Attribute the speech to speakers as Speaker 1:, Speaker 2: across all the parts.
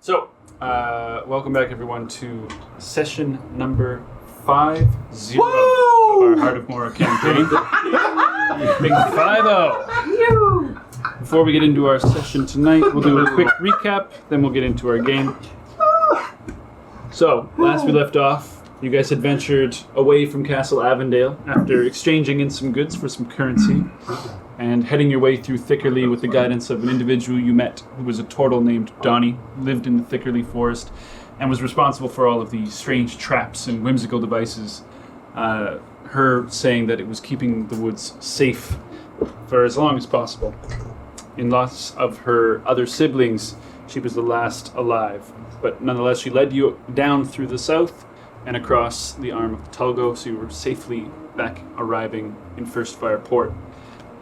Speaker 1: So, welcome back everyone to session number 50 of our Heart of Mora campaign. Big 5-0. Before we get into our session tonight, we'll do a quick recap, then we'll get into our game. So, last we left off, you guys had ventured away from Castle Avondale after exchanging in some goods for some currency, and heading your way through Thickerley with the guidance of an individual you met who was a turtle named Donnie, lived in the Thickerley forest, and was responsible for all of the strange traps and whimsical devices. Her saying that it was keeping the woods safe for as long as possible. In loss of her other siblings, she was the last alive, but nonetheless she led you down through the south and across the arm of the Talgo, so you were safely back arriving in First Fire Port.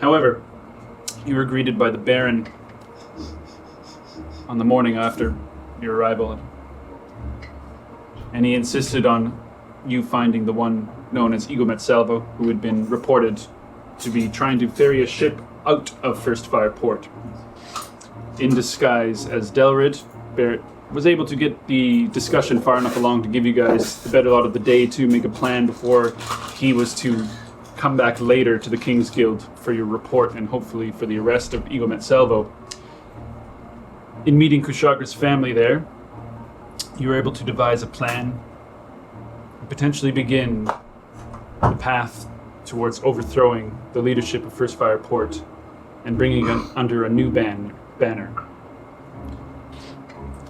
Speaker 1: However, you were greeted by the Baron on the morning after your arrival, and he insisted on you finding the one known as Egomet Salvo, who had been reported to be trying to ferry a ship out of First Fire Port. In disguise as Delrid, Barrett was able to get the discussion far enough along to give you guys the better lot of the day to make a plan before he was to come back later to the King's Guild for your report and hopefully for the arrest of Egomet Salvo. In meeting Kushagra's family there, you were able to devise a plan and potentially begin the path towards overthrowing the leadership of First Fire Port and bringing it under a new banner.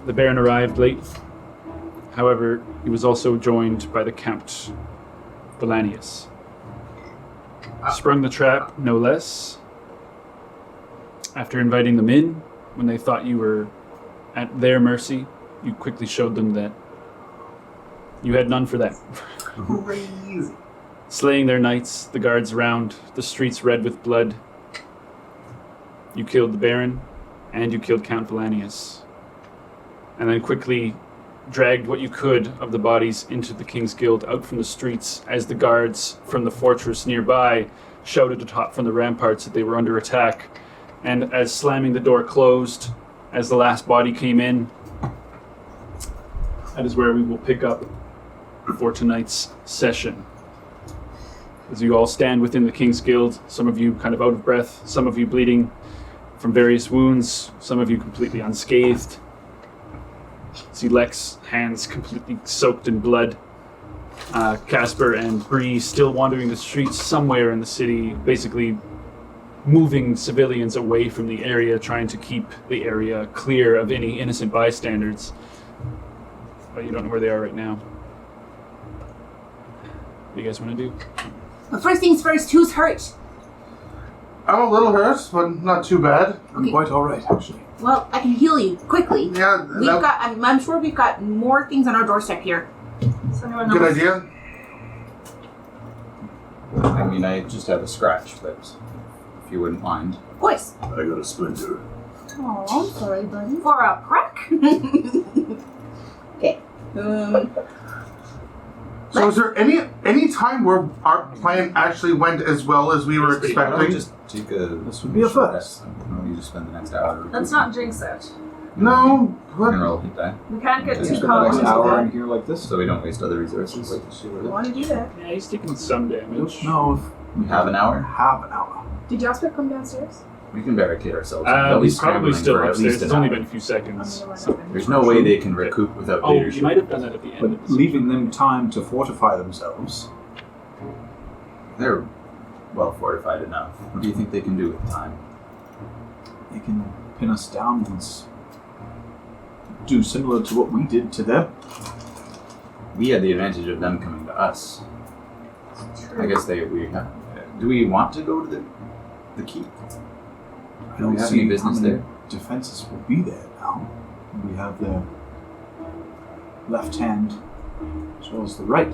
Speaker 1: The Baron arrived late. However, he was also joined by the Count Valanius. Sprung the trap, no less. After inviting them in, when they thought you were at their mercy, you quickly showed them that you had none for them.
Speaker 2: Crazy.
Speaker 1: Slaying their knights, the guards around, the streets red with blood. You killed the Baron, and you killed Count Valanius. And then quickly dragged what you could of the bodies into the King's Guild out from the streets as the guards from the fortress nearby shouted atop from the ramparts that they were under attack. And as slamming the door closed, as the last body came in, that is where we will pick up for tonight's session. As you all stand within the King's Guild, some of you kind of out of breath, some of you bleeding from various wounds, some of you completely unscathed. See Lex, hands completely soaked in blood. Casper and Bree still wandering the streets somewhere in the city, basically moving civilians away from the area, trying to keep the area clear of any innocent bystanders. But you don't know where they are right now. What do you guys want to do?
Speaker 3: Well, first things first, who's hurt?
Speaker 2: I'm a little hurt, but not too bad.
Speaker 4: I'm quite alright, actually.
Speaker 3: Well, I can heal you quickly.
Speaker 2: Yeah,
Speaker 3: I'm sure we've got more things on our doorstep here.
Speaker 2: Good idea.
Speaker 5: I mean, I just have a scratch, but if you wouldn't mind.
Speaker 3: Of course.
Speaker 4: I got a splinter.
Speaker 3: Oh, I'm sorry, buddy. For a crack? Okay.
Speaker 2: So is there any time where our plan actually went as well as we were
Speaker 5: Why don't we
Speaker 2: expecting?
Speaker 5: just take a...
Speaker 4: This would be a first.
Speaker 5: No need to spend the next hour.
Speaker 6: Let's not jinx it.
Speaker 2: No.
Speaker 5: And
Speaker 2: What?
Speaker 5: roll hit die.
Speaker 6: We can't get
Speaker 5: Just
Speaker 6: too
Speaker 5: spend the
Speaker 6: caught
Speaker 5: next
Speaker 6: into
Speaker 4: Hour in
Speaker 6: that.
Speaker 4: here like this?
Speaker 5: So we don't waste other resources.
Speaker 6: You want to do that?
Speaker 1: Yeah, he's taking some damage.
Speaker 4: No,
Speaker 5: We have an hour.
Speaker 4: half an hour.
Speaker 6: Did Jasper come downstairs?
Speaker 5: We can barricade ourselves. They'll be
Speaker 1: He's probably
Speaker 5: scrambling
Speaker 1: still
Speaker 5: for at
Speaker 1: upstairs.
Speaker 5: least
Speaker 1: It's
Speaker 5: an
Speaker 1: only
Speaker 5: hour.
Speaker 1: been a few seconds.
Speaker 5: There's no way they can recoup without
Speaker 1: Oh,
Speaker 5: leadership.
Speaker 1: you might have done that at the end.
Speaker 4: But
Speaker 1: of the
Speaker 4: leaving them time to fortify themselves.
Speaker 5: They're well fortified enough. What do you think they can do with time?
Speaker 4: They can pin us down and do similar to what we did to them.
Speaker 5: We had the advantage of them coming to us. I guess we have. Do we want to go to the keep?
Speaker 4: I
Speaker 5: Do we
Speaker 4: don't
Speaker 5: have
Speaker 4: see
Speaker 5: any business
Speaker 4: how many
Speaker 5: there?
Speaker 4: defenses will be there now. We have their left hand as well as the right.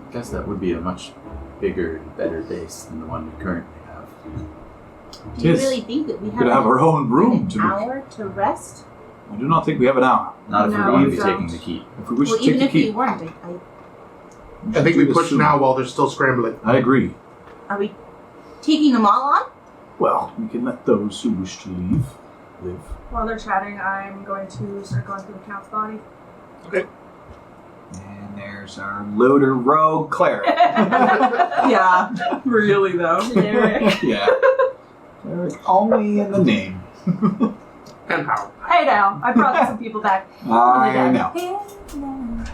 Speaker 5: I guess that would be a much bigger and better base than the one we currently have.
Speaker 3: Do you
Speaker 4: Yes.
Speaker 3: really think that we
Speaker 4: We could have
Speaker 3: have
Speaker 4: our own room
Speaker 3: an
Speaker 4: to make.
Speaker 3: hour to rest?
Speaker 4: I do not think we have an hour.
Speaker 5: Not if
Speaker 6: No,
Speaker 5: we're going to
Speaker 6: we
Speaker 5: be
Speaker 6: don't.
Speaker 5: taking the keep.
Speaker 4: If we wish
Speaker 3: Well,
Speaker 4: to take
Speaker 3: even
Speaker 4: the
Speaker 3: if we
Speaker 4: keep,
Speaker 3: weren't,
Speaker 2: I think we push now while they're still scrambling.
Speaker 4: I agree.
Speaker 3: are we taking them all on?
Speaker 4: Well, we can let those who wish to leave. live.
Speaker 6: While they're chatting, I'm going to start going through the count's body.
Speaker 1: Okay.
Speaker 4: And there's our loader rogue cleric.
Speaker 3: Yeah, really though.
Speaker 4: Yeah. Cleric only in the name.
Speaker 2: And how?
Speaker 6: Hey now, I brought some people back.
Speaker 4: I know.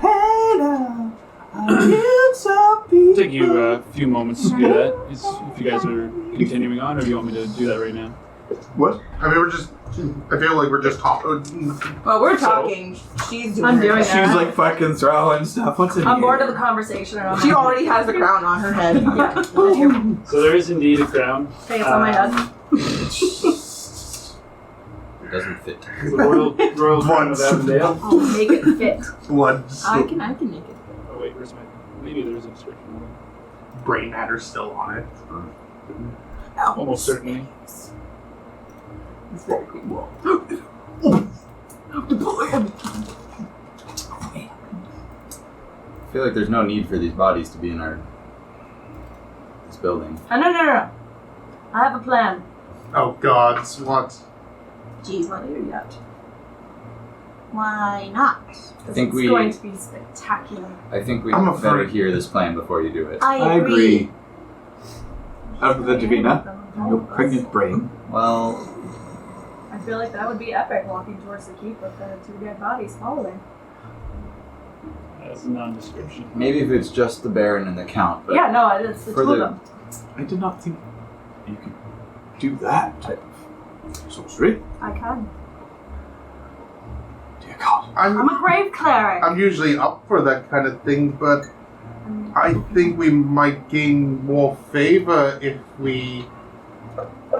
Speaker 4: Hey now, I need some people.
Speaker 1: It'll take you a few moments to do that. If you guys are continuing on, or do you want me to do that right now?
Speaker 2: What? I mean, I feel like we're just talking.
Speaker 3: Well, we're talking. She's doing
Speaker 6: I'm
Speaker 3: her
Speaker 6: doing
Speaker 3: thing.
Speaker 4: She's like fucking throwing stuff. What's in
Speaker 6: I'm
Speaker 4: here?
Speaker 6: bored of the conversation. And I'm
Speaker 3: She already has the crown on her head.
Speaker 6: Yeah.
Speaker 1: So there is indeed a crown.
Speaker 6: Okay, it's on my head.
Speaker 5: It doesn't fit.
Speaker 1: The royal crown of Avondale.
Speaker 6: I'll make it fit.
Speaker 2: Blood.
Speaker 3: I can make it.
Speaker 1: Oh wait, where's my? Maybe there's a description.
Speaker 2: Brain matter still on it.
Speaker 1: Almost certainly.
Speaker 3: It's very cool.
Speaker 5: I feel like there's no need for these bodies to be in this building.
Speaker 6: No. I have a plan.
Speaker 2: Oh gods, what?
Speaker 3: Geez, not here yet.
Speaker 6: Why not?
Speaker 5: I think
Speaker 6: it's going to be spectacular.
Speaker 5: I think we
Speaker 2: I'm
Speaker 5: better
Speaker 2: afraid.
Speaker 5: hear this plan before you do it.
Speaker 4: I agree. Out of the Divina, your pregnant brain.
Speaker 5: Well,
Speaker 6: I feel like that would be epic, walking towards the keep with the two dead bodies following.
Speaker 1: That's a non-description.
Speaker 5: maybe if it's just the Baron and the Count, but
Speaker 6: Yeah, no, it's the
Speaker 5: for
Speaker 6: two of
Speaker 5: the-
Speaker 6: them.
Speaker 4: I did not think you could do that type of sorcery.
Speaker 6: I can.
Speaker 4: Dear God.
Speaker 6: I'm a grave cleric.
Speaker 2: I'm usually up for that kind of thing, but I think we might gain more favor if we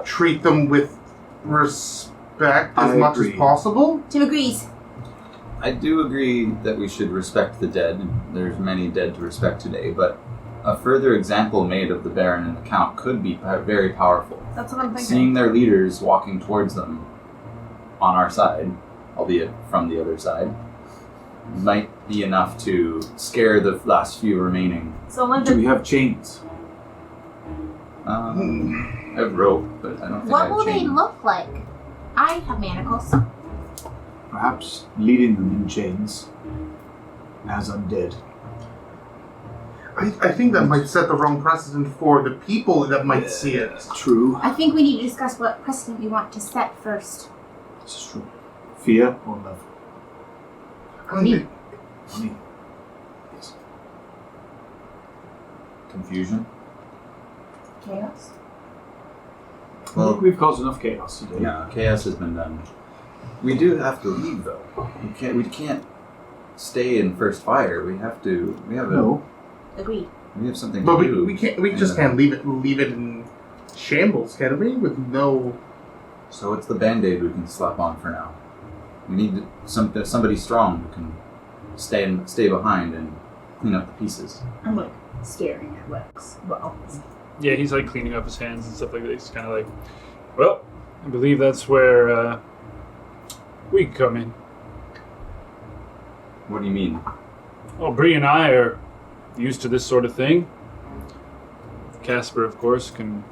Speaker 2: treat them with respect as
Speaker 4: I
Speaker 2: much
Speaker 4: agree.
Speaker 2: as possible.
Speaker 6: Tim agrees.
Speaker 5: I do agree that we should respect the dead. There's many dead to respect today, but a further example made of the Baron and the Count could be very powerful.
Speaker 6: That's what I'm thinking.
Speaker 5: Seeing their leaders walking towards them on our side, albeit from the other side, might be enough to scare the last few remaining.
Speaker 6: So
Speaker 4: Do we
Speaker 6: Linda,
Speaker 4: have chains?
Speaker 5: I have rope, but I don't think I
Speaker 7: What
Speaker 5: have
Speaker 7: will they
Speaker 5: chain.
Speaker 7: look like? I have manacles.
Speaker 4: Perhaps leading them in chains as undead.
Speaker 2: I think that might set the wrong precedent for the people that might see it.
Speaker 4: True.
Speaker 7: I think we need to discuss what precedent we want to set first.
Speaker 4: This is true. Fear or love?
Speaker 2: Money.
Speaker 4: Money. Yes.
Speaker 5: Confusion?
Speaker 7: Chaos.
Speaker 4: I think we've caused enough chaos today.
Speaker 5: Yeah, chaos has been done. We do have to leave, though. We can't stay in first fire. We have to. We have
Speaker 4: No.
Speaker 7: Agreed.
Speaker 5: We have something
Speaker 2: But
Speaker 5: to do.
Speaker 2: we can't. We just can't leave it in shambles, can we? With no.
Speaker 5: So it's the band-aid we can slap on for now. We need somebody strong who can stay behind and clean up the pieces.
Speaker 3: I'm like staring at Lex. Well,
Speaker 1: Yeah, he's like cleaning up his hands and stuff like that. He's kind of like, well, I believe that's where we come in.
Speaker 5: What do you mean?
Speaker 1: Well, Bree and I are used to this sort of thing. Casper, of course, can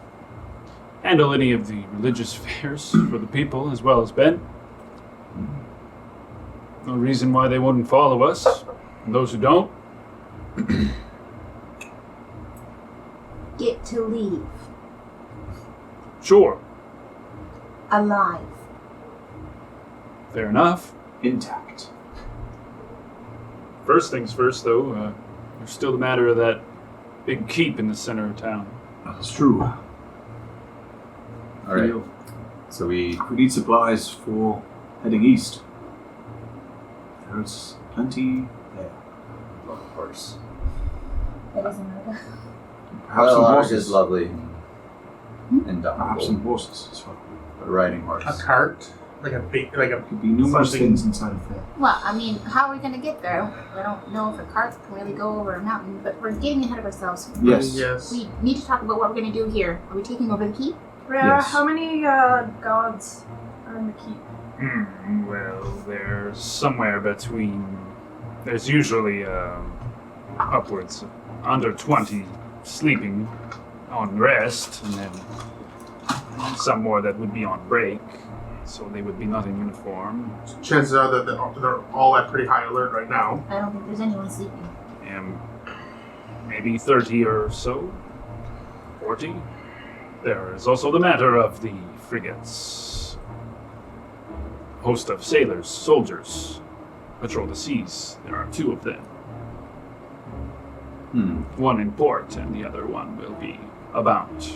Speaker 1: handle any of the religious affairs for the people, as well as Ben. No reason why they wouldn't follow us. And those who don't,
Speaker 7: Get to leave.
Speaker 1: sure,
Speaker 7: Alive.
Speaker 1: fair enough.
Speaker 4: Intact.
Speaker 1: First things first, though, there's still the matter of that big keep in the center of town.
Speaker 4: That's true.
Speaker 5: All right. So we
Speaker 4: We need supplies for heading east. There's plenty there.
Speaker 5: of course.
Speaker 7: That is another.
Speaker 4: Perhaps some
Speaker 5: ours
Speaker 4: horses.
Speaker 5: is lovely and
Speaker 4: Perhaps some
Speaker 5: downable.
Speaker 4: horses as well.
Speaker 5: A riding horse.
Speaker 2: A cart, like a
Speaker 4: Could be numerous
Speaker 2: Something-
Speaker 4: things inside of there.
Speaker 7: Well, I mean, how are we going to get there? I don't know if a cart can really go over a mountain, but we're getting ahead of ourselves.
Speaker 4: Yes.
Speaker 2: Yes.
Speaker 7: We need to talk about what we're going to do here. Are we taking over the keep?
Speaker 6: Rhea,
Speaker 4: Yes.
Speaker 6: how many gods are in the keep?
Speaker 1: Well, there's somewhere between. There's usually upwards under 20 sleeping on rest, and then some more that would be on break. So they would be not in uniform.
Speaker 2: Chances are that they're all at pretty high alert right now.
Speaker 7: I don't think there's anyone sleeping.
Speaker 1: Maybe 30 or so. 40. There is also the matter of the frigates. Host of sailors, soldiers, patrol the seas. There are 2 of them. One in port, and the other one will be about.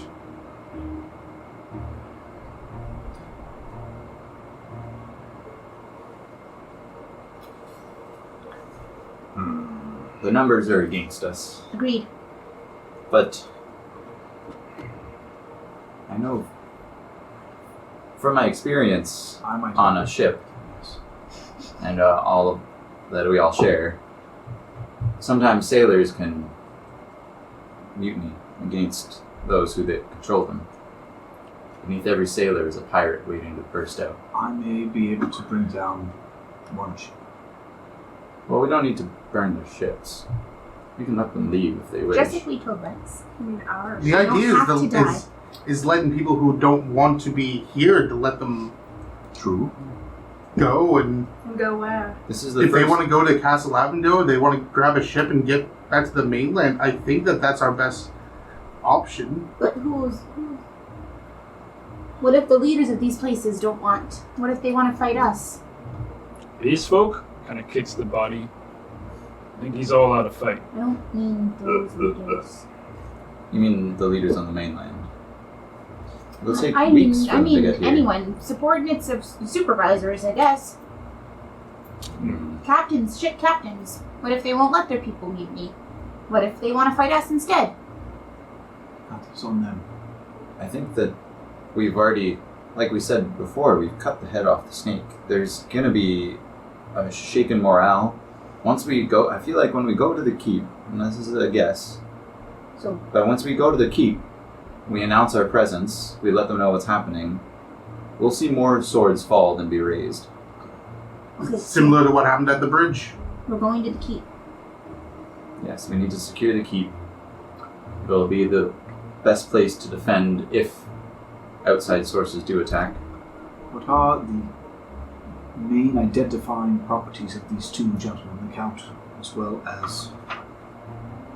Speaker 5: The numbers are against us,
Speaker 7: Agreed.
Speaker 5: but I know from my experience
Speaker 4: I might
Speaker 5: on a ship and all of that we all share, sometimes sailors can mutiny against those who control them. Beneath every sailor is a pirate waiting to burst out.
Speaker 4: I may be able to bring down one ship.
Speaker 5: Well, we don't need to burn their ships. We can let them leave if they wish.
Speaker 7: Just if we told Lex.
Speaker 6: I mean, ours.
Speaker 2: The
Speaker 7: don't
Speaker 2: idea
Speaker 7: have to die.
Speaker 2: is letting people who don't want to be here to let them
Speaker 4: True.
Speaker 2: go, and
Speaker 6: Go where?
Speaker 5: This is the
Speaker 2: if they
Speaker 5: first.
Speaker 2: want to go to Castle Avondale, they want to grab a ship and get back to the mainland. I think that's our best option.
Speaker 7: But what if the leaders of these places don't want? What if they want to fight us?
Speaker 1: These folk kind of kicks the body. I think he's all out of fight.
Speaker 7: I don't mean those leaders.
Speaker 5: You mean the leaders on the mainland? It'll take
Speaker 7: I
Speaker 5: weeks
Speaker 7: mean,
Speaker 5: for them to get here.
Speaker 7: anyone. Subordinates of supervisors, I guess. Captains, ship captains. What if they won't let their people mutiny? What if they want to fight us instead?
Speaker 4: That's on them.
Speaker 5: I think that we've already, like we said before, we've cut the head off the snake. There's gonna be a shaken morale. Once we go, I feel like when we go to the keep, and this is a guess,
Speaker 7: So
Speaker 5: but once we go to the keep, we announce our presence, we let them know what's happening, we'll see more swords fall than be raised.
Speaker 7: okay,
Speaker 2: Similar to what happened at the bridge.
Speaker 7: we're going to the keep.
Speaker 5: Yes, we need to secure the keep. It'll be the best place to defend if outside sources do attack.
Speaker 4: What are the main identifying properties of these 2 gentlemen, the Count as well as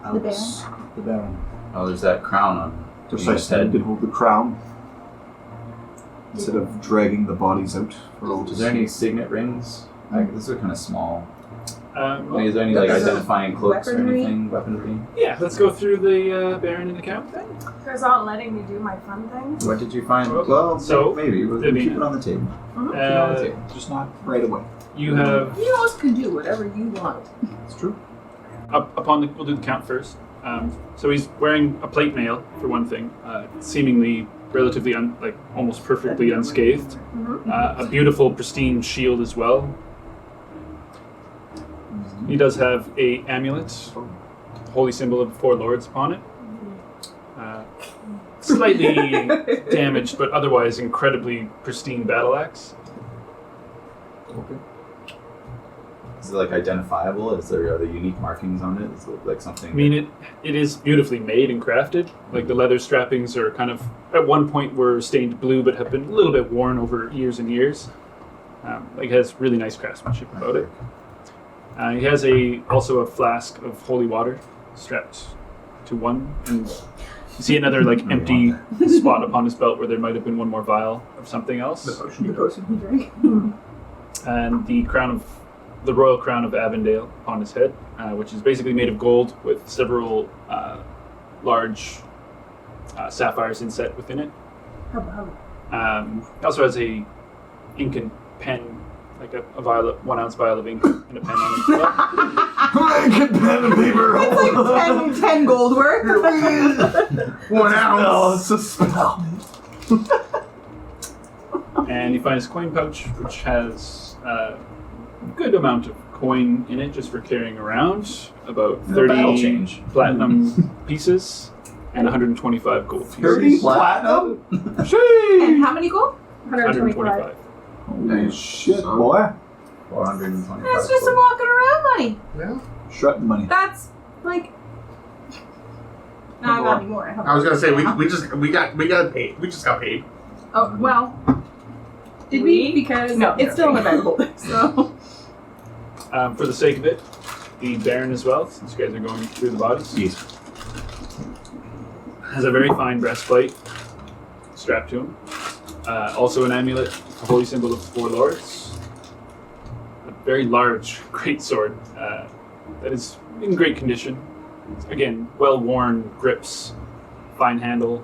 Speaker 4: Albus, the Baron?
Speaker 5: Oh, there's that crown on his
Speaker 4: Precisely, you
Speaker 5: head.
Speaker 4: can hold the crown instead of dragging the bodies out for all to
Speaker 5: Is there
Speaker 4: see.
Speaker 5: any signet rings? These are kind of small.
Speaker 1: Well,
Speaker 5: Is there any like
Speaker 3: There's
Speaker 5: identifying cloaks
Speaker 3: weaponry.
Speaker 5: or anything? Weaponry?
Speaker 1: yeah, let's go through the Baron and the Count then.
Speaker 6: Because not letting me do my fun thing.
Speaker 5: What did you find?
Speaker 1: Well,
Speaker 5: Well,
Speaker 1: so,
Speaker 5: maybe we'll
Speaker 1: I mean,
Speaker 5: keep it on the table.
Speaker 4: Just not right away.
Speaker 1: You have
Speaker 3: You always can do whatever you want.
Speaker 4: It's true.
Speaker 1: we'll do the Count first. So he's wearing a plate mail for one thing, seemingly relatively almost perfectly unscathed. A beautiful, pristine shield as well. He does have a amulet, holy symbol of the 4 lords upon it. Slightly damaged, but otherwise incredibly pristine battle axe.
Speaker 5: Okay. Is it like identifiable? Are there unique markings on it? Is it like something?
Speaker 1: I mean, it is beautifully made and crafted. Like the leather strappings are kind of at one point were stained blue, but have been a little bit worn over years and years. It has really nice craftsmanship about it. He has also a flask of holy water strapped to one, and you see another empty spot upon his belt where there might have been one more vial of something else.
Speaker 3: The potion he drank.
Speaker 1: And the royal crown of Avondale upon his head, which is basically made of gold with several large sapphires inset within it. He also has a ink and pen, like a 1 ounce vial of ink and a pen on it as well.
Speaker 4: Get pen and paper.
Speaker 3: It's like 10 gold worth.
Speaker 2: 1 ounce.
Speaker 4: Oh, it's a spell.
Speaker 1: And you find his coin pouch, which has a good amount of coin in it just for carrying around. About
Speaker 5: Battle
Speaker 1: 30
Speaker 5: change.
Speaker 1: platinum pieces and 125 gold pieces.
Speaker 4: 30 platinum?
Speaker 3: And how many gold?
Speaker 1: 125.
Speaker 4: Holy shit, boy.
Speaker 5: 425.
Speaker 3: That's just some walking around money.
Speaker 4: Shredding money.
Speaker 3: That's like. No, I got any more.
Speaker 2: I was gonna say we got paid. We just got paid.
Speaker 3: Oh well. Did we? Because
Speaker 6: No.
Speaker 3: it's still in the bag holder. So
Speaker 1: For the sake of it, the Baron as well, since you guys are going through the bodies,
Speaker 4: Yes.
Speaker 1: has a very fine breastplate strapped to him. Also an amulet, a holy symbol of the Four Lords. A very large greatsword that is in great condition. Again, well-worn grips, fine handle.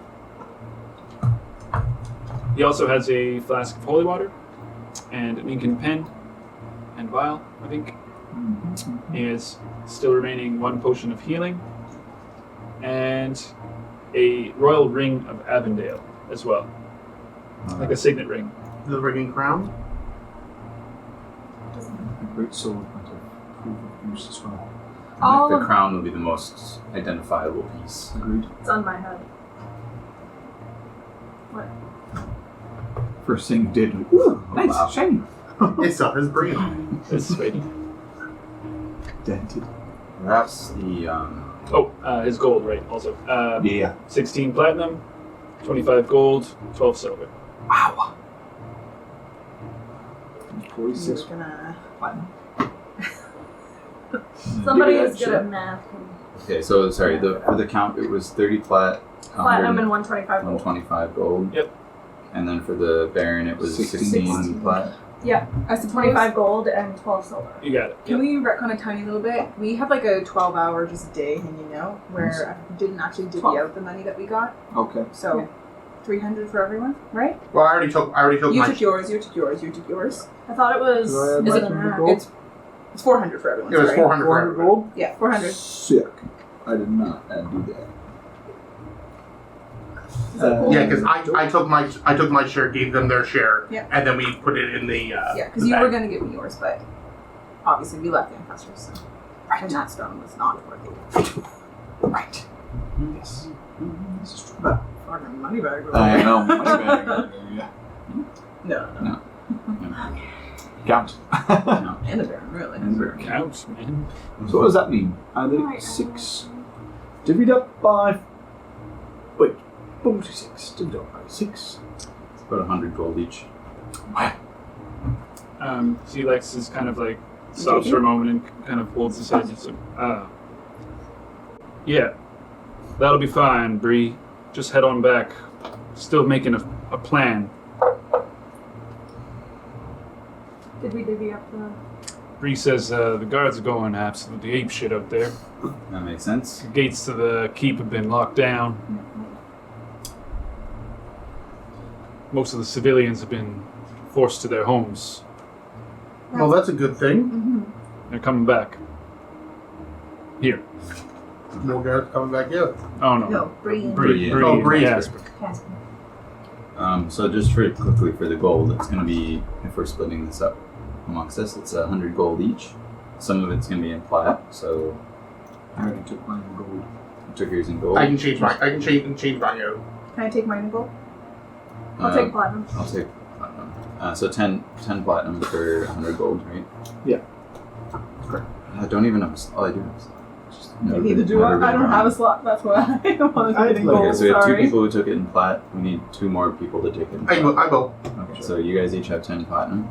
Speaker 1: He also has a flask of holy water and an ink and pen and vial, I think. He has still remaining one potion of healing and a royal ring of Avondale as well, like a signet ring.
Speaker 2: The ringing crown.
Speaker 4: A great sword might have proved of use as well.
Speaker 6: All
Speaker 5: the
Speaker 6: of-
Speaker 5: crown will be the most identifiable piece.
Speaker 4: Agreed.
Speaker 6: It's on my head. What?
Speaker 4: First thing you did, like, ooh, nice,
Speaker 5: wow.
Speaker 4: shiny.
Speaker 2: It's up his brain.
Speaker 1: That's sweet.
Speaker 4: Dented.
Speaker 5: Perhaps the
Speaker 1: His gold, right, also.
Speaker 4: Yeah.
Speaker 1: 16 platinum, 25 gold, 12 silver.
Speaker 4: Wow.
Speaker 3: we're
Speaker 4: 46
Speaker 3: gonna.
Speaker 4: platinum.
Speaker 6: Somebody
Speaker 4: Yeah,
Speaker 6: is good
Speaker 4: sure.
Speaker 6: at math.
Speaker 5: Okay, so sorry, for the count it was 30
Speaker 6: Platinum
Speaker 5: 100,
Speaker 6: and 125 gold.
Speaker 5: 125 gold.
Speaker 1: Yep.
Speaker 5: And then for the Baron it was 16
Speaker 3: 16.
Speaker 5: plat.
Speaker 3: I suppose.
Speaker 6: 25 gold and 12 silver.
Speaker 1: You got it.
Speaker 3: Can we retcon a tiny little bit? We have like a 12-hour just day hanging out where I didn't actually divvy
Speaker 6: 12.
Speaker 3: out the money that we got.
Speaker 4: Okay.
Speaker 3: So,
Speaker 6: Okay.
Speaker 3: 300 for everyone, right?
Speaker 2: Well, I already took
Speaker 3: You
Speaker 2: my.
Speaker 3: took yours. You took yours. You took yours.
Speaker 6: I thought it was
Speaker 4: Do I have
Speaker 6: more
Speaker 3: my
Speaker 6: than
Speaker 4: 200
Speaker 6: that.
Speaker 4: gold?
Speaker 3: It's 400 for everyone.
Speaker 2: It was
Speaker 3: sorry.
Speaker 2: 400 for
Speaker 4: 400
Speaker 2: everybody.
Speaker 4: gold?
Speaker 3: Yeah, 400.
Speaker 4: Sick. I did not do that.
Speaker 2: Yeah, because I took my share, gave them their share,
Speaker 3: Yeah.
Speaker 2: and then we put it in the.
Speaker 3: Yeah, because
Speaker 2: the
Speaker 3: you
Speaker 2: bag.
Speaker 3: were going to give me yours, but obviously we left the investors, so. And that stone was not worthy.
Speaker 4: Right. Yes. This is true. But
Speaker 3: Fucking money bag. over
Speaker 4: I
Speaker 3: there.
Speaker 4: know. Money bag. Yeah.
Speaker 3: No.
Speaker 4: Count.
Speaker 3: And the Baron, really.
Speaker 4: And very count.
Speaker 1: Counts, man.
Speaker 4: So what does that mean? Either 6 divvied up by. Wait. 46 divvied up by 6.
Speaker 5: It's about 100 gold each.
Speaker 1: Lex is kind of like stops for a moment and kind of holds his head. Just like, yeah, that'll be fine, Bree. Just head on back. Still making a plan.
Speaker 6: Did we divvy up the...
Speaker 1: Bree says the guards are going absolutely apeshit out there.
Speaker 5: That makes sense.
Speaker 1: The gates to the keep have been locked down. Most of the civilians have been forced to their homes.
Speaker 2: Well, that's a good thing.
Speaker 3: Mm-hmm.
Speaker 1: They're coming back. Here.
Speaker 2: No guards coming back yet.
Speaker 1: Oh no.
Speaker 3: No, Bree.
Speaker 1: Bree.
Speaker 2: Oh, Bree.
Speaker 1: Casper.
Speaker 5: So just for quickly for the gold, it's going to be, if we're splitting this up amongst us, it's 100 gold each. Some of it's going to be in plat, so
Speaker 4: I already took mine in gold.
Speaker 5: you took yours in gold.
Speaker 2: I can change mine out.
Speaker 3: Can I take mine in gold?
Speaker 6: I'll take platinum.
Speaker 5: I'll take platinum. So 10 platinum for 100 gold, right?
Speaker 4: Yeah.
Speaker 5: Correct. I don't even have all I do is just
Speaker 3: Neither do I. I don't have a slot, that's why I wanted to get in
Speaker 4: Okay,
Speaker 5: Okay,
Speaker 3: gold,
Speaker 5: so we have 2
Speaker 3: sorry.
Speaker 5: people who took it in plat. We need 2 more people to take it in
Speaker 2: I
Speaker 5: plat.
Speaker 2: will.
Speaker 5: Okay, so you guys each have 10 platinum.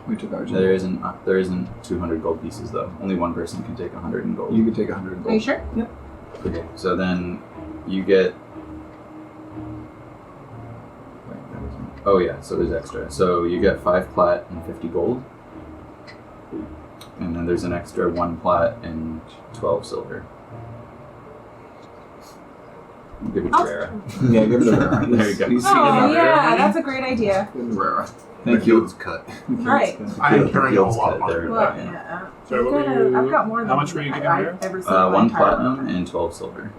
Speaker 4: We took ours in
Speaker 5: There
Speaker 4: gold.
Speaker 5: isn't 200 gold pieces though. Only one person can take 100 in gold.
Speaker 4: You could take 100 in
Speaker 3: Are
Speaker 4: gold.
Speaker 3: you sure? Yep.
Speaker 5: Okay, so then you get. Wait, that wasn't. Oh yeah, so there's extra. So you get 5 plat and 50 gold, and then there's an extra 1 plat and 12 silver. Give it to Rara.
Speaker 4: Yeah, give it a Rara.
Speaker 5: There you go.
Speaker 4: He's
Speaker 3: Oh, yeah, that's a great idea.
Speaker 4: Give it a Rara.
Speaker 8: Thank you. Cut.
Speaker 3: Right.
Speaker 2: I am carrying a
Speaker 8: Feels
Speaker 2: lot
Speaker 8: cut
Speaker 2: of money.
Speaker 8: there.
Speaker 3: Well, yeah.
Speaker 1: Sorry, what were you-
Speaker 3: I've got more than
Speaker 1: how much were you giving her?
Speaker 3: ever seen in my
Speaker 5: 1
Speaker 3: entire
Speaker 5: platinum
Speaker 3: life.
Speaker 5: and 12 silver. And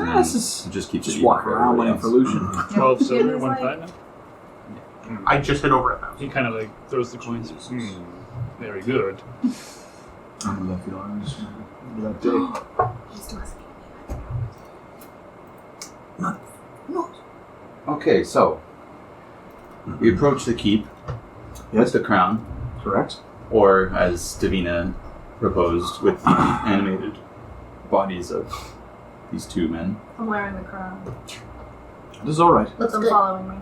Speaker 4: Ah,
Speaker 5: then
Speaker 4: this is
Speaker 5: it just keeps
Speaker 4: just
Speaker 5: it even
Speaker 4: walk
Speaker 5: for
Speaker 4: around
Speaker 5: everybody
Speaker 4: waiting for
Speaker 5: else.
Speaker 4: illusion.
Speaker 1: 12
Speaker 6: It
Speaker 1: silver,
Speaker 6: was
Speaker 1: 1
Speaker 6: like-
Speaker 1: platinum.
Speaker 2: I just hit over 1,000.
Speaker 1: He kind of like throws the coins. Very good.
Speaker 4: I love your arms. Remember that day.
Speaker 3: He's still asking.
Speaker 5: Okay, so we approach the keep with the crown,
Speaker 4: Correct?
Speaker 5: or as Davina proposed, with the animated bodies of these 2 men.
Speaker 6: I'm wearing the crown.
Speaker 4: This is alright.
Speaker 6: With them following me.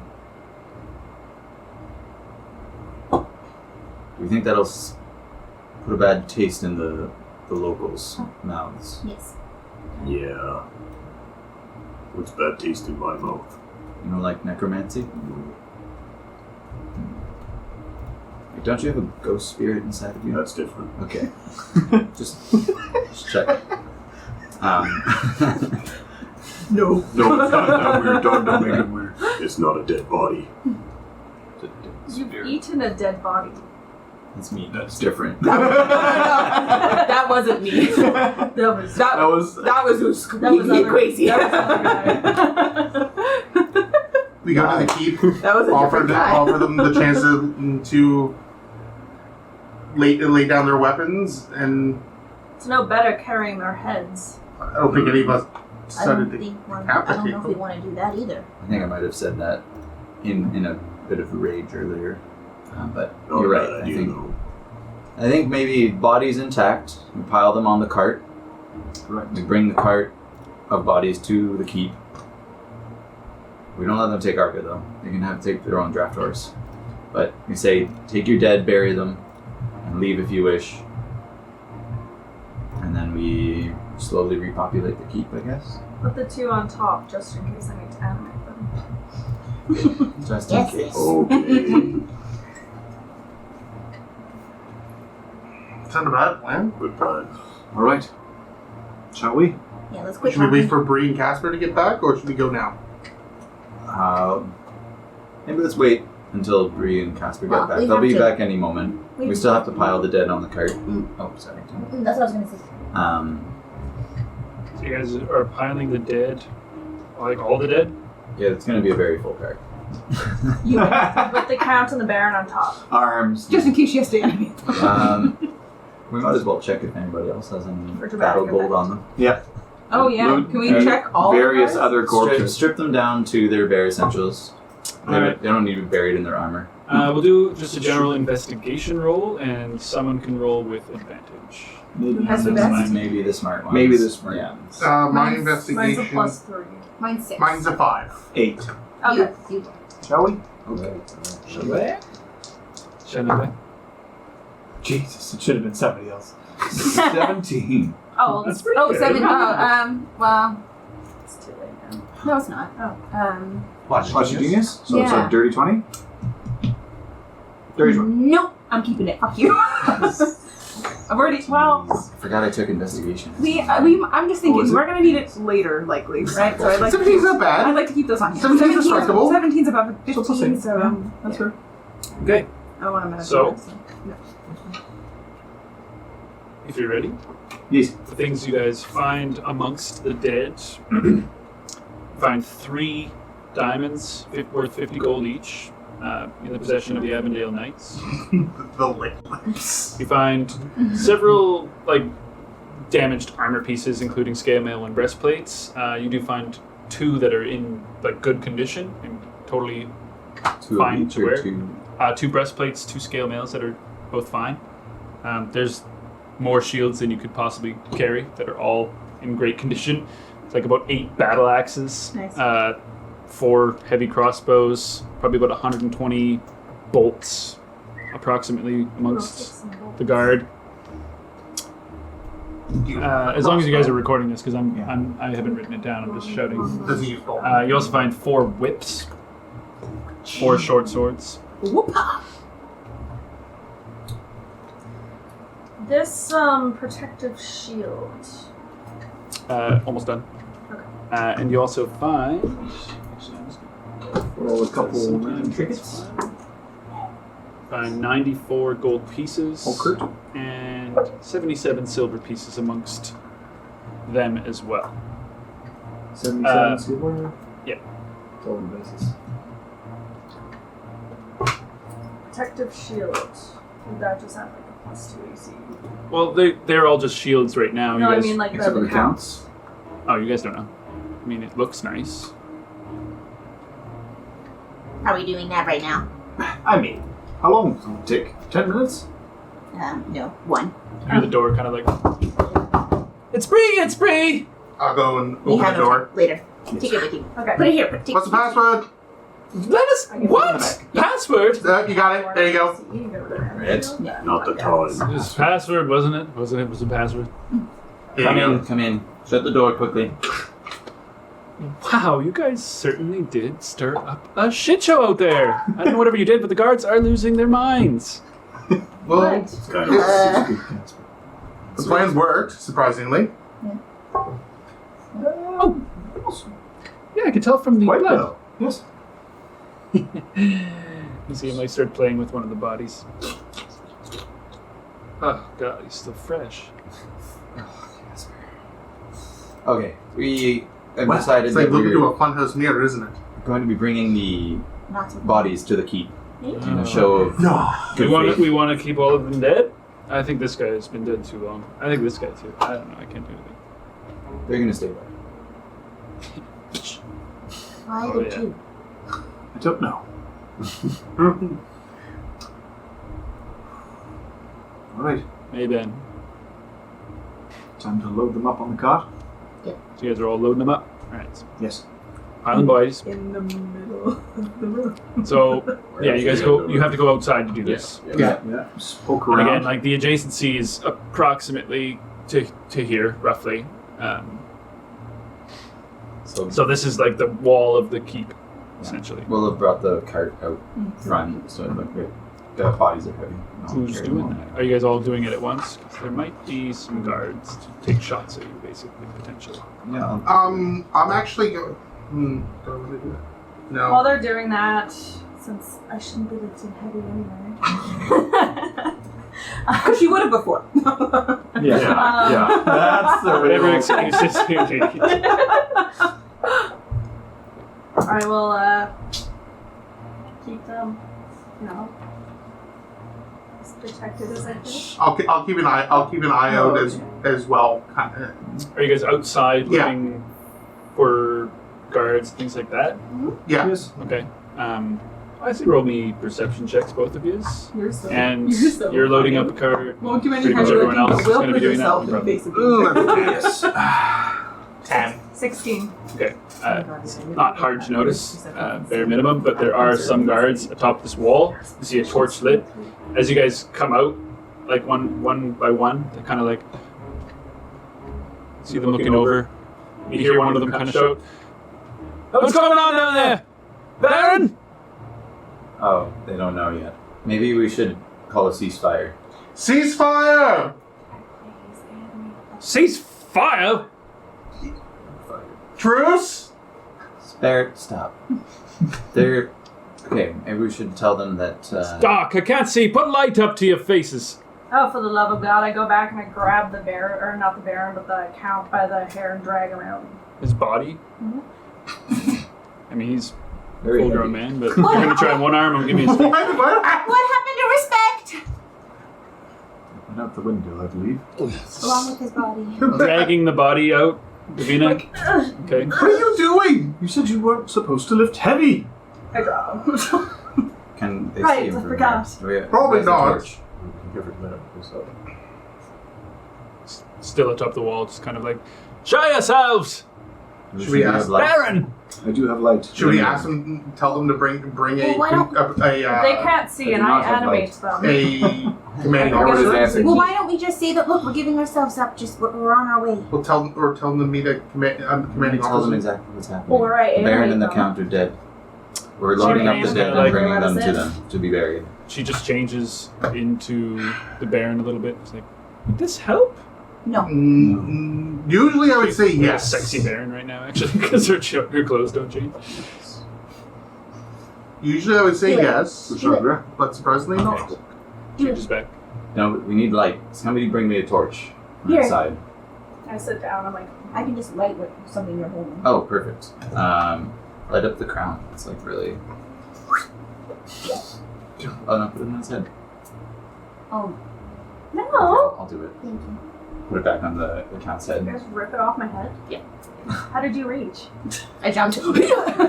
Speaker 5: We think that'll put a bad taste in the locals' mouths.
Speaker 7: Yes.
Speaker 8: Yeah. What's bad taste in my mouth?
Speaker 5: You know, like necromancy? Like, don't you have a ghost spirit inside of you?
Speaker 8: That's different.
Speaker 5: Okay. just check.
Speaker 8: No, it's not that weird. Don't make it weird. It's not a dead body.
Speaker 6: You've eaten a dead body.
Speaker 5: That's me. That's different.
Speaker 3: That wasn't me. That was who's crazy.
Speaker 2: We go to the keep.
Speaker 3: That was a different guy.
Speaker 2: Offer them the chance to lay down their weapons, and
Speaker 6: It's no better carrying their heads.
Speaker 2: I don't think any of us
Speaker 7: I don't
Speaker 2: decided to
Speaker 7: think I don't
Speaker 2: decapitate
Speaker 7: know if we
Speaker 2: them.
Speaker 7: want to do that either.
Speaker 5: I think I might have said that in a bit of rage earlier, but
Speaker 8: Not
Speaker 5: you're
Speaker 8: a
Speaker 5: right.
Speaker 8: bad idea, though.
Speaker 5: I think maybe bodies intact. We pile them on the cart.
Speaker 4: Right.
Speaker 5: We bring the cart of bodies to the keep. We don't let them take Arca though. They can take their own draft horse. But we say, take your dead, bury them, and leave if you wish. And then we slowly repopulate the keep, I guess.
Speaker 6: Put the two on top just in case I need to animate them.
Speaker 5: Just
Speaker 7: Yes,
Speaker 5: in case.
Speaker 8: Okay.
Speaker 2: It's not a bad plan.
Speaker 8: Good plan.
Speaker 4: All right. Shall we?
Speaker 7: Yeah, let's quit
Speaker 2: Should we wait
Speaker 7: talking.
Speaker 2: for Bree and Casper to get back, or should we go now?
Speaker 5: Maybe let's wait until Bree and Casper
Speaker 7: Well,
Speaker 5: get back.
Speaker 7: we
Speaker 5: They'll
Speaker 7: have
Speaker 5: be
Speaker 7: to-
Speaker 5: back any moment. We still have to pile the dead on the cart. Oh, sorry.
Speaker 7: That's what I was going to say.
Speaker 1: So you guys are piling the dead, like all the dead?
Speaker 5: Yeah, it's going to be a very full cart.
Speaker 6: You put the Count and the Baron on top.
Speaker 4: Arms.
Speaker 3: Just in case she has to animate them.
Speaker 5: We might as well check if anybody else has any
Speaker 6: For dramatic
Speaker 5: battle gold
Speaker 6: effect.
Speaker 5: on them.
Speaker 4: Yeah.
Speaker 3: Oh yeah,
Speaker 4: Loot
Speaker 3: can we
Speaker 4: and
Speaker 3: check all
Speaker 4: various
Speaker 3: of ours?
Speaker 4: other corpses?
Speaker 5: Strip them down to their bare essentials.
Speaker 1: Alright.
Speaker 5: They don't need to be buried in their armor.
Speaker 1: We'll do just a general investigation roll, and someone can roll with advantage.
Speaker 4: Maybe.
Speaker 3: Has the
Speaker 5: This
Speaker 3: best?
Speaker 5: one, maybe the smart ones.
Speaker 4: Maybe the smart
Speaker 5: Yeah.
Speaker 4: ones.
Speaker 2: My
Speaker 3: Mine's-
Speaker 2: investigation.
Speaker 6: Mine's a +3.
Speaker 3: Mine's 6.
Speaker 2: Mine's a 5.
Speaker 4: 8.
Speaker 6: Okay.
Speaker 7: You.
Speaker 4: Shall we?
Speaker 5: Okay.
Speaker 1: Shall
Speaker 4: Jesus, it should have been somebody else. 17.
Speaker 6: Oh, well,
Speaker 1: That's pretty
Speaker 3: Oh,
Speaker 1: good.
Speaker 3: 7. Well,
Speaker 6: it's too late now.
Speaker 3: no, it's not.
Speaker 4: Watch your genius? So it's
Speaker 3: Yeah.
Speaker 4: a dirty 20? Dirty 20.
Speaker 3: Nope, I'm keeping it. Fuck you. I've already. Well,
Speaker 5: I forgot I took investigation.
Speaker 3: I'm just thinking
Speaker 4: is it?
Speaker 3: we're gonna need it later, likely, right? So I'd like.
Speaker 2: 17's not
Speaker 3: I'd
Speaker 2: bad.
Speaker 3: like to keep those on here.
Speaker 2: 17's respectable.
Speaker 3: 17's above 15,
Speaker 4: So plus
Speaker 3: so
Speaker 4: That's
Speaker 3: yeah.
Speaker 4: fair.
Speaker 1: Okay,
Speaker 3: I don't want to mess
Speaker 1: So-
Speaker 3: with it.
Speaker 1: if you're ready.
Speaker 4: Yes.
Speaker 1: The things you guys find amongst the dead. Find 3 diamonds worth 50 gold each in the possession of the Avondale Knights.
Speaker 2: The lips.
Speaker 1: You find several damaged armor pieces, including scale mail and breastplates. You do find 2 that are in good condition and totally
Speaker 5: 2
Speaker 1: Fine
Speaker 5: of each
Speaker 1: to
Speaker 5: or
Speaker 1: wear.
Speaker 5: 2.
Speaker 1: 2 breastplates, 2 scale mails that are both fine. There's more shields than you could possibly carry that are all in great condition. It's about 8 battle axes,
Speaker 3: Nice.
Speaker 1: 4 heavy crossbows, probably about 120 bolts, approximately amongst the guard. As long as you guys are recording this, because I haven't written it down. I'm just shouting.
Speaker 2: Does he use gold?
Speaker 1: You also find 4 whips, 4 short swords.
Speaker 3: Whoop-ah.
Speaker 6: This protective shield.
Speaker 1: Almost done. And you also find
Speaker 4: Roll a couple random trinkets.
Speaker 1: Find 94 gold pieces
Speaker 4: Oh, Kurt.
Speaker 1: and 77 silver pieces amongst them as well.
Speaker 4: 77 silver?
Speaker 1: yeah.
Speaker 4: Total basis.
Speaker 6: Protective shield. Would that just have a +2 AC?
Speaker 1: Well, they're all just shields right now.
Speaker 6: No,
Speaker 1: you
Speaker 6: I
Speaker 1: guys,
Speaker 6: mean like
Speaker 4: Except for
Speaker 6: the
Speaker 4: the counts.
Speaker 1: oh, you guys don't know. I mean, it looks nice.
Speaker 7: Are we doing that right now?
Speaker 4: I mean, how long does it take? 10 minutes?
Speaker 7: No. 1.
Speaker 1: You hear the door kind of it's Bree! It's Bree!
Speaker 2: I'll go and
Speaker 7: We
Speaker 2: open
Speaker 7: have
Speaker 2: the door.
Speaker 7: it later. Take it with you.
Speaker 6: Okay.
Speaker 7: Put it here. Take
Speaker 2: What's the password?
Speaker 1: Let us.
Speaker 6: I get
Speaker 1: What? Password?
Speaker 2: You got it. There you go.
Speaker 6: You can go there.
Speaker 5: Barrett.
Speaker 3: Yeah.
Speaker 8: Not the time.
Speaker 1: It was password, wasn't it? Wasn't it? Was a password?
Speaker 5: Come in. Shut the door quickly.
Speaker 1: Wow, you guys certainly did stir up a shit show out there. I don't know whatever you did, but the guards are losing their minds.
Speaker 2: Well,
Speaker 6: What?
Speaker 8: It's kind of.
Speaker 2: the plans worked, surprisingly.
Speaker 1: Oh, yeah, I could tell from the
Speaker 4: Quite
Speaker 1: blood.
Speaker 4: well. Yes.
Speaker 1: You see him like start playing with one of the bodies. Oh god, he's still fresh.
Speaker 5: Okay, we have
Speaker 4: What?
Speaker 5: decided
Speaker 2: It's like
Speaker 5: that
Speaker 2: looking
Speaker 5: we're
Speaker 2: to a funhouse mirror, isn't it?
Speaker 5: going to be bringing the
Speaker 7: Not so
Speaker 5: bodies to the keep in
Speaker 1: Oh.
Speaker 5: a show of
Speaker 2: No.
Speaker 5: good faith.
Speaker 1: We want to keep all of them dead? I think this guy has been dead too long. I think this guy too. I don't know, I can't do anything.
Speaker 5: They're going to stay there.
Speaker 7: Why
Speaker 1: Oh,
Speaker 7: the
Speaker 1: yeah.
Speaker 7: two?
Speaker 4: I don't know. All right.
Speaker 1: Hey Ben.
Speaker 4: Time to load them up on the cart.
Speaker 1: So you guys are all loading them up? Alright.
Speaker 4: Yes.
Speaker 1: Island boys.
Speaker 3: In the middle of the room.
Speaker 1: So yeah, you guys go you have to go outside to do this.
Speaker 2: Yeah.
Speaker 4: Yeah. Just poke
Speaker 1: And
Speaker 4: around.
Speaker 1: again, like the adjacency is approximately to here, roughly. So this is like the wall of the keep, essentially.
Speaker 5: We'll have brought the cart out front, so like the bodies are heavy. I'll
Speaker 1: Who's
Speaker 5: carry
Speaker 1: doing
Speaker 5: them
Speaker 1: that?
Speaker 5: all.
Speaker 1: Are you guys all doing it at once? 'Cause there might be some guards to take shots at you, basically, potentially.
Speaker 5: Yeah, I'll-
Speaker 2: I'm actually going. Don't really do it. No.
Speaker 6: While they're doing that, since I shouldn't be lifting heavy anyway.
Speaker 3: Because she would have before.
Speaker 8: Yeah.
Speaker 5: That's the
Speaker 1: Whatever
Speaker 5: real-
Speaker 1: excuses you take.
Speaker 6: I will keep them, as protected as I can.
Speaker 2: I'll keep an eye. I'll keep an eye out as well. Kinda.
Speaker 1: Are you guys outside
Speaker 2: Yeah.
Speaker 1: looking for guards, things like that?
Speaker 2: Yeah.
Speaker 4: Yes.
Speaker 1: Okay. I say roll me perception checks, both of you.
Speaker 3: You're so.
Speaker 1: And
Speaker 3: you're so
Speaker 1: you're loading
Speaker 3: funny.
Speaker 1: up a cart.
Speaker 3: Won't do any
Speaker 1: Pretty much
Speaker 3: heavy
Speaker 1: everyone
Speaker 3: lifting,
Speaker 1: else
Speaker 3: but
Speaker 1: is
Speaker 3: will
Speaker 1: gonna be
Speaker 3: put
Speaker 1: doing that,
Speaker 3: yourself
Speaker 1: no
Speaker 3: in
Speaker 1: problem.
Speaker 3: basically.
Speaker 4: Yes.
Speaker 1: 10.
Speaker 6: 16.
Speaker 1: Okay. Not hard to notice, bare minimum, but there are some guards atop this wall. You see a torch lit. As you guys come out, like one by one, they kind of like see them looking over. You hear one of them kind of shout, "What's going on down there, Baron?"
Speaker 5: Oh, they don't know yet. Maybe we should call a ceasefire.
Speaker 2: Ceasefire!
Speaker 1: Cease fire!
Speaker 2: Truce!
Speaker 5: Barrett, stop. They're okay. Maybe we should tell them that.
Speaker 1: Dark, I can't see. Put light up to your faces.
Speaker 6: Oh, for the love of God, I go back and I grab the Baron, or not the Baron, but the Count by the hair and drag him out.
Speaker 1: His body. I mean, he's a
Speaker 5: very
Speaker 1: full-grown
Speaker 5: heavy.
Speaker 1: man, but you're gonna try one arm and give me a stick.
Speaker 7: What happened to respect?
Speaker 4: Went out the window, I believe.
Speaker 7: Along with his body.
Speaker 1: Dragging the body out, Davina. Okay.
Speaker 2: What are you doing?
Speaker 4: You said you weren't supposed to lift heavy.
Speaker 6: I drop him.
Speaker 5: Can they
Speaker 6: Right,
Speaker 5: see him
Speaker 6: I
Speaker 5: from
Speaker 6: forgot.
Speaker 5: here? Do we have-
Speaker 2: Probably
Speaker 5: where's the
Speaker 2: not.
Speaker 5: torch?
Speaker 8: Give it a minute.
Speaker 1: Still atop the wall, just kind of like, show yourselves,
Speaker 2: Should we
Speaker 5: have
Speaker 2: ask
Speaker 5: light?
Speaker 1: Baron.
Speaker 4: I do have light.
Speaker 2: Should we ask them? Tell them to bring
Speaker 7: Well, why don't-
Speaker 6: They can't see,
Speaker 5: I
Speaker 6: and
Speaker 5: do
Speaker 6: I
Speaker 5: not have
Speaker 6: animate
Speaker 5: light.
Speaker 6: them.
Speaker 2: a commanding
Speaker 5: Or does it have
Speaker 2: officer.
Speaker 5: to
Speaker 7: Well,
Speaker 5: be-
Speaker 7: why don't we just say that, look, we're giving ourselves up, just we're on our way.
Speaker 2: We'll tell them to meet a commanding
Speaker 5: Tell them
Speaker 2: officer.
Speaker 5: exactly what's happening.
Speaker 6: Or I
Speaker 5: The Baron
Speaker 6: animate
Speaker 5: and the
Speaker 6: them.
Speaker 5: Count are dead. We're loading up the
Speaker 6: animate
Speaker 5: dead
Speaker 1: them,
Speaker 5: and bringing
Speaker 6: let
Speaker 5: them
Speaker 6: us
Speaker 5: to
Speaker 6: in.
Speaker 5: them to be buried.
Speaker 1: She just changes into the Baron a little bit. It's like, would this help?
Speaker 7: No.
Speaker 2: Usually, I would say
Speaker 1: She's a
Speaker 2: yes.
Speaker 1: sexy Baron right now, actually, because her clothes don't change.
Speaker 2: Usually, I would say
Speaker 7: Do it.
Speaker 2: yes,
Speaker 4: Kushagra.
Speaker 2: but surprisingly not.
Speaker 1: Changes back.
Speaker 5: No, we need light. Somebody bring me a torch from
Speaker 7: Here.
Speaker 5: inside.
Speaker 6: I sit down, I'm like,
Speaker 7: I can just light with something you're holding.
Speaker 5: Oh, perfect. Light up the crown. It's like really. Oh no, put it on his head.
Speaker 7: Oh,
Speaker 6: no!
Speaker 5: I'll do it.
Speaker 7: thank you.
Speaker 5: Put it back on the Count's
Speaker 6: You
Speaker 5: head.
Speaker 6: guys rip it off my head?
Speaker 7: Yeah.
Speaker 6: How did you reach?
Speaker 7: I jumped.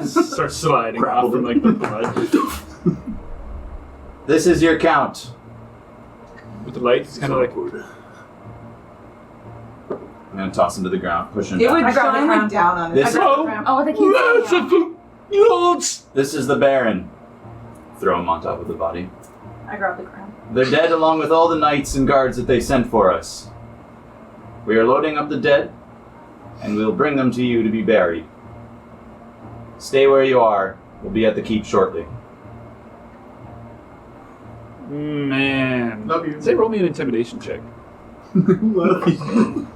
Speaker 1: Starts sliding off from like the blood.
Speaker 5: This is your Count.
Speaker 1: With the light, it's kind of like,
Speaker 5: I'm gonna toss him to the ground, push him
Speaker 3: It
Speaker 5: down.
Speaker 3: would
Speaker 6: I grab the
Speaker 3: shine
Speaker 6: crown.
Speaker 3: like down on it.
Speaker 5: This,
Speaker 6: Oh, they keep
Speaker 1: Lords!
Speaker 5: this is the Baron. Throw him on top of the body.
Speaker 6: I grab the crown.
Speaker 5: They're dead along with all the knights and guards that they sent for us. We are loading up the dead, and we'll bring them to you to be buried. Stay where you are. We'll be at the keep shortly.
Speaker 1: Man.
Speaker 2: Love you.
Speaker 1: Say roll me an intimidation check.
Speaker 4: Love you.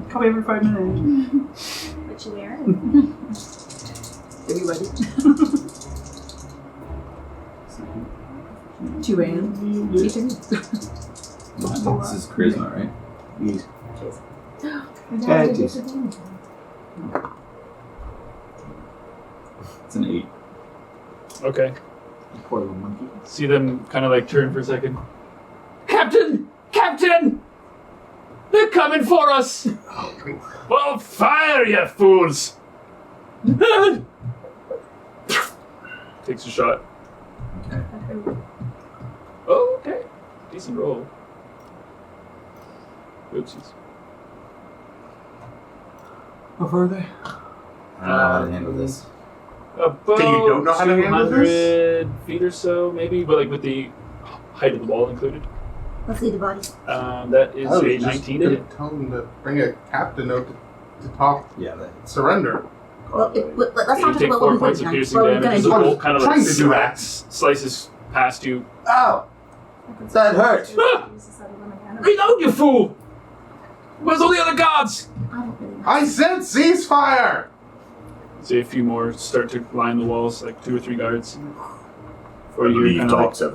Speaker 4: Come every 5 minutes.
Speaker 7: What you wearing?
Speaker 3: Everybody. 2 a.m.
Speaker 5: This is charisma, right?
Speaker 4: Yes.
Speaker 7: Yeah,
Speaker 4: it is.
Speaker 5: It's an 8.
Speaker 1: Okay.
Speaker 4: Poor little monkey.
Speaker 1: See them kind of like turn for a second. Captain! Captain! They're coming for us! Well, fire, you fools! Takes a shot.
Speaker 5: Okay.
Speaker 1: Oh, okay. Decent roll. Oopsies.
Speaker 4: How far are they?
Speaker 5: I don't know how to handle this.
Speaker 1: About
Speaker 2: So you don't know how to handle this?
Speaker 1: 200 feet or so, maybe, but like with the height of the wall included.
Speaker 7: Let's leave the body.
Speaker 1: That is
Speaker 2: I was
Speaker 1: a
Speaker 2: just
Speaker 1: 19 to
Speaker 2: gonna
Speaker 1: hit.
Speaker 2: tell them to bring a captain note to talk
Speaker 5: Yeah, that.
Speaker 2: surrender.
Speaker 7: Well, let's
Speaker 1: You
Speaker 7: not talk
Speaker 1: take
Speaker 7: about
Speaker 1: 4
Speaker 7: what we
Speaker 1: points
Speaker 7: put
Speaker 1: of
Speaker 7: tonight.
Speaker 1: piercing
Speaker 7: What we're
Speaker 1: damage
Speaker 7: gonna
Speaker 1: as the
Speaker 7: do.
Speaker 2: I was
Speaker 1: bolt kind of
Speaker 2: trying
Speaker 1: like
Speaker 2: to do that.
Speaker 1: slices past you.
Speaker 5: Ow! That hurt!
Speaker 1: Reload, you fool! Where's all the other guards?
Speaker 7: I don't really know.
Speaker 2: I said ceasefire!
Speaker 1: See a few more start to line the walls, like 2 or 3 guards.
Speaker 8: I
Speaker 1: Before you
Speaker 8: believe
Speaker 1: hear, kind of
Speaker 8: talks
Speaker 1: like,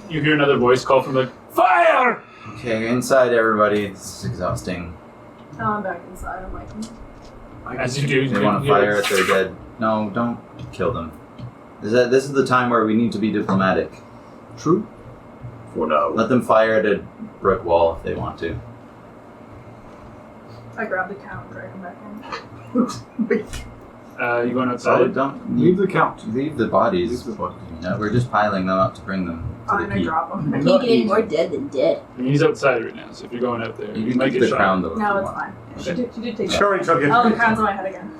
Speaker 8: have
Speaker 1: you hear another voice call from the fire!
Speaker 5: Okay, inside everybody. This is exhausting.
Speaker 6: Now I'm back inside. I'm like,
Speaker 1: As you do,
Speaker 5: They
Speaker 1: you
Speaker 5: want to
Speaker 1: hear-
Speaker 5: fire at their dead. No, don't kill them. This is the time where we need to be diplomatic.
Speaker 4: True.
Speaker 8: for now.
Speaker 5: Let them fire at a brick wall if they want to.
Speaker 6: I grabbed the count and drag him back in.
Speaker 1: You going
Speaker 5: So
Speaker 1: outside?
Speaker 5: don't
Speaker 4: Leave the count.
Speaker 5: leave the bodies.
Speaker 4: Leave the body.
Speaker 5: You know, we're just piling them up to bring them to
Speaker 6: And
Speaker 5: the
Speaker 6: I
Speaker 5: keep.
Speaker 6: drop him.
Speaker 7: Can't get any more dead than dead.
Speaker 1: I mean, he's outside right now, so if you're going out there,
Speaker 5: You
Speaker 1: you
Speaker 5: can
Speaker 1: might
Speaker 5: keep
Speaker 1: get
Speaker 5: the
Speaker 1: shot.
Speaker 5: crown though. if
Speaker 6: No,
Speaker 5: you
Speaker 6: it's
Speaker 5: want.
Speaker 6: fine.
Speaker 1: Okay.
Speaker 6: She did take that.
Speaker 2: Sure, he'll get
Speaker 6: Oh, the crown's on my head again.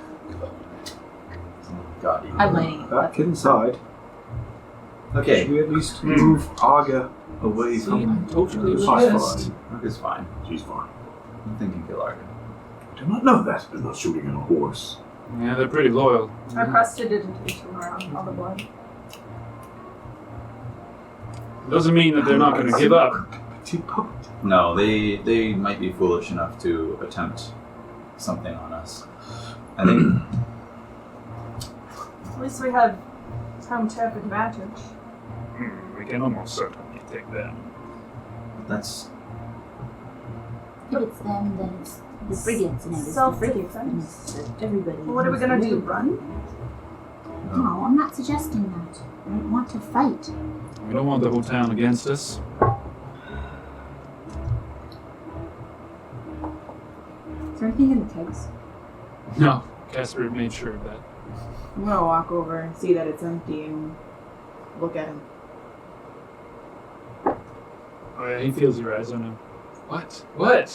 Speaker 5: God, you-
Speaker 3: I'm lighting it.
Speaker 4: Back inside.
Speaker 5: Okay,
Speaker 4: Should we at least move Arga away
Speaker 1: See,
Speaker 4: from
Speaker 1: I'm totally
Speaker 4: She's
Speaker 1: reversed.
Speaker 4: fine.
Speaker 5: Rook is fine.
Speaker 8: She's fine.
Speaker 5: I'm thinking kill Arga.
Speaker 4: I do not know that.
Speaker 8: They're not shooting at a horse.
Speaker 1: Yeah, they're pretty loyal.
Speaker 6: I pressed a digitation around on the blood.
Speaker 1: Doesn't mean that they're not going to give up.
Speaker 4: Petit puppet.
Speaker 5: No, they might be foolish enough to attempt something on us. I think
Speaker 6: At least we had home tip advantage.
Speaker 1: We can almost certainly take them.
Speaker 5: that's
Speaker 7: If it's them, then it's the frigates and everything.
Speaker 6: Self-defense.
Speaker 7: And it's everybody.
Speaker 6: Well, what are we gonna do? Run?
Speaker 7: No, I'm not suggesting that. I don't want to fight.
Speaker 1: We don't want the whole town against us.
Speaker 3: Is there anything in the kegs?
Speaker 1: No, Casper made sure of that.
Speaker 3: I'm gonna walk over and see that it's empty and look at him.
Speaker 1: Oh yeah, he feels your eyes on him. What? What?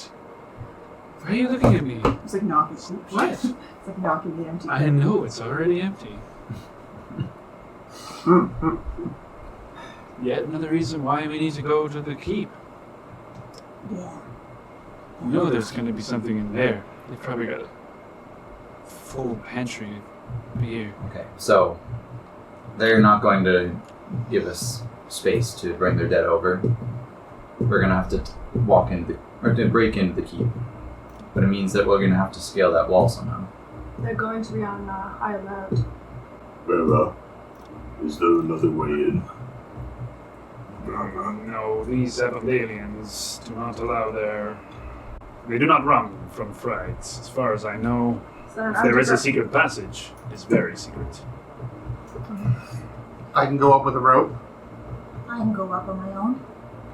Speaker 1: Why are you looking at me?
Speaker 3: It's like knocking.
Speaker 1: What?
Speaker 3: It's like knocking the empty.
Speaker 1: I know, it's already empty. Yet another reason why we need to go to the keep.
Speaker 7: Yeah.
Speaker 1: You know there's going to be something in there. They've probably got a full pantry of beer.
Speaker 5: okay. So they're not going to give us space to bring their dead over. We're gonna have to walk into or to break into the keep. But it means that we're gonna have to scale that wall somehow.
Speaker 6: They're going to be on high alert.
Speaker 8: Well, is there another way in?
Speaker 1: No, these aliens do not allow their... They do not run from frights. As far as I know,
Speaker 6: Is there an
Speaker 1: if there is a
Speaker 6: underground-
Speaker 1: secret passage, it's very secret.
Speaker 2: I can go up with a rope.
Speaker 7: I can go up on my own.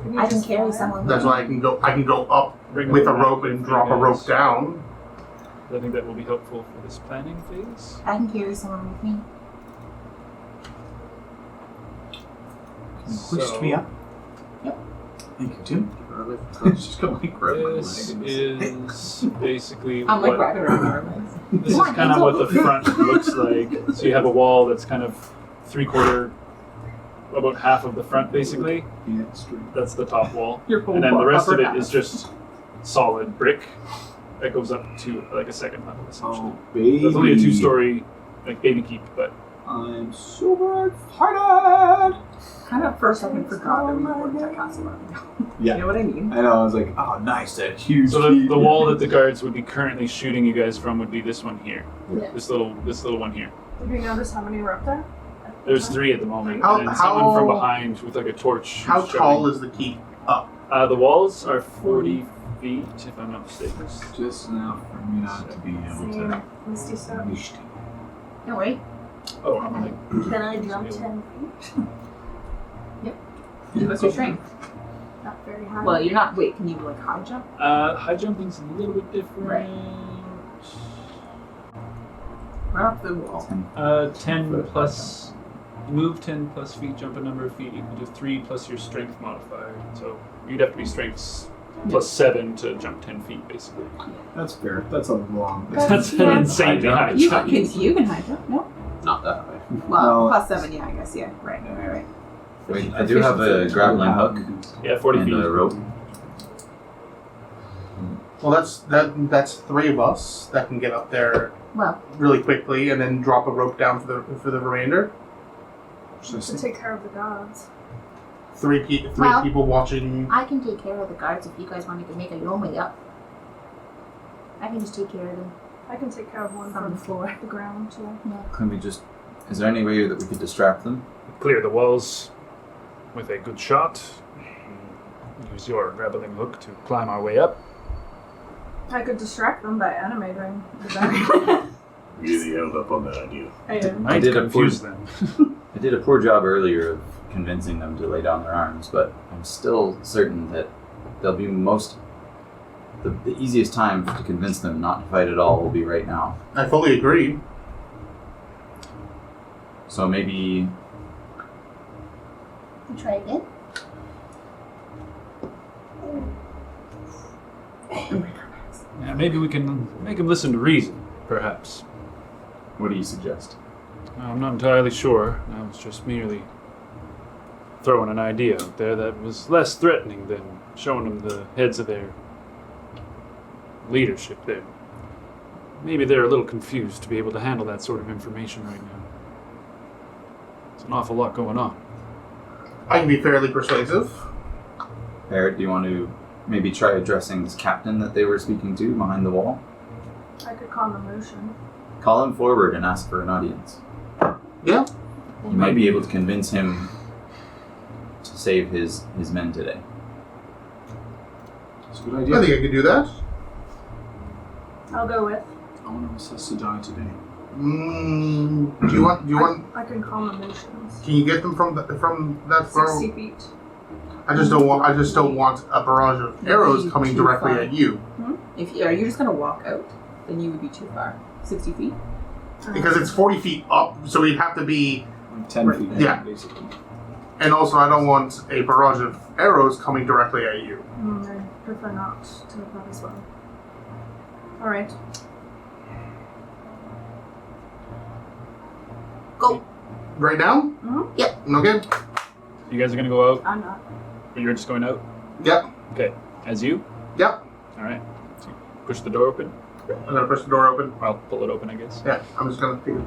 Speaker 6: Can you
Speaker 7: I can
Speaker 6: just
Speaker 7: carry
Speaker 6: fly?
Speaker 7: someone.
Speaker 2: That's why I can go up
Speaker 1: Bring
Speaker 2: with a
Speaker 1: them
Speaker 2: rope
Speaker 1: back
Speaker 2: and
Speaker 1: with
Speaker 2: drop
Speaker 1: you
Speaker 2: a rope
Speaker 1: guys.
Speaker 2: down.
Speaker 1: I think that will be helpful for this planning phase.
Speaker 7: I can carry someone with me.
Speaker 4: Hoist me up.
Speaker 7: Yep.
Speaker 4: Thank you, Tim. She's got like grab my
Speaker 1: This
Speaker 4: legs.
Speaker 1: is basically
Speaker 3: I'm like
Speaker 1: what...
Speaker 3: wrapping around our legs.
Speaker 1: This is kind of what the front looks like. So you have a wall that's kind of 3/4 about half of the front, basically.
Speaker 4: Yeah, straight.
Speaker 1: That's the top wall.
Speaker 3: Your whole
Speaker 1: And then the rest of it
Speaker 3: upper
Speaker 1: is
Speaker 3: half.
Speaker 1: just solid brick that goes up to like a second level, essentially.
Speaker 4: Oh, baby.
Speaker 1: That's only a 2-story, like baby keep, but
Speaker 4: I'm super excited.
Speaker 3: Kind of for a second forgot that we worked at Castle Rock.
Speaker 4: Yeah.
Speaker 3: You know what I mean?
Speaker 4: I know, I was like, oh, nice, that huge
Speaker 1: so
Speaker 4: key.
Speaker 1: the wall that the guards would be currently shooting you guys from would be this one here.
Speaker 3: Yeah.
Speaker 1: This little one here.
Speaker 6: Did you notice how many were up there?
Speaker 1: There's 3 at the moment,
Speaker 2: How-
Speaker 1: and then someone from
Speaker 2: how-
Speaker 1: behind with like a torch.
Speaker 2: How
Speaker 1: who's
Speaker 2: tall
Speaker 1: shouting.
Speaker 2: is the keep up?
Speaker 1: The walls are 40 feet, if I'm not mistaken.
Speaker 4: Just enough for me not to be able
Speaker 6: Same.
Speaker 4: to.
Speaker 6: Misty stuff.
Speaker 4: Misty.
Speaker 7: Don't worry.
Speaker 1: Oh, I'm like,
Speaker 7: Can I jump 10 feet?
Speaker 3: What's your strength?
Speaker 6: Not very high.
Speaker 3: Well, you're not. Wait, can you like high jump?
Speaker 1: high jumping's a little bit different.
Speaker 3: Right. Right off the wall.
Speaker 1: 10 plus move 10 plus feet, jump a number of feet equal to 3 plus your strength modifier. So you'd have to be strength plus 7 to jump 10 feet, basically.
Speaker 4: That's fair. That's a long.
Speaker 1: That's an insanely high
Speaker 3: You
Speaker 1: jump.
Speaker 3: can high jump. No.
Speaker 5: Not that way.
Speaker 3: Well,
Speaker 4: No.
Speaker 3: plus 7. Yeah, I guess. Yeah. Right.
Speaker 5: Wait, I do have a grappling hook
Speaker 1: Yeah, 40
Speaker 5: and
Speaker 1: feet.
Speaker 5: a rope.
Speaker 2: Well, that's 3 of us that can get up there
Speaker 7: Well,
Speaker 2: really quickly, and then drop a rope down for the remainder.
Speaker 6: to take care of the gods.
Speaker 2: Three
Speaker 7: Well-
Speaker 2: people watching.
Speaker 7: I can take care of the guards if you guys want to make your own way up. I can just take care of them.
Speaker 6: I can take care of one from the ground too.
Speaker 5: Can we just... Is there any way that we could distract them?
Speaker 1: Clear the walls with a good shot. Use your grappling hook to climb our way up.
Speaker 6: I could distract them by animating the guy.
Speaker 8: Really held up on that idea.
Speaker 1: I
Speaker 5: did a
Speaker 1: confuse
Speaker 5: push.
Speaker 1: them.
Speaker 5: I did a poor job earlier of convincing them to lay down their arms, but I'm still certain that they'll be the easiest time to convince them not to fight at all will be right now.
Speaker 2: I fully agree.
Speaker 5: So maybe
Speaker 7: You try again?
Speaker 1: Yeah, maybe we can make him listen to reason, perhaps.
Speaker 5: what do you suggest?
Speaker 1: I'm not entirely sure. I was just merely throwing an idea out there that was less threatening than showing them the heads of their leadership there. Maybe they're a little confused to be able to handle that sort of information right now. It's an awful lot going on.
Speaker 2: I can be fairly persuasive.
Speaker 5: Barrett, do you want to maybe try addressing this captain that they were speaking to behind the wall?
Speaker 6: I could calm emotion.
Speaker 5: Call him forward and ask for an audience.
Speaker 2: Yeah.
Speaker 5: You might be able to convince him to save his men today.
Speaker 4: It's a good
Speaker 2: I
Speaker 4: idea.
Speaker 2: think I could do that.
Speaker 6: I'll go with.
Speaker 4: I want to assess to die today.
Speaker 2: Do you want?
Speaker 6: I can calm emotions.
Speaker 2: Can you get them from that far?
Speaker 6: 60 feet.
Speaker 2: I just don't want a barrage of arrows coming
Speaker 3: Too
Speaker 2: directly
Speaker 3: far.
Speaker 2: at you,
Speaker 3: If are you just gonna walk out, then you would be too far. 60 feet.
Speaker 2: because it's 40 feet up, so we'd have to be.
Speaker 4: Like 10
Speaker 3: Right.
Speaker 4: feet down,
Speaker 2: Yeah.
Speaker 4: basically.
Speaker 2: And also, I don't want a barrage of arrows coming directly at you.
Speaker 6: I prefer not to have that as well. Alright.
Speaker 7: Go.
Speaker 2: Right now?
Speaker 6: Mhm.
Speaker 7: Yep.
Speaker 2: Okay.
Speaker 1: You guys are going to go out,
Speaker 6: I'm not.
Speaker 1: or you're just going out?
Speaker 2: Yep.
Speaker 1: Okay. As you?
Speaker 2: Yep.
Speaker 1: All right. So you push the door open.
Speaker 2: I'm gonna push the door open.
Speaker 1: I'll pull it open, I guess.
Speaker 2: Yeah. I'm just gonna take it.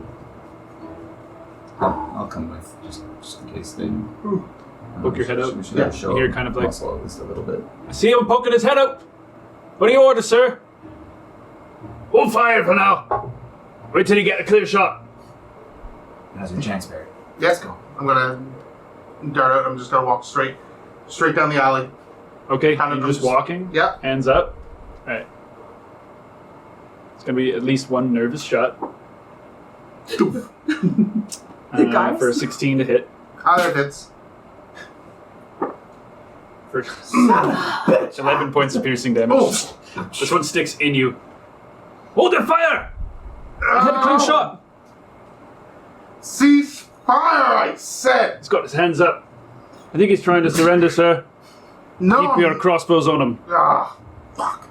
Speaker 5: I'll come with, just in case they...
Speaker 1: Poke your head out.
Speaker 5: We should
Speaker 2: Yeah.
Speaker 5: show
Speaker 1: You hear kind of like-
Speaker 5: muscle at least a little bit.
Speaker 1: I see him poking his head out. What are your orders, sir? Hold fire for now. Wait till you get a clear shot.
Speaker 5: Now's your chance, Barrett.
Speaker 2: Yes. Go. I'm gonna dart out. I'm just gonna walk straight down the alley.
Speaker 1: Okay,
Speaker 2: Kind of
Speaker 1: you're just
Speaker 2: just-
Speaker 1: walking.
Speaker 2: Yep.
Speaker 1: Hands up. All right. It's gonna be at least one nervous shot.
Speaker 3: Guys?
Speaker 1: For a 16 to hit.
Speaker 2: There it is.
Speaker 1: For 11 points of piercing damage.
Speaker 2: Oh.
Speaker 1: This one sticks in you. Hold your fire! I had a clean shot.
Speaker 2: Cease fire! I said.
Speaker 1: He's got his hands up. I think he's trying to surrender, sir.
Speaker 2: No.
Speaker 1: Keep your crossbows on him.
Speaker 2: Ah. Fuck.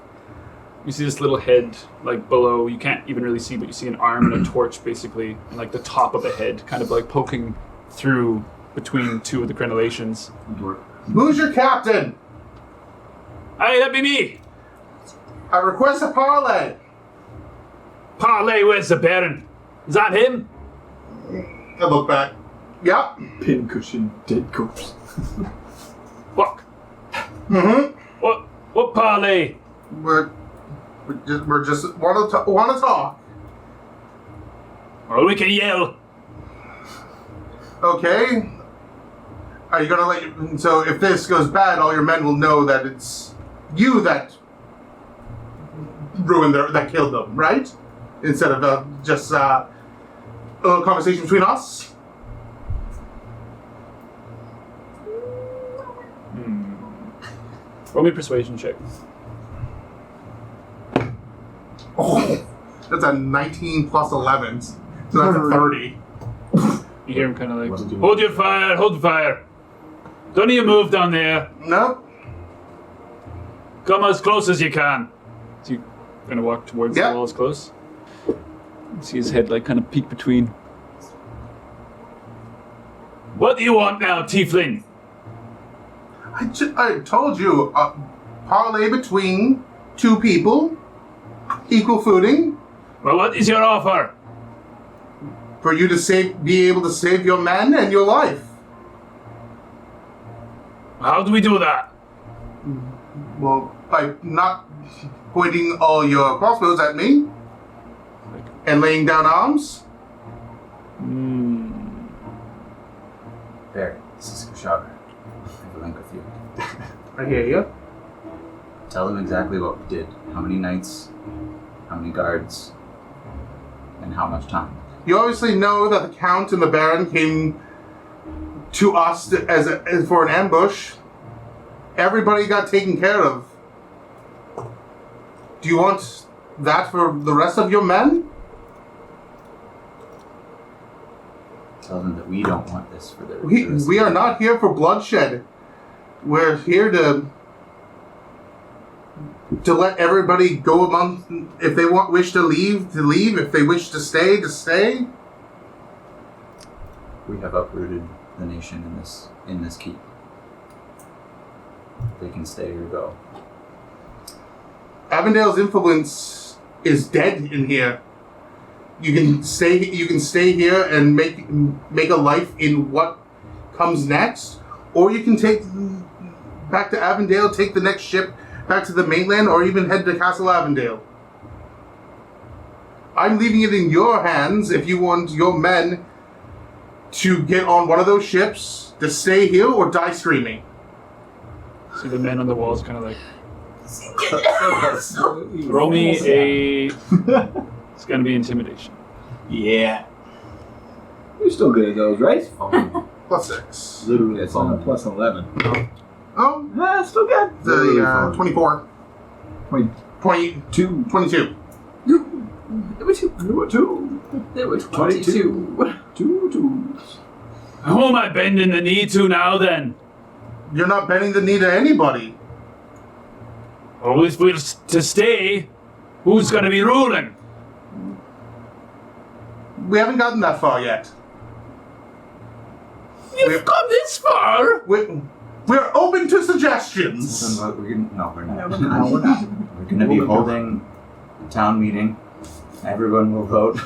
Speaker 1: You see this little head, like, below. You can't even really see, but you see an arm and a torch, basically, and, like, the top of the head kind of, like, poking through between two of the crenellations.
Speaker 2: Who's your captain?
Speaker 1: Hey, that be me.
Speaker 2: I request a parley.
Speaker 1: Parley, where's the Baron? Is that him?
Speaker 2: I look back. Yep.
Speaker 4: Pincushion, dead corpse.
Speaker 1: Fuck.
Speaker 2: Mm-hmm.
Speaker 1: What parley?
Speaker 2: We're just want to talk.
Speaker 1: Well, we can yell.
Speaker 2: Okay. Are you gonna let you, so if this goes bad, all your men will know that it's you that that killed them, right? Instead of just a little conversation between us.
Speaker 1: Roll me a persuasion check.
Speaker 2: Oh, that's a 19 plus 11, so that's a 30.
Speaker 1: You hear him kind of like, hold your fire, hold fire. Don't you move down there.
Speaker 2: Nope.
Speaker 1: Come as close as you can. So you're going to walk towards the wall as close. See his head like kind of peek between. What do you want now, Tiefling?
Speaker 2: I told you, parlay between two people, equal footing.
Speaker 1: Well, what is your offer?
Speaker 2: For you to be able to save your men and your life.
Speaker 1: How do we do that?
Speaker 2: Well, by not pointing all your crossbows at me and laying down arms.
Speaker 5: Barrett, this is Kushagra. I have a link with you.
Speaker 2: I hear you.
Speaker 5: Tell them exactly what we did. How many knights, how many guards, and how much time.
Speaker 2: You obviously know that the Count and the Baron came to us as for an ambush. Everybody got taken care of. Do you want that for the rest of your men?
Speaker 5: Tell them that we don't want this for their...
Speaker 2: We are not here for bloodshed. We're here to let everybody go among. If they wish to leave, to leave. If they wish to stay, to stay.
Speaker 5: We have uprooted the nation in this keep. They can stay or go.
Speaker 2: Avondale's influence is dead in here. You can stay here and make a life in what comes next, or you can take back to Avondale, take the next ship back to the mainland, or even head to Castle Avondale. I'm leaving it in your hands if you want your men to get on one of those ships, to stay here or die screaming.
Speaker 1: See the men on the walls kind of like... Roll me a... It's going to be intimidation.
Speaker 4: Yeah. You're still good at those, right?
Speaker 2: Plus 6.
Speaker 4: Literally, it's on a plus 11.
Speaker 2: Oh,
Speaker 4: That's still good.
Speaker 2: the 24.
Speaker 4: 22.
Speaker 2: 22.
Speaker 3: There were two. There were 22.
Speaker 4: 2 twos.
Speaker 1: Who am I bending the knee to now, then?
Speaker 2: You're not bending the knee to anybody.
Speaker 1: Oh, if we're to stay, who's going to be ruling?
Speaker 2: We haven't gotten that far yet.
Speaker 1: You've come this far?
Speaker 2: We're open to suggestions.
Speaker 5: No, we're not.
Speaker 3: No, we're not.
Speaker 5: We're going to be holding a town meeting. Everyone will vote.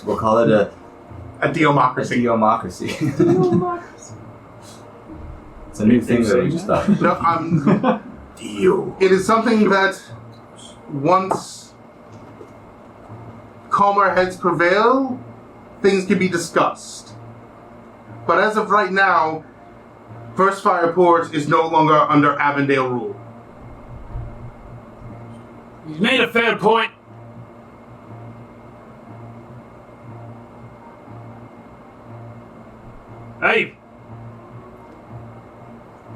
Speaker 5: We'll call it a
Speaker 2: Deomocracy.
Speaker 5: Deomocracy. It's a new thing that we just thought.
Speaker 2: No, it is something that once calmer heads prevail, things can be discussed. But as of right now, First Fireport is no longer under Avondale rule.
Speaker 1: You've made a fair point. Hey,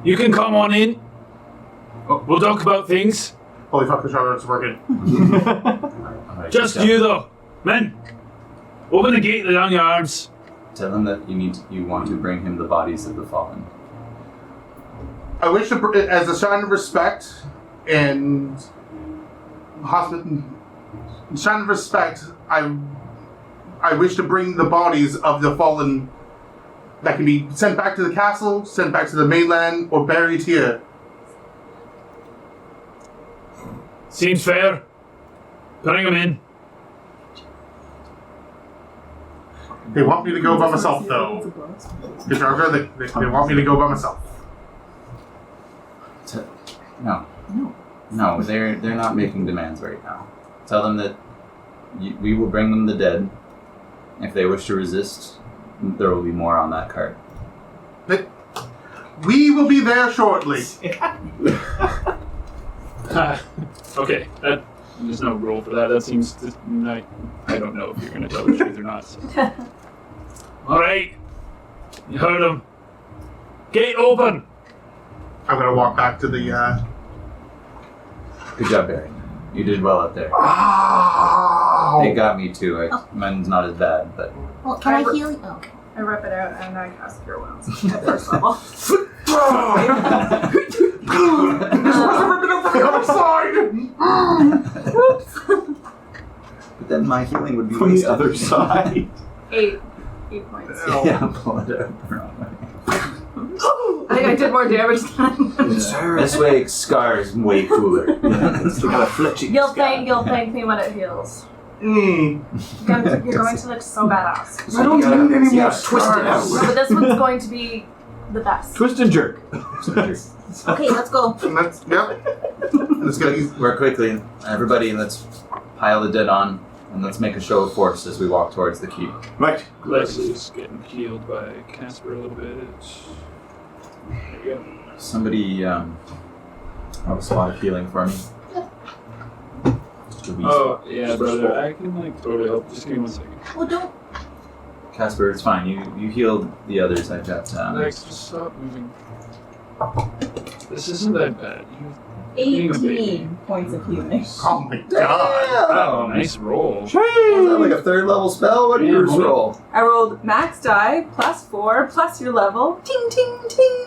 Speaker 1: you can come on in.
Speaker 2: Oh.
Speaker 1: We'll talk about things.
Speaker 2: Holy fuck, Kushagra, it's working.
Speaker 5: Alright,
Speaker 1: Just you, though. Men, open the gate along your arms.
Speaker 5: Tell them that you want to bring him the bodies of the fallen.
Speaker 2: I wish to, as a sign of respect and sign of respect, I wish to bring the bodies of the fallen that can be sent back to the castle, sent back to the mainland, or buried here.
Speaker 1: Seems fair. Bring him in.
Speaker 2: They want me to go by myself, though. Kushagra, they want me to go by myself.
Speaker 5: No, they're not making demands right now. Tell them that we will bring them the dead. If they wish to resist, there will be more on that cart.
Speaker 2: We will be there shortly.
Speaker 1: Okay, there's no rule for that. That seems... I don't know if you're going to tell the truth or not. So. All right. You heard him. Gate open.
Speaker 2: I'm going to walk back to the...
Speaker 5: Good job, Barrett. You did well up there.
Speaker 2: Oh!
Speaker 5: They got me too. Mine's not as bad, but
Speaker 7: Well, can I heal you? Oh, okay.
Speaker 6: I rip it out and I cast Cure Wounds at first level.
Speaker 2: Rip it up from the other side!
Speaker 5: but then my healing would be
Speaker 4: From the
Speaker 5: wasted.
Speaker 4: other side.
Speaker 6: 8 points.
Speaker 5: Yeah, pull it up the wrong way.
Speaker 6: I think I did more damage than
Speaker 5: This way, scars way cooler.
Speaker 4: It's got a fletching
Speaker 6: You'll
Speaker 4: scar.
Speaker 6: thank me when it heals.
Speaker 2: Mm.
Speaker 6: You're going to look so badass.
Speaker 2: I don't need any more
Speaker 4: twist it out.
Speaker 6: No, but this one's going to be the best.
Speaker 4: Twist and jerk.
Speaker 7: Okay, let's go.
Speaker 2: And that's... Yep. Let's get these...
Speaker 5: We're quickly, everybody, let's pile the dead on, and let's make a show of force as we walk towards the keep.
Speaker 4: Right.
Speaker 1: Leslie's getting healed by Casper a little bit. There you go.
Speaker 5: Somebody, have a spot of healing for me. Just a wee
Speaker 1: Oh,
Speaker 5: spot.
Speaker 1: yeah, brother. I can, totally help. Just give me 1 second.
Speaker 7: Well, don't.
Speaker 5: Casper, it's fine. You healed the others. I've got,
Speaker 1: Lex, just stop moving. This isn't that bad. Being a baby.
Speaker 3: 18 points of healing.
Speaker 2: Oh my god.
Speaker 1: Oh, nice roll.
Speaker 5: Was that like a 3rd level spell? What did yours
Speaker 1: Yeah.
Speaker 5: roll?
Speaker 3: I rolled max die plus 4 plus your level. Ting, ting, ting.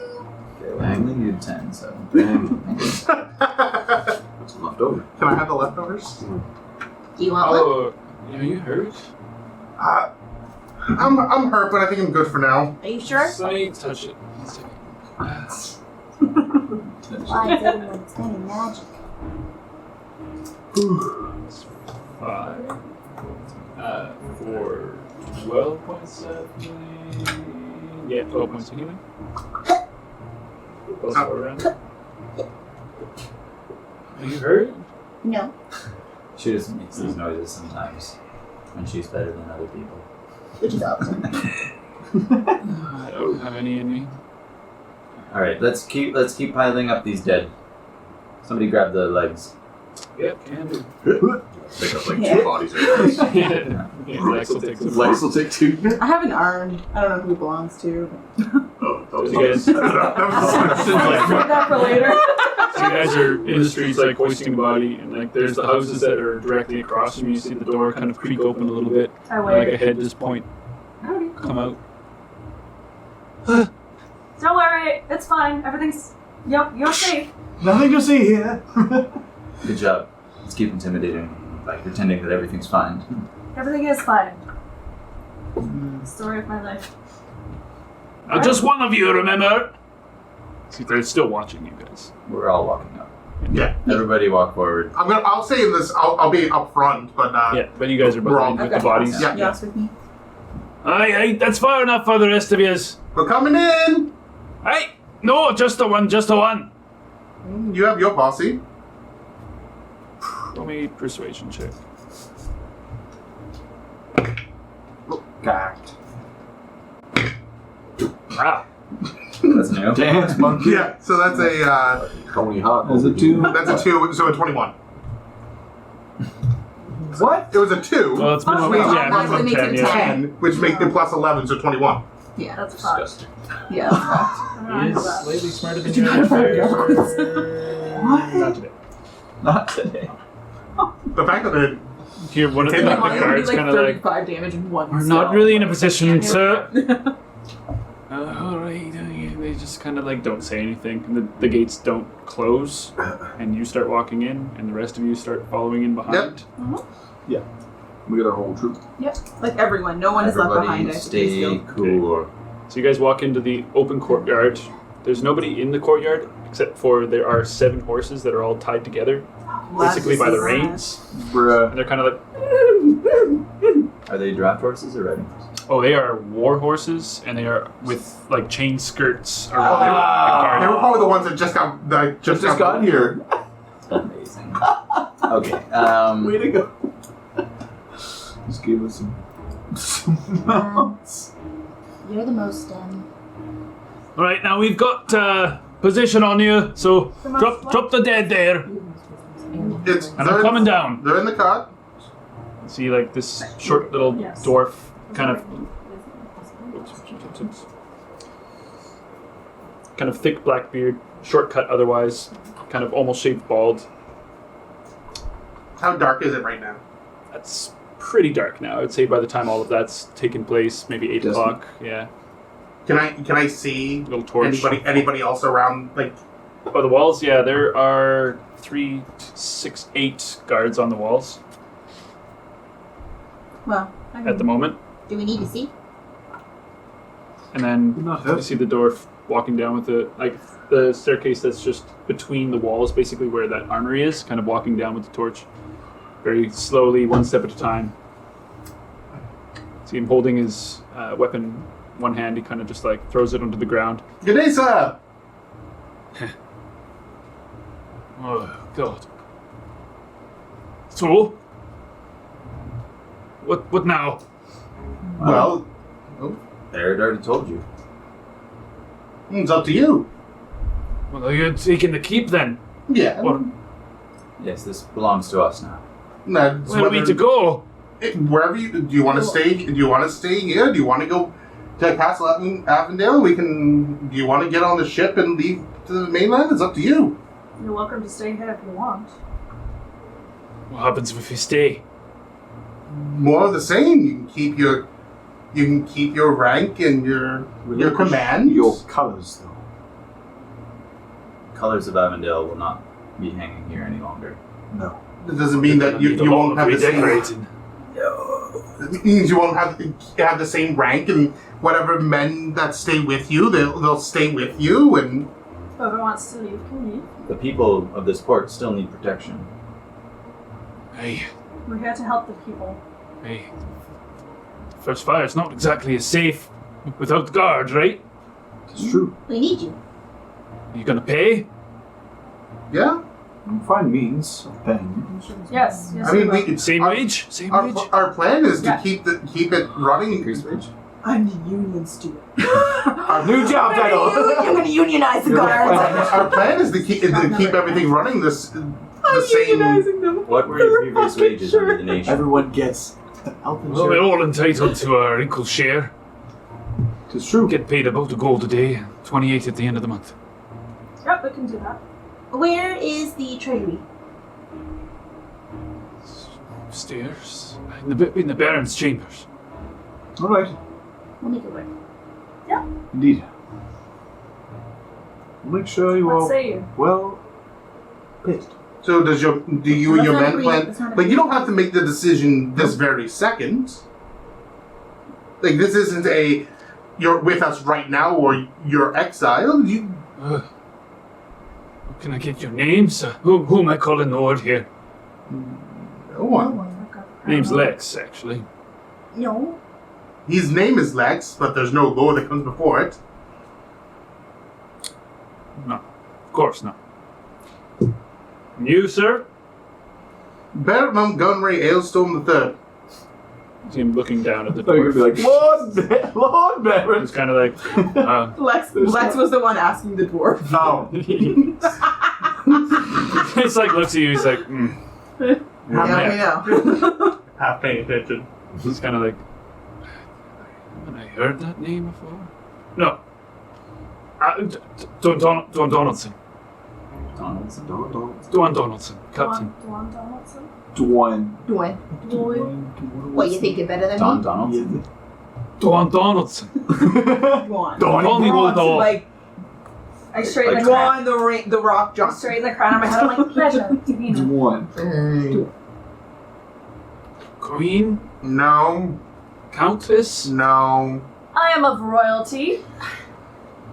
Speaker 5: Okay, well, I only needed 10, so.
Speaker 4: That's left over.
Speaker 2: Can I have the leftovers?
Speaker 7: Do you want one?
Speaker 1: Oh, are you hurt?
Speaker 2: I'm hurt, but I think I'm good for now.
Speaker 7: Are you sure?
Speaker 1: Sonny, touch it. 1 second.
Speaker 7: Why is everyone explaining magic?
Speaker 1: 5. For 12 points of healing. Yeah, 12 points of healing. Plus 4 rounds. Are you hurt?
Speaker 7: No.
Speaker 5: She just makes these noises sometimes. And she's better than other people.
Speaker 7: Which is awesome.
Speaker 1: I don't have any in me.
Speaker 5: Alright, let's keep piling up these dead. Somebody grab the legs.
Speaker 1: Yep, can do.
Speaker 8: Pick up like
Speaker 3: Yeah.
Speaker 8: 2 bodies at once.
Speaker 1: Yeah, Lex will take some.
Speaker 8: Lex will take 2.
Speaker 3: I have an arm. I don't know who it belongs to.
Speaker 8: Oh, that was
Speaker 1: You guys,
Speaker 3: Save that for later.
Speaker 1: so you guys are in the streets, hoisting a body, and there's the houses that are directly across from you. You see the door kind of creak open a little bit,
Speaker 6: I
Speaker 1: and
Speaker 6: wait.
Speaker 1: a head just point, come out.
Speaker 6: Don't worry, it's fine. Everything's. Yep, you're safe.
Speaker 4: Nothing to see here.
Speaker 5: Good job. Let's keep intimidating by pretending that everything's fine.
Speaker 6: Everything is fine. Story of my life.
Speaker 1: Now, just one of you, remember? See, they're still watching you guys.
Speaker 5: We're all walking up.
Speaker 2: Yeah.
Speaker 5: Everybody walk forward.
Speaker 2: I'll say in this, I'll be up front, but
Speaker 1: Yeah, but you guys are
Speaker 2: We're all-
Speaker 1: behind with the bodies.
Speaker 2: Yeah.
Speaker 3: Yes, with me.
Speaker 1: Aye, that's far enough for the rest of yous.
Speaker 2: we're coming in.
Speaker 1: Aye, no, just the one.
Speaker 2: You have your posse.
Speaker 1: Roll me persuasion check.
Speaker 4: Gagged.
Speaker 1: Ah,
Speaker 5: That's new.
Speaker 4: Dance monkey.
Speaker 2: Yeah. So that's a
Speaker 8: Tony Hawk.
Speaker 4: Is it 2?
Speaker 2: that's a 2. So a 21.
Speaker 4: What?
Speaker 2: It was a 2.
Speaker 1: well, it's minimum,
Speaker 2: Wait,
Speaker 1: yeah,
Speaker 3: automatically
Speaker 1: minimum
Speaker 3: makes
Speaker 1: 10,
Speaker 3: it
Speaker 1: yeah.
Speaker 2: 10, which makes it plus 11, so 21.
Speaker 3: Yeah.
Speaker 6: That's fucked.
Speaker 8: Disgusting.
Speaker 3: Yeah, that's fucked.
Speaker 6: I don't
Speaker 1: He
Speaker 6: know
Speaker 1: is
Speaker 6: that.
Speaker 1: slightly smarter than
Speaker 3: Did you
Speaker 1: you.
Speaker 3: not fire backwards?
Speaker 4: What?
Speaker 1: Not today.
Speaker 5: Not today.
Speaker 2: The fact that it
Speaker 1: Here, one of the,
Speaker 2: Hey,
Speaker 1: the
Speaker 2: Mom,
Speaker 3: Mine would be
Speaker 1: guards
Speaker 3: like
Speaker 1: kind of like,
Speaker 3: 35 damage in one
Speaker 1: we're
Speaker 3: spell.
Speaker 1: not really in a position to.
Speaker 3: Yeah.
Speaker 1: Alright, they just kind of don't say anything. And the gates don't close, and you start walking in, and the rest of you start following in behind.
Speaker 8: We got our whole troop.
Speaker 3: Like everyone. No one is left
Speaker 5: Everybody
Speaker 3: behind. I think
Speaker 5: stay
Speaker 3: still.
Speaker 5: cool.
Speaker 1: So you guys walk into the open courtyard. There's nobody in the courtyard except for there are 7 horses that are all tied together, basically by the reins.
Speaker 4: Bruh.
Speaker 1: And they're kind of like,
Speaker 5: Are they draft horses or riding horses?
Speaker 1: oh, they are war horses, and they are with like chain skirts around
Speaker 2: They
Speaker 1: their
Speaker 2: were probably the ones that just got
Speaker 8: here.
Speaker 5: Amazing. Okay.
Speaker 4: Way to go. Just give us some mounts.
Speaker 7: You're the most,
Speaker 1: All right, now we've got position on you, so drop the dead there,
Speaker 2: It's
Speaker 1: and I'm coming down.
Speaker 2: They're in the cart.
Speaker 1: See, like this short little
Speaker 6: Yes.
Speaker 1: dwarf, kind of thick black beard, short cut otherwise, kind of almost shaved bald.
Speaker 2: How dark is it right now?
Speaker 1: That's pretty dark now. I would say by the time all of that's taken place, maybe 8
Speaker 4: Dusty.
Speaker 1: o'clock. Yeah,
Speaker 2: Can I see
Speaker 1: little torch.
Speaker 2: anybody else around? Like,
Speaker 1: Oh, the walls. Yeah, there are 3, 6, 8 guards on the walls
Speaker 7: well,
Speaker 1: at the moment,
Speaker 7: do we need to see?
Speaker 1: and then
Speaker 4: Not
Speaker 1: you see the dwarf walking down with the staircase that's just between the walls, basically where that armory is, kind of walking down with the torch, very slowly, one step at a time. See him holding his weapon one hand. He kind of just like throws it onto the ground.
Speaker 2: good day, sir.
Speaker 1: Oh God. So, what now?
Speaker 2: Well,
Speaker 5: Barrett already told you.
Speaker 2: it's up to you.
Speaker 1: Well, are you taking the keep then?
Speaker 2: Yeah.
Speaker 1: Or
Speaker 5: Yes, this belongs to us now.
Speaker 2: That's
Speaker 1: where are we
Speaker 2: whether-
Speaker 1: to go?
Speaker 2: Wherever you do, you want to stay? Do you want to stay here? Do you want to go to Castle Avondale? We can. Do you want to get on the ship and leave to the mainland? It's up to you.
Speaker 6: You're welcome to stay here if you want.
Speaker 1: What happens if we stay?
Speaker 2: More of the same. You can keep your rank and your command.
Speaker 4: Your colours, though.
Speaker 5: Colors of Avondale will not be hanging here any longer.
Speaker 4: No.
Speaker 2: It doesn't mean that you won't have the same.
Speaker 1: redecorating.
Speaker 2: It means you won't have the same rank, and whatever men that stay with you, they'll stay with you. And
Speaker 6: Whoever wants to leave can leave.
Speaker 5: The people of this port still need protection.
Speaker 1: Hey,
Speaker 6: We're here to help the people.
Speaker 1: hey. First fire's not exactly as safe without the guards, right?
Speaker 4: It's true.
Speaker 7: We need you.
Speaker 1: Are you gonna pay?
Speaker 2: yeah,
Speaker 4: We'll find means of paying.
Speaker 6: Yes.
Speaker 2: I mean, we
Speaker 1: Same wage? Same wage?
Speaker 2: our plan is to
Speaker 6: Yeah.
Speaker 2: keep it running.
Speaker 5: Increased wage?
Speaker 3: I'm the union steward.
Speaker 4: New job title!
Speaker 3: I'm going to unionize the guards.
Speaker 2: Our plan is to keep everything running the same.
Speaker 3: Unionizing them.
Speaker 5: What were your previous wages under the nation?
Speaker 4: Everyone gets an health
Speaker 1: Well, we're
Speaker 4: insurance.
Speaker 1: all entitled to our equal share.
Speaker 4: It's true.
Speaker 1: Get paid about a gold a day, 28 at the end of the month.
Speaker 6: Yep, we can do that.
Speaker 7: Where is the treasury?
Speaker 1: Stairs in the Baron's chambers.
Speaker 4: All right.
Speaker 7: We'll make it work.
Speaker 4: Indeed. We'll make sure you
Speaker 6: What
Speaker 4: are
Speaker 6: say you?
Speaker 4: well paid.
Speaker 2: So do you and
Speaker 7: Let's
Speaker 2: your
Speaker 7: not
Speaker 2: men
Speaker 7: agree.
Speaker 2: plan?
Speaker 7: Let's not
Speaker 2: Like, you
Speaker 7: agree.
Speaker 2: don't have to make the decision this very second. Like, this isn't a you're with us right now or you're exiled. You
Speaker 1: Can I get your names? Who am I calling Lord here?
Speaker 2: no one.
Speaker 6: I've got the
Speaker 1: Name's
Speaker 6: crown.
Speaker 1: Lex, actually.
Speaker 7: No.
Speaker 2: His name is Lex, but there's no lore that comes before it.
Speaker 1: No, of course not. And you, sir?
Speaker 2: Barrett Montgomery Aylstone III.
Speaker 1: See him looking down at the
Speaker 4: They're gonna
Speaker 1: dwarf.
Speaker 4: be like, Lord Barrett!
Speaker 1: He's kind of like,
Speaker 3: Lex was the one asking the dwarf.
Speaker 2: No.
Speaker 1: it's like looks at you. He's like,
Speaker 3: Yeah, we know.
Speaker 2: Half paying attention.
Speaker 1: He's kind of like, haven't I heard that name before? No. Donaldson.
Speaker 5: Donaldson.
Speaker 1: Dwan Donaldson, Captain.
Speaker 6: Dwan Donaldson?
Speaker 4: Dwan.
Speaker 3: Dwan.
Speaker 7: What, you think you're better than
Speaker 5: Don
Speaker 7: me?
Speaker 5: Donaldson?
Speaker 1: Dwan Donaldson.
Speaker 3: Dwan.
Speaker 1: Call me
Speaker 3: Dwan,
Speaker 1: Bulldog.
Speaker 3: like
Speaker 6: I straighten the crown.
Speaker 3: Dwan the Rock
Speaker 6: I
Speaker 3: Johnson.
Speaker 6: straighten the crown on my head. I'm like, pleasure to be known.
Speaker 4: Dwan.
Speaker 1: Queen?
Speaker 2: No.
Speaker 1: Countess?
Speaker 2: No.
Speaker 6: I am of royalty.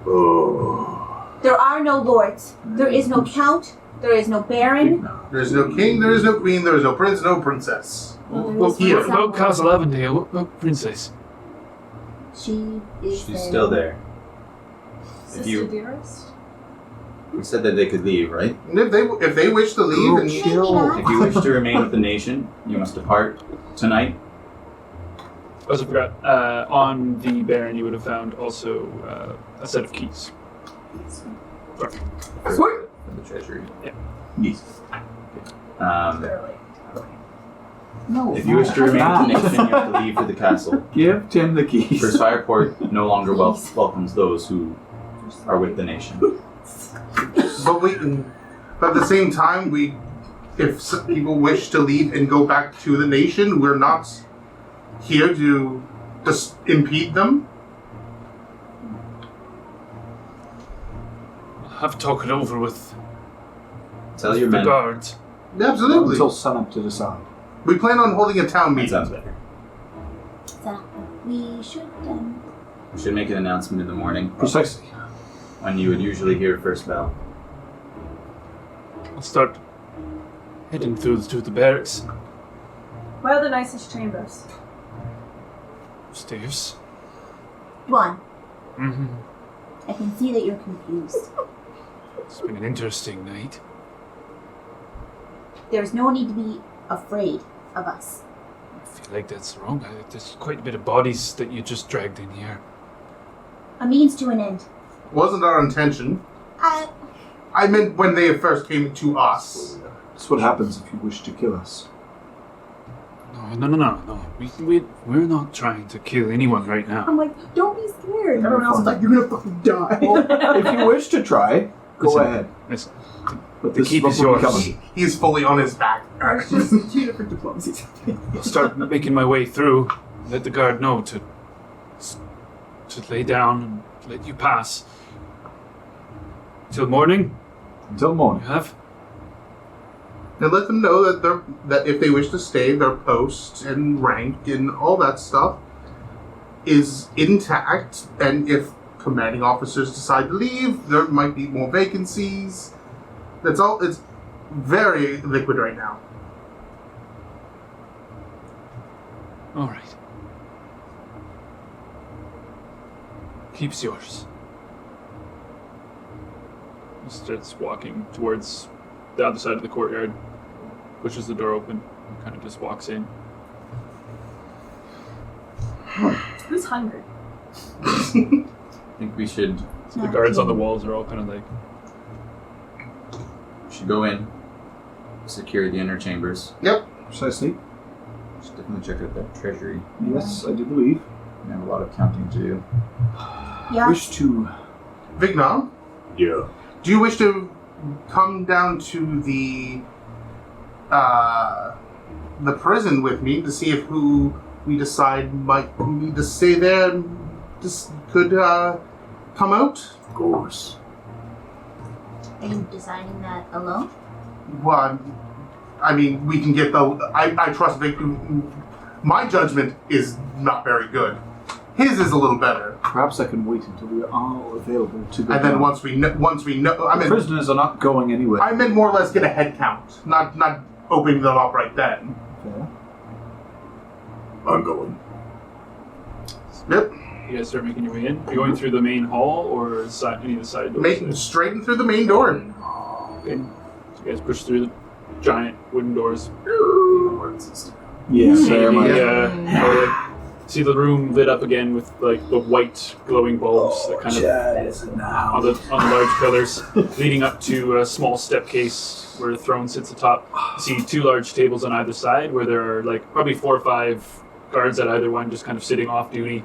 Speaker 8: Oh.
Speaker 7: There are no lords. There is no count. There is no baron.
Speaker 2: There's no king, there is no queen, there is no prince, no princess.
Speaker 7: Well, there is
Speaker 2: here.
Speaker 7: one
Speaker 1: What about
Speaker 7: somewhere.
Speaker 1: Castle Avondale? What about Princess?
Speaker 7: She is
Speaker 5: She's still there.
Speaker 6: Sister
Speaker 5: you-
Speaker 6: dearest.
Speaker 5: We said that they could leave, right?
Speaker 2: And if they wish to leave and
Speaker 7: Maybe not.
Speaker 5: If you wish to remain with the nation, you must depart tonight.
Speaker 1: Also forgot, on the Baron you would have found also a set of keys. Sorry.
Speaker 5: For the treasury.
Speaker 4: Yes.
Speaker 6: Barely.
Speaker 7: No.
Speaker 5: If you wish to remain with the nation, you have to leave for the castle.
Speaker 4: Give Tim the keys.
Speaker 5: First Fireport no longer welcomes those who are with the nation.
Speaker 2: but at the same time, if people wish to leave and go back to the nation, we're not here to just impede them.
Speaker 1: I'll have to talk it over with
Speaker 5: Tell your
Speaker 1: the
Speaker 5: men.
Speaker 1: guards.
Speaker 2: Absolutely.
Speaker 4: Until sunup to decide.
Speaker 2: We plan on holding a town
Speaker 5: That
Speaker 2: meeting.
Speaker 5: sounds better.
Speaker 7: So, we should.
Speaker 5: We should make an announcement in the morning
Speaker 4: Precisely.
Speaker 5: when you would usually hear first bell.
Speaker 1: I'll start heading through to the barracks.
Speaker 6: Where are the nicest chambers?
Speaker 1: Stairs.
Speaker 7: One.
Speaker 1: Mm-hmm.
Speaker 7: I can see that you're confused.
Speaker 1: It's been an interesting night.
Speaker 7: There's no need to be afraid of us.
Speaker 1: I feel like that's wrong. There's quite a bit of bodies that you just dragged in here.
Speaker 7: A means to an end.
Speaker 2: Wasn't our intention. I meant when they first came to us.
Speaker 4: That's what happens if you wish to kill us.
Speaker 1: No. We're not trying to kill anyone right now.
Speaker 3: I'm like, don't be scared. Everyone else is like, you're gonna fucking die.
Speaker 4: If you wish to try, go
Speaker 1: Listen,
Speaker 4: ahead.
Speaker 1: Listen,
Speaker 4: But
Speaker 1: the
Speaker 4: this
Speaker 1: keep is
Speaker 4: what we're
Speaker 1: yours.
Speaker 4: becoming.
Speaker 2: He's fully on his back.
Speaker 3: She's different diplomacy.
Speaker 1: I'll start making my way through. Let the guard know to lay down and let you pass. Till morning,
Speaker 4: Until
Speaker 1: you
Speaker 4: morning.
Speaker 1: have?
Speaker 2: And let them know that if they wish to stay, their post and rank and all that stuff is intact. And if commanding officers decide to leave, there might be more vacancies. That's all. It's very liquid right now.
Speaker 1: All right. Keep's yours. He starts walking towards the other side of the courtyard, pushes the door open, and kind of just walks in.
Speaker 6: Who's hungry?
Speaker 5: I think we should
Speaker 1: The guards on the walls are all kind of like,
Speaker 5: go in, secure the inner chambers.
Speaker 4: Precisely.
Speaker 5: Should definitely check out that treasury.
Speaker 4: Yes, I do believe.
Speaker 5: We have a lot of counting to do.
Speaker 7: Yeah.
Speaker 4: Wish to.
Speaker 2: Vignon,
Speaker 8: Yeah.
Speaker 2: do you wish to come down to the prison with me to see if who we decide might need to stay there and just could come out?
Speaker 8: Of course.
Speaker 7: Are you deciding that alone?
Speaker 2: Well, I mean, we can get the. I trust Vic. My judgment is not very good. His is a little better.
Speaker 4: Perhaps I can wait until we are all available to go.
Speaker 2: And then
Speaker 4: down.
Speaker 2: once we know, I
Speaker 4: The
Speaker 2: mean,
Speaker 4: prisoners are not going anywhere.
Speaker 2: I meant more or less get a head count, not opening them up right then.
Speaker 4: Fair.
Speaker 8: I'm going.
Speaker 2: Yep,
Speaker 1: you guys start making your way in. Are you going through the main hall or any of the side doors?
Speaker 2: making straight in through the main door.
Speaker 1: Okay. So you guys push through the giant wooden doors.
Speaker 5: Even words and stuff.
Speaker 4: Yes,
Speaker 1: See
Speaker 4: very much.
Speaker 1: see the room lit up again with like the white glowing bulbs that kind of
Speaker 4: Chad is now.
Speaker 1: on the large pillars, leading up to a small step case where the throne sits atop. You see two large tables on either side where there are like probably 4 or 5 guards at either one, just kind of sitting off duty.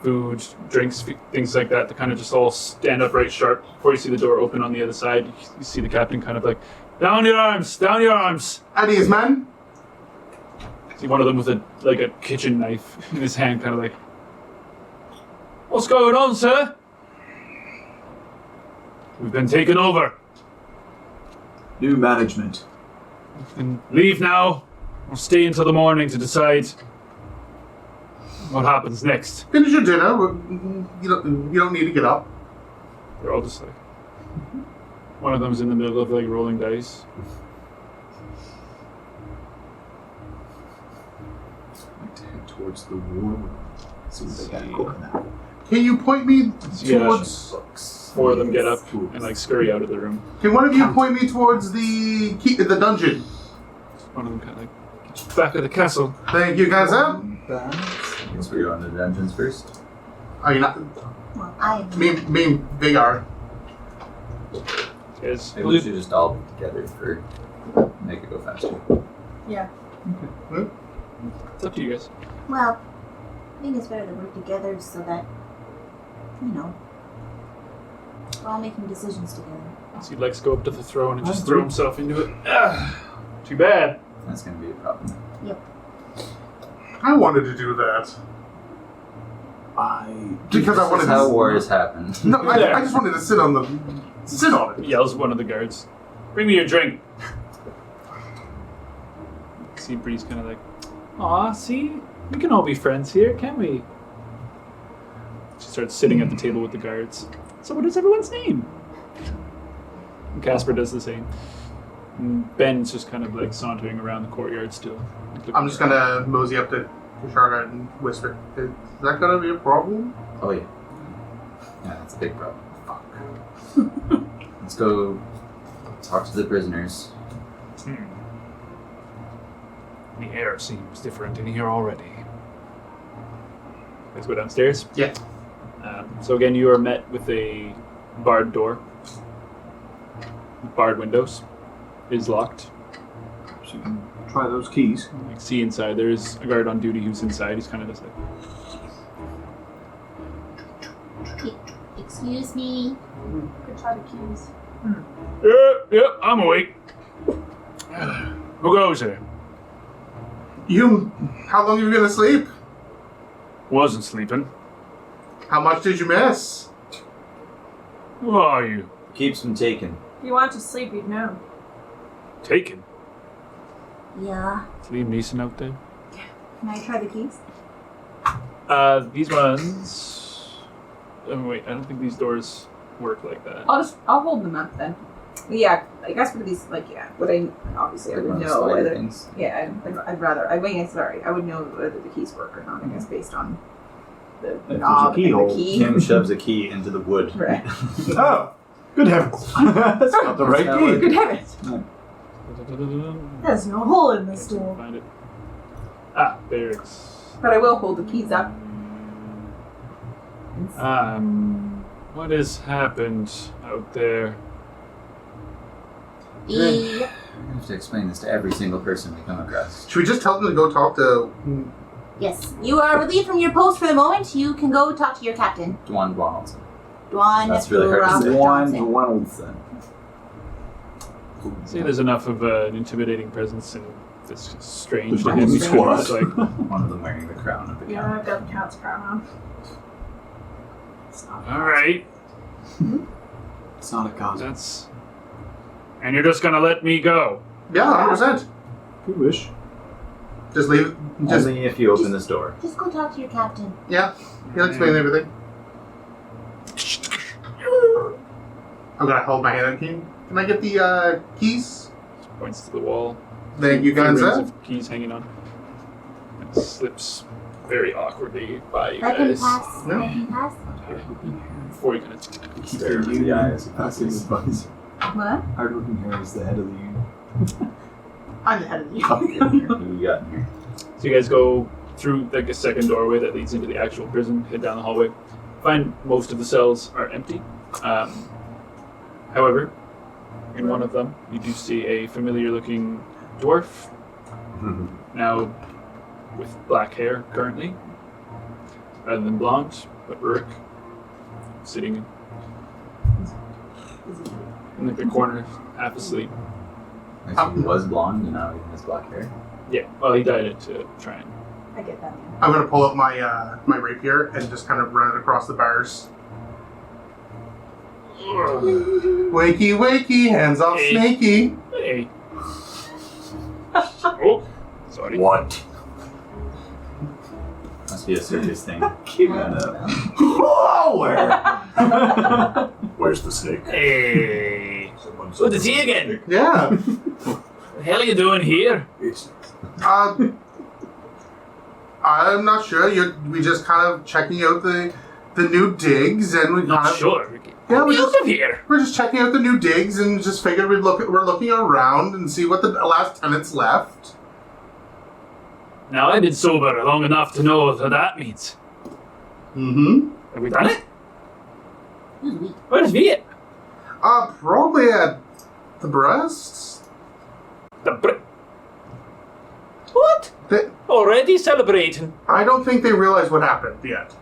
Speaker 1: Food, drinks, things like that. They kind of just all stand up right sharp. Before you see the door open on the other side, you see the captain kind of like, down your arms, down your arms.
Speaker 2: At ease, man.
Speaker 1: See one of them with a kitchen knife in his hand, kind of like, what's going on, sir? We've been taken over.
Speaker 4: New management.
Speaker 1: And leave now, or stay until the morning to decide What happens next?
Speaker 2: Finish your dinner. You don't need to get up.
Speaker 1: They're all just like... One of them's in the middle of like rolling dice.
Speaker 4: I'd like to head towards the war room. See what they got cooking now.
Speaker 2: Can you point me
Speaker 1: Yeah.
Speaker 2: towards...
Speaker 1: Four of them get up and like scurry out of the room.
Speaker 2: Can one of you point me towards the dungeon?
Speaker 1: One of them kind of like, back of the castle.
Speaker 2: Thank you, guys.
Speaker 5: I guess we're going to the dungeons first.
Speaker 2: Are you not?
Speaker 7: Well, I
Speaker 2: Me, they are.
Speaker 1: Yes.
Speaker 5: Maybe we should just all be together for make it go faster.
Speaker 6: Yeah.
Speaker 1: It's up to you guys.
Speaker 7: well, I think it's better to work together so that we're all making decisions together.
Speaker 1: So he likes to go up to the throne and just throw himself into it. Too bad.
Speaker 5: That's going to be a problem.
Speaker 2: I wanted to do that because I wanted
Speaker 5: That's how
Speaker 2: to.
Speaker 5: wars happen.
Speaker 2: No, I just wanted to sit on it.
Speaker 1: He yells at one of the guards, "Bring me your drink." See, Bree's kind of like, "Aw, see? We can all be friends here, can't we?" She starts sitting at the table with the guards. "So what is everyone's name?" And Casper does the same. And Ben's just kind of like sauntering around the courtyard still.
Speaker 2: I'm just gonna mosey up to Kushagra and whisper. Is that gonna be a problem?
Speaker 5: Oh, yeah. Yeah, that's a big problem. Fuck. Let's go talk to the prisoners.
Speaker 1: The air seems different in here already. Let's go downstairs.
Speaker 2: Yeah.
Speaker 1: So again, you are met with a barred door. Barred windows. It is locked.
Speaker 4: So you can try those keys.
Speaker 1: Like, see inside. There's a guard on duty who's inside. He's kind of just like,
Speaker 7: Excuse me.
Speaker 6: Could try the keys.
Speaker 1: yeah, I'm awake. Who goes there?
Speaker 2: How long have you been asleep?
Speaker 1: Wasn't sleeping.
Speaker 2: How much did you miss?
Speaker 1: Who are you?
Speaker 5: Keeps them taken.
Speaker 6: If you want to sleep, you'd know.
Speaker 1: Taken.
Speaker 7: Yeah.
Speaker 1: Is Liam Neeson out there?
Speaker 7: Can I try the keys?
Speaker 1: These ones... Oh, wait, I don't think these doors work like that.
Speaker 3: I'll hold them up then. Yeah, I guess for these, like, would I, obviously I would know whether,
Speaker 5: things.
Speaker 3: I'd rather, I would know whether the keys work or not, I guess, based on the
Speaker 4: there's
Speaker 3: knob
Speaker 4: a keyhole,
Speaker 3: and the key.
Speaker 5: Tim shoves a key into the wood.
Speaker 3: Right.
Speaker 4: Oh! Good heavens! That's not the right key.
Speaker 3: Good heavens.
Speaker 1: Da-da-da-da-da.
Speaker 6: There's no hole in this door.
Speaker 1: Find it. Ah, there it's...
Speaker 3: But I will hold the keys up.
Speaker 1: What has happened out there?
Speaker 5: You're going to have to explain this to every single person we come across.
Speaker 2: Should we just tell them to go talk to?
Speaker 7: Yes. You are relieved from your post for the moment. You can go talk to your captain.
Speaker 5: Dwan Donaldson.
Speaker 7: Dwan
Speaker 5: That's really hard to say.
Speaker 4: Donaldson.
Speaker 1: See, there's enough of an intimidating presence and it's strange
Speaker 4: The
Speaker 1: to him.
Speaker 4: Dwarves
Speaker 1: He's kind of
Speaker 4: squad.
Speaker 1: just like,
Speaker 5: One of them wearing the crown of the
Speaker 6: Yeah,
Speaker 5: count.
Speaker 6: I've got the cat's crown on. It's not
Speaker 1: all right,
Speaker 4: It's not a cause.
Speaker 1: that's... And you're just gonna let me go?
Speaker 2: Yeah, 100%.
Speaker 4: Good wish.
Speaker 2: Just leave. Just
Speaker 5: Only if you open this door.
Speaker 7: Just go talk to your captain.
Speaker 2: yeah. He'll explain everything. I'm gonna hold my hand on key. Can I get the keys?
Speaker 1: Points to the wall.
Speaker 2: Thank you,
Speaker 1: Few
Speaker 2: guys.
Speaker 1: rings of keys hanging on. And slips very awkwardly by you
Speaker 7: I can
Speaker 1: guys.
Speaker 7: pass.
Speaker 2: No.
Speaker 7: I can pass.
Speaker 1: Before you can...
Speaker 5: Stare him in the eyes.
Speaker 4: Passing advice.
Speaker 3: What?
Speaker 4: Hardworking hair is the head of the unit.
Speaker 3: I'm the head of the
Speaker 5: Who you got in here?
Speaker 1: So you guys go through like a second doorway that leads into the actual prison, head down the hallway. Find most of the cells are empty. However, in one of them, you do see a familiar-looking dwarf, now with black hair currently, rather than blonde, but Rurik, sitting in the corner, half asleep.
Speaker 5: I assume he was blonde and now he has black hair.
Speaker 1: Yeah, well, he dyed it to try and...
Speaker 3: I get that.
Speaker 2: I'm gonna pull up my my rapier and just kind of run it across the bars. Wakey, wakey, hands off,
Speaker 1: Hey.
Speaker 2: snaky.
Speaker 1: Hey. Oh, sorry.
Speaker 8: What?
Speaker 5: Must must be a circus thing.
Speaker 4: Keep that up. Oh, where?
Speaker 8: Where's the snake?
Speaker 1: Hey, good to see you again.
Speaker 2: Yeah.
Speaker 1: What the hell are you doing here?
Speaker 8: It's
Speaker 2: I'm not sure. We just kind of checking out the new digs, and we
Speaker 1: Not
Speaker 2: kind of
Speaker 1: sure.
Speaker 2: Yeah,
Speaker 1: Get out of here.
Speaker 2: we're just checking out the new digs, and just figured we're looking around and see what the last tenants left.
Speaker 1: Now, I've been sober long enough to know what that means.
Speaker 2: Mm-hmm.
Speaker 1: Have we done it?
Speaker 7: Who's we?
Speaker 1: Where's Viet?
Speaker 2: Probably at the breasts.
Speaker 1: What?
Speaker 2: They,
Speaker 1: Already celebrating?
Speaker 2: I don't think they realize what happened yet.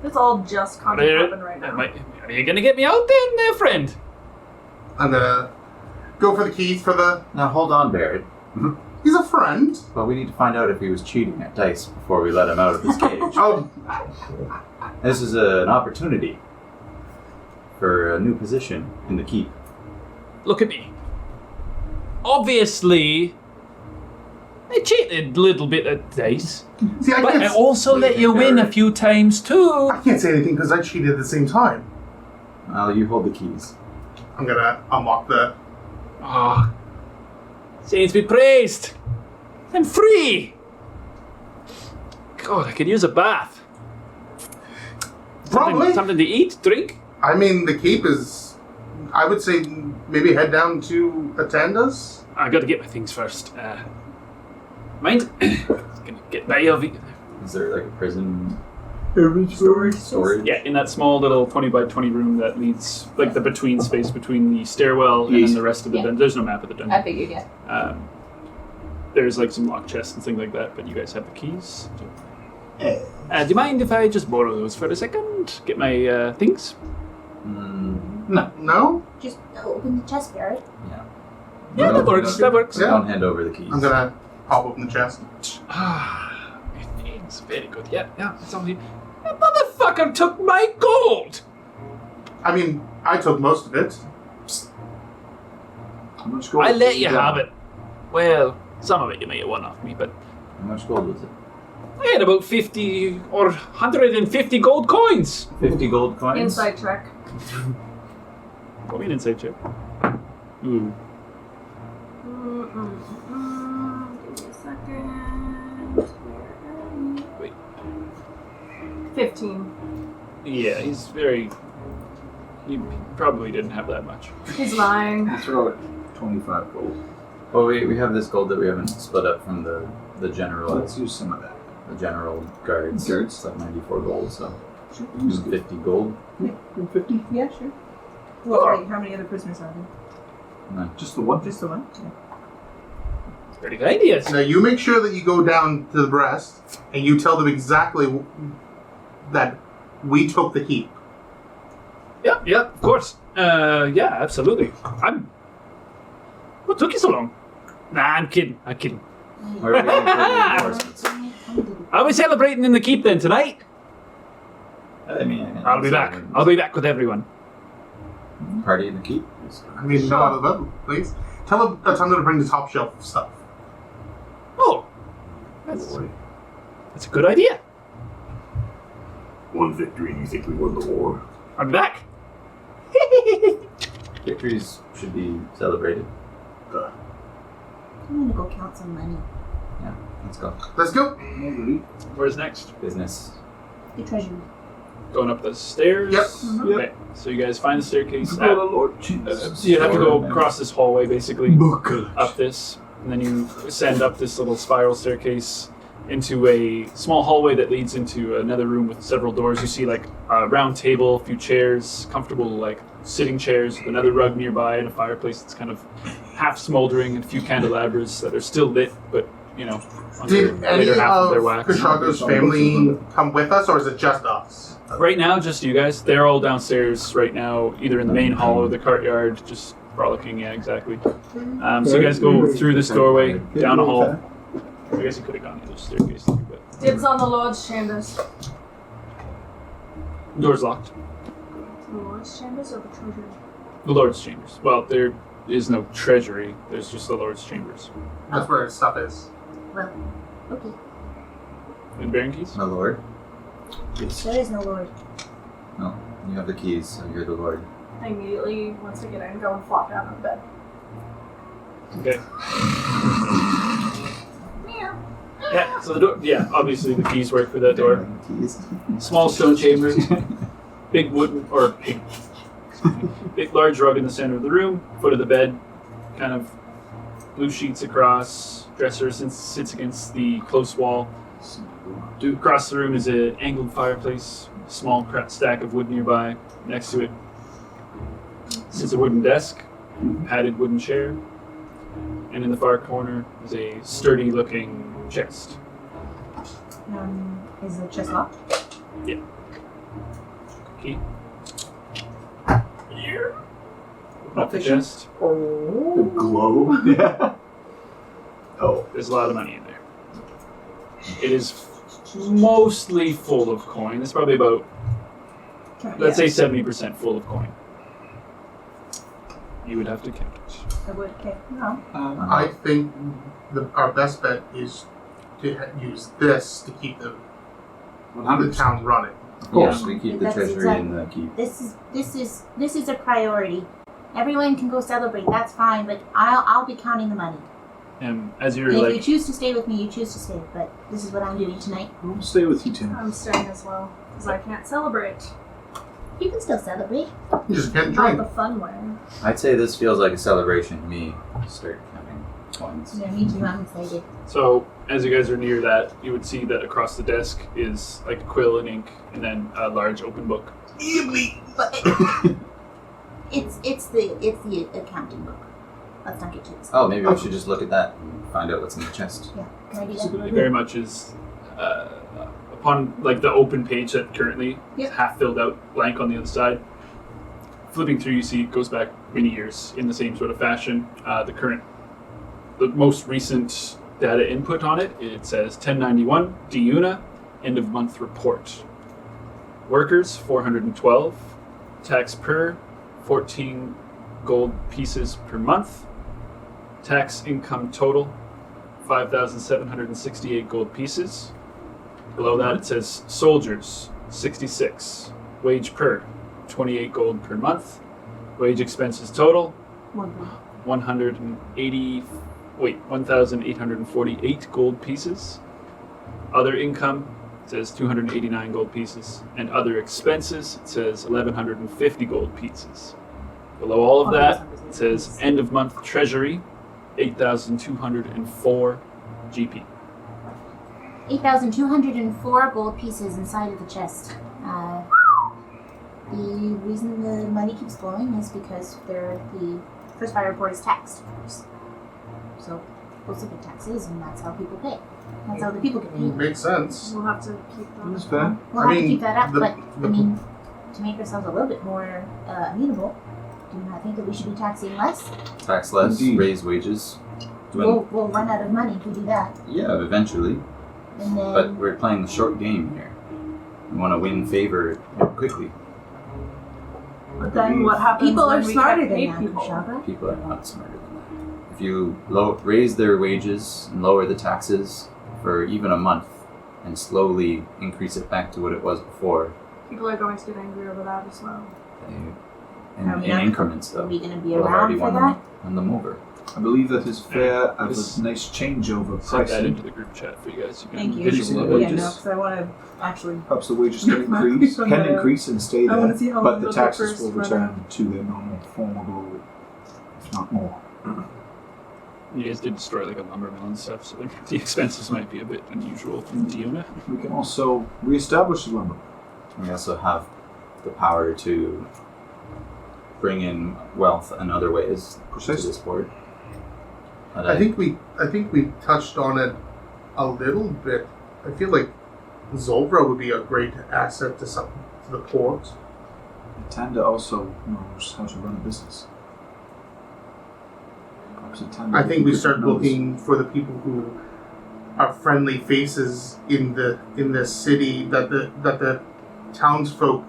Speaker 6: It's all just kind of happen right now.
Speaker 1: Are you gonna get me out then, friend?
Speaker 2: I'm gonna go for the keys for the...
Speaker 5: Now hold on, Barrett.
Speaker 2: He's a friend.
Speaker 5: But we need to find out if he was cheating at dice before we let him out of his cage.
Speaker 2: Oh,
Speaker 5: This is an opportunity for a new position in the keep.
Speaker 1: Look at me. Obviously, I cheated a little bit at dice,
Speaker 2: see, I
Speaker 1: but
Speaker 2: can't...
Speaker 1: I also let you win a few times too.
Speaker 2: I can't say anything because I cheated at the same time.
Speaker 5: Well, you hold the keys.
Speaker 2: I'm gonna unlock the...
Speaker 1: Ah, saints be praised. I'm free. God, I could use a bath.
Speaker 2: Probably.
Speaker 1: Something to eat, drink.
Speaker 2: I mean, the keep is... I would say maybe head down to attend us.
Speaker 1: I got to get my things first. Mind? Gonna get by of it.
Speaker 5: Is there like a prison
Speaker 4: Storage.
Speaker 1: Yeah, in that small little 20 by 20 room that leads, like the between space between the stairwell and then the rest of the dungeon. There's no map of the
Speaker 3: I
Speaker 1: dungeon.
Speaker 3: figured, yeah.
Speaker 1: There's like some lock chests and things like that, but you guys have the keys. Do you mind if I just borrow those for a second? Get my things?
Speaker 2: No?
Speaker 7: Just open the chest, Barrett.
Speaker 1: Yeah, that works. That works.
Speaker 2: Yeah.
Speaker 5: Don't hand over the keys.
Speaker 2: I'm gonna pop open the chest.
Speaker 1: Ah, my things. Very good. Yeah, it's only. That motherfucker took my gold!
Speaker 2: I mean, I took most of it.
Speaker 4: How much gold?
Speaker 1: I let you have it. Well, some of it you may have won off me, but
Speaker 5: How much gold was it?
Speaker 1: I had about 50 or 150 gold coins.
Speaker 5: 50 gold coins?
Speaker 6: Inside check.
Speaker 1: What me an insight check? Ooh.
Speaker 6: Give me a second. Where am I?
Speaker 1: Wait.
Speaker 6: 15.
Speaker 1: Yeah, he's very. He probably didn't have that much.
Speaker 6: He's lying.
Speaker 4: Throw it. 25 gold.
Speaker 5: Well, we have this gold that we haven't split up from the general.
Speaker 4: Let's use some of that.
Speaker 5: The general guards.
Speaker 4: Guards.
Speaker 5: It's like 94 gold, so
Speaker 4: Sure.
Speaker 5: use 50 gold.
Speaker 4: 50?
Speaker 3: Yeah, sure.
Speaker 1: Oh.
Speaker 3: Well, wait, how many other prisoners are there?
Speaker 5: No.
Speaker 4: Just the one?
Speaker 3: Just the one? Yeah.
Speaker 1: Pretty good ideas.
Speaker 2: Now, you make sure that you go down to the breast and you tell them exactly that we took the keep.
Speaker 1: Yeah, of course. Yeah, absolutely. What took you so long? Nah, I'm kidding.
Speaker 5: Where are we going for reinforcements?
Speaker 1: I'll be celebrating in the keep then tonight.
Speaker 5: I mean,
Speaker 1: I'll be back. I'll be back with everyone.
Speaker 5: Party in the keep?
Speaker 2: I mean, no other level, please. Tell them to bring the top shelf stuff.
Speaker 1: Oh, that's a good idea.
Speaker 8: One victory, and you think we won the war?
Speaker 1: I'll be back.
Speaker 5: Victories should be celebrated.
Speaker 7: I'm gonna go count some money.
Speaker 5: Yeah, let's go.
Speaker 2: Let's go.
Speaker 1: Where's next?
Speaker 5: Business.
Speaker 7: The treasury.
Speaker 1: Going up the stairs?
Speaker 2: Yep.
Speaker 1: Okay, so you guys find the staircase.
Speaker 4: Oh, the Lord Jesus.
Speaker 1: So you have to go across this hallway, basically,
Speaker 4: Buckle.
Speaker 1: up this, and then you ascend up this little spiral staircase into a small hallway that leads into another room with several doors. You see, like, a round table, a few chairs, comfortable, like, sitting chairs, with another rug nearby, and a fireplace that's kind of half smoldering, and a few candelabras that are still lit, but, you know, on the
Speaker 2: Did any
Speaker 1: later half of their
Speaker 2: of
Speaker 1: wax.
Speaker 2: Kushagra's family come with us, or is it just us?
Speaker 1: Right now, just you guys. They're all downstairs right now, either in the main hall or the courtyard, just frolicking. Yeah, exactly. So you guys go through this doorway, down a hall. I guess you could have gone through the staircase too, but
Speaker 6: Dibs on the Lord's chambers.
Speaker 1: door's locked.
Speaker 6: The Lord's chambers or the treasury?
Speaker 1: The Lord's chambers. Well, there is no treasury. There's just the Lord's chambers.
Speaker 2: That's where his stuff is.
Speaker 7: Well, okay.
Speaker 1: And Baron keys?
Speaker 5: My lord.
Speaker 4: Yes.
Speaker 7: There is no lord.
Speaker 5: No, you have the keys, so you're the lord.
Speaker 6: I immediately, once we get in, go and flop down on the bed.
Speaker 1: Okay. Yeah, so the door, yeah, obviously the keys work for that door.
Speaker 5: Keys.
Speaker 1: Small stone chamber, big wooden, or big large rug in the center of the room, foot of the bed, kind of blue sheets across, dresser sits against the close wall. Across the room is an angled fireplace, small stack of wood nearby. Next to it sits a wooden desk, padded wooden chair, and in the far corner is a sturdy looking chest.
Speaker 7: Is the chest locked?
Speaker 1: Key. Here. Open up the chest.
Speaker 4: The glow. Yeah. Oh.
Speaker 1: There's a lot of money in there. It is mostly full of coin. It's probably about, let's say 70% full of coin. You would have to count it.
Speaker 7: I would. Okay. No.
Speaker 2: I think our best bet is to use this to keep the
Speaker 4: 100%.
Speaker 2: town running.
Speaker 5: Of course,
Speaker 1: Yeah.
Speaker 5: we keep the
Speaker 7: That's
Speaker 5: treasury in the keep.
Speaker 7: This is a priority. Everyone can go celebrate. That's fine, but I'll be counting the money.
Speaker 1: And as you're
Speaker 7: And if you
Speaker 1: like,
Speaker 7: choose to stay with me, you choose to stay. But this is what I'm doing tonight.
Speaker 4: We'll stay with you, Tim.
Speaker 6: I'm staying as well, because I can't celebrate.
Speaker 7: You can still celebrate.
Speaker 2: You just can't
Speaker 6: Not
Speaker 2: drink.
Speaker 6: the fun way.
Speaker 5: I'd say this feels like a celebration to me. Start counting coins.
Speaker 7: Yeah, me too. I'm excited.
Speaker 1: so as you guys are near that, you would see that across the desk is like a quill and ink, and then a large open book.
Speaker 7: But it's the accounting book. Let's not get too excited.
Speaker 5: Oh, maybe we should just look at that and find out what's in the chest.
Speaker 7: Yeah. Can I do
Speaker 1: So
Speaker 7: that?
Speaker 1: it very much is upon like the open page that currently is half filled out, blank on the other side. Flipping through, you see it goes back many years in the same sort of fashion. The most recent data input on it, it says 1091 Diuna, end of month report. Workers 412, tax per 14 gold pieces per month. Tax income total 5,768 gold pieces. Below that it says soldiers 66, wage per 28 gold per month. Wage expenses total 1,848 gold pieces. Other income it says 289 gold pieces, and other expenses it says 1,150 gold pieces. Below all of that it says end of month treasury 8,204 GP.
Speaker 7: 8,204 gold pieces inside of the chest. The reason the money keeps flowing is because the first fire report is taxed, of course. So, most of the taxes, and that's how people pay. That's how the people get paid.
Speaker 2: Makes sense.
Speaker 6: We'll have to keep that.
Speaker 4: That's fair.
Speaker 7: We'll have to keep that up, but, to make ourselves a little bit more amenable, do you not think that we should be taxing less?
Speaker 5: Tax less,
Speaker 4: Indeed.
Speaker 5: raise wages.
Speaker 7: We'll run out of money if we do that.
Speaker 5: Yeah, eventually.
Speaker 7: And then,
Speaker 5: But we're playing the short game here. We want to win favor quickly.
Speaker 6: But then what happens
Speaker 7: people
Speaker 6: when
Speaker 7: are
Speaker 6: we
Speaker 7: smarter
Speaker 6: can't
Speaker 7: than
Speaker 6: pay
Speaker 7: that,
Speaker 6: people?
Speaker 7: Kushagra.
Speaker 5: People are not smarter than that. If you raise their wages and lower the taxes for even a month and slowly increase it back to what it was before,
Speaker 6: People are going to get angry over that as well.
Speaker 5: in
Speaker 7: Are we not-
Speaker 5: increments though.
Speaker 7: Are we going to be
Speaker 5: We'll have already
Speaker 7: around for
Speaker 5: won
Speaker 7: that?
Speaker 5: them over.
Speaker 4: I believe that is fair as
Speaker 1: This-
Speaker 4: a nice changeover
Speaker 1: Set that
Speaker 4: pricing.
Speaker 1: into the group chat for you guys. You can
Speaker 3: Thank you.
Speaker 1: visualize
Speaker 4: Yeah,
Speaker 1: it.
Speaker 3: Yeah, no, because I want to actually.
Speaker 4: Perhaps the wages can increase,
Speaker 3: I'm
Speaker 4: can
Speaker 3: gonna-
Speaker 4: increase and stay
Speaker 3: I want
Speaker 4: there,
Speaker 3: to see how
Speaker 4: but
Speaker 3: long
Speaker 4: the
Speaker 3: it'll take
Speaker 4: taxes
Speaker 3: first
Speaker 4: will
Speaker 3: for
Speaker 4: return to their normal form of glory, if not more.
Speaker 1: You guys did destroy like a lumber mill and stuff, so the expenses might be a bit unusual in Diona.
Speaker 4: We can also reestablish the lumber.
Speaker 5: We also have the power to bring in wealth in other ways to
Speaker 4: Precisely.
Speaker 5: this board. But
Speaker 2: I think we touched on it a little bit. I feel like Zolvra would be a great asset to the port.
Speaker 4: Tanda also knows how to run a business. Perhaps Tanda
Speaker 2: I think we start
Speaker 4: knows.
Speaker 2: looking for the people who are friendly faces in the city that the townsfolk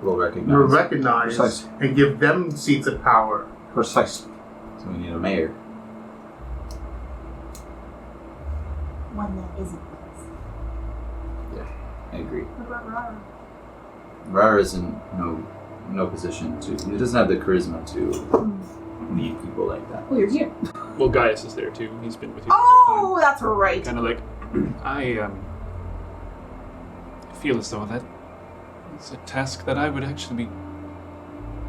Speaker 5: we'll
Speaker 2: will
Speaker 5: recognize.
Speaker 2: recognize
Speaker 4: Precisely.
Speaker 2: and give them seats of power.
Speaker 4: Precisely.
Speaker 5: So we need a mayor.
Speaker 7: One that isn't
Speaker 5: Yeah, I agree.
Speaker 6: What about Rara?
Speaker 5: Rara is in no position to. He doesn't have the charisma to lead people like that.
Speaker 3: Oh, you're here.
Speaker 1: Well, Gaius is there too. He's been with you.
Speaker 3: Oh, that's right.
Speaker 1: Kind of like, I feel as though that is a task that I would actually be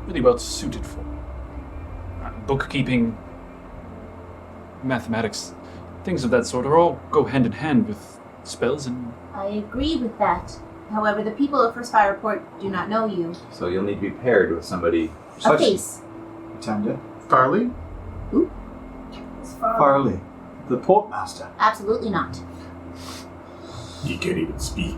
Speaker 1: really well suited for. Bookkeeping, mathematics, things of that sort are all go hand in hand with spells and...
Speaker 7: I agree with that. However, the people of First Fire Port do not know you.
Speaker 5: So you'll need to be paired with somebody.
Speaker 7: A face.
Speaker 4: Tanda.
Speaker 2: Farley?
Speaker 6: It's far.
Speaker 4: Farley, the portmaster.
Speaker 7: Absolutely not.
Speaker 8: You can't even speak.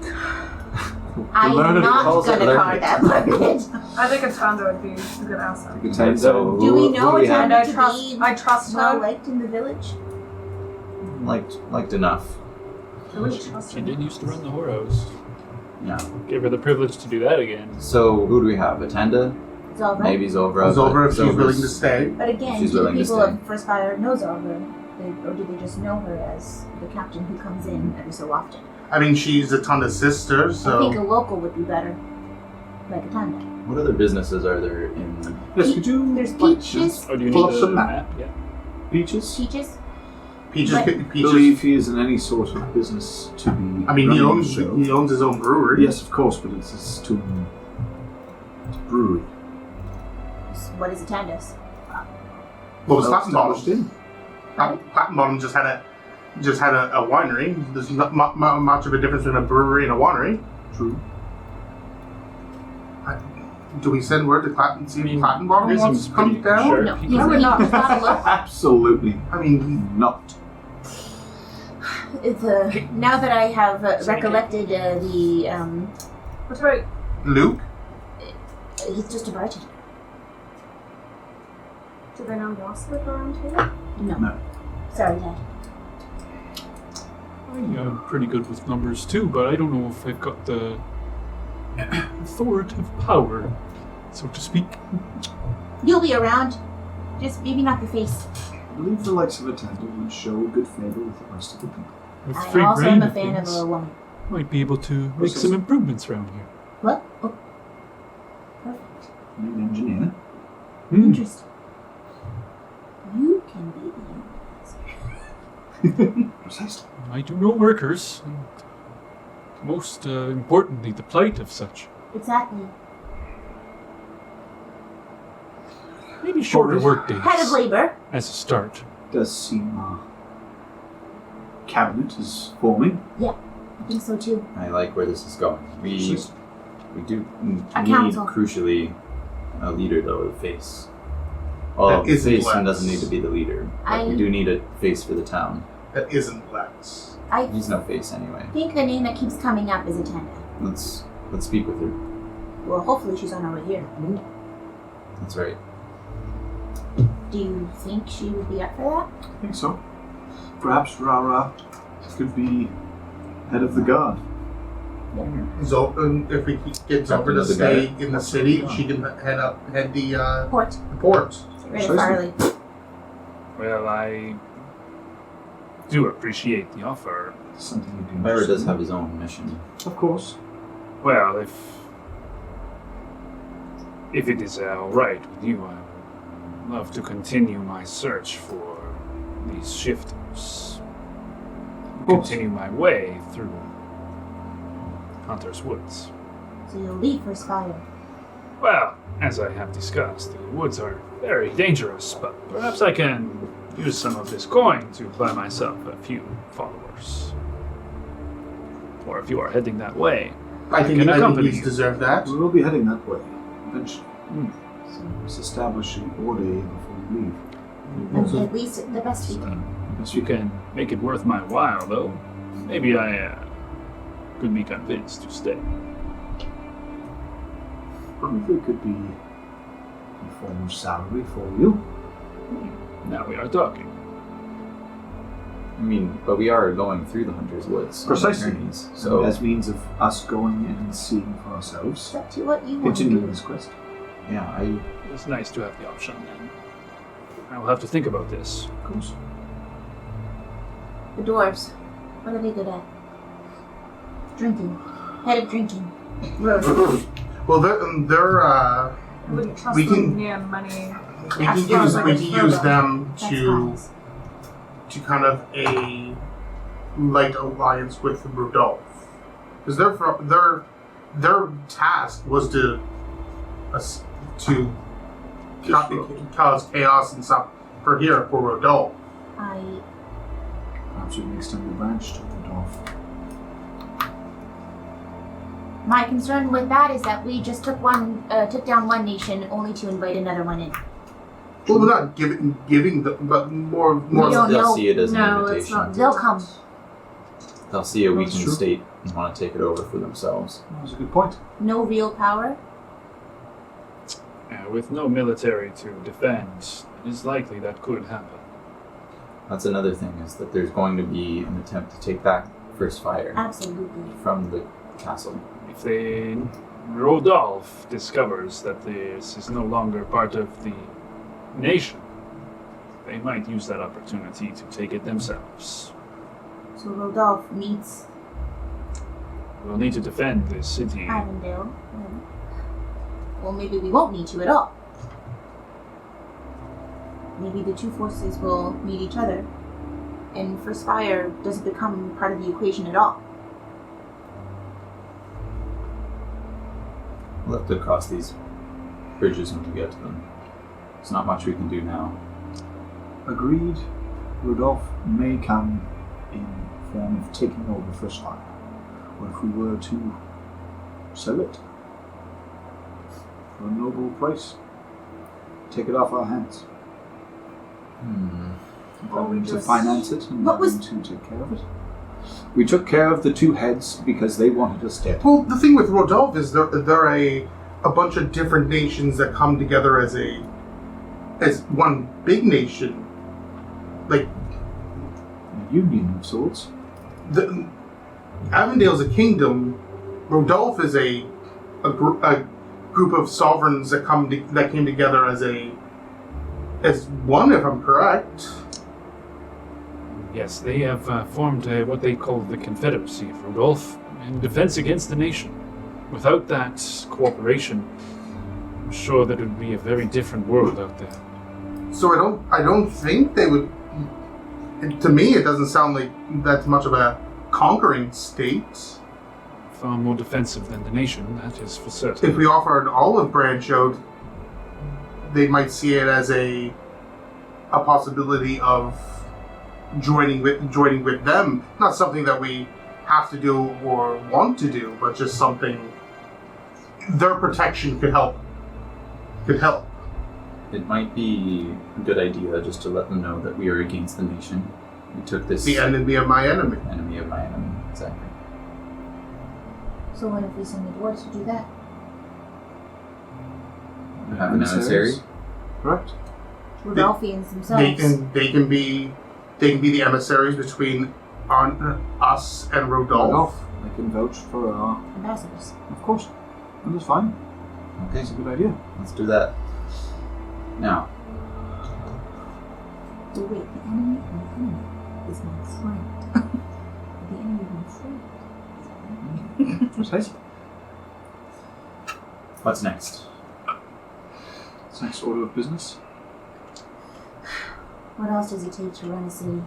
Speaker 7: I
Speaker 4: learned
Speaker 7: am
Speaker 4: it
Speaker 7: not
Speaker 5: calls it
Speaker 7: going to
Speaker 5: learned
Speaker 7: card
Speaker 5: it.
Speaker 7: that Margaret.
Speaker 6: I think a Tanda would be a good asset.
Speaker 5: So
Speaker 7: Do we
Speaker 5: who
Speaker 7: know
Speaker 5: we have?
Speaker 6: And I
Speaker 7: to
Speaker 6: trust.
Speaker 7: be
Speaker 6: I trust
Speaker 7: well
Speaker 6: her.
Speaker 7: liked in the village?
Speaker 5: Liked enough.
Speaker 6: I wouldn't trust
Speaker 1: She
Speaker 6: her.
Speaker 1: did used to run the whorehouse.
Speaker 5: Yeah.
Speaker 1: Give her the privilege to do that again.
Speaker 5: So who do we have? Atenda?
Speaker 7: Zolva?
Speaker 5: Maybe Zolvra.
Speaker 2: It's over if she's
Speaker 5: Zolvra's-
Speaker 2: willing to stay.
Speaker 7: But again,
Speaker 5: She's
Speaker 7: do the
Speaker 5: willing to
Speaker 7: people
Speaker 5: stay.
Speaker 7: of First Fire know Zolva? Or do they just know her as the captain who comes in every so often?
Speaker 2: I mean, she's a ton of sister,
Speaker 7: I think a
Speaker 2: so...
Speaker 7: local would be better. Like a Tanda.
Speaker 5: What other businesses are there in?
Speaker 4: Yes, could you?
Speaker 7: There's
Speaker 4: like,
Speaker 7: Peaches.
Speaker 1: Oh, do you
Speaker 4: Pull
Speaker 1: need
Speaker 4: up
Speaker 1: the
Speaker 4: some map.
Speaker 1: map? Yeah.
Speaker 4: Peaches?
Speaker 7: Peaches?
Speaker 2: Peaches,
Speaker 7: But-
Speaker 4: I
Speaker 2: Peaches...
Speaker 4: believe he is in any sort of business to be.
Speaker 2: I mean, he
Speaker 4: running
Speaker 2: owns
Speaker 4: the show.
Speaker 2: he owns his own brewery.
Speaker 4: Yes, of course, but it's his tomb brewery.
Speaker 7: What is a Tandas?
Speaker 2: What was
Speaker 4: Well
Speaker 2: Platinum Bottom?
Speaker 4: established in.
Speaker 2: Platinum Bottom just had a winery. There's not much of a difference between a brewery and a winery.
Speaker 4: True.
Speaker 2: Do we send word to Platinum? See
Speaker 1: I mean,
Speaker 2: if Platinum Bottom
Speaker 1: there's
Speaker 2: wants
Speaker 1: some
Speaker 2: to come
Speaker 1: pretty
Speaker 2: down?
Speaker 1: sure
Speaker 7: No,
Speaker 1: people-
Speaker 7: you would not. Not a look.
Speaker 4: Absolutely
Speaker 2: I mean,
Speaker 4: not.
Speaker 7: Now that I have recollected the
Speaker 6: What about
Speaker 2: Luke?
Speaker 7: he's just a bartender.
Speaker 6: do they know Gossip around here?
Speaker 7: No.
Speaker 4: No.
Speaker 7: Sorry, Dad.
Speaker 1: I'm pretty good with numbers too, but I don't know if I've got the authoritative power, so to speak.
Speaker 7: You'll be around. Just maybe not the face.
Speaker 4: I believe the likes of Attender would show good favor with the rest of the people.
Speaker 1: With
Speaker 7: I
Speaker 1: free
Speaker 7: also
Speaker 1: reign
Speaker 7: am a
Speaker 1: of
Speaker 7: fan of
Speaker 1: things,
Speaker 7: a woman.
Speaker 1: might be able to make
Speaker 4: What's
Speaker 1: some
Speaker 4: this?
Speaker 1: improvements around here.
Speaker 7: What? Oh. Perfect.
Speaker 4: An engineer.
Speaker 1: Hmm.
Speaker 7: Interesting. You can be the unionizer.
Speaker 4: Precisely.
Speaker 1: I do know workers, and most importantly, the plight of such.
Speaker 7: Exactly.
Speaker 1: Maybe shorter
Speaker 4: Alright.
Speaker 1: work days
Speaker 7: Head of labor.
Speaker 1: as a start.
Speaker 4: Does seem cabinet is forming.
Speaker 7: I think so too.
Speaker 5: I like where this is going. We do
Speaker 7: A
Speaker 5: need
Speaker 7: council.
Speaker 5: crucially a leader though, a face. Well,
Speaker 2: That
Speaker 5: the
Speaker 2: isn't
Speaker 5: face
Speaker 2: Lex.
Speaker 5: doesn't need to be the leader. But we
Speaker 7: I-
Speaker 5: do need a face for the town.
Speaker 2: That isn't Lex.
Speaker 7: I
Speaker 5: He's no face anyway.
Speaker 7: think the name that keeps coming up is Attenda.
Speaker 5: Let's speak with her.
Speaker 7: Well, hopefully she's on her way here.
Speaker 5: That's right.
Speaker 7: Do you think she would be up for that?
Speaker 4: I think so. Perhaps Rara could be head of the guard.
Speaker 2: If we get Zover
Speaker 5: Captain
Speaker 2: to
Speaker 5: of the
Speaker 2: stay
Speaker 5: guard.
Speaker 2: in the city, she can head the
Speaker 7: Port.
Speaker 2: port.
Speaker 7: Right at
Speaker 4: Precisely.
Speaker 7: Farley.
Speaker 1: Well, I do appreciate the offer.
Speaker 4: Something you can
Speaker 5: Barrett does have his own mission.
Speaker 4: Of course.
Speaker 1: Well, if it is all right with you, I would love to continue my search for these shifters.
Speaker 4: course.
Speaker 1: Continue my way through Hunter's Woods.
Speaker 7: So you'll leave First Fire.
Speaker 1: Well, as I have discussed, the woods are very dangerous, but perhaps I can use some of this coin to buy myself a few followers. Or if you are heading that way,
Speaker 2: I think
Speaker 1: can accompany
Speaker 2: he's
Speaker 1: you.
Speaker 2: deserved that.
Speaker 4: We will be heading that way eventually.
Speaker 1: Hmm.
Speaker 4: So let's establish an order here before we leave.
Speaker 7: And at least the best we can.
Speaker 4: Yes,
Speaker 1: you can make it worth my while, though. Maybe I could be convinced to stay.
Speaker 4: Probably could be a form of salary for you.
Speaker 1: Now we are talking.
Speaker 5: I mean, but we are going through the Hunter's Woods. on
Speaker 4: Precisely.
Speaker 5: journeys,
Speaker 4: So
Speaker 5: So
Speaker 4: as means of us going and seeing for
Speaker 7: It's
Speaker 4: ourselves,
Speaker 7: up to what you want to
Speaker 4: continuing
Speaker 7: do.
Speaker 4: this quest.
Speaker 5: yeah,
Speaker 1: It's nice to have the option, then. I will have to think about this.
Speaker 4: Of course.
Speaker 7: The dwarves. What are they good at? Drinking. Head of drinking.
Speaker 2: Well, they're
Speaker 6: I wouldn't trust
Speaker 2: We
Speaker 6: them
Speaker 2: can-
Speaker 6: near money.
Speaker 2: we can use them
Speaker 7: That's
Speaker 2: to
Speaker 7: fine.
Speaker 2: to kind of a light alliance with Rudolph, because their task was to cause chaos and stuff for Rudolph.
Speaker 4: Perhaps we can extend the branch to Rudolph.
Speaker 7: My concern with that is that we just took down one nation only to invite another one in.
Speaker 2: Well, we're not giving them, but more.
Speaker 7: We don't
Speaker 5: They'll
Speaker 7: know.
Speaker 5: see it as an
Speaker 6: No, it's
Speaker 5: invitation.
Speaker 6: not.
Speaker 7: They'll come.
Speaker 5: They'll see a
Speaker 4: That's
Speaker 5: weakened
Speaker 4: true.
Speaker 5: state and want to take it over for themselves.
Speaker 4: That was a good point.
Speaker 7: No real power.
Speaker 1: With no military to defend, it is likely that could happen.
Speaker 5: That's another thing, is that there's going to be an attempt to take back First Fire
Speaker 7: Absolutely.
Speaker 5: from the castle.
Speaker 1: If Rodolph discovers that this is no longer part of the nation, they might use that opportunity to take it themselves.
Speaker 7: So Rodolph needs
Speaker 1: We'll need to defend this city.
Speaker 7: Avondale. Well, maybe we won't need to at all. Maybe the two forces will meet each other, and First Fire doesn't become part of the equation at all.
Speaker 5: We'll have to cross these bridges when we get to them. There's not much we can do now.
Speaker 4: Agreed. Rudolph may come in form of taking over First Fire. Or if we were to sell it for a noble price, take it off our hands. If
Speaker 6: Or
Speaker 4: we're
Speaker 6: we
Speaker 4: going to
Speaker 6: just-
Speaker 4: finance it and
Speaker 7: What
Speaker 4: we're
Speaker 7: was-
Speaker 4: going to take care of it. We took care of the two heads because they wanted us dead.
Speaker 2: Well, the thing with Rodolph is they're a bunch of different nations that come together as one big nation. Like
Speaker 4: A union of sorts.
Speaker 2: Avondale's a kingdom. Rodolph is a group of sovereigns that came together as one, if I'm correct.
Speaker 1: Yes, they have formed what they call the Confederacy of Rodolph in defense against the nation. Without that cooperation, I'm sure that it would be a very different world out there.
Speaker 2: So I don't think they would. To me, it doesn't sound like that's much of a conquering state.
Speaker 1: Far more defensive than the nation, that is for certain.
Speaker 2: If we offer an olive branch out, they might see it as a possibility of joining with them. Not something that we have to do or want to do, but just something their protection could help.
Speaker 5: It might be a good idea just to let them know that we are against the nation. We took this
Speaker 2: The enemy of my enemy.
Speaker 5: enemy of my enemy. Exactly.
Speaker 7: So what if we send the dwarves to do that?
Speaker 5: Have an emissary.
Speaker 4: Correct?
Speaker 7: Rodolphians themselves.
Speaker 2: They can be the emissaries between us and Rodolph.
Speaker 4: They can vouch for our...
Speaker 7: Ambassadors.
Speaker 4: Of course. And that's fine.
Speaker 5: Okay,
Speaker 4: That's a good idea.
Speaker 5: let's do that. Now,
Speaker 7: Oh wait, the enemy is my friend. The enemy is my friend.
Speaker 4: Precisely.
Speaker 5: what's next?
Speaker 4: It's next order of business.
Speaker 7: What else does it take to run a city?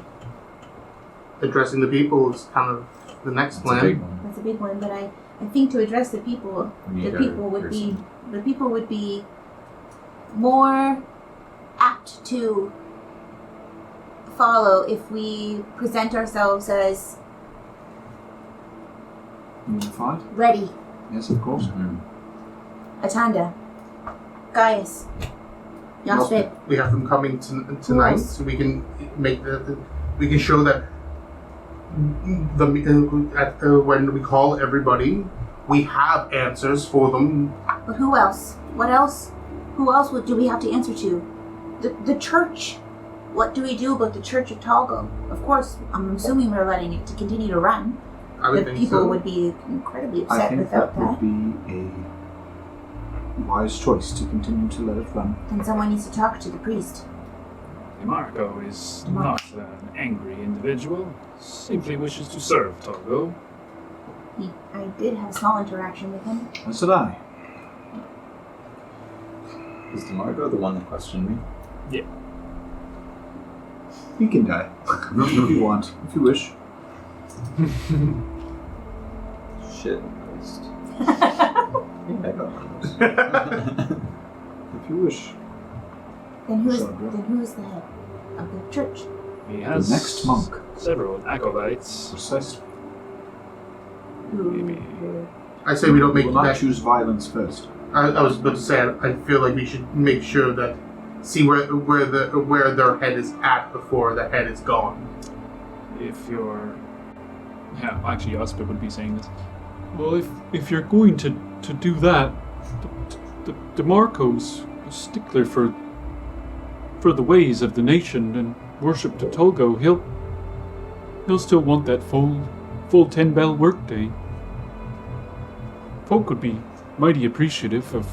Speaker 2: Addressing the people is kind of the next
Speaker 5: That's a big
Speaker 2: plan.
Speaker 5: one.
Speaker 7: That's a big one, but I think to address the people,
Speaker 5: We need
Speaker 7: the
Speaker 5: our
Speaker 7: people would be more apt to follow if we present ourselves as
Speaker 4: Unified.
Speaker 7: ready.
Speaker 4: Yes, of course.
Speaker 5: Mhm.
Speaker 7: Atanda, Gaius, Yasvik.
Speaker 2: We have them coming tonight,
Speaker 7: else?
Speaker 2: so we can make we can show that when we call everybody, we have answers for them.
Speaker 7: But who else? What else? Who else do we have to answer to? The church. What do we do about the Church of Talgo? Of course, I'm assuming we're letting it to continue to run.
Speaker 2: I would
Speaker 7: The
Speaker 2: think
Speaker 7: people
Speaker 2: so.
Speaker 7: would be incredibly
Speaker 4: I
Speaker 7: upset
Speaker 4: think
Speaker 7: without
Speaker 4: that would
Speaker 7: that.
Speaker 4: be a wise choice to continue to let it run.
Speaker 7: Then someone needs to talk to the priest.
Speaker 1: DeMarco is not an angry individual, simply wishes to serve Talgo.
Speaker 7: I did have a small interaction with him.
Speaker 4: As did I.
Speaker 5: Is DeMarco the one that questioned me?
Speaker 4: He can die. If you want. If you wish.
Speaker 5: Shit. I got one of those.
Speaker 4: If you wish.
Speaker 7: Then who's
Speaker 4: Kushagra.
Speaker 7: the head of the church?
Speaker 1: He has
Speaker 4: The next monk.
Speaker 1: several acolytes.
Speaker 4: Precisely.
Speaker 1: Maybe.
Speaker 2: I say we don't make
Speaker 4: We'll not
Speaker 2: that.
Speaker 4: choose violence first.
Speaker 2: I was about to say, I feel like we should make sure that see where their head is at before the head is gone.
Speaker 1: If you're... Yeah, actually, Oscar would be saying this. Well, if you're going to do that, DeMarco's a stickler for the ways of the nation and worship to Talgo. He'll still want that full 10-bell workday. Folk would be mighty appreciative of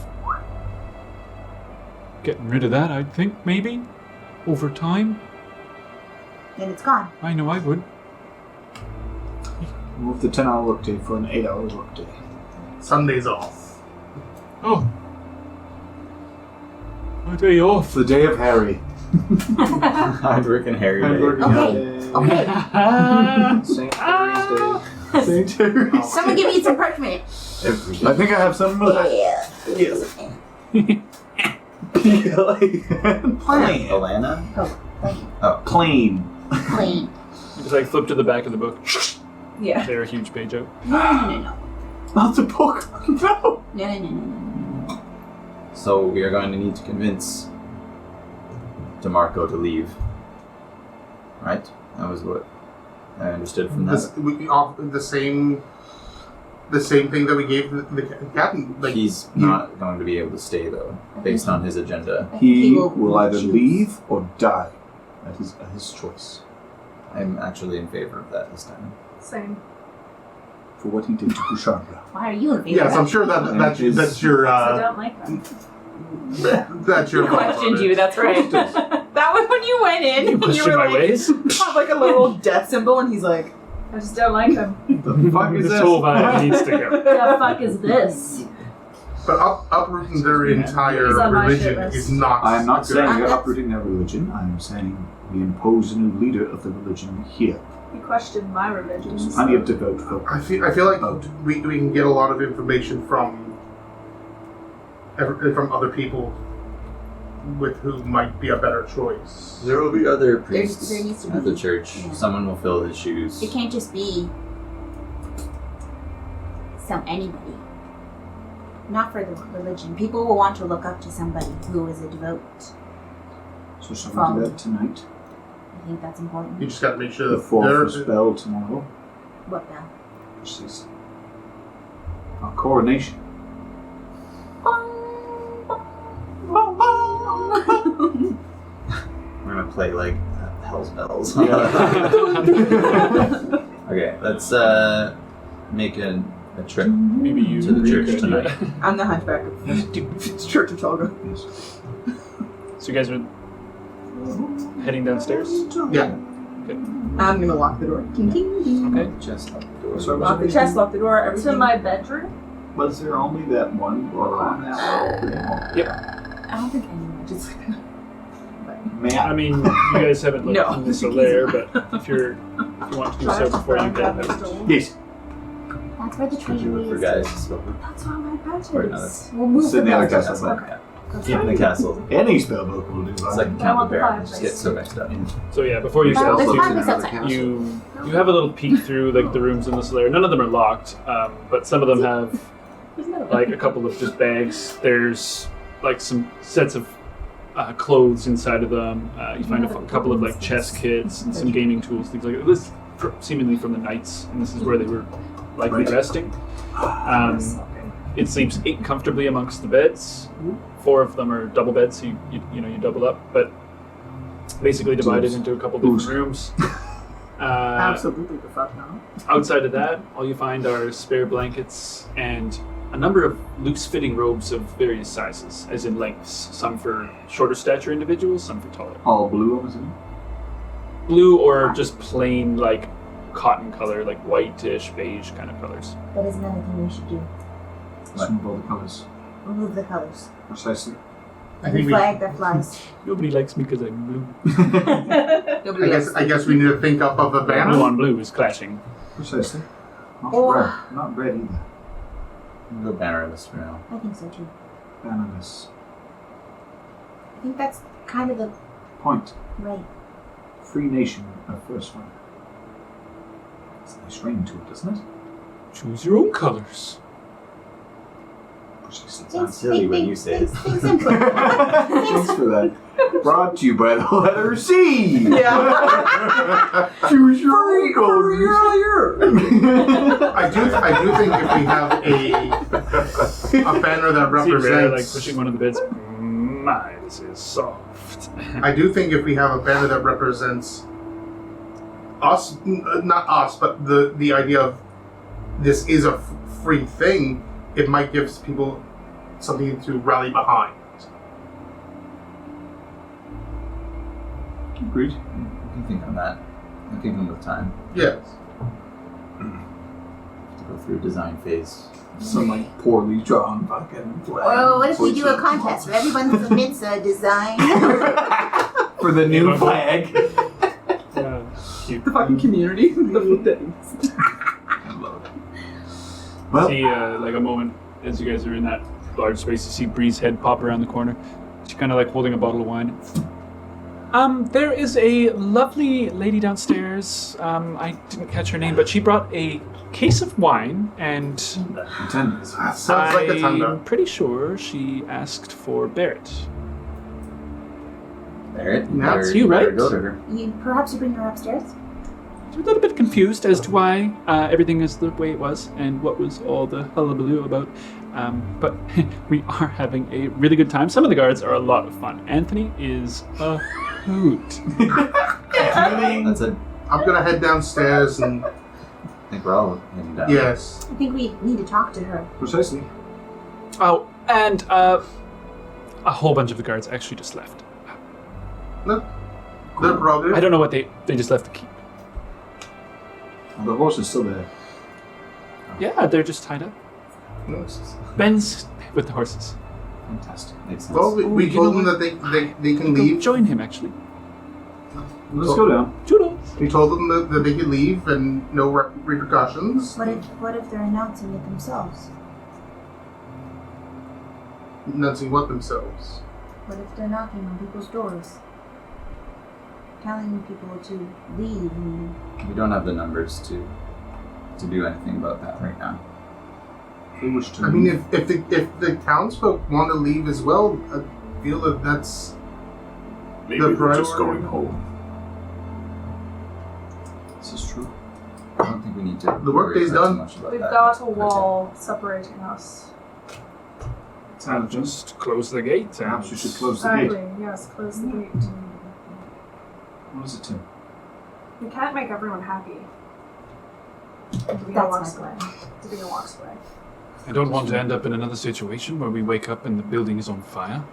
Speaker 1: getting rid of that, I'd think, maybe, over time.
Speaker 7: Then it's gone.
Speaker 1: I know I would.
Speaker 4: Move the 10-hour workday for an 8-hour workday.
Speaker 2: Sundays off.
Speaker 1: Oh. My day off.
Speaker 4: It's the day of Harry.
Speaker 5: Hard working Harry.
Speaker 7: Okay.
Speaker 4: St. Harry's Day. St. Harry's.
Speaker 7: Someone give me some parchment.
Speaker 4: I think I have some of that.
Speaker 7: Yes.
Speaker 5: Plain. Alana?
Speaker 4: Plain.
Speaker 7: Plain.
Speaker 1: Just like flip to the back of the book.
Speaker 3: Yeah.
Speaker 1: They're a huge page out.
Speaker 7: No.
Speaker 4: Not the book. No.
Speaker 7: No.
Speaker 5: So we are going to need to convince DeMarco to leave. Right? That was what I understood from that.
Speaker 2: The same thing that we gave the captain. Like,
Speaker 5: He's not going to be able to stay, though, based on his agenda.
Speaker 4: He will either
Speaker 7: choose.
Speaker 4: leave or die. That is his choice.
Speaker 5: I'm actually in favor of that this time.
Speaker 6: Same.
Speaker 4: For what he did to Kushagra.
Speaker 7: Why are you in favor
Speaker 2: yes,
Speaker 7: of
Speaker 2: I'm
Speaker 7: that?
Speaker 2: sure that's your
Speaker 6: I don't like them.
Speaker 2: that's your
Speaker 3: He questioned you, that's right. That was when you went in.
Speaker 1: You
Speaker 3: and you
Speaker 1: question
Speaker 3: were
Speaker 1: my
Speaker 3: like,
Speaker 1: ways?
Speaker 3: have like a little death symbol, and he's like,
Speaker 6: I just don't like them.
Speaker 4: The fuck is
Speaker 1: This
Speaker 4: this?
Speaker 1: whole vibe needs to go.
Speaker 6: The fuck is this?
Speaker 2: But uprooting their entire
Speaker 6: He's on my shit
Speaker 2: religion
Speaker 6: list.
Speaker 2: is not.
Speaker 4: I am not
Speaker 2: good.
Speaker 4: saying you're uprooting their religion. I am saying we impose a new leader of the religion here.
Speaker 6: He questioned my religion.
Speaker 4: There's plenty of devout folk.
Speaker 2: I feel like we can get a lot of information from other people with who might be a better choice.
Speaker 5: There will be other
Speaker 7: There
Speaker 5: priests
Speaker 7: needs to
Speaker 5: at
Speaker 7: be-
Speaker 5: the church.
Speaker 7: yeah.
Speaker 5: Someone will fill his shoes.
Speaker 7: It can't just be anybody. Not for the religion. People will want to look up to somebody who is a devout.
Speaker 4: So shall we do that tonight?
Speaker 7: I think that's important.
Speaker 2: You just got to make sure
Speaker 4: The
Speaker 2: that
Speaker 4: fourth bell tomorrow.
Speaker 7: What bell?
Speaker 4: Which is our coronation.
Speaker 5: We're gonna play like Hell's Bells.
Speaker 4: Yeah.
Speaker 5: Okay, let's make a trip.
Speaker 1: Maybe you
Speaker 5: To the church
Speaker 1: could,
Speaker 5: tonight.
Speaker 1: yeah.
Speaker 3: I'm the hunchback of the Church of Talgo.
Speaker 1: So you guys are heading downstairs?
Speaker 2: Yeah.
Speaker 3: I'm gonna lock the door. Ting, ting, ting.
Speaker 1: Okay.
Speaker 5: Just lock the door.
Speaker 4: So
Speaker 3: Lock the chest, lock the door, everything.
Speaker 6: To my bedroom?
Speaker 4: was there only that one door on that?
Speaker 7: I don't think anyone just.
Speaker 1: I mean, you guys haven't looked
Speaker 3: No.
Speaker 1: in the Solaire, but if you want to do so before you get out.
Speaker 4: Yes.
Speaker 7: That's where the
Speaker 5: Would
Speaker 7: treasure
Speaker 5: you look for
Speaker 7: is.
Speaker 5: guys?
Speaker 3: That's why my patch
Speaker 5: Or another.
Speaker 3: is.
Speaker 7: We'll move
Speaker 4: It's in the other
Speaker 7: patches.
Speaker 4: castle.
Speaker 5: Okay. In the castle.
Speaker 4: Any spellbook will do.
Speaker 5: It's like
Speaker 6: I
Speaker 5: Count
Speaker 6: want
Speaker 5: the
Speaker 6: the
Speaker 5: Baron. Just
Speaker 6: fireplace.
Speaker 5: get so mixed up.
Speaker 1: So yeah, before you
Speaker 7: There's
Speaker 1: step
Speaker 7: five
Speaker 1: out,
Speaker 7: places outside.
Speaker 1: you have a little peek through like the rooms in the Solaire. None of them are locked, but some of them have like a couple of just bags. There's like some sets of clothes inside of them. You find a couple of like chess kits and some gaming tools, things like that. This seemingly from the knights, and this is where they were likely resting. It sleeps 8 comfortably amongst the beds. 4 of them are double beds, so you double up, but basically divided into a couple different rooms.
Speaker 3: Absolutely the fuck no.
Speaker 1: Outside of that, all you find are spare blankets and a number of loose-fitting robes of various sizes, as in lengths. Some for shorter stature individuals, some for taller.
Speaker 4: All blue, I'm assuming?
Speaker 1: Blue or just plain, like, cotton color, like whitish, beige kind of colors.
Speaker 7: That is another thing we should do.
Speaker 4: Some of all the colours.
Speaker 7: Remove the colors.
Speaker 4: Precisely.
Speaker 2: I
Speaker 7: The
Speaker 2: think we.
Speaker 7: flag that flies.
Speaker 1: Nobody likes me because I'm blue.
Speaker 3: Nobody likes
Speaker 2: I guess we need to think up of a
Speaker 1: Blue
Speaker 2: banner.
Speaker 1: on blue is clashing.
Speaker 4: Precisely. Not
Speaker 7: Or-
Speaker 4: red. Not red either.
Speaker 5: We'll go bannerless for now.
Speaker 7: I think so too.
Speaker 4: Bannerless.
Speaker 7: I think that's kind of the
Speaker 4: Point.
Speaker 7: right.
Speaker 4: Free nation of first fire. It's a nice ring to it, doesn't it?
Speaker 1: Choose your own colors.
Speaker 4: Precisely.
Speaker 5: Sounds silly when you say it.
Speaker 7: Think simple.
Speaker 4: Thanks for that. Brought to you by the letter C.
Speaker 3: Yeah.
Speaker 4: Choose your own colors.
Speaker 2: I do think if we have a banner that
Speaker 1: See Rhea, like
Speaker 2: represents.
Speaker 1: pushing one of the beds. My, this is soft.
Speaker 2: I do think if we have a banner that represents us, not us, but the idea of this is a free thing, it might give people something to rally behind.
Speaker 4: Agreed.
Speaker 5: We can think on that. I'll give them with time
Speaker 2: Yes.
Speaker 5: to go through a design phase.
Speaker 4: Some like poorly drawn fucking flag.
Speaker 7: Well, what if we do a contest where everyone submits a design?
Speaker 4: for the new flag?
Speaker 1: Yeah, cute.
Speaker 3: The fucking community. The things.
Speaker 4: I love it. Well,
Speaker 1: See, like a moment as you guys are in that large space, you see Bree's head pop around the corner. She's kind of like holding a bottle of wine. There is a lovely lady downstairs. I didn't catch her name, but she brought a case of wine, and
Speaker 4: attendance.
Speaker 2: That sounds like a
Speaker 1: I'm
Speaker 2: thunder.
Speaker 1: pretty sure she asked for Barrett.
Speaker 5: Barrett,
Speaker 1: That's you,
Speaker 5: better
Speaker 1: right?
Speaker 5: Go to her.
Speaker 7: Perhaps you bring her upstairs?
Speaker 1: She's a little bit confused as to why everything is the way it was and what was all the hullabaloo about. But we are having a really good time. Some of the guards are a lot of fun. Anthony is a hoot.
Speaker 5: That's it.
Speaker 2: I'm gonna head downstairs and
Speaker 5: I think we're all heading down.
Speaker 2: yes.
Speaker 7: I think we need to talk to her.
Speaker 4: Precisely.
Speaker 1: Oh, and a whole bunch of the guards actually just left.
Speaker 2: No problem.
Speaker 1: I don't know what they just left to keep.
Speaker 4: The horse is still there.
Speaker 1: Yeah, they're just tied up. Ben's with the horses.
Speaker 5: Fantastic. Makes sense.
Speaker 2: Well, we
Speaker 1: you
Speaker 2: told
Speaker 1: know
Speaker 2: them that they can
Speaker 1: Go
Speaker 2: leave.
Speaker 1: join him, actually.
Speaker 4: Let's go down.
Speaker 1: Toodles.
Speaker 2: We told them that they could leave and no repercussions.
Speaker 7: What if they're announcing it themselves?
Speaker 2: Announcing what themselves.
Speaker 7: What if they're knocking on people's doors? Telling people to leave and
Speaker 5: We don't have the numbers to do anything about that right now.
Speaker 4: If they wish to
Speaker 2: I mean,
Speaker 4: leave.
Speaker 2: if the townsfolk want to leave as well, I feel that that's
Speaker 8: Maybe
Speaker 2: The
Speaker 8: we're just
Speaker 2: priority.
Speaker 8: going home.
Speaker 4: This is true.
Speaker 5: I don't think we need to.
Speaker 2: The workday's
Speaker 5: worry too
Speaker 2: done.
Speaker 5: much about
Speaker 6: We've
Speaker 5: that.
Speaker 6: got a wall separating us.
Speaker 1: And just close the gate.
Speaker 4: Perhaps you should close the gate.
Speaker 6: Exactly. Yes, close the gate.
Speaker 4: What is it, Tim?
Speaker 6: We can't make everyone happy. Davina
Speaker 7: That's
Speaker 6: walks
Speaker 7: my
Speaker 6: away. Davina walks away.
Speaker 1: I don't want to end up in another situation where we wake up and the building is on fire.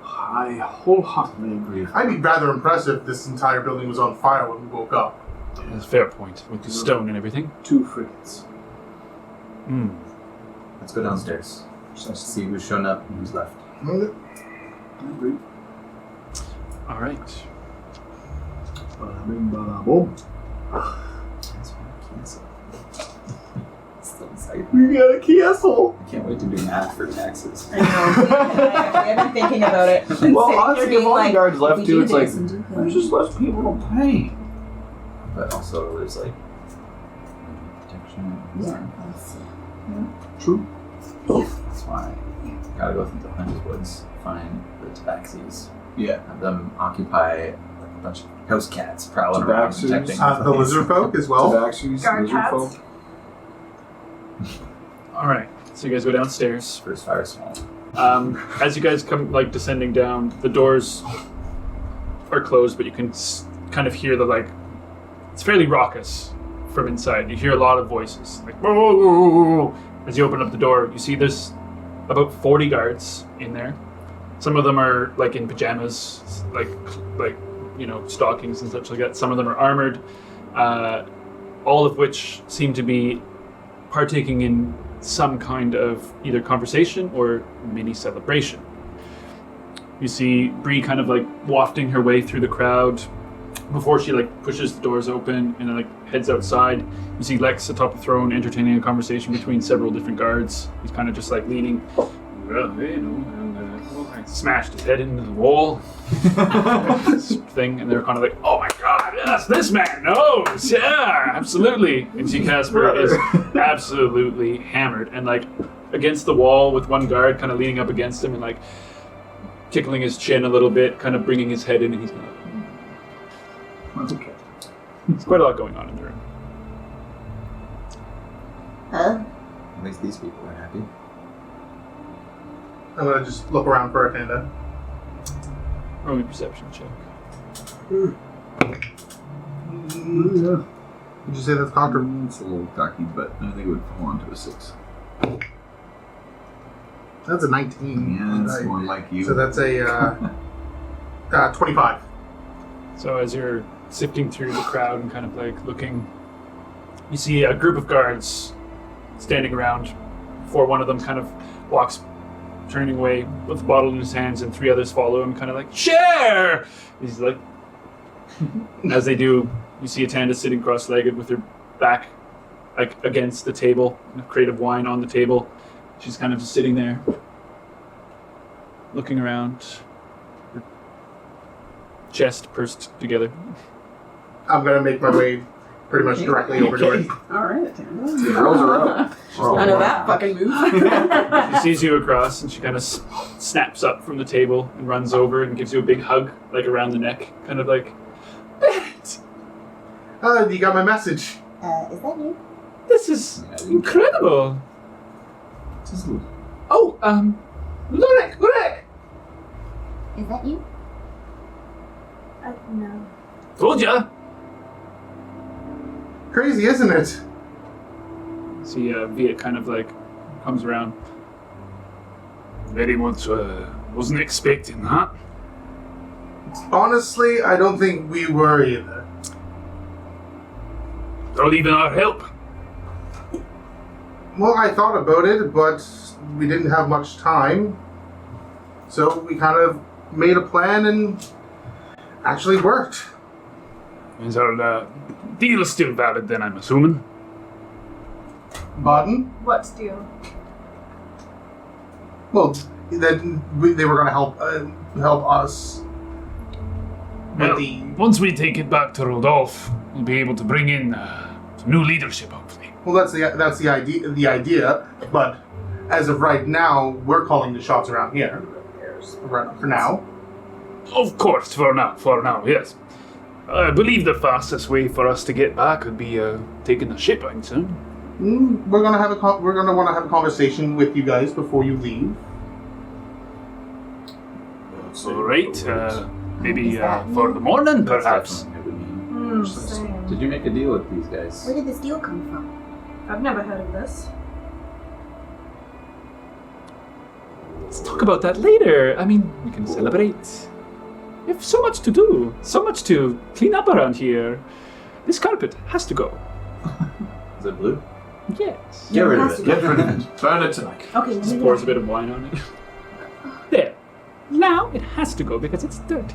Speaker 4: I wholeheartedly agree.
Speaker 2: I'd be rather impressed if this entire building was on fire when we woke up.
Speaker 1: That's a fair point, with the stone and everything.
Speaker 4: 2 frigates.
Speaker 1: Hmm.
Speaker 5: Let's go downstairs.
Speaker 4: Precisely.
Speaker 5: See who's shown up and who's left.
Speaker 4: I agree.
Speaker 1: All right.
Speaker 4: Bada bing, bada boom.
Speaker 5: That's what I cancel. Still excited.
Speaker 4: We got a castle!
Speaker 5: I can't wait to do math for taxes.
Speaker 3: I know. I've been thinking about it.
Speaker 4: Well,
Speaker 3: Sitting here
Speaker 4: honestly,
Speaker 3: being
Speaker 4: if all the
Speaker 3: like,
Speaker 4: guards
Speaker 3: if
Speaker 4: left
Speaker 3: we
Speaker 4: too,
Speaker 3: do
Speaker 4: it's like,
Speaker 3: this and do that.
Speaker 4: there's just less people to pay.
Speaker 5: But also, there's like protection.
Speaker 4: True.
Speaker 5: That's why gotta go through the Hunter's Woods, find the tabaxis,
Speaker 4: Yeah.
Speaker 5: have them occupy like a bunch of house cats prowling around
Speaker 4: Tabaxis.
Speaker 5: protecting.
Speaker 2: The lizard folk as well.
Speaker 4: Tabaxis,
Speaker 6: Guard
Speaker 4: lizard
Speaker 6: cats.
Speaker 4: folk.
Speaker 1: All right. So you guys go downstairs.
Speaker 5: First fire small.
Speaker 1: As you guys come like descending down, the doors are closed, but you can kind of hear the like. It's fairly raucous from inside. You hear a lot of voices, like whoa, whoa, whoa, whoa, whoa. As you open up the door, you see there's about 40 guards in there. Some of them are like in pajamas, like you know, stockings and such like that. Some of them are armored. all of which seem to be partaking in some kind of either conversation or mini celebration. You see Bree kind of like wafting her way through the crowd before she like pushes the doors open and like heads outside. You see Lex atop the throne entertaining a conversation between several different guards. He's kind of just like leaning. Well, you know, I smashed his head into the wall. Thing, and they're kind of like, oh my god, yes, this man knows, yeah, absolutely. And see Casper is absolutely hammered and like against the wall with one guard kind of leaning up against him and like tickling his chin a little bit, kind of bringing his head in, and he's kind of,
Speaker 4: That's okay.
Speaker 1: there's quite a lot going on in the room.
Speaker 7: Huh?
Speaker 5: At least these people are happy.
Speaker 2: I'm gonna just look around for Atanda.
Speaker 1: Roll me a perception check.
Speaker 2: Did you say that's cocked?
Speaker 4: It's a little cocky, but I think it would fall onto a 6.
Speaker 2: That's a 19.
Speaker 4: Yeah, it's more like you.
Speaker 2: So that's a 25.
Speaker 1: So as you're sifting through the crowd and kind of like looking, you see a group of guards standing around before one of them kind of walks, turning away with a bottle in his hands, and 3 others follow him, kind of like, share! He's like, as they do, you see Atanda sitting cross-legged with her back like against the table, and a crate of wine on the table. She's kind of just sitting there, looking around, her chest pursed together.
Speaker 2: I'm gonna make my way pretty much directly over to it.
Speaker 3: Alright,
Speaker 4: Girls are up.
Speaker 3: I know that fucking move.
Speaker 1: She sees you across, and she kind of snaps up from the table and runs over and gives you a big hug, like around the neck, kind of like, Barrett!
Speaker 2: You got my message.
Speaker 7: Is that you?
Speaker 1: This is incredible!
Speaker 4: Just a little.
Speaker 1: Oh, Lurek!
Speaker 7: Is that you?
Speaker 6: No.
Speaker 1: Told ya!
Speaker 2: Crazy, isn't it?
Speaker 1: See, Viet kind of like comes around. Very much wasn't expecting that.
Speaker 2: Honestly, I don't think we were either.
Speaker 1: Not even our help.
Speaker 2: Well, I thought about it, but we didn't have much time. So we kind of made a plan and actually worked.
Speaker 1: Is our deal still valid then, I'm assuming?
Speaker 2: Pardon?
Speaker 6: What deal?
Speaker 2: Well, then they were going to help us.
Speaker 1: Well,
Speaker 2: With the
Speaker 1: once we take it back to Rodolphe, we'll be able to bring in some new leadership, hopefully.
Speaker 2: well, that's the idea. The idea, but as of right now, we're calling the shots around here. For now.
Speaker 1: Of course, for now, yes. I believe the fastest way for us to get back would be taking the ship, I'd say.
Speaker 2: We're gonna want to have a conversation with you guys before you leave.
Speaker 1: All right, maybe
Speaker 7: Is that
Speaker 1: for
Speaker 7: you?
Speaker 1: the morning,
Speaker 5: That's
Speaker 1: perhaps.
Speaker 5: definitely never me.
Speaker 6: Same.
Speaker 5: Did you make a deal with these guys?
Speaker 7: Where did this deal come from?
Speaker 6: I've never heard of this.
Speaker 1: Let's talk about that later. I mean, we can celebrate. We have so much to do, so much to clean up around here. This carpet has to go.
Speaker 5: Is it blue?
Speaker 1: Yes.
Speaker 5: Get rid of
Speaker 7: has
Speaker 5: it.
Speaker 7: to go.
Speaker 4: Get rid of it. Burn it tonight.
Speaker 7: Okay,
Speaker 1: Just
Speaker 7: maybe
Speaker 1: pours a bit of wine on it. There. Now it has to go because it's dirty.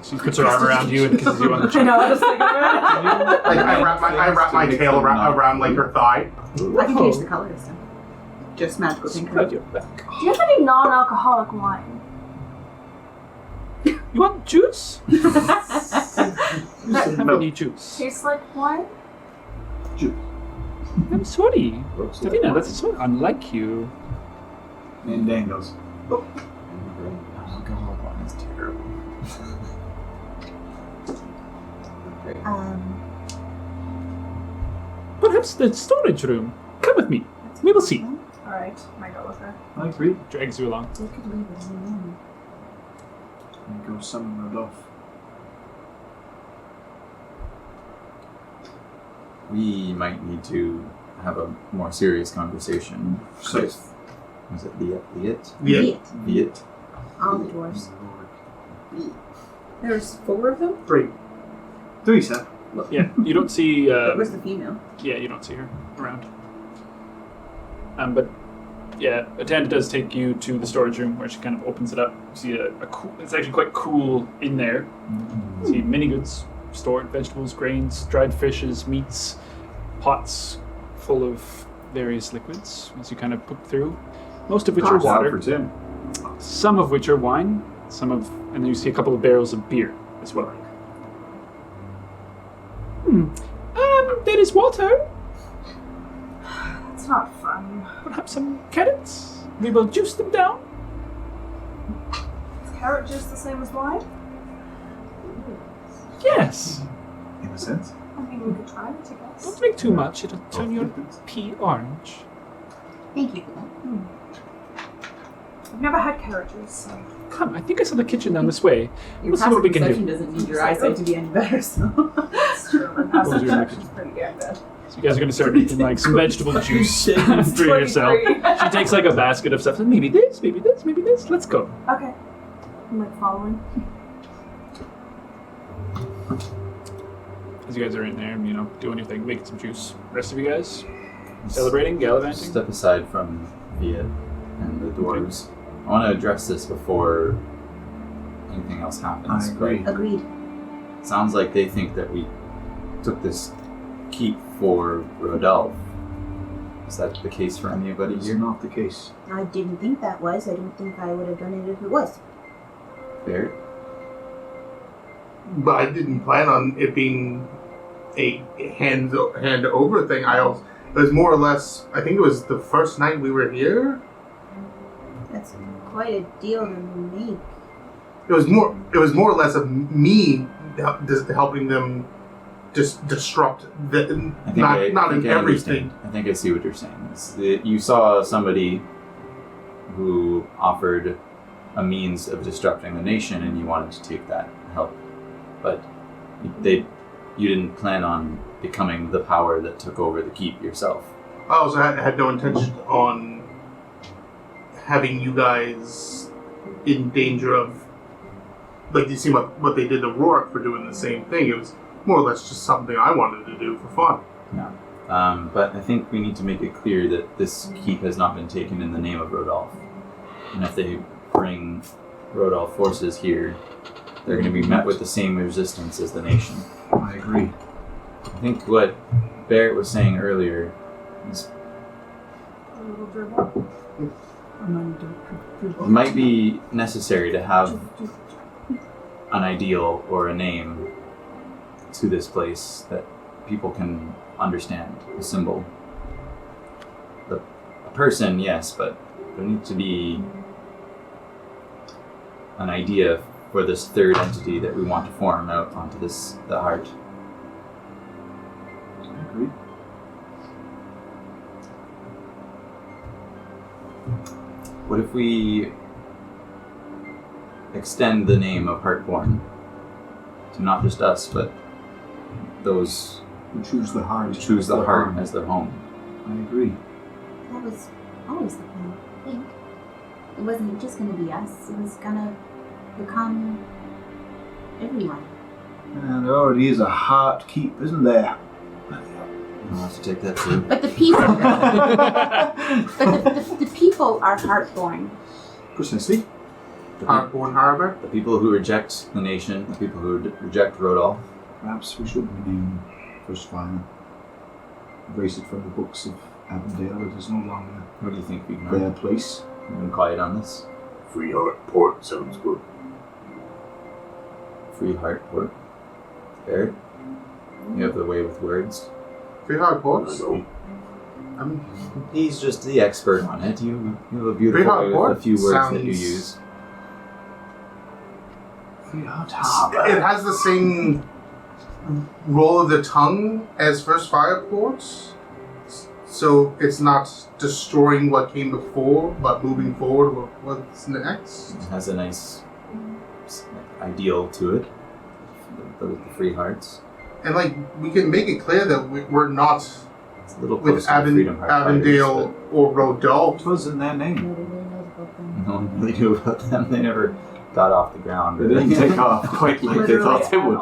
Speaker 1: She puts her arm around you and kisses you on the
Speaker 6: I
Speaker 1: cheek.
Speaker 6: know, I was thinking about it.
Speaker 2: Like I wrap my tail around like her thigh.
Speaker 3: I can change the color this time. Just magical pink.
Speaker 1: Spread your back.
Speaker 6: Do you have any non-alcoholic wine?
Speaker 1: You want juice? Have any juice?
Speaker 6: Tastes like wine?
Speaker 1: I'm sorry. Davina, that's so unlike you.
Speaker 4: And Dan goes,
Speaker 5: Alcohol wine is terrible. Okay.
Speaker 1: Perhaps the storage room. Come with me. We will see.
Speaker 6: Alright, I go with her.
Speaker 4: I agree.
Speaker 1: Drags you along.
Speaker 7: we could leave it alone.
Speaker 4: And go summon Rodolphe.
Speaker 5: We might need to have a more serious conversation.
Speaker 4: Sixth.
Speaker 5: Was it Viet?
Speaker 2: Yeah.
Speaker 5: Viet?
Speaker 7: All the dwarves.
Speaker 3: There's 4 of them?
Speaker 2: 3.
Speaker 4: 3 step.
Speaker 1: Yeah, you don't see.
Speaker 3: Where's the female?
Speaker 1: Yeah, you don't see her around. But yeah, Atanda does take you to the storage room where she kind of opens it up. You see it's actually quite cool in there. You see mini goods stored, vegetables, grains, dried fishes, meats, pots full of various liquids as you kind of poke through. Most of which are water.
Speaker 4: For Tim.
Speaker 1: Some of which are wine. And then you see a couple of barrels of beer as well. There is water.
Speaker 6: It's not fun.
Speaker 1: Perhaps some carrots. We will juice them down.
Speaker 6: Is carrot juice the same as wine?
Speaker 1: Yes.
Speaker 4: In a sense.
Speaker 6: I mean, we could try it, I guess.
Speaker 1: Don't drink too much. It'll turn your pea orange.
Speaker 7: Thank you for that.
Speaker 6: I've never had carrot juice, so.
Speaker 1: Come, I think I saw the kitchen down this way.
Speaker 3: Your
Speaker 1: We'll see what
Speaker 3: passive
Speaker 1: we can
Speaker 3: perception
Speaker 1: do.
Speaker 3: doesn't need your eyesight to be any better, so.
Speaker 6: It's true. My
Speaker 1: What was
Speaker 6: passive
Speaker 1: your
Speaker 6: perception's pretty good.
Speaker 1: So you guys are going to start making like some vegetable juice for yourself.
Speaker 6: 23.
Speaker 1: She takes like a basket of stuff. Maybe this, maybe this, maybe this. Let's go.
Speaker 6: Okay. I'm like following.
Speaker 1: As you guys are in there, doing your thing, making some juice. Rest of you guys celebrating, gallivanting.
Speaker 5: Step aside from Viet and the dwarves. I want to address this before anything else happens.
Speaker 4: I agree.
Speaker 7: Agreed.
Speaker 5: Sounds like they think that we took this keep for Rodolphe. Is that the case for anybody
Speaker 4: It's
Speaker 5: here?
Speaker 4: not the case.
Speaker 7: I didn't think that was. I don't think I would have done it if it was.
Speaker 5: Barrett?
Speaker 2: But I didn't plan on it being a hand over thing. It was more or less. I think it was the first night we were here.
Speaker 7: That's quite a deal to make.
Speaker 2: It was more or less of me just helping them just disrupt the not in everything.
Speaker 5: I think I see what you're saying. It's that you saw somebody who offered a means of disrupting the nation, and you wanted to take that help, but you didn't plan on becoming the power that took over the keep yourself.
Speaker 2: I also had no intention on having you guys in danger of, like, you see what they did to Rourke for doing the same thing. It was more or less just something I wanted to do for fun.
Speaker 5: Yeah. But I think we need to make it clear that this keep has not been taken in the name of Rodolphe. And if they bring Rodolphe forces here, they're going to be met with the same resistance as the nation.
Speaker 4: I agree.
Speaker 5: I think what Barrett was saying earlier is
Speaker 6: A little dribble.
Speaker 5: it might be necessary to have an ideal or a name to this place that people can understand, a symbol. A person, yes, but there needs to be an idea for this third entity that we want to form out onto the heart.
Speaker 4: I agree.
Speaker 5: What if we extend the name of Heartborn to not just us, but those
Speaker 4: We choose the heart.
Speaker 5: who choose the heart as their home?
Speaker 4: I agree.
Speaker 7: That was always the plan, I think. It wasn't just going to be us. It was going to become everyone.
Speaker 4: And there already is a heart keep, isn't there?
Speaker 5: I'll have to take that too.
Speaker 7: But the people, the people are heartborn.
Speaker 4: Precisely.
Speaker 2: Heartborn Harbor.
Speaker 5: The people who reject the nation, the people who reject Rodolphe.
Speaker 4: Perhaps we should rename First Fire. Erase it from the books of Avondale. It is no longer
Speaker 5: What do you think,
Speaker 4: their
Speaker 5: Vignar?
Speaker 4: place.
Speaker 5: You've been quiet on this.
Speaker 8: Free Heart Port sounds good.
Speaker 5: Free Heart Port. Barrett? You have the way with words.
Speaker 2: Free Hard
Speaker 8: I
Speaker 2: Ports.
Speaker 8: know.
Speaker 5: He's just the expert on it. You have a
Speaker 2: Free
Speaker 5: beautiful
Speaker 2: Heart
Speaker 5: way with
Speaker 2: Port
Speaker 5: a few words that you
Speaker 2: sounds-
Speaker 5: use.
Speaker 4: Free Heart Harbor.
Speaker 2: It has the same roll of the tongue as First Fire Ports, so it's not destroying what came before, but moving forward with what's next.
Speaker 5: It has a nice ideal to it. The free hearts.
Speaker 2: And like we can make it clear that we're not
Speaker 5: It's a little
Speaker 2: with
Speaker 5: close to the Freedom Heart
Speaker 2: Avondale or
Speaker 4: What
Speaker 2: Rodolphe.
Speaker 4: was in their name?
Speaker 7: Nobody really knows about them.
Speaker 5: fighters, but no one really knew about them. They never got off the ground.
Speaker 4: They didn't take off quite like they thought they would.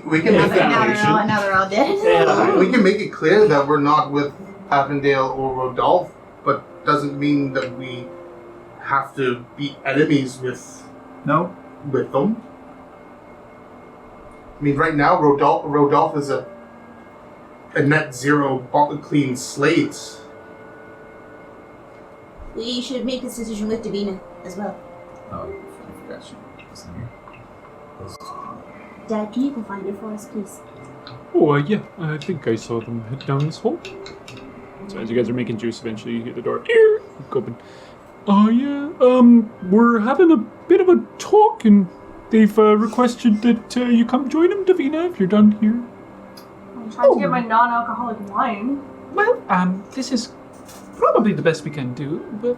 Speaker 2: We can make
Speaker 7: Now they're all dead.
Speaker 2: we can make it clear that we're not with Avondale or Rodolphe, but doesn't mean that we have to be enemies with
Speaker 4: No?
Speaker 2: them. I mean, right now Rodolphe is a net zero clean slate.
Speaker 7: We should make this decision with Davina as well.
Speaker 5: Oh, I forgot she was here.
Speaker 7: Dad, can you go find her for us, please?
Speaker 1: Oh, yeah. I think I saw them head down this hole. So as you guys are making juice, eventually you hear the door open. Oh, yeah. We're having a bit of a talk, and they've requested that you come join them, Davina, if you're done here.
Speaker 6: I'm trying to get my non-alcoholic wine.
Speaker 1: Well, this is probably the best we can do. But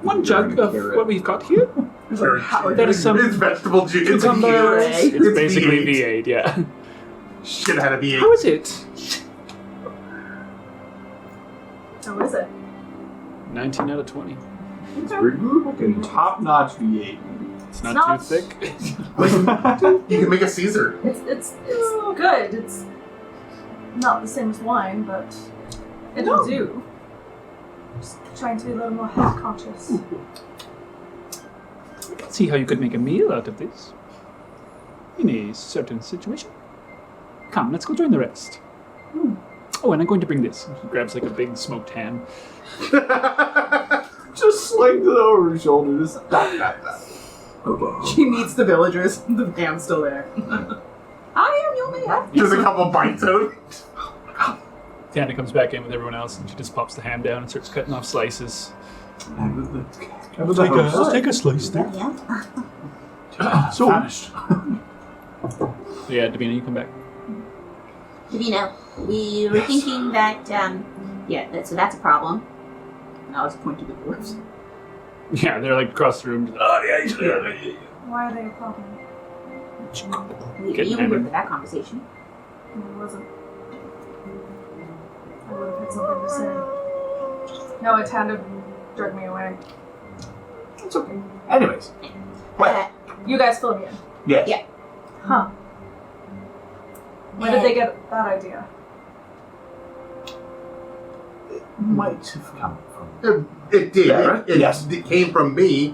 Speaker 1: one jug of what we've got here. That is some
Speaker 2: It's vegetable juice. It's
Speaker 1: cucumbers.
Speaker 2: V8.
Speaker 1: It's basically
Speaker 2: V8.
Speaker 1: V8, yeah.
Speaker 2: Should have had a V8.
Speaker 1: How is it?
Speaker 6: How is it?
Speaker 1: 19 out of 20.
Speaker 6: Okay.
Speaker 4: Pretty good looking. Top-notch V8.
Speaker 1: It's
Speaker 6: not-
Speaker 1: not too thick.
Speaker 2: You can make a Caesar.
Speaker 6: It's good. It's not the same as wine, but it'll do. Just trying to be a little more health conscious.
Speaker 1: See how you could make a meal out of this. In a certain situation. Come, let's go join the rest. Oh, and I'm going to bring this. He grabs like a big smoked ham.
Speaker 4: Just slings it over his shoulder. Just Okay.
Speaker 3: She meets the villagers. The ham's still there. I am the only half.
Speaker 2: Just a couple bites out.
Speaker 1: Tana comes back in with everyone else and she just pops the ham down and starts cutting off slices. I'll take a slice there.
Speaker 7: Yeah.
Speaker 1: So,
Speaker 4: Vanished.
Speaker 1: yeah, Davina, you come back.
Speaker 7: Davina, we were thinking that, so that's a problem.
Speaker 3: And I'll just point to the dwarves.
Speaker 1: Yeah, they're like across the room. Oh, yeah.
Speaker 6: Why are they a problem?
Speaker 1: Getting
Speaker 7: You were here
Speaker 1: hammered.
Speaker 7: for that conversation.
Speaker 6: It wasn't. I would have had something to say. No, it had to jerk me away.
Speaker 4: It's okay. Anyways. What?
Speaker 6: You guys fill me in.
Speaker 4: Yes.
Speaker 7: Yeah.
Speaker 6: Huh. Where did they get that idea?
Speaker 4: Might have come from.
Speaker 2: It did.
Speaker 4: Barrett?
Speaker 2: It came from me.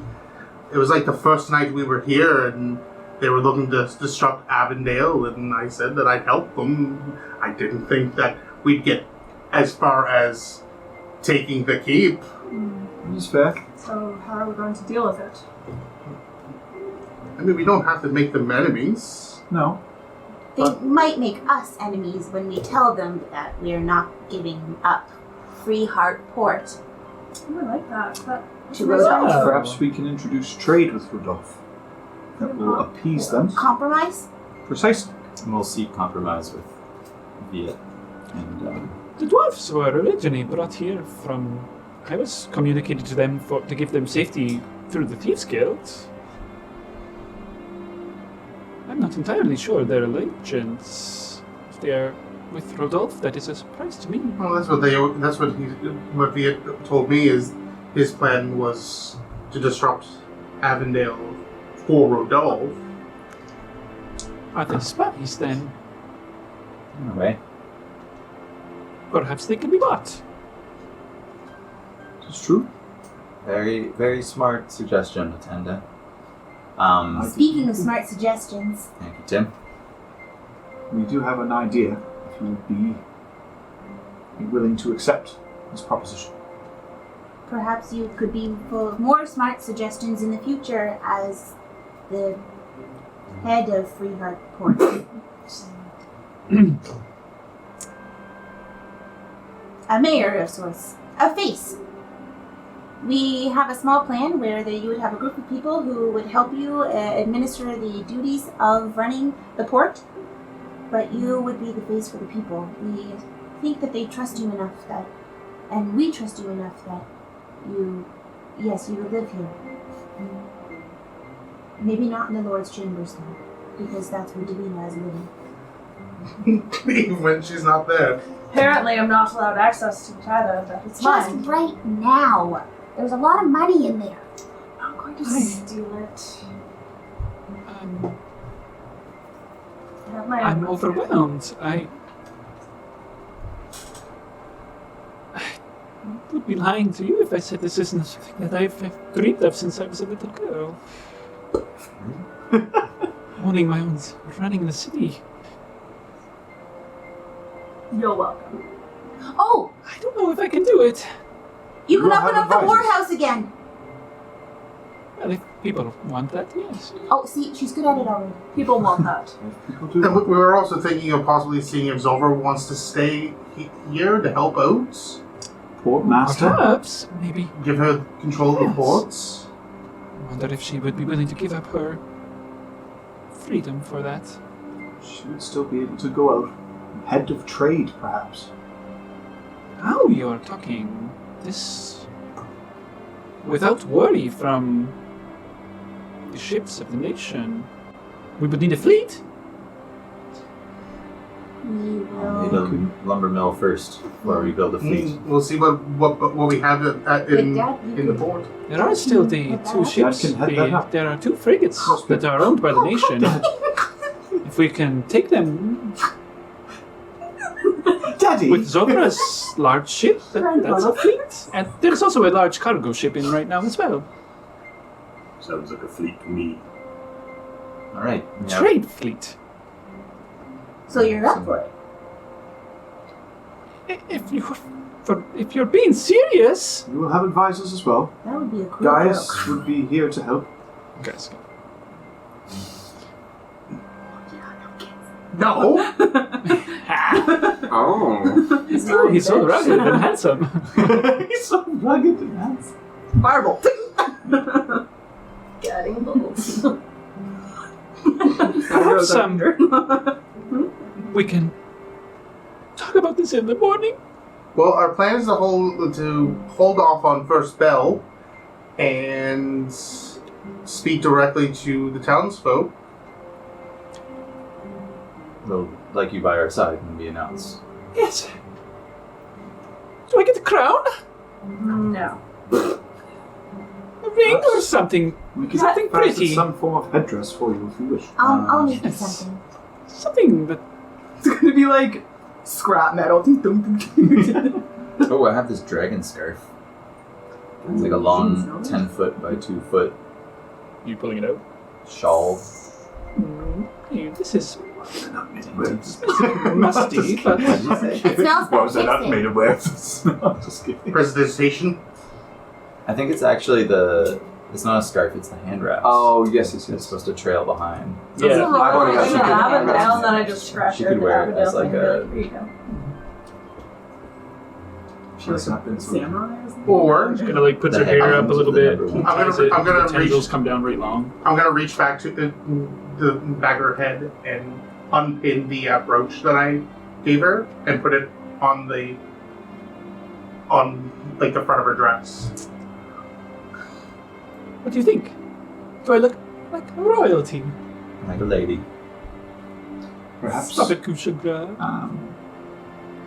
Speaker 2: It was like the first night we were here, and they were looking to disrupt Avondale, and I said that I'd help them. I didn't think that we'd get as far as taking the keep.
Speaker 4: It's fair.
Speaker 6: So how are we going to deal with it?
Speaker 2: I mean, we don't have to make them enemies.
Speaker 4: No.
Speaker 7: They might make us enemies when we tell them that we're not giving up Freeheart Port
Speaker 6: Oh, I like that.
Speaker 7: to Rodolphe.
Speaker 4: Perhaps we can introduce trade with Rodolphe. That will appease them.
Speaker 7: Compromise?
Speaker 4: Precisely.
Speaker 5: And we'll seek compromise with Viet. And
Speaker 1: The dwarves were originally brought here from... I was communicated to them to give them safety through the Thieves Guild. I'm not entirely sure their allegiance. If they are with Rodolphe, that is a surprise to me.
Speaker 2: Well, what Viet told me is his plan was to disrupt Avondale for Rodolphe.
Speaker 1: Are they spies then?
Speaker 5: in a way.
Speaker 1: Perhaps they can be bought.
Speaker 4: It's true.
Speaker 5: Very, very smart suggestion, Attenda.
Speaker 7: Speaking of smart suggestions,
Speaker 5: Thank you, Tim.
Speaker 4: We do have an idea if you would be willing to accept this proposition.
Speaker 7: perhaps you could be full of more smart suggestions in the future as the head of Freeheart Port. A mayor of sorts. A face. We have a small plan where you would have a group of people who would help you administer the duties of running the port, but you would be the face for the people. We think that they trust you enough that, and we trust you enough that you would live here. Maybe not in the Lord's chambers though, because that's where Davina is living.
Speaker 2: Even when she's not there.
Speaker 6: Apparently, I'm not allowed access to Tata, but it's
Speaker 7: Just
Speaker 6: fine.
Speaker 7: right now. There's a lot of money in there.
Speaker 6: I'm not going to steal it. Have my
Speaker 1: I'm
Speaker 6: own
Speaker 1: overwhelmed. I would be lying to you if I said this isn't something that I've dreamed of since I was a little girl. Owning my own, running the city.
Speaker 6: You're welcome.
Speaker 7: Oh,
Speaker 1: I don't know if I can do it.
Speaker 7: you can
Speaker 4: You'll
Speaker 7: open
Speaker 4: have
Speaker 7: up the
Speaker 4: advisors.
Speaker 7: whorehouse again.
Speaker 1: Well, if people want that, yes.
Speaker 7: Oh, see, she's good at it already.
Speaker 6: People want that.
Speaker 4: If people do
Speaker 2: And we were also thinking of possibly seeing if Zolver wants to stay here to help out.
Speaker 4: port master,
Speaker 1: Perhaps, maybe.
Speaker 2: Give her control of the
Speaker 1: Yes.
Speaker 2: ports.
Speaker 1: I wonder if she would be willing to give up her freedom for that.
Speaker 4: she would still be able to go out. Head of trade, perhaps.
Speaker 1: Now you're talking this without worry from the ships of the nation. We would need a fleet.
Speaker 7: We
Speaker 5: Need
Speaker 7: will.
Speaker 5: a lumber mill first before we build a fleet.
Speaker 2: We'll see what we have in
Speaker 7: Dad, you
Speaker 2: the
Speaker 7: could-
Speaker 2: port.
Speaker 1: There are still the two ships.
Speaker 4: can head that up.
Speaker 1: There are two frigates that are owned by the nation. If we can take them
Speaker 4: Daddy!
Speaker 1: with Zobra's large ship, that's a fleet. And there's also a large cargo ship in right now as well.
Speaker 8: Sounds like a fleet to me.
Speaker 5: All right. Yeah.
Speaker 1: Trade fleet.
Speaker 7: So you're up for it.
Speaker 1: If you're being serious,
Speaker 4: You will have advisors as well.
Speaker 7: That would be a cool
Speaker 4: Gaius
Speaker 7: book.
Speaker 4: would be here to help.
Speaker 1: guys.
Speaker 2: No.
Speaker 8: Oh.
Speaker 1: He's so rugged and handsome.
Speaker 4: He's so rugged and handsome.
Speaker 3: Fireball.
Speaker 6: Getting both.
Speaker 1: Perhaps we can talk about this in the morning.
Speaker 2: Well, our plan is to hold off on first bell and speak directly to the townsfolk.
Speaker 5: We'll like you by our side when we announce.
Speaker 1: Yes. Do I get a crown?
Speaker 6: No.
Speaker 1: A ring or something?
Speaker 4: We can
Speaker 1: Something
Speaker 4: fashion
Speaker 1: pretty.
Speaker 4: some form of headdress for you if you wish.
Speaker 7: I'll make you
Speaker 1: Yes.
Speaker 7: something.
Speaker 1: Something that
Speaker 3: It's gonna be like scrap metal.
Speaker 5: Oh, I have this dragon scarf. It's like a long 10 foot by 2 foot
Speaker 1: you pulling it out.
Speaker 5: shawl.
Speaker 1: This is
Speaker 4: Webs.
Speaker 1: musty, but
Speaker 7: It smells
Speaker 8: What was
Speaker 7: bad.
Speaker 8: that? Not
Speaker 7: Fix
Speaker 8: made
Speaker 7: it.
Speaker 8: of webs.
Speaker 4: No, just kidding.
Speaker 2: Presentation.
Speaker 5: I think it's actually it's not a scarf, it's the hand wraps.
Speaker 8: Oh, yes,
Speaker 5: It's supposed to trail behind.
Speaker 6: It's a
Speaker 1: yeah.
Speaker 6: roll
Speaker 8: I've already got
Speaker 6: in
Speaker 8: some
Speaker 6: the
Speaker 8: good
Speaker 6: Avondale, and then I
Speaker 8: ones.
Speaker 6: just scratch
Speaker 5: She
Speaker 6: her
Speaker 5: could
Speaker 6: with
Speaker 5: wear it as
Speaker 6: Avondale
Speaker 5: like
Speaker 6: and
Speaker 5: a-
Speaker 6: there you go.
Speaker 4: She's not been so-
Speaker 3: Samurai or something?
Speaker 2: Or
Speaker 1: Kind of like puts her
Speaker 5: The
Speaker 1: hair
Speaker 5: head
Speaker 1: up a little bit.
Speaker 5: I'm
Speaker 1: ties it,
Speaker 2: I'm gonna
Speaker 1: the tendrils
Speaker 2: reach-
Speaker 1: come down right long.
Speaker 2: I'm gonna reach back to the back of her head and unpin the brooch that I gave her and put it on the front of her dress.
Speaker 1: What do you think? Do I look like royalty?
Speaker 5: Like a lady.
Speaker 4: Perhaps.
Speaker 1: Stop it, Kushagra.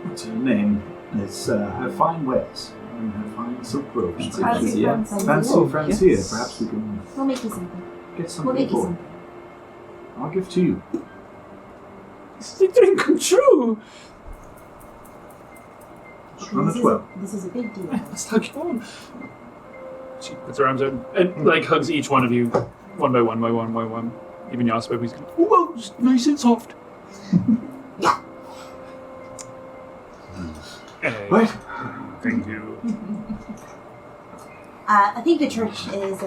Speaker 4: What's her name? It's her fine wares and her fine silk robes.
Speaker 5: Fancy
Speaker 4: Perhaps-
Speaker 5: fancy, yeah.
Speaker 4: Fancy
Speaker 1: Oh,
Speaker 4: Francia.
Speaker 1: yes.
Speaker 4: Perhaps we can
Speaker 7: We'll make you something.
Speaker 4: get
Speaker 7: We'll
Speaker 4: something
Speaker 7: make you
Speaker 4: for
Speaker 7: something.
Speaker 4: I'll give to you.
Speaker 1: This is a dream come true.
Speaker 4: Run
Speaker 7: This
Speaker 4: it
Speaker 7: is,
Speaker 4: well.
Speaker 7: this is a big deal.
Speaker 1: Let's hug you on. She puts her arms out and like hugs each one of you, one by one by one by one. Even Yasper, he's going, whoa, just nice and soft. Hey,
Speaker 4: Right.
Speaker 1: thank you.
Speaker 7: I think the church is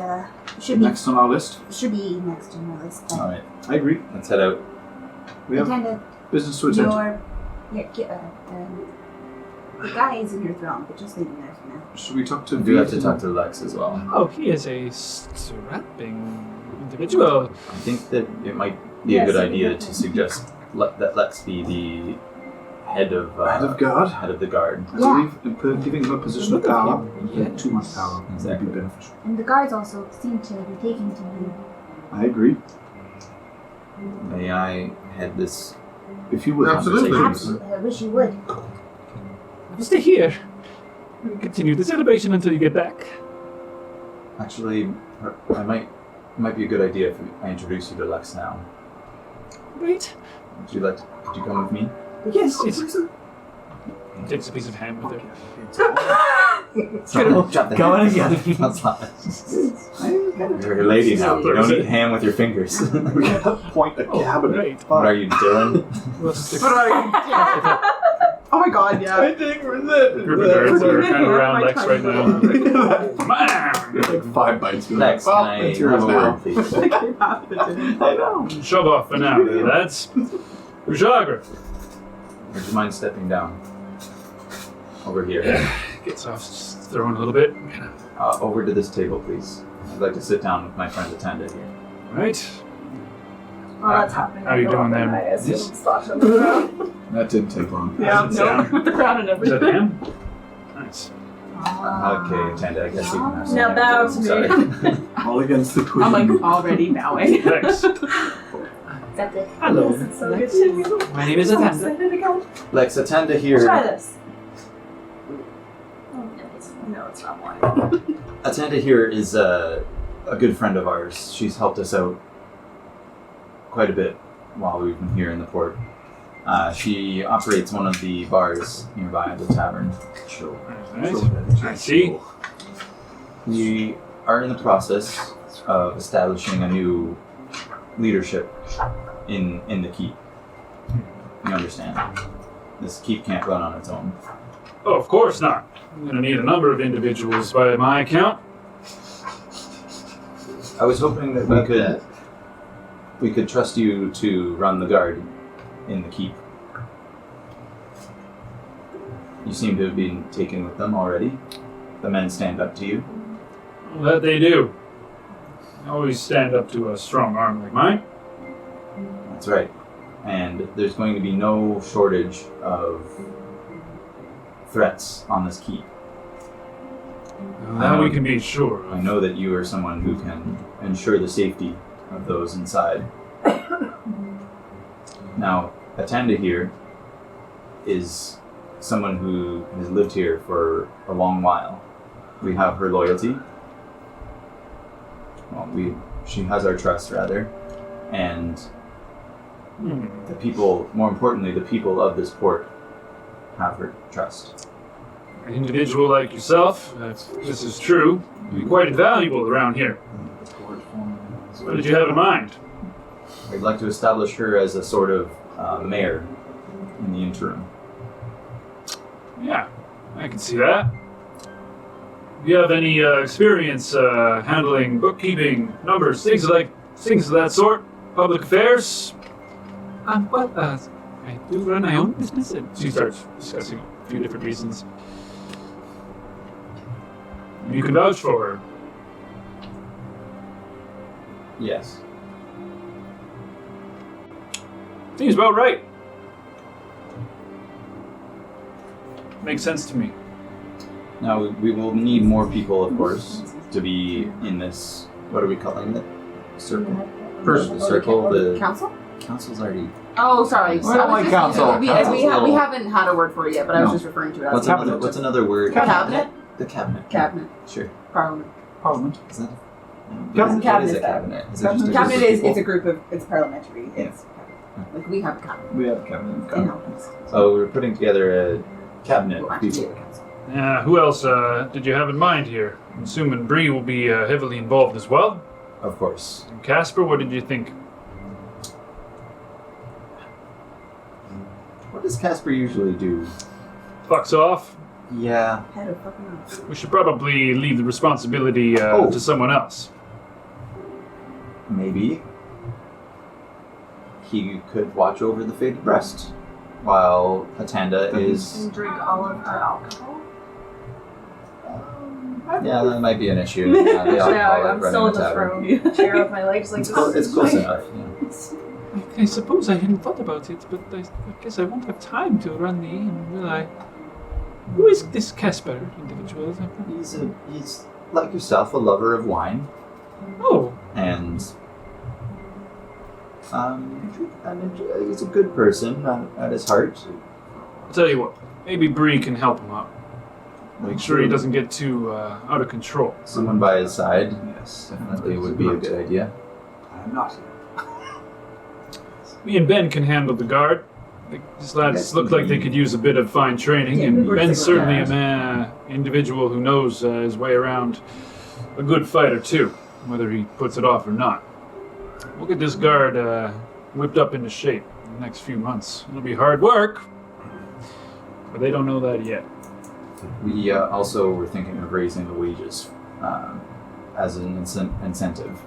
Speaker 7: should be
Speaker 4: Next on our list.
Speaker 7: next on our list. But
Speaker 5: Alright,
Speaker 4: I agree.
Speaker 5: let's head out.
Speaker 4: We have
Speaker 7: kind of
Speaker 4: business to attend to.
Speaker 7: the guy is in your throne, but just leave him there for now.
Speaker 4: Should we talk to
Speaker 5: We do have
Speaker 4: Vee?
Speaker 5: to talk to Lex as well.
Speaker 1: Oh, he is a strapping individual.
Speaker 5: I think that it might be
Speaker 6: Yes,
Speaker 5: a good
Speaker 6: we
Speaker 5: idea
Speaker 6: definitely.
Speaker 5: to suggest that Lex be the head of
Speaker 4: Head of guard.
Speaker 5: head of the guard.
Speaker 4: I believe giving her a position of
Speaker 1: Look at
Speaker 4: power,
Speaker 1: him.
Speaker 4: but too much power
Speaker 5: Exactly.
Speaker 4: would be beneficial.
Speaker 7: And the guards also seem to be taking to you.
Speaker 4: I agree.
Speaker 5: May I head this?
Speaker 4: If you would.
Speaker 2: Absolutely.
Speaker 7: Absolutely, I wish you would.
Speaker 1: Stay here. We'll continue the celebration until you get back.
Speaker 5: Actually, I might might be a good idea if I introduce you to Lex now.
Speaker 1: Right.
Speaker 5: Could you come with me?
Speaker 1: Yes, yes. Takes a piece of ham with her.
Speaker 4: Going again.
Speaker 5: That's not. You're a lady now. You don't eat ham with your fingers.
Speaker 4: We gotta point a cabinet.
Speaker 1: Right.
Speaker 5: What are you, Dylan?
Speaker 3: What are you? Oh my god, yeah.
Speaker 4: I think we're that.
Speaker 1: The group of nerds are kind of around Lex right now.
Speaker 8: Like 5 bites.
Speaker 5: Lex, can I
Speaker 8: that's
Speaker 5: have
Speaker 8: yours
Speaker 5: a
Speaker 8: now.
Speaker 5: word, please?
Speaker 4: I know.
Speaker 1: Shove off for now, there, lads. Kushagra.
Speaker 5: Would you mind stepping down? Over here.
Speaker 1: Gets off, just throwing a little bit.
Speaker 5: Over to this table, please. I'd like to sit down with my friend Attenda here.
Speaker 1: Right.
Speaker 6: Well, that's happening.
Speaker 1: How you doing there?
Speaker 6: I assume slosh on the ground.
Speaker 4: That didn't take long.
Speaker 6: Yeah,
Speaker 1: Does it
Speaker 6: no,
Speaker 1: sound-
Speaker 6: with the crown and
Speaker 1: Is that
Speaker 6: everything.
Speaker 1: ham? Nice.
Speaker 5: Okay, Attenda, I guess you can have some.
Speaker 6: Now
Speaker 5: ham,
Speaker 6: bow
Speaker 5: too.
Speaker 6: to me.
Speaker 5: Sorry.
Speaker 4: All against the queen.
Speaker 3: I'm like already bowing.
Speaker 1: Lex.
Speaker 7: That's it.
Speaker 1: Hello.
Speaker 6: It's so good to meet you.
Speaker 1: My name is
Speaker 6: So
Speaker 1: Attenda.
Speaker 6: excited to go.
Speaker 5: Lex, Attenda
Speaker 6: Let's try
Speaker 5: here.
Speaker 6: this. No, it's not wine.
Speaker 5: Attenda here is a good friend of ours. She's helped us out quite a bit while we've been here in the port. She operates one of the bars nearby the tavern.
Speaker 1: Nice. I see.
Speaker 5: We are in the process of establishing a new leadership in the keep. You understand? This keep can't run on its own.
Speaker 1: Oh, of course not. I'm going to need a number of individuals by my account.
Speaker 5: I was hoping that we could trust you to run the guard in the keep. You seem to have been taken with them already. The men stand up to you.
Speaker 1: Well, that they do. Always stand up to a strong arm like mine.
Speaker 5: That's right. And there's going to be no shortage of threats on this keep.
Speaker 1: Well, that we can be sure
Speaker 5: I
Speaker 1: of.
Speaker 5: know that you are someone who can ensure the safety of those inside. Now, Attenda here is someone who has lived here for a long while. We have her loyalty. Well, she has our trust, rather. And the people, more importantly, the people of this port have her trust.
Speaker 1: An individual like yourself, if this is true, would be quite invaluable around here. What did you have in mind?
Speaker 5: I'd like to establish her as a sort of mayor in the interim.
Speaker 1: Yeah, I can see that. Do you have any experience handling bookkeeping, numbers, things of that sort? Public affairs? Well, I do run my own business. And she starts discussing a few different reasons. You can vouch for her.
Speaker 5: Yes.
Speaker 1: Seems about right. Makes sense to me.
Speaker 5: Now, we will need more people, of course, to be in this, what are we calling it? Circle?
Speaker 2: First,
Speaker 5: The circle, the
Speaker 3: Council?
Speaker 5: council's already...
Speaker 3: Oh, sorry.
Speaker 4: We don't like council.
Speaker 3: We
Speaker 5: Council's
Speaker 3: we
Speaker 5: little-
Speaker 3: haven't had a word for it yet, but I was
Speaker 5: No.
Speaker 3: just referring to it as
Speaker 5: What's another word?
Speaker 3: Cabinet?
Speaker 5: The cabinet.
Speaker 3: Cabinet.
Speaker 5: Sure.
Speaker 3: Parliament.
Speaker 4: Parliament.
Speaker 5: Is that...
Speaker 4: Cabinet.
Speaker 5: What is a
Speaker 6: Cabinet.
Speaker 5: cabinet? Is it just a group
Speaker 3: Cabinet
Speaker 5: of
Speaker 3: is
Speaker 5: people?
Speaker 3: it's a group of it's parliamentary. It's like we have a cabinet.
Speaker 4: We have a cabinet.
Speaker 3: In Halifax.
Speaker 5: So we're putting together a cabinet
Speaker 3: We'll
Speaker 5: of
Speaker 3: actually
Speaker 5: people.
Speaker 3: have a council.
Speaker 1: Who else did you have in mind here? I'm assuming Bree will be heavily involved as well.
Speaker 5: Of course.
Speaker 1: And Casper, what did you think?
Speaker 5: What does Casper usually do?
Speaker 1: Fucks off.
Speaker 5: Yeah.
Speaker 3: Head of fucking off.
Speaker 1: We should probably leave the responsibility to someone else.
Speaker 5: Maybe. He could watch over the Faded Breast while Attenda is...
Speaker 6: And drink all of our alcohol.
Speaker 5: Yeah, that might be an issue. Yeah, the alcohol
Speaker 6: Yeah, I'm
Speaker 5: running
Speaker 6: still in
Speaker 5: the
Speaker 6: the
Speaker 5: tavern.
Speaker 6: throne. Chair with my legs like
Speaker 5: It's
Speaker 6: this.
Speaker 5: close, it's close
Speaker 6: Fine.
Speaker 5: enough. Yeah.
Speaker 1: I suppose I hadn't thought about it, but I guess I won't have time to run the inn, will I? Who is this Casper individual?
Speaker 5: He's like yourself, a lover of wine,
Speaker 1: Oh,
Speaker 5: and he's a good person at his heart.
Speaker 1: I'll tell you what. Maybe Bree can help him out. Make sure he doesn't get too out of control.
Speaker 5: Someone by his side
Speaker 4: Yes,
Speaker 5: definitely would be a good idea.
Speaker 4: I am not here.
Speaker 1: Me and Ben can handle the guard. These lads look like they could use a bit of fine training, and Ben's certainly an individual who knows his way around. A good fighter too, whether he puts it off or not. We'll get this guard whipped up into shape in the next few months. It'll be hard work, but they don't know that yet.
Speaker 5: We also were thinking of raising the wages as an incentive.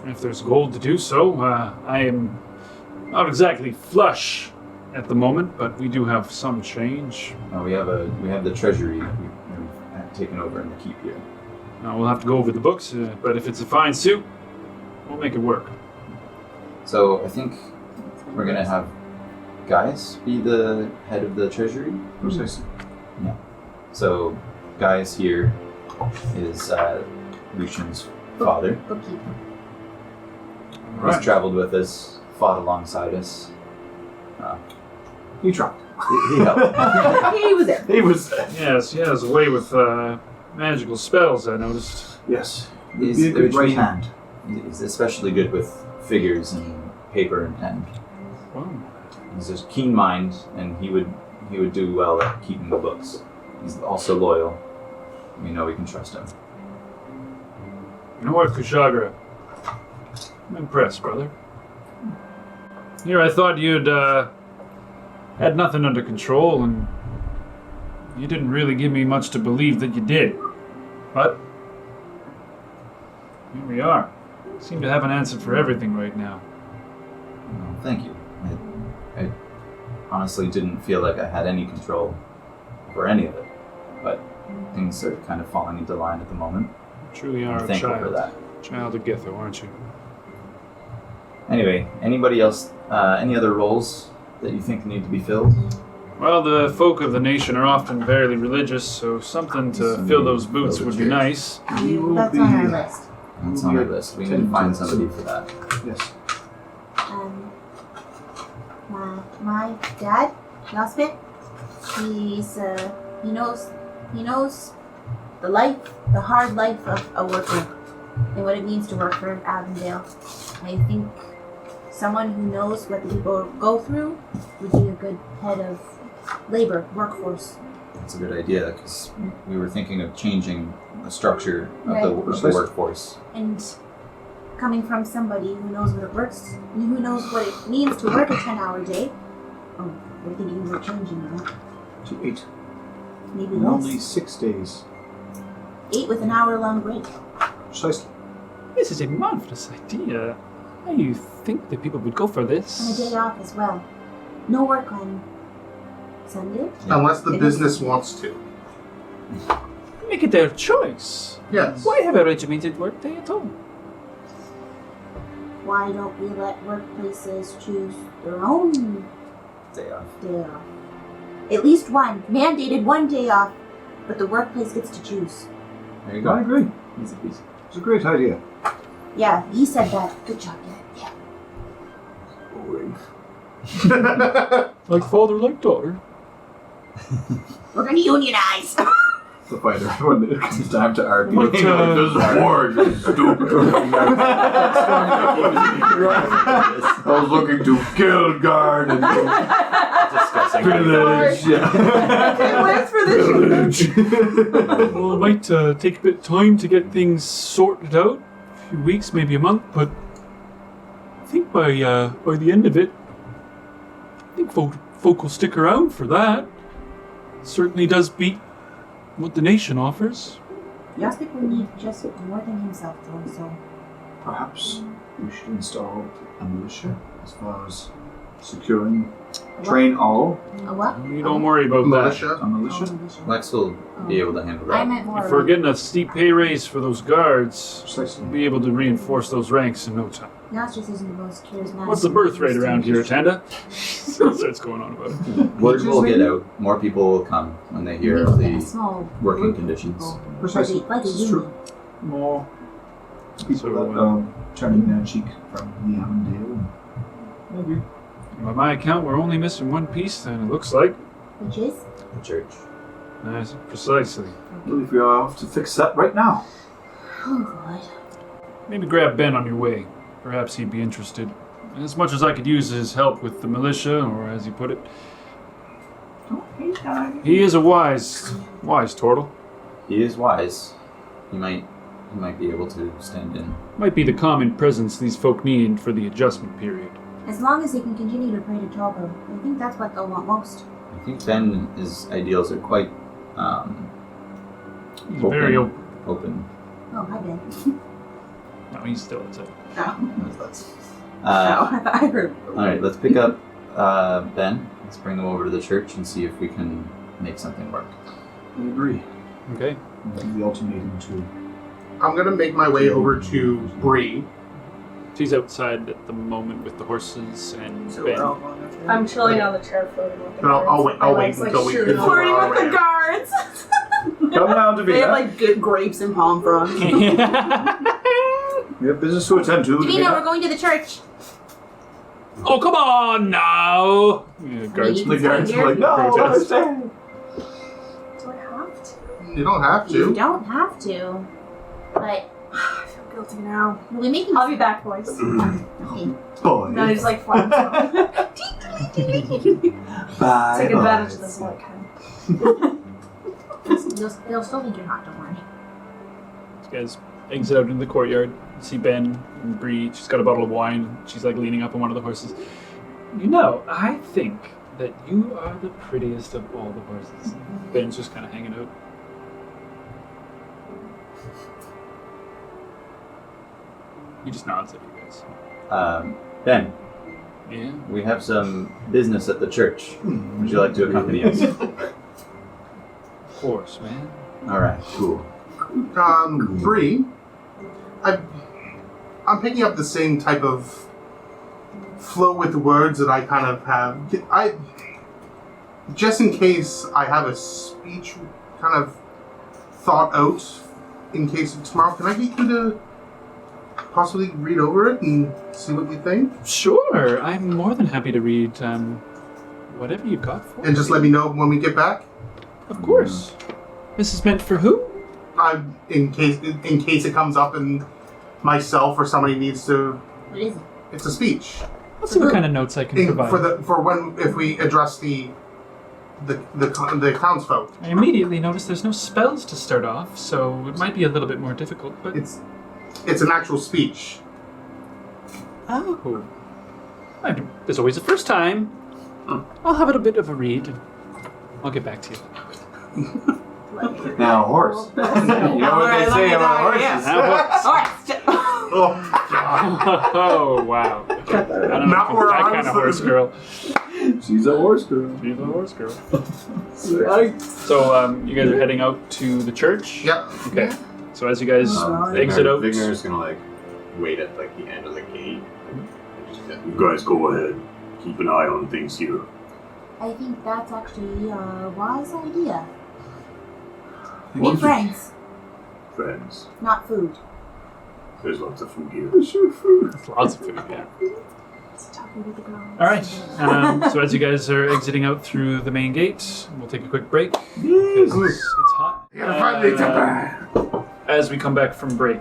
Speaker 1: And if there's gold to do so, I am not exactly flush at the moment, but we do have some change.
Speaker 5: We have the treasury we've taken over in the keep here.
Speaker 1: We'll have to go over the books, but if it's a fine suit, we'll make it work.
Speaker 5: So I think we're gonna have Gaius be the head of the treasury.
Speaker 4: Precisely.
Speaker 5: So Gaius here is Lucian's father.
Speaker 7: Bookkeeper.
Speaker 5: He's traveled with us, fought alongside us.
Speaker 4: He tried.
Speaker 5: He helped.
Speaker 7: He was there.
Speaker 4: He was.
Speaker 1: Yes, he has a way with magical spells, I noticed.
Speaker 4: Yes.
Speaker 5: He's
Speaker 4: Be a good right
Speaker 5: between-
Speaker 4: hand.
Speaker 5: He's especially good with figures and paper and pen.
Speaker 1: Wow.
Speaker 5: He's a keen mind, and he would do well at keeping the books. He's also loyal. We know we can trust him.
Speaker 1: You know what, Kushagra? I'm impressed, brother. Here, I thought you'd had nothing under control, and you didn't really give me much to believe that you did. But here we are. Seem to have an answer for everything right now.
Speaker 5: Well, thank you. I honestly didn't feel like I had any control over any of it, but things are kind of falling into line at the moment.
Speaker 1: You truly are
Speaker 5: I'm
Speaker 1: a
Speaker 5: thankful for
Speaker 1: child.
Speaker 5: that.
Speaker 1: Child of Githo, aren't you?
Speaker 5: Anyway, anybody else? Any other roles that you think need to be filled?
Speaker 1: Well, the folk of the nation are often very religious, so something to fill those boots would be nice.
Speaker 4: You will
Speaker 7: That's
Speaker 4: be.
Speaker 7: on our list.
Speaker 5: That's on our list. We need to find somebody for that.
Speaker 4: Yes.
Speaker 7: My dad, Yospit, he knows the hard life of a worker and what it means to work for Avondale. I think someone who knows what the people go through would be a good head of labor, workforce.
Speaker 5: That's a good idea because we were thinking of changing the structure of
Speaker 7: Right.
Speaker 5: the workforce.
Speaker 7: And coming from somebody who knows what it works, who knows what it means to work a 10-hour day. Oh, we're thinking we're changing that.
Speaker 4: To 8.
Speaker 7: Maybe
Speaker 4: And only
Speaker 7: less.
Speaker 4: 6 days.
Speaker 7: 8 with an hour-long break.
Speaker 4: Precisely.
Speaker 1: This is a marvelous idea. I think that people would go for
Speaker 7: And a
Speaker 1: this.
Speaker 7: day off as well. No work on Sunday.
Speaker 2: Unless the business wants to.
Speaker 1: Make it their choice.
Speaker 2: Yes.
Speaker 1: Why have a regimented workday at all?
Speaker 7: Why don't we let workplaces choose their own
Speaker 5: Day off.
Speaker 7: day off? At least one. Mandated one day off, but the workplace gets to choose.
Speaker 5: There you
Speaker 4: I
Speaker 5: go.
Speaker 4: agree.
Speaker 5: Easy peasy.
Speaker 4: It's a great idea.
Speaker 7: Yeah, he said that. Good job, Dad. Yeah.
Speaker 1: Like father, like daughter.
Speaker 7: We're gonna unionize.
Speaker 4: The fighter when it comes time to argue.
Speaker 1: What,
Speaker 8: This is war, you stupid. I was looking to kill guard and
Speaker 5: Discussing.
Speaker 8: pillage. Yeah.
Speaker 6: Wait for this.
Speaker 1: Well, it might take a bit of time to get things sorted out. A few weeks, maybe a month, but I think by the end of it, I think folk will stick around for that. Certainly does beat what the nation offers.
Speaker 7: Yospik will need just more than himself, though, so.
Speaker 4: Perhaps we should install a militia as far as securing, train all
Speaker 7: A what?
Speaker 1: You don't worry about that.
Speaker 2: Militia.
Speaker 4: a militia.
Speaker 5: Lex will be able to handle
Speaker 7: I
Speaker 5: that.
Speaker 7: meant more.
Speaker 1: If we're getting a steep pay raise for those guards,
Speaker 4: Precisely.
Speaker 1: we'll be able to reinforce those ranks in no time.
Speaker 7: Yostis isn't the most charismatic.
Speaker 1: What's the birth rate around here, Tanda? Starts going on about it.
Speaker 5: Word will get out. More people will come when they hear of
Speaker 7: a
Speaker 5: the
Speaker 7: small
Speaker 5: working
Speaker 7: group of
Speaker 5: conditions.
Speaker 7: people.
Speaker 4: Precisely.
Speaker 7: Like a
Speaker 4: This is
Speaker 7: union.
Speaker 4: true. More people
Speaker 1: So,
Speaker 4: that turning their cheek from the Avondale. Maybe.
Speaker 1: By my account, we're only missing one piece, then it looks like.
Speaker 7: Which is?
Speaker 5: The church.
Speaker 1: Yes, precisely.
Speaker 4: I believe we are off to fix that right now.
Speaker 7: Oh, God.
Speaker 1: Maybe grab Ben on your way. Perhaps he'd be interested. As much as I could use his help with the militia, or as you put it. He is a wise turtle.
Speaker 5: He is wise. He might be able to stand in.
Speaker 1: Might be the common presence these folk need for the adjustment period.
Speaker 7: As long as they can continue to pray to Talgo, I think that's what they'll want most.
Speaker 5: I think Ben's ideals are quite
Speaker 1: He's very open.
Speaker 5: open.
Speaker 7: Oh, hi, Ben.
Speaker 1: No, he's still outside.
Speaker 3: I heard.
Speaker 5: All right, let's pick up Ben. Let's bring him over to the church and see if we can make something work.
Speaker 4: I agree.
Speaker 1: Okay.
Speaker 4: I think the ultimatum to
Speaker 2: I'm gonna make my way over to Bree.
Speaker 1: She's outside at the moment with the horses and Ben.
Speaker 6: I'm chilling on the chair floating with the
Speaker 2: But I'll
Speaker 6: birds.
Speaker 2: wait
Speaker 6: My legs,
Speaker 2: until we
Speaker 6: shooting
Speaker 2: get
Speaker 6: off.
Speaker 3: Flirting
Speaker 2: All
Speaker 3: with the
Speaker 2: right.
Speaker 3: guards.
Speaker 4: come down to
Speaker 3: They have
Speaker 4: Vita.
Speaker 3: like good grapes and palm fronds.
Speaker 4: We have business to attend to.
Speaker 7: Davina, we're going to the church.
Speaker 1: Oh, come on now! Yeah, guards.
Speaker 7: We-
Speaker 4: The guards are like, no,
Speaker 1: Protest.
Speaker 4: stay.
Speaker 6: Do I have to?
Speaker 2: You don't have
Speaker 7: You
Speaker 2: to.
Speaker 7: don't have to. But
Speaker 6: I feel guilty now.
Speaker 7: we make him.
Speaker 6: I'll be back, boys.
Speaker 7: Okay.
Speaker 4: Boy.
Speaker 6: No, he's like flying.
Speaker 4: Bye.
Speaker 6: Take advantage of
Speaker 4: boys.
Speaker 6: this while I can.
Speaker 7: They'll still think you're hot, don't worry.
Speaker 1: These guys exit out into the courtyard. You see Ben and Bree. She's got a bottle of wine. She's like leaning up on one of the horses. You know, I think that you are the prettiest of all the horses. Ben's just kind of hanging out. He just nods at you guys.
Speaker 5: Ben,
Speaker 1: Yeah.
Speaker 5: we have some business at the church. Would you like to accompany us?
Speaker 1: Of course, man.
Speaker 5: All right, cool.
Speaker 2: Bree, I'm picking up the same type of flow with the words that I kind of have. Just in case I have a speech kind of thought out in case of tomorrow, can I get you to possibly read over it and see what you think?
Speaker 1: Sure, I'm more than happy to read whatever you got for
Speaker 2: And just let me know when we get back.
Speaker 1: Of course. This is meant for who?
Speaker 2: In case it comes up and myself or somebody needs to.
Speaker 7: What is it?
Speaker 2: It's a speech.
Speaker 1: Let's see what kind of notes I can provide.
Speaker 2: If we address the townsfolk.
Speaker 1: I immediately noticed there's no spells to start off, so it might be a little bit more difficult, but...
Speaker 2: It's an actual speech.
Speaker 1: Oh. There's always a first time. I'll have it a bit of a read, and I'll get back to you.
Speaker 4: Now, horse. You know what they say about horses.
Speaker 1: Oh, wow. I don't know
Speaker 2: Not
Speaker 1: if
Speaker 2: where
Speaker 1: that
Speaker 2: I
Speaker 1: kind of
Speaker 2: was-
Speaker 1: horse girl.
Speaker 4: She's a horse girl.
Speaker 1: She's a horse girl. So, you guys are heading out to the church?
Speaker 2: Yep.
Speaker 1: Okay. So as you guys exit out...
Speaker 8: Vigner's gonna like wait at like the end of the gate. And just, you guys go ahead. Keep an eye on things here.
Speaker 7: I think that's actually a wise idea.
Speaker 4: What
Speaker 7: Make
Speaker 4: is it?
Speaker 7: friends,
Speaker 8: Friends.
Speaker 7: not food.
Speaker 8: There's lots of food here.
Speaker 1: There's lots of food, yeah.
Speaker 6: Talking with the girls.
Speaker 1: All right. So as you guys are exiting out through the main gate, we'll take a quick break because it's hot. As we come back from break,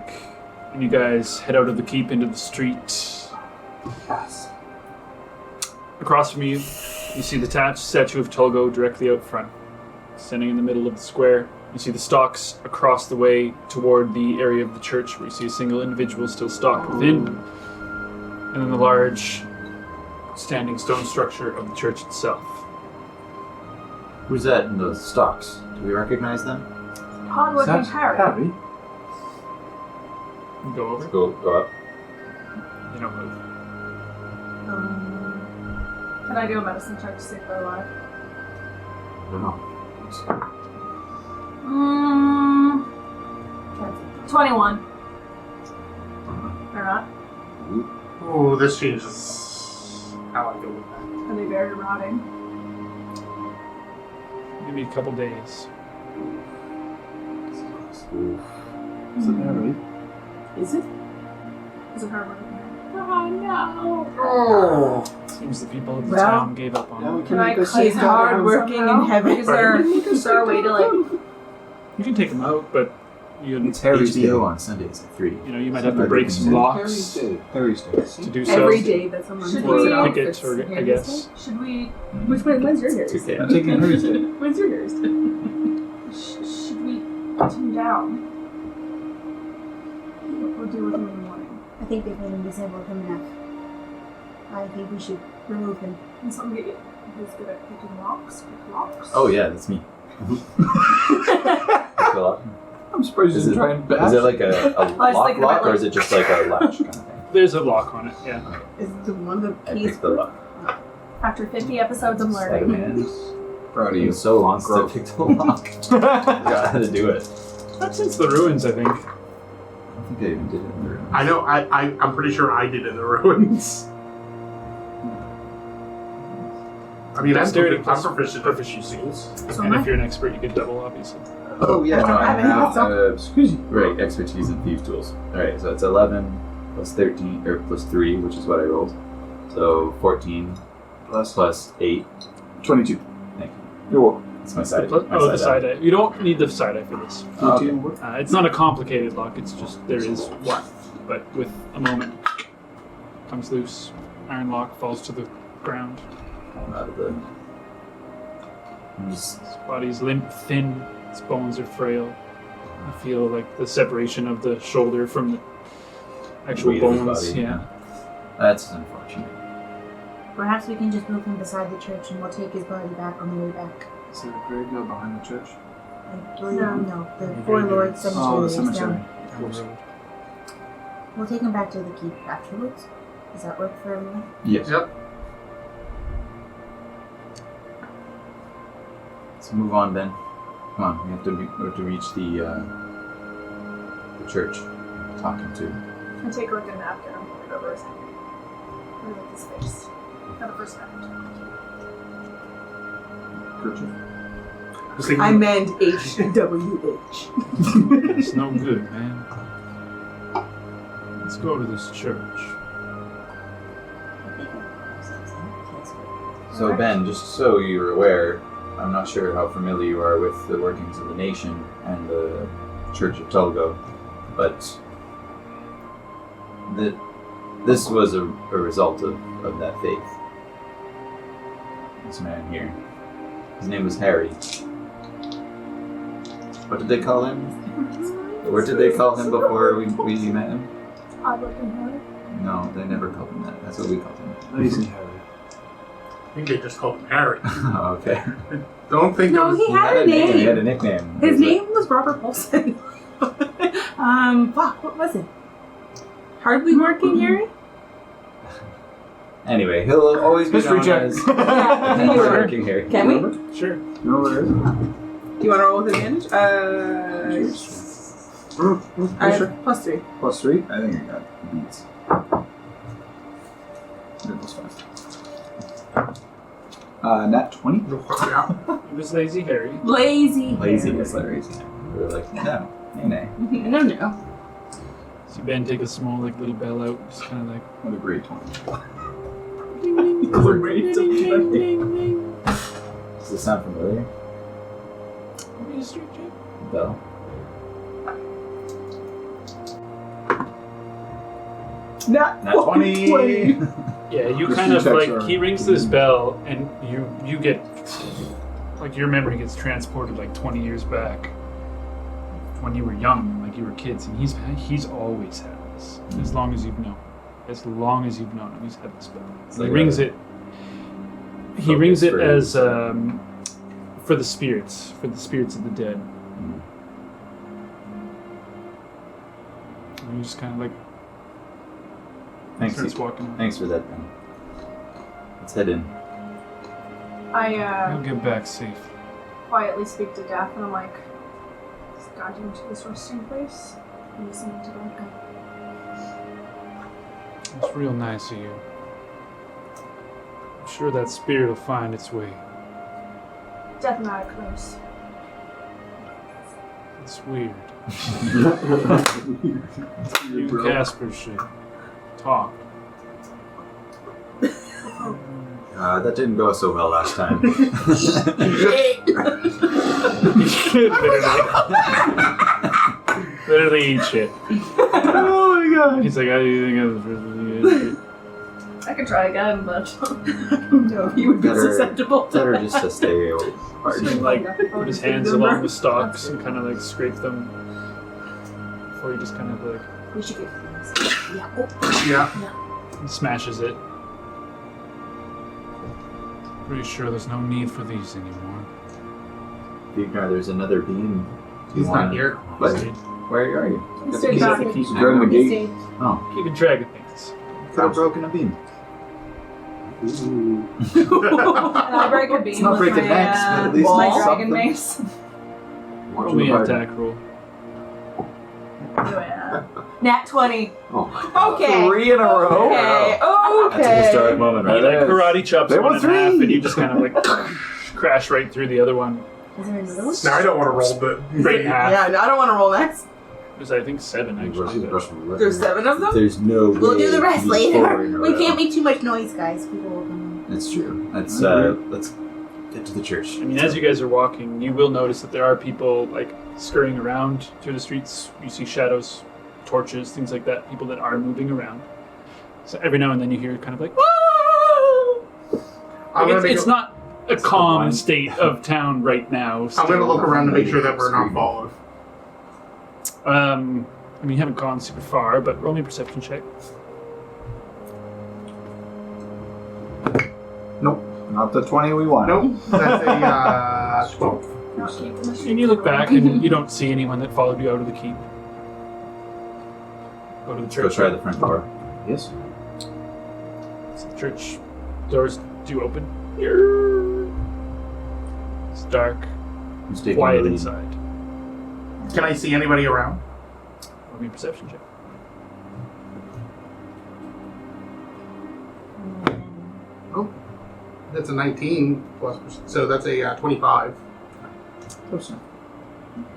Speaker 1: and you guys head out of the keep into the street. Across from you, you see the statue of Talgo directly out front, standing in the middle of the square. You see the stalks across the way toward the area of the church where you see a single individual still stalked within, and then the large standing stone structure of the church itself.
Speaker 5: Who's that in those stocks? Do we recognize them?
Speaker 6: Hardworking Harry.
Speaker 4: Harry?
Speaker 1: You go over.
Speaker 5: Go up.
Speaker 1: You don't move.
Speaker 6: Can I do a medicine check to see if they're alive?
Speaker 5: I don't know.
Speaker 6: 21. They're not.
Speaker 2: Oh, this changes how I go with that.
Speaker 6: Are they very rotting?
Speaker 1: Maybe a couple days.
Speaker 4: Is it Harry?
Speaker 3: Is it?
Speaker 6: Is it hardworking?
Speaker 2: Oh,
Speaker 1: Seems the people of the
Speaker 3: Well,
Speaker 1: town gave up on
Speaker 4: yeah, we
Speaker 1: him.
Speaker 6: Can I cut
Speaker 3: She's
Speaker 6: him down
Speaker 3: hardworking
Speaker 6: somehow?
Speaker 3: in heaven.
Speaker 6: Is there a way to like?
Speaker 1: You can take him out, but
Speaker 4: It's Harry's day.
Speaker 5: HBO on Sundays at 3.
Speaker 1: you might have to break some
Speaker 4: Harry's
Speaker 1: locks
Speaker 4: day. Harry's day.
Speaker 1: to do so.
Speaker 3: Every day that someone
Speaker 6: Should
Speaker 3: takes
Speaker 6: we-
Speaker 3: it off,
Speaker 1: Pick it,
Speaker 3: it's
Speaker 1: or I
Speaker 3: Harry's
Speaker 1: guess.
Speaker 6: Should we?
Speaker 3: When's your Harry's?
Speaker 5: 2K.
Speaker 4: I'm taking Harry's day.
Speaker 3: When's your Harry's?
Speaker 6: Should we cut him down? We'll deal with him in the morning.
Speaker 7: I think they've made him disabled him enough. I think we should remove him.
Speaker 6: And somebody who's good at picking locks. Pick locks.
Speaker 5: Oh, yeah, that's me.
Speaker 4: I'm surprised
Speaker 5: Is
Speaker 4: you
Speaker 5: it-
Speaker 4: didn't try and bash.
Speaker 5: Is it like a
Speaker 6: was
Speaker 5: lock
Speaker 6: thinking
Speaker 5: lock,
Speaker 6: about,
Speaker 5: or
Speaker 6: like-
Speaker 5: is it just like a latch kind of thing?
Speaker 1: There's a lock on it, yeah.
Speaker 3: Is the one of the
Speaker 5: I
Speaker 3: keys?
Speaker 5: picked the lock.
Speaker 6: After 50 episodes of
Speaker 5: Sleight of
Speaker 6: learning.
Speaker 5: hand.
Speaker 4: Proud of
Speaker 5: It
Speaker 4: you.
Speaker 5: was so long since I
Speaker 4: Growth.
Speaker 5: picked the lock. Forgot how to do it.
Speaker 1: Not since the ruins, I think.
Speaker 5: I don't think I even did it in the room.
Speaker 2: I know. I'm pretty sure I did in the ruins. I mean,
Speaker 1: Dexterity
Speaker 2: I'm
Speaker 1: plus
Speaker 2: proficient.
Speaker 1: proficiency.
Speaker 3: So
Speaker 1: And
Speaker 3: am
Speaker 1: if you're an expert, you get double, obviously.
Speaker 5: Oh, yeah, no, I
Speaker 3: I mean,
Speaker 5: have
Speaker 3: that's
Speaker 5: right, expertise in thieves' tools. Alright, so it's 11 plus 13, or plus 3, which is what I rolled. So 14 plus 8.
Speaker 4: 22.
Speaker 5: Thank you.
Speaker 4: You're welcome.
Speaker 5: That's my side.
Speaker 1: The side eye. You don't need the side eye for this.
Speaker 5: Okay.
Speaker 1: It's not a complicated lock, it's just there is one. But with a moment, comes loose. Iron lock falls to the ground.
Speaker 5: Out of the.
Speaker 1: His body's limp, thin, his bones are frail. You feel like the separation of the shoulder from the actual
Speaker 5: Weight of his
Speaker 1: bones.
Speaker 5: body,
Speaker 1: Yeah.
Speaker 5: That's unfortunate.
Speaker 7: Perhaps we can just move him beside the church and we'll take his body back on the way back.
Speaker 4: Is there a graveyard behind the church?
Speaker 7: I believe,
Speaker 6: No.
Speaker 7: no, the Four Lords Cemetery
Speaker 4: Oh, the
Speaker 7: is
Speaker 4: cemetery.
Speaker 7: down.
Speaker 1: Down the road.
Speaker 7: We'll take him back to the keep afterwards. Does that work for everyone?
Speaker 5: Yes.
Speaker 2: Yep.
Speaker 5: Let's move on, Ben. Come on, we have to reach the church. I'm talking to.
Speaker 6: And take like a napkin and put it over his head. Or like his face. Kind of respect.
Speaker 4: Kerchief.
Speaker 3: I meant HWH.
Speaker 1: It's no good, man. Let's go to this church.
Speaker 5: So Ben, just so you're aware, I'm not sure how familiar you are with the workings of the nation and the Church of Talgo, but this was a result of that faith. This man here. His name was Harry. What did they call him? What did they call him before we met him?
Speaker 6: Odd looking hair.
Speaker 5: No, they never called him that. That's what we called him.
Speaker 4: Lazy Harry.
Speaker 2: I think they just called him Harry.
Speaker 5: Okay.
Speaker 2: Don't think
Speaker 3: No,
Speaker 2: it was.
Speaker 3: he had a
Speaker 5: He
Speaker 3: name.
Speaker 5: had a nickname.
Speaker 3: His
Speaker 5: Was it-
Speaker 3: name was Robert Paulson. Fuck, what was it? Hardly working Harry?
Speaker 5: Anyway, he'll always be
Speaker 4: History
Speaker 5: known
Speaker 4: check.
Speaker 5: as
Speaker 3: Yeah, you were.
Speaker 5: working here.
Speaker 3: Can we?
Speaker 1: Sure.
Speaker 4: You know what it is?
Speaker 3: Do you want to roll with advantage? I have +3.
Speaker 4: Plus 3? I think I got beats. Yeah, plus 5. Nat 20?
Speaker 2: Yeah.
Speaker 1: It was Lazy Harry.
Speaker 3: Lazy.
Speaker 5: Lazy is lazy. We were like, no, nay.
Speaker 3: No, no.
Speaker 1: So Ben take a small little bell out, just kind of like.
Speaker 4: What a great 20.
Speaker 5: Does this sound familiar? Bell.
Speaker 4: Nat
Speaker 5: Nat 20!
Speaker 1: Yeah, you
Speaker 4: History
Speaker 1: kind of
Speaker 4: checks
Speaker 1: like
Speaker 4: are-
Speaker 1: he rings this bell, and you get like your memory gets transported like 20 years back when you were young, like you were kids, and he's always had this as long as you've known. As long as you've known him, he's had this bell.
Speaker 5: It's
Speaker 1: He
Speaker 5: like
Speaker 1: rings
Speaker 5: a
Speaker 1: it. He rings it
Speaker 5: focus
Speaker 1: as for the spirits of the dead. And you just kind of like
Speaker 5: Thanks,
Speaker 1: starts walking.
Speaker 5: thanks for that, Ben. Let's head in.
Speaker 1: You'll get back safe.
Speaker 6: Quietly speak to Death, and I'm like, just guide you to this resting place. And listening to them go.
Speaker 1: It's real nice of you. I'm sure that spirit will find its way.
Speaker 6: Death and I are close.
Speaker 1: It's weird. You and Casper should talk.
Speaker 5: That didn't go so well last time.
Speaker 1: Literally eat shit.
Speaker 4: Oh my god.
Speaker 1: He's like, I think I was really
Speaker 6: I could try again, but I don't know if you would be
Speaker 5: Better-
Speaker 6: susceptible to
Speaker 5: Better
Speaker 6: that.
Speaker 5: just to stay away.
Speaker 1: He like put his hands along the stalks and kind of like scrape them before he just kind of like
Speaker 7: We should get things. Yeah. Oh.
Speaker 2: Yeah.
Speaker 1: smashes it. Pretty sure there's no need for these anymore.
Speaker 5: Figure there's another beam.
Speaker 2: He's not here.
Speaker 5: What? Where are you?
Speaker 6: He's staying back.
Speaker 4: He's guarding the gate.
Speaker 7: Stay.
Speaker 5: Oh,
Speaker 1: Keep it dragging things.
Speaker 5: could have broken a beam.
Speaker 2: Ooh.
Speaker 6: And I break a beam
Speaker 5: It's not
Speaker 6: with
Speaker 5: breaking
Speaker 6: my,
Speaker 5: necks, but at least
Speaker 6: my
Speaker 5: it's
Speaker 6: dragon
Speaker 5: something.
Speaker 6: mace.
Speaker 1: Roll me an attack roll.
Speaker 6: Yeah. Nat 20.
Speaker 8: Oh my god.
Speaker 6: Okay.
Speaker 5: 3 in a row?
Speaker 6: Okay.
Speaker 5: That's a historic moment,
Speaker 1: He
Speaker 5: right?
Speaker 1: like karate chops
Speaker 5: There
Speaker 1: one
Speaker 5: was
Speaker 1: in half,
Speaker 5: 3.
Speaker 1: and you just kind of like crash right through the other one,
Speaker 7: Is there another one?
Speaker 2: Now I don't want to roll the
Speaker 1: right in half.
Speaker 3: Yeah, I don't want to roll next.
Speaker 1: There's I think 7 actually. but-
Speaker 3: There's 7 of them?
Speaker 5: There's no way.
Speaker 7: We'll do the rest
Speaker 5: he's
Speaker 7: later.
Speaker 5: 4 in a
Speaker 7: We
Speaker 5: row.
Speaker 7: can't make too much noise, guys. People will come.
Speaker 5: That's true. Let's get to the church.
Speaker 1: I mean, as you guys are walking, you will notice that there are people like scurrying around through the streets. You see shadows, torches, things like that. People that are moving around. So every now and then you hear kind of like,
Speaker 2: I'm
Speaker 1: like,
Speaker 2: gonna
Speaker 1: it's
Speaker 2: go-
Speaker 1: not a calm
Speaker 5: one.
Speaker 1: state of town right now.
Speaker 2: I'm going to
Speaker 1: still.
Speaker 2: look around to make sure that we're not followed.
Speaker 1: I mean, you haven't gone super far, but roll me a perception check.
Speaker 4: Nope. Not the 20 we want.
Speaker 2: Nope, that's a 12.
Speaker 1: And you look back and you don't see anyone that followed you out of the keep. Go to the
Speaker 5: Let's go
Speaker 1: church.
Speaker 5: try the front door.
Speaker 4: Yes.
Speaker 1: So the church doors do open. It's dark,
Speaker 5: Who's taking
Speaker 1: quiet
Speaker 5: the lead?
Speaker 1: inside.
Speaker 2: Can I see anybody around?
Speaker 1: Roll me a perception check.
Speaker 2: That's a 19 plus, so that's a 25.
Speaker 4: Close enough.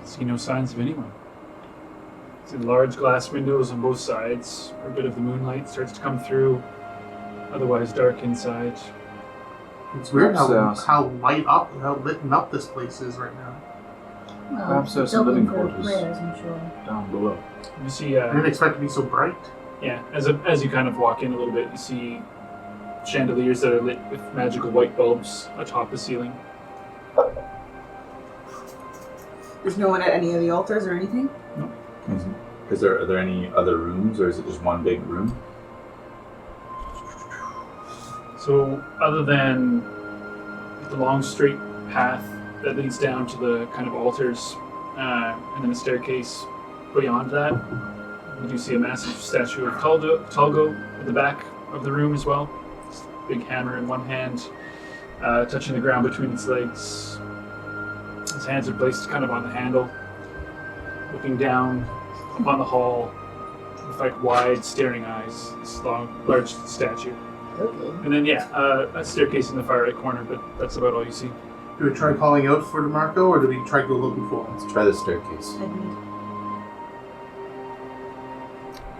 Speaker 1: See no signs of anyone. See large glass windows on both sides. A bit of the moonlight starts to come through. Otherwise dark inside.
Speaker 2: It's weird
Speaker 4: Perhaps,
Speaker 2: how lit up this place is right now.
Speaker 7: Well,
Speaker 4: Perhaps there's
Speaker 7: it's
Speaker 4: some
Speaker 7: open
Speaker 4: living
Speaker 7: for
Speaker 4: quarters.
Speaker 7: prayers, I'm sure.
Speaker 4: Down below.
Speaker 1: You see,
Speaker 2: I didn't expect it to be so bright.
Speaker 1: yeah, as you kind of walk in a little bit, you see chandeliers that are lit with magical white bulbs atop the ceiling.
Speaker 3: There's no one at any of the altars or anything?
Speaker 5: Are there any other rooms, or is it just one big room?
Speaker 1: So, other than the long straight path that leads down to the kind of altars, and then a staircase beyond that, you do see a massive statue of Talgo at the back of the room as well. This big hammer in one hand, touching the ground between its legs. His hands are placed kind of on the handle, looking down upon the hall with like wide staring eyes. This large statue.
Speaker 7: Okay.
Speaker 1: And then, a staircase in the far right corner, but that's about all you see.
Speaker 2: Do we try calling out for DeMarco, or do we try to go looking for him?
Speaker 5: Let's try the staircase.
Speaker 7: Agreed.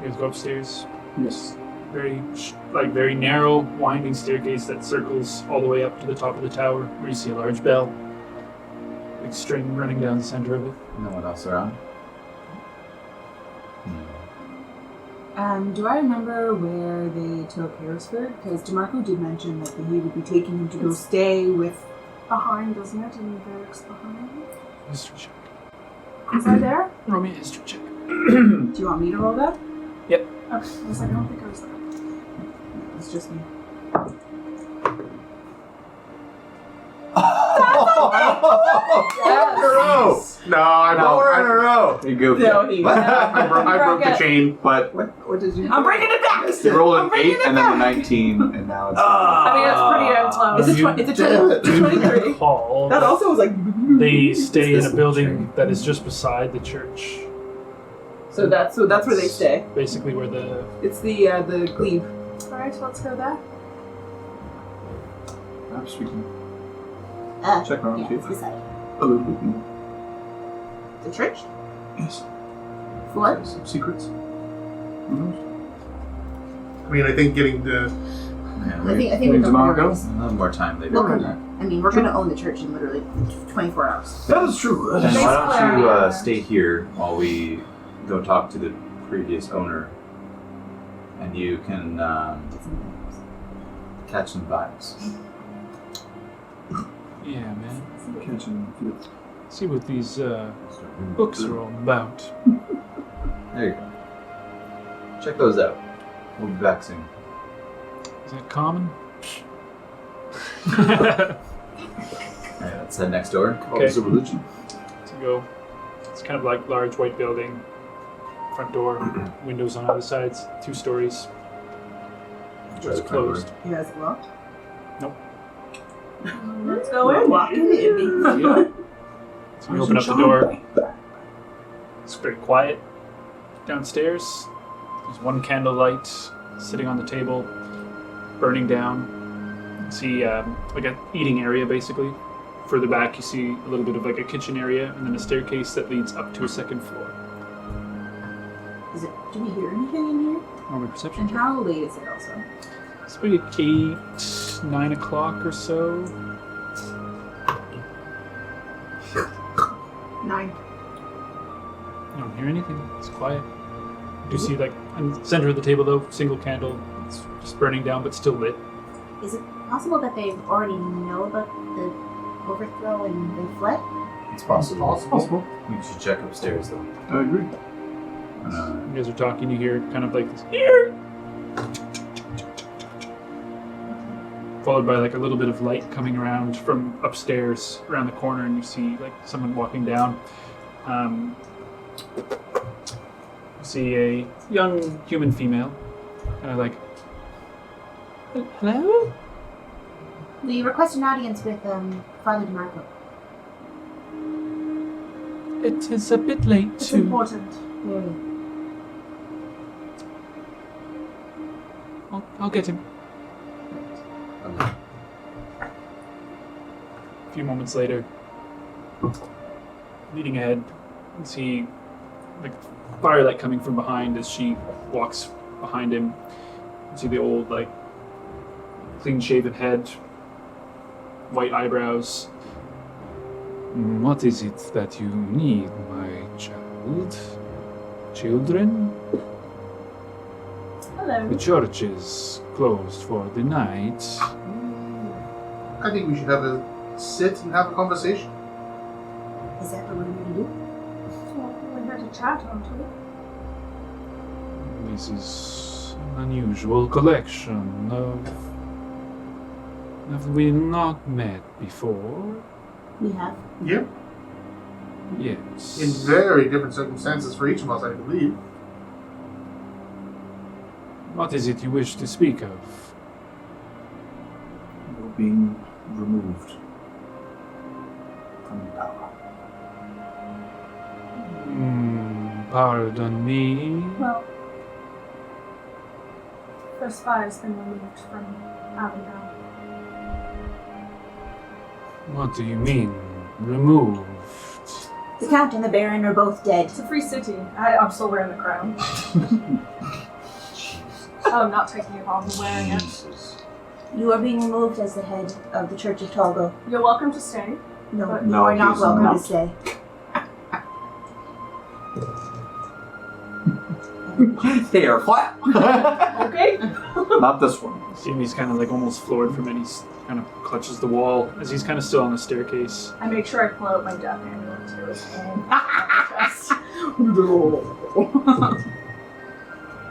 Speaker 1: You guys go upstairs.
Speaker 4: Yes.
Speaker 1: Very narrow, winding staircase that circles all the way up to the top of the tower, where you see a large bell. Big string running down the center of it.
Speaker 5: No one else around?
Speaker 3: Do I remember where they took Harrisford? Because DeMarco did mention that he would be taking him to go stay with...
Speaker 6: Behind, doesn't it? In the barracks behind.
Speaker 1: History check.
Speaker 6: Is that there?
Speaker 1: Roll me a history check.
Speaker 3: Do you want me to roll that?
Speaker 6: Okay. I was like, I don't think I was there.
Speaker 3: It's just me.
Speaker 6: Yes.
Speaker 2: No, I broke,
Speaker 5: row! You go.
Speaker 3: No, he...
Speaker 2: I broke the chain.
Speaker 5: But
Speaker 4: What did you
Speaker 3: I'm breaking it back!
Speaker 5: you rolled
Speaker 3: I'm
Speaker 5: an
Speaker 3: bringing
Speaker 5: 8
Speaker 3: it
Speaker 5: and then the
Speaker 3: back.
Speaker 5: 19, and now it's.
Speaker 6: I mean, it's pretty damn close.
Speaker 3: It's a 23.
Speaker 1: Hall.
Speaker 3: That also was like...
Speaker 1: They stay in a building that is just beside the church.
Speaker 3: So that's where they stay.
Speaker 1: Basically, where the
Speaker 3: It's the glebe.
Speaker 6: Alright, let's go there.
Speaker 4: Perhaps we can
Speaker 7: Uh,
Speaker 4: check around
Speaker 7: yeah,
Speaker 4: here
Speaker 7: it's beside.
Speaker 4: a little bit more.
Speaker 3: The church?
Speaker 4: Yes.
Speaker 3: For?
Speaker 4: Some secrets. Who knows?
Speaker 2: I mean, I think getting the
Speaker 5: Yeah,
Speaker 7: I think we
Speaker 4: DeMarco?
Speaker 7: don't
Speaker 5: we'll have more time later.
Speaker 7: We'll
Speaker 5: on
Speaker 7: come
Speaker 5: that.
Speaker 7: back. I mean, we're going to own the church in literally 24 hours.
Speaker 4: That is true.
Speaker 5: Then
Speaker 6: Basically,
Speaker 5: why don't you
Speaker 6: our-
Speaker 5: stay here while we go talk to the previous owner, and you can catch some vibes.
Speaker 1: Yeah, man.
Speaker 4: Catching few.
Speaker 1: See what these books are all about.
Speaker 5: There you go. Check those out. We'll be back soon.
Speaker 1: Is that common?
Speaker 5: Alright, let's head next door.
Speaker 4: Oh, it's a religion.
Speaker 1: To go. It's kind of like large white building. Front door, windows on either sides, 2 stories.
Speaker 5: Try
Speaker 1: It's
Speaker 5: the front door.
Speaker 1: closed.
Speaker 3: You guys locked?
Speaker 6: Let's go in.
Speaker 3: Walk in, baby.
Speaker 1: Yeah. So you open up the door. It's very quiet. Downstairs, there's one candle light sitting on the table, burning down. You see like an eating area, basically. Further back, you see a little bit of like a kitchen area, and then a staircase that leads up to a 2nd floor.
Speaker 3: Do we hear anything in here?
Speaker 1: Roll my perception
Speaker 3: And
Speaker 1: check.
Speaker 3: how late is it also?
Speaker 1: It's maybe 8, 9 o'clock or so.
Speaker 3: 9.
Speaker 1: You don't hear anything. It's quiet. You do see, like, in the center of the table, though, single candle. It's just burning down, but still lit.
Speaker 7: Is it possible that they already know about the overthrow and they fled?
Speaker 5: It's possible.
Speaker 4: Possible.
Speaker 5: We should check upstairs, though.
Speaker 4: I agree.
Speaker 1: You guys are talking, you hear kind of like this, here! Followed by, like, a little bit of light coming around from upstairs, around the corner, and you see, like, someone walking down. You see a young human female, kind of like, hello?
Speaker 7: We request an audience with Father DeMarco.
Speaker 1: It is a bit late
Speaker 6: It's
Speaker 1: to...
Speaker 6: important.
Speaker 7: Very.
Speaker 1: I'll get him.
Speaker 5: Okay.
Speaker 1: A few moments later, leading ahead, you see like firelight coming from behind as she walks behind him. You see the old, like, clean-shaven head, white eyebrows. What is it that you need, my child? Children?
Speaker 6: Hello.
Speaker 1: The church is closed for the night.
Speaker 2: I think we should have a sit and have a conversation.
Speaker 7: Is that what we're going to do?
Speaker 6: Well, we're here to chat, aren't we?
Speaker 1: This is an unusual collection of... Have we not met before?
Speaker 7: We have.
Speaker 2: Yep.
Speaker 1: Yes.
Speaker 2: In very different circumstances for each of us, I believe.
Speaker 1: What is it you wish to speak of?
Speaker 4: You're being removed from the power.
Speaker 1: Pardon me.
Speaker 6: Well, First Fire's been removed from Avondale.
Speaker 1: What do you mean, removed?
Speaker 7: The Count and the Baron are both dead.
Speaker 6: It's a free city. I'm still wearing the crown. Oh, I'm not taking it off. I'm wearing it.
Speaker 5: Jesus.
Speaker 7: You are being removed as the head of the Church of Talgo.
Speaker 6: You're welcome to stay.
Speaker 7: No,
Speaker 6: But-
Speaker 7: you
Speaker 4: No,
Speaker 7: are not
Speaker 4: he's
Speaker 7: welcome
Speaker 4: not.
Speaker 7: to stay.
Speaker 4: They are flat.
Speaker 6: Okay.
Speaker 4: Not this one.
Speaker 1: See him, he's kind of like almost floored from it. He's kind of clutches the wall as he's kind of still on the staircase.
Speaker 6: I make sure I pull out my death amulet too. Chest.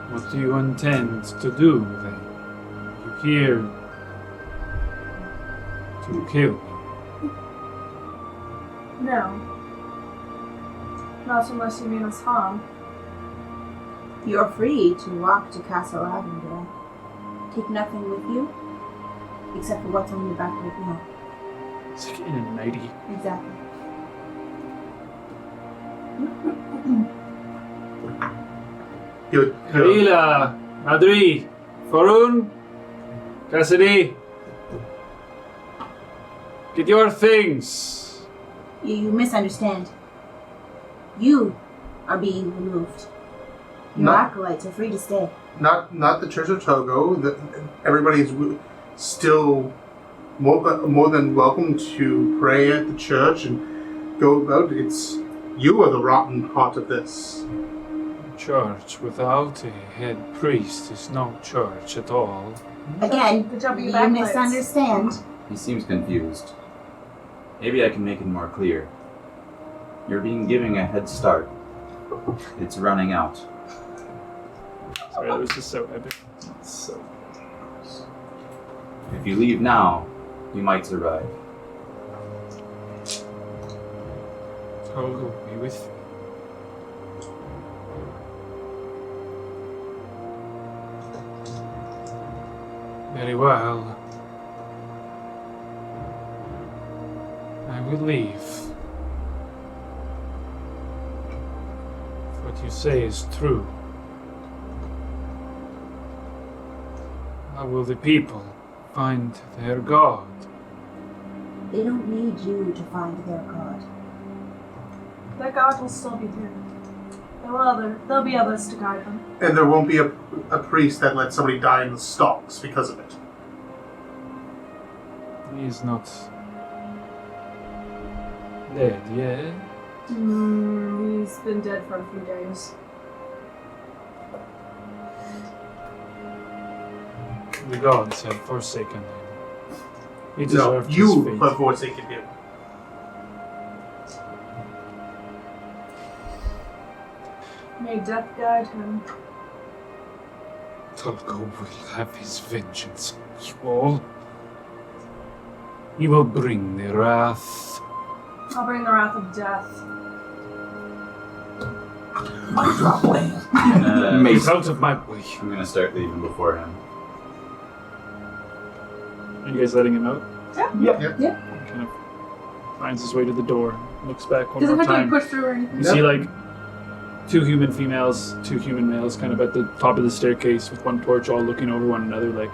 Speaker 1: What do you intend to do then? You here to kill me?
Speaker 6: No. Not unless you mean us harm.
Speaker 7: You're free to walk to Castle Avondale. Take nothing with you, except for what's on your back right now.
Speaker 1: It's like in a nightie.
Speaker 7: Exactly.
Speaker 1: Kaila, Madri, Farun, Cassidy, get your things.
Speaker 7: You misunderstand. You are being removed. Your acolytes are free to stay.
Speaker 2: Not the Church of Talgo. Everybody's still more than welcome to pray at the church and go about. You are the rotten part of this.
Speaker 9: Church without a head priest is no church at all.
Speaker 7: Again,
Speaker 6: Good job with
Speaker 7: you
Speaker 6: your backlights.
Speaker 7: misunderstand.
Speaker 5: He seems confused. Maybe I can make it more clear. You're being given a head start. It's running out.
Speaker 1: Sorry, that was just so epic. That's so.
Speaker 5: If you leave now, you might survive.
Speaker 9: Talgo be with you. Very well. I will leave. If what you say is true, how will the people find their God?
Speaker 7: They don't need you to find their God.
Speaker 6: Their God will still be there. There'll be others to guide them.
Speaker 2: And there won't be a priest that lets somebody die in the stocks because of it.
Speaker 9: He is not dead yet.
Speaker 6: He's been dead for a few days.
Speaker 9: The gods have forsaken him. He
Speaker 2: No,
Speaker 9: deserved his
Speaker 2: you
Speaker 9: fate.
Speaker 2: have forsaken him.
Speaker 6: May death guide him.
Speaker 9: Talgo will have his vengeance on you all. He will bring the wrath.
Speaker 6: I'll bring the wrath of death.
Speaker 9: He's out of my way.
Speaker 5: I'm gonna start leaving before him.
Speaker 1: Are you guys letting him out?
Speaker 4: Yep.
Speaker 1: He kind of finds his way to the door, looks back one
Speaker 6: Doesn't
Speaker 1: more
Speaker 6: have to
Speaker 1: time.
Speaker 6: be pushed through or anything.
Speaker 1: You see, like, 2 human females, 2 human males kind of at the top of the staircase with one torch all looking over one another like,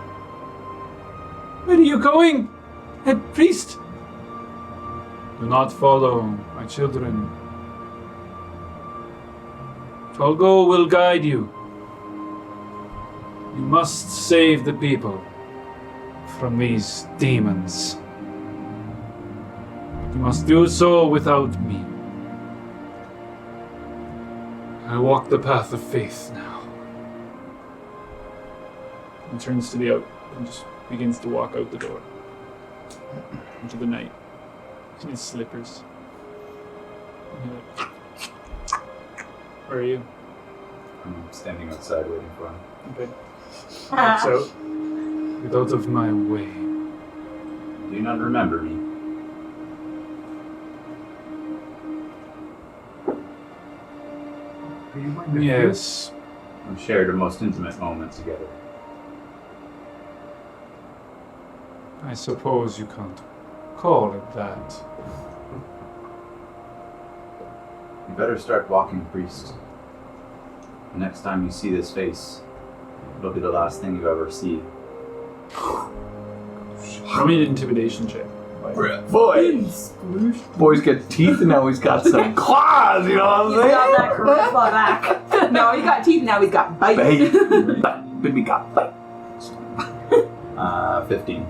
Speaker 1: "Where are you going, head priest?" "Do not follow, my children. Talgo will guide you. You must save the people from these demons. But you must do so without me. I walk the path of faith now." And turns to the out and just begins to walk out the door into the night in his slippers. And you're like, "Where are you?"
Speaker 5: I'm standing outside waiting for him.
Speaker 1: Okay. Walks out. "Get out of my way."
Speaker 5: Do you not remember me?
Speaker 4: Are you my nephew?
Speaker 1: Yes.
Speaker 5: We shared a most intimate moment together.
Speaker 9: I suppose you can't call it that.
Speaker 5: You better start walking, priest. The next time you see this face, it'll be the last thing you ever see.
Speaker 1: Roll me an intimidation check.
Speaker 4: Boy's got teeth and now he's got some claws, you know
Speaker 3: He's
Speaker 4: what I'm
Speaker 3: got that charisma back. No, he got teeth, now he's got bite.
Speaker 4: saying? Baby got bite.
Speaker 5: 15.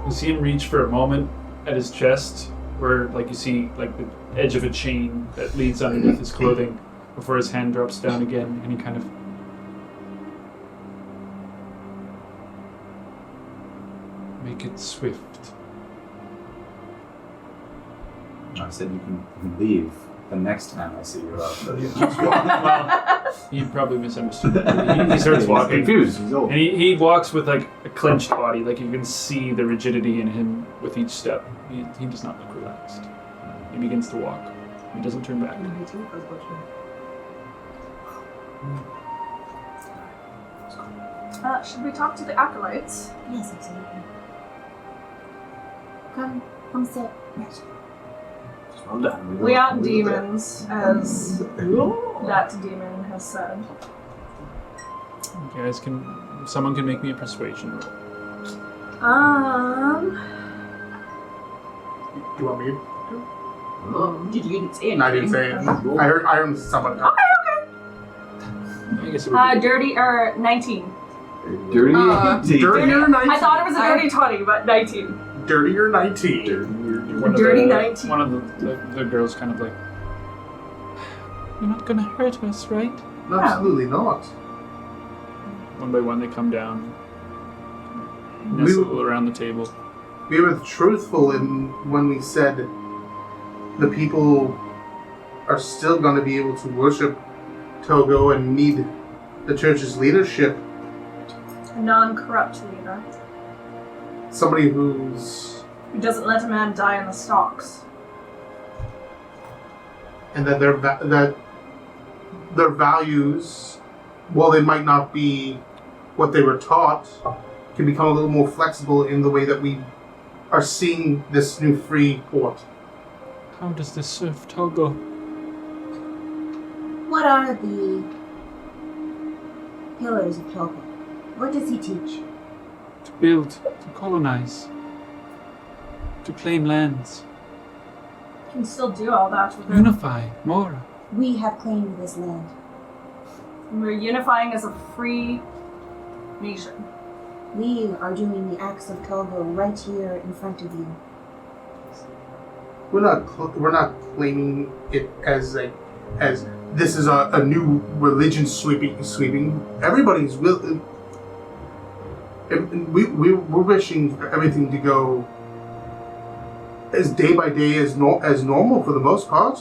Speaker 1: You see him reach for a moment at his chest, where like you see like the edge of a chain that leads underneath his clothing, before his hand drops down again, and he kind of
Speaker 9: Make it swift.
Speaker 5: I said you can leave the next time I see you out.
Speaker 1: well, he probably misunderstood. He starts walking.
Speaker 4: Confused. He's old.
Speaker 1: And he walks with like a clenched body, like you can see the rigidity in him with each step. He does not look relaxed. He begins to walk. He doesn't turn back.
Speaker 6: Should we talk to the acolytes?
Speaker 7: Yes, absolutely. Come sit.
Speaker 4: Well done.
Speaker 6: We aren't demons, as that demon has said.
Speaker 1: You guys can. Someone can make me a persuasion roll.
Speaker 2: Do you want me to?
Speaker 3: Did you say anything?
Speaker 2: I didn't say it. I heard someone.
Speaker 1: I guess it would be
Speaker 6: Dirty, 19.
Speaker 5: Dirty.
Speaker 2: Dirtier 19.
Speaker 6: I thought it was a dirty 20, but 19.
Speaker 2: Dirtier 19.
Speaker 1: one of
Speaker 6: Dirty
Speaker 1: the,
Speaker 6: 19.
Speaker 1: One of the girls kind of like, you're not gonna hurt us, right?
Speaker 2: Absolutely not.
Speaker 1: One by one they come down,
Speaker 2: We-
Speaker 1: nestle around the table.
Speaker 2: We were truthful when we said the people are still going to be able to worship Talgo and need the church's leadership.
Speaker 6: A non-corrupt leader
Speaker 2: Somebody who's...
Speaker 6: who doesn't let a man die in the stocks.
Speaker 2: And that their values, while they might not be what they were taught, can become a little more flexible in the way that we are seeing this new free port.
Speaker 1: How does this serve Talgo?
Speaker 7: What are the pillars of Talgo? What does he teach?
Speaker 1: To build, to colonize, to claim lands,
Speaker 6: You can still do all that with it.
Speaker 1: unify Mora.
Speaker 7: We have claimed this land.
Speaker 6: We're unifying as a free nation.
Speaker 7: We are doing the acts of Talgo right here in front of you.
Speaker 2: We're not claiming it as this is a new religion sweeping. Everybody's will. We're wishing for everything to go as day by day as normal for the most part.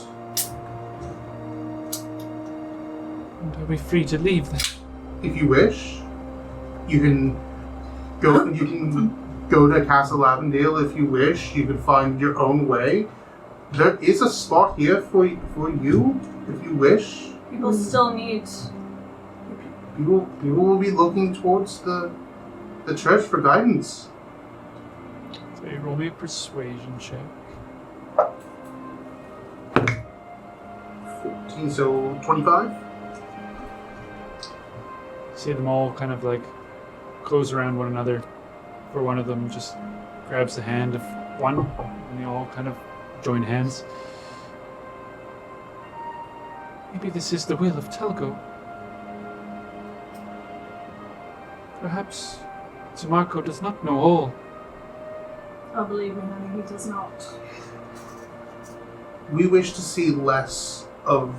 Speaker 1: And are we free to leave then?
Speaker 2: If you wish, you can go. You can go to Castle Lavendale if you wish. You can find your own way. There is a spot here for you if you wish.
Speaker 6: People still need.
Speaker 2: People will be looking towards the church for guidance.
Speaker 1: So you roll me a persuasion check.
Speaker 2: 14, so 25.
Speaker 1: See them all kind of like close around one another. For one of them just grabs the hand of one, and they all kind of join hands. Maybe this is the will of Talgo. Perhaps Marco does not know all.
Speaker 6: I believe in him, he does not.
Speaker 2: We wish to see less of...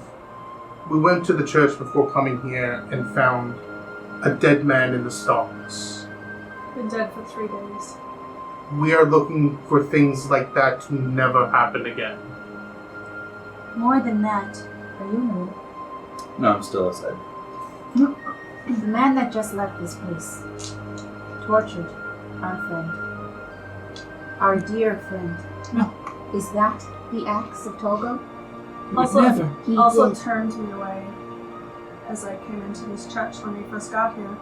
Speaker 2: We went to the church before coming here and found a dead man in the stocks.
Speaker 6: Been dead for 3 days.
Speaker 2: We are looking for things like that to never happen again.
Speaker 7: More than that, are you new?
Speaker 5: No, I'm still outside.
Speaker 7: The man that just left this place tortured our friend. Our dear friend.
Speaker 1: No.
Speaker 7: Is that the axe of Talgo?
Speaker 6: Also,
Speaker 1: Never.
Speaker 7: He
Speaker 6: also
Speaker 7: did.
Speaker 6: turned me away as I came into this church when we first got here.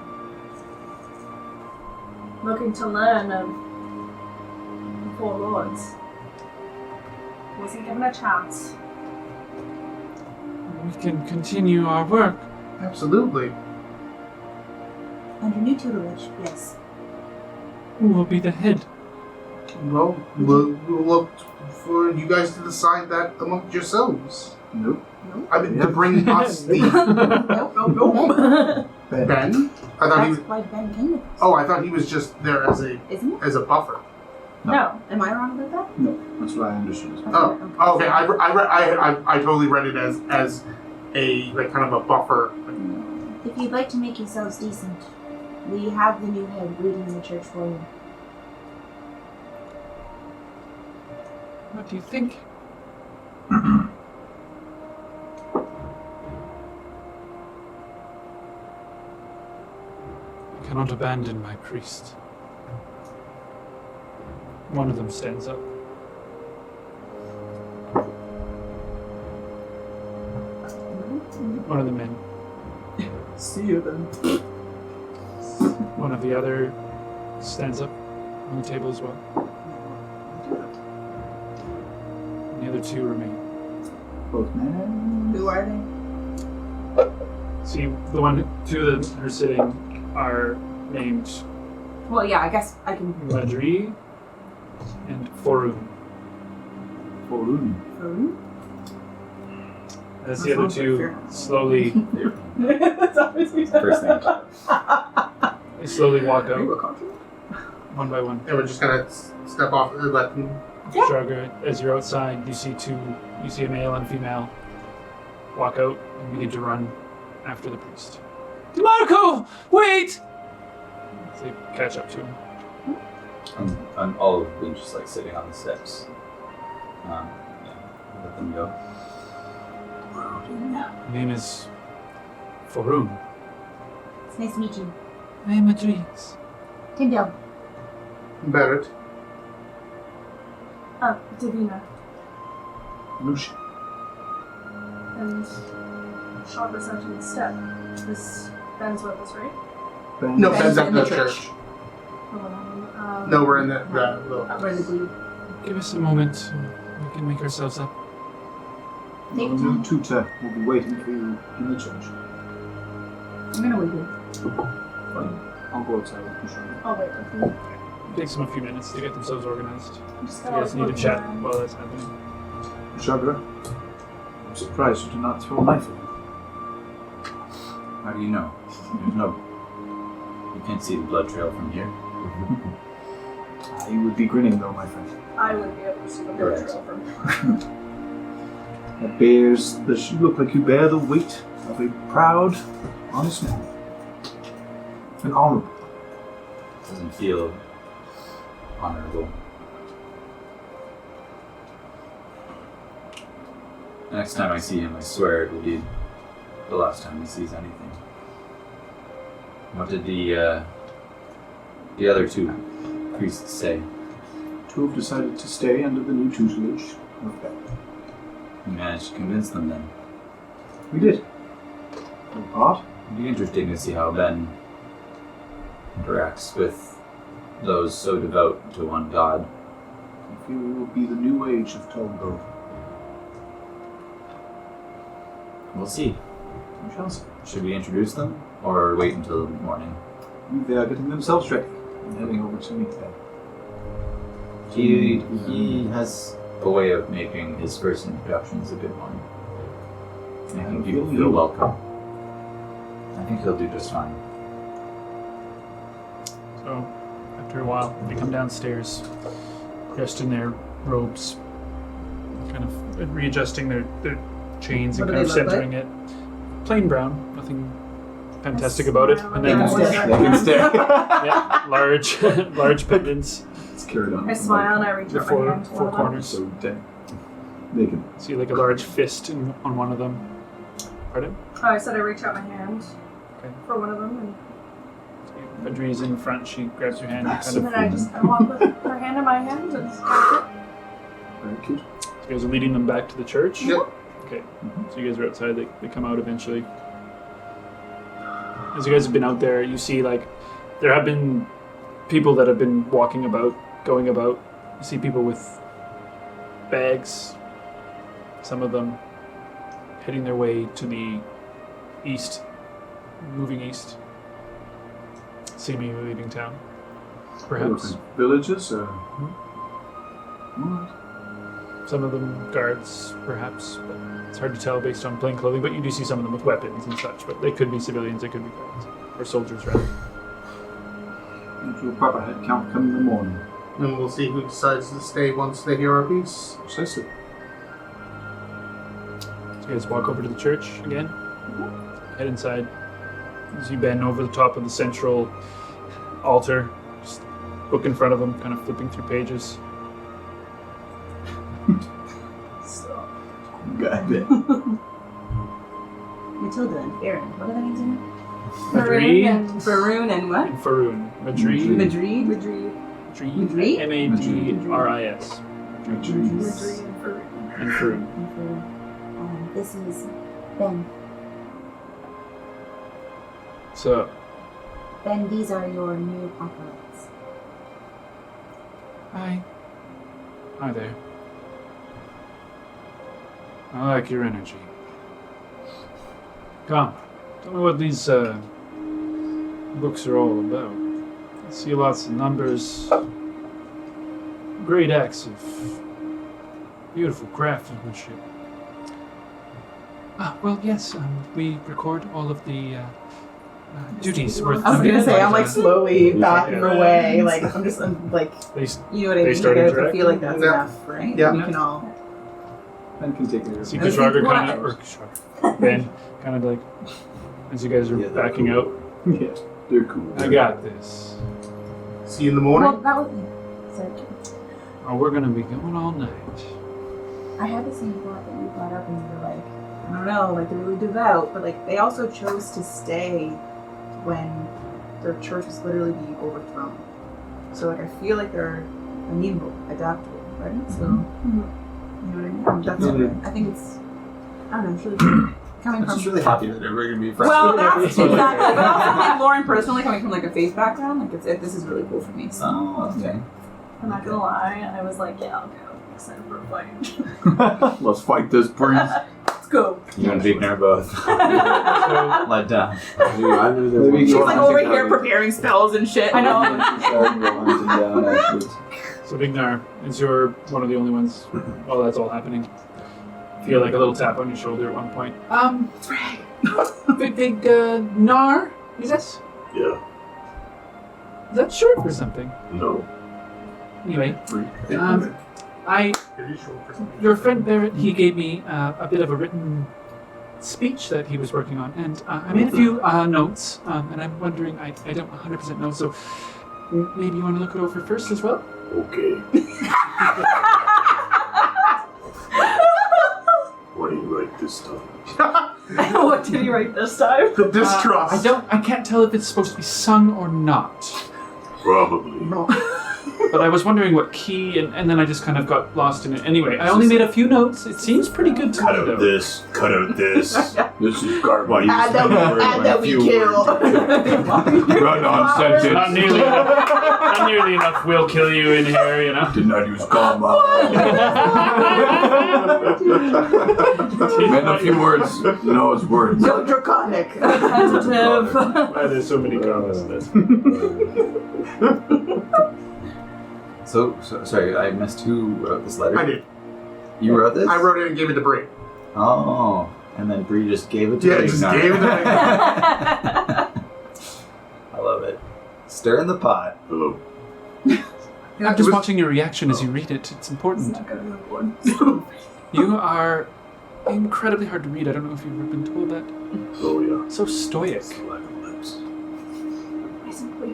Speaker 6: Looking to learn of the Four Lords. Wasn't given a chance.
Speaker 1: We can continue our work.
Speaker 2: Absolutely.
Speaker 7: Under new tutelage, yes.
Speaker 1: Who will be the head?
Speaker 2: Well, we'll look for you guys to decide that amongst yourselves.
Speaker 4: Nope.
Speaker 2: I mean, to bring us the...
Speaker 7: Ben.
Speaker 2: Ben? I thought he
Speaker 7: That's
Speaker 2: was...
Speaker 7: why Ben came with us.
Speaker 2: Oh, I thought he was just there as a
Speaker 7: Isn't it?
Speaker 2: buffer.
Speaker 6: No.
Speaker 7: Am I wrong about that?
Speaker 4: No, that's what I understood.
Speaker 2: Oh, okay. I totally read it as a like kind of a buffer.
Speaker 7: If you'd like to make yourselves decent, we have the new head reading the church for you.
Speaker 1: What do you think? I cannot abandon my priest. One of them stands up. One of the men.
Speaker 4: See you then.
Speaker 1: One of the other stands up on the table as well. And the other two remain.
Speaker 4: Both men.
Speaker 3: Who are they?
Speaker 1: See, two of them are sitting are named
Speaker 3: Well, yeah, I guess I can.
Speaker 1: Ladri and Forun.
Speaker 4: Forun.
Speaker 3: Faroon?
Speaker 1: As the other two slowly
Speaker 6: That's obviously
Speaker 5: First thing.
Speaker 1: they slowly walk
Speaker 6: Are you a
Speaker 1: out
Speaker 6: conjurer?
Speaker 1: one by one.
Speaker 2: And we're just gonna step off and let them.
Speaker 1: Kushagra, as you're outside, you see a male and female walk out and begin to run after the priest. DeMarco, wait! As they catch up to him.
Speaker 5: And all of them just like sitting on the steps. Yeah, let them go.
Speaker 1: My name is Faroon.
Speaker 7: It's nice to meet you.
Speaker 1: I am Adriz.
Speaker 7: Tyndale.
Speaker 2: Barrett.
Speaker 6: Oh, Davina.
Speaker 4: Lucia.
Speaker 6: And Shagra's actually the step. This Ben's with us, right?
Speaker 2: No,
Speaker 7: Ben's
Speaker 2: Ben's at
Speaker 7: in
Speaker 2: the
Speaker 7: the
Speaker 2: church.
Speaker 7: church.
Speaker 2: No, we're in the little
Speaker 3: We're in the glebe.
Speaker 1: Give us a moment and we can make ourselves up.
Speaker 7: Take
Speaker 4: The
Speaker 7: your
Speaker 4: new
Speaker 7: time.
Speaker 4: tutor will be waiting for you in the church.
Speaker 3: I'm gonna wait here.
Speaker 4: Fine. I'll go outside with Kushagra.
Speaker 6: Oh, wait, with me.
Speaker 1: It takes them a few minutes to get themselves organized.
Speaker 6: Just
Speaker 1: You guys need to chat while that's happening.
Speaker 4: Kushagra, I'm surprised you did not throw a knife at him.
Speaker 5: How do you know? There's no. You can't see the blood trail from here.
Speaker 4: You would be grinning though, my friend.
Speaker 6: I would be able to see the blood
Speaker 5: Correct.
Speaker 6: trail from
Speaker 4: You look like you bear the weight of a proud, honest man. And honorable.
Speaker 5: Doesn't feel honorable. Next time I see him, I swear it will be the last time he sees anything. What did the other two priests say?
Speaker 4: Two have decided to stay under the new tutelage of Ben.
Speaker 5: You managed to convince them then.
Speaker 4: We did. In part.
Speaker 5: It'd be interesting to see how Ben interacts with those so devout to one god.
Speaker 4: I feel it will be the new age of Talgo.
Speaker 5: We'll see.
Speaker 4: We shall see.
Speaker 5: Should we introduce them, or wait until the morning?
Speaker 4: They are getting themselves ready and heading over to meet Ben.
Speaker 5: He has a way of making his first introductions a good one. Making people feel welcome. I think he'll do just fine.
Speaker 1: So, after a while, they come downstairs, dressed in their robes, kind of readjusting their chains and
Speaker 3: What do
Speaker 1: kind of
Speaker 3: they look
Speaker 1: centering it. Plain brown, nothing fantastic about it. And
Speaker 7: They
Speaker 1: then,
Speaker 7: can stare.
Speaker 5: They can stare.
Speaker 1: yeah, large pendants,
Speaker 4: It's carried on.
Speaker 6: I smile and I reach
Speaker 1: the
Speaker 6: out my hand to
Speaker 1: four
Speaker 6: one of them.
Speaker 1: corners.
Speaker 4: So dead. They can.
Speaker 1: See like a large fist on one of them. Pardon?
Speaker 6: Oh, I said I reach out my hand
Speaker 1: Okay.
Speaker 6: for one of them,
Speaker 1: Adri's in front, she grabs your hand and
Speaker 6: and
Speaker 1: kind
Speaker 6: then I walk with her hand in my hand and
Speaker 4: Very cute.
Speaker 1: of, you guys are leading them back to the church?
Speaker 2: Yep.
Speaker 1: Okay, so you guys are outside, they come out eventually. As you guys have been out there, you see like, there have been people that have been walking about, going about. You see people with bags, some of them heading their way to the east, moving east, seemingly leaving town. Perhaps.
Speaker 4: Villages or.
Speaker 1: Some of them guards, perhaps, but it's hard to tell based on plain clothing, but you do see some of them with weapons and such, but they could be civilians, they could be guards. Or soldiers, rather.
Speaker 4: Do a proper head count come in the morning.
Speaker 2: And we'll see who decides to stay once they hear our piece.
Speaker 4: Precisely.
Speaker 1: So you guys walk over to the church again, head inside. As you bend over the top of the central altar, just book in front of them, kind of flipping through pages.
Speaker 4: Got it.
Speaker 3: Matilda and Farron. What are their names again?
Speaker 1: Madrid
Speaker 6: and
Speaker 3: Faroon and what?
Speaker 1: and Faroon. Madrid.
Speaker 3: Madrid.
Speaker 6: Madrid.
Speaker 3: Madrid?
Speaker 1: M-A-D-R-I-S.
Speaker 6: Madrid and Faroon.
Speaker 1: And Faroon.
Speaker 7: This is Ben.
Speaker 1: So,
Speaker 7: Ben, these are your new acolytes.
Speaker 1: hi. Hi there. I like your energy. Come, tell me what these books are all about. I see lots of numbers, great acts of
Speaker 9: Beautiful craftsmanship. Well, yes, we record all of the duties worth.
Speaker 3: I was gonna say, I'm like slowly backing
Speaker 1: Yeah.
Speaker 3: away. Like, I'm just like,
Speaker 1: They,
Speaker 3: you know what I
Speaker 1: They
Speaker 3: mean?
Speaker 1: start
Speaker 3: Like, I
Speaker 1: interacting?
Speaker 3: feel like that's
Speaker 2: Yeah.
Speaker 3: enough, right?
Speaker 2: Yeah.
Speaker 3: We can all.
Speaker 4: Ben can take care of
Speaker 1: see
Speaker 4: it.
Speaker 1: Kushagra
Speaker 6: What?
Speaker 1: kind of, or Kushagra, Ben, kind of like, as you guys are
Speaker 8: Yeah, they're
Speaker 1: backing
Speaker 8: cool.
Speaker 1: out,
Speaker 4: Yeah, they're cool.
Speaker 1: I got this.
Speaker 2: See you in the
Speaker 7: Well,
Speaker 2: morning.
Speaker 7: that would. Sorry.
Speaker 9: Oh, we're gonna be going all night.
Speaker 7: I had the same thought that you brought up, and you were like,
Speaker 3: I don't know, like they're really devout, but like they also chose to stay when their church was literally being overthrown. So like I feel like they're amenable, adaptable, right? So you know what I mean? That's
Speaker 4: Mhm.
Speaker 3: I think it's I don't know, it's really good. Coming
Speaker 4: I'm
Speaker 3: from
Speaker 4: just really happy that we're going to be friends.
Speaker 3: well, that's exactly. But also like Lauren personally coming from like a faith background, like this is really cool for me. So
Speaker 4: Oh, okay.
Speaker 6: I'm not gonna lie, I was like, yeah, okay, I'm excited for a fight.
Speaker 4: Let's fight this priest.
Speaker 3: let's go.
Speaker 5: You and Vigner both let down.
Speaker 3: She's like over here preparing spells and shit. I know.
Speaker 1: So Vignar, as you're one of the only ones while that's all happening, feel like a little tap on your shoulder at one point. Big Nar, is that?
Speaker 8: Yeah.
Speaker 1: Is that short for something?
Speaker 8: No.
Speaker 1: Anyway, your friend Barrett, he gave me a bit of a written speech that he was working on, and I made a few notes, and I'm wondering, I don't 100% know, so maybe you want to look it over first as well?
Speaker 8: Okay. What do you write this time?
Speaker 6: What did you write this time?
Speaker 2: The distrust.
Speaker 1: I can't tell if it's supposed to be sung or not.
Speaker 8: Probably.
Speaker 1: But I was wondering what key, and then I just kind of got lost in it. Anyway, I only made a few notes. It seems pretty good to
Speaker 8: Cut
Speaker 1: me,
Speaker 8: out
Speaker 1: though.
Speaker 8: this. Cut out this. This is garbage.
Speaker 3: And that we kill.
Speaker 8: Run on sentence.
Speaker 1: Not nearly enough will kill you in here, you know.
Speaker 8: Did not use comma. Meant a few words. No, it's words.
Speaker 3: So draconic.
Speaker 6: Tentative.
Speaker 1: Why there's so many commas in this.
Speaker 5: So, sorry, I missed who wrote this letter.
Speaker 2: I did.
Speaker 5: You wrote this?
Speaker 2: I wrote it and gave it to Bree.
Speaker 5: Oh, and then Bree just gave it to
Speaker 2: Yeah,
Speaker 5: me.
Speaker 2: just gave it to me.
Speaker 5: I love it. Stir in the pot.
Speaker 8: Hello.
Speaker 1: I'm just watching your reaction as you read it. It's important.
Speaker 6: Not gonna move one.
Speaker 1: You are incredibly hard to read. I don't know if you've ever been told that.
Speaker 8: Oh, yeah.
Speaker 1: So stoic.
Speaker 8: Lack of lips.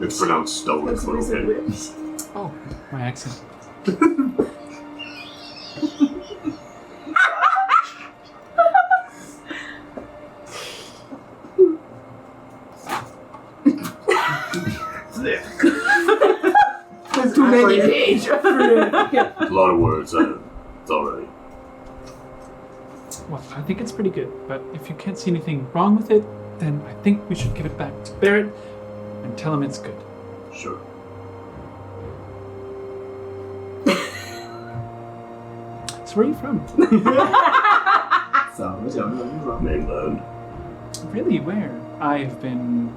Speaker 8: It's pronounced stoic, but okay.
Speaker 1: Oh, my accent.
Speaker 3: There's too many pages.
Speaker 8: A lot of words. It's alright.
Speaker 1: Well, I think it's pretty good, but if you can't see anything wrong with it, then I think we should give it back to Barrett and tell him it's good.
Speaker 8: Sure.
Speaker 1: So where are you from?
Speaker 8: Mainland.
Speaker 1: Really, where? I've been...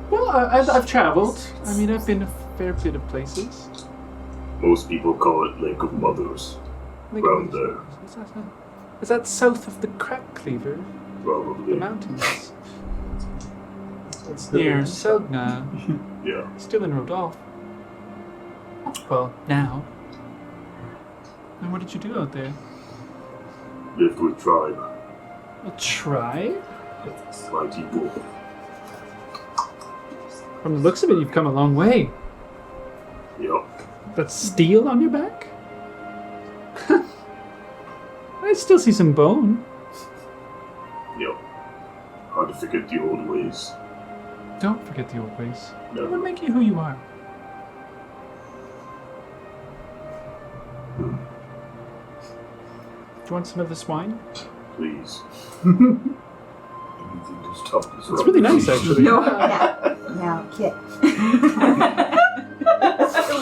Speaker 1: Well, I've traveled. I mean, I've been a fair bit of places.
Speaker 8: Most people call it Lake of Mothers.
Speaker 1: Like,
Speaker 8: Round there.
Speaker 1: Is that south of the Crack Cleaver? The
Speaker 8: Probably.
Speaker 1: mountains? It's near Selgna,
Speaker 8: Yeah.
Speaker 1: still in Rodolph. Well, now. And what did you do out there?
Speaker 8: Lived with tribe.
Speaker 1: A tribe?
Speaker 8: My people.
Speaker 1: From the looks of it, you've come a long way.
Speaker 8: Yup.
Speaker 1: That's steel on your back? I still see some bone.
Speaker 8: Yup. Hard to forget the old ways.
Speaker 1: Don't forget the old ways. It
Speaker 8: Never.
Speaker 1: would make you who you are.
Speaker 8: Hmm.
Speaker 1: Do you want some of this wine?
Speaker 8: Please. Anything to stop this.
Speaker 1: It's really nice, actually.
Speaker 3: No.
Speaker 7: Now, Kit.
Speaker 6: I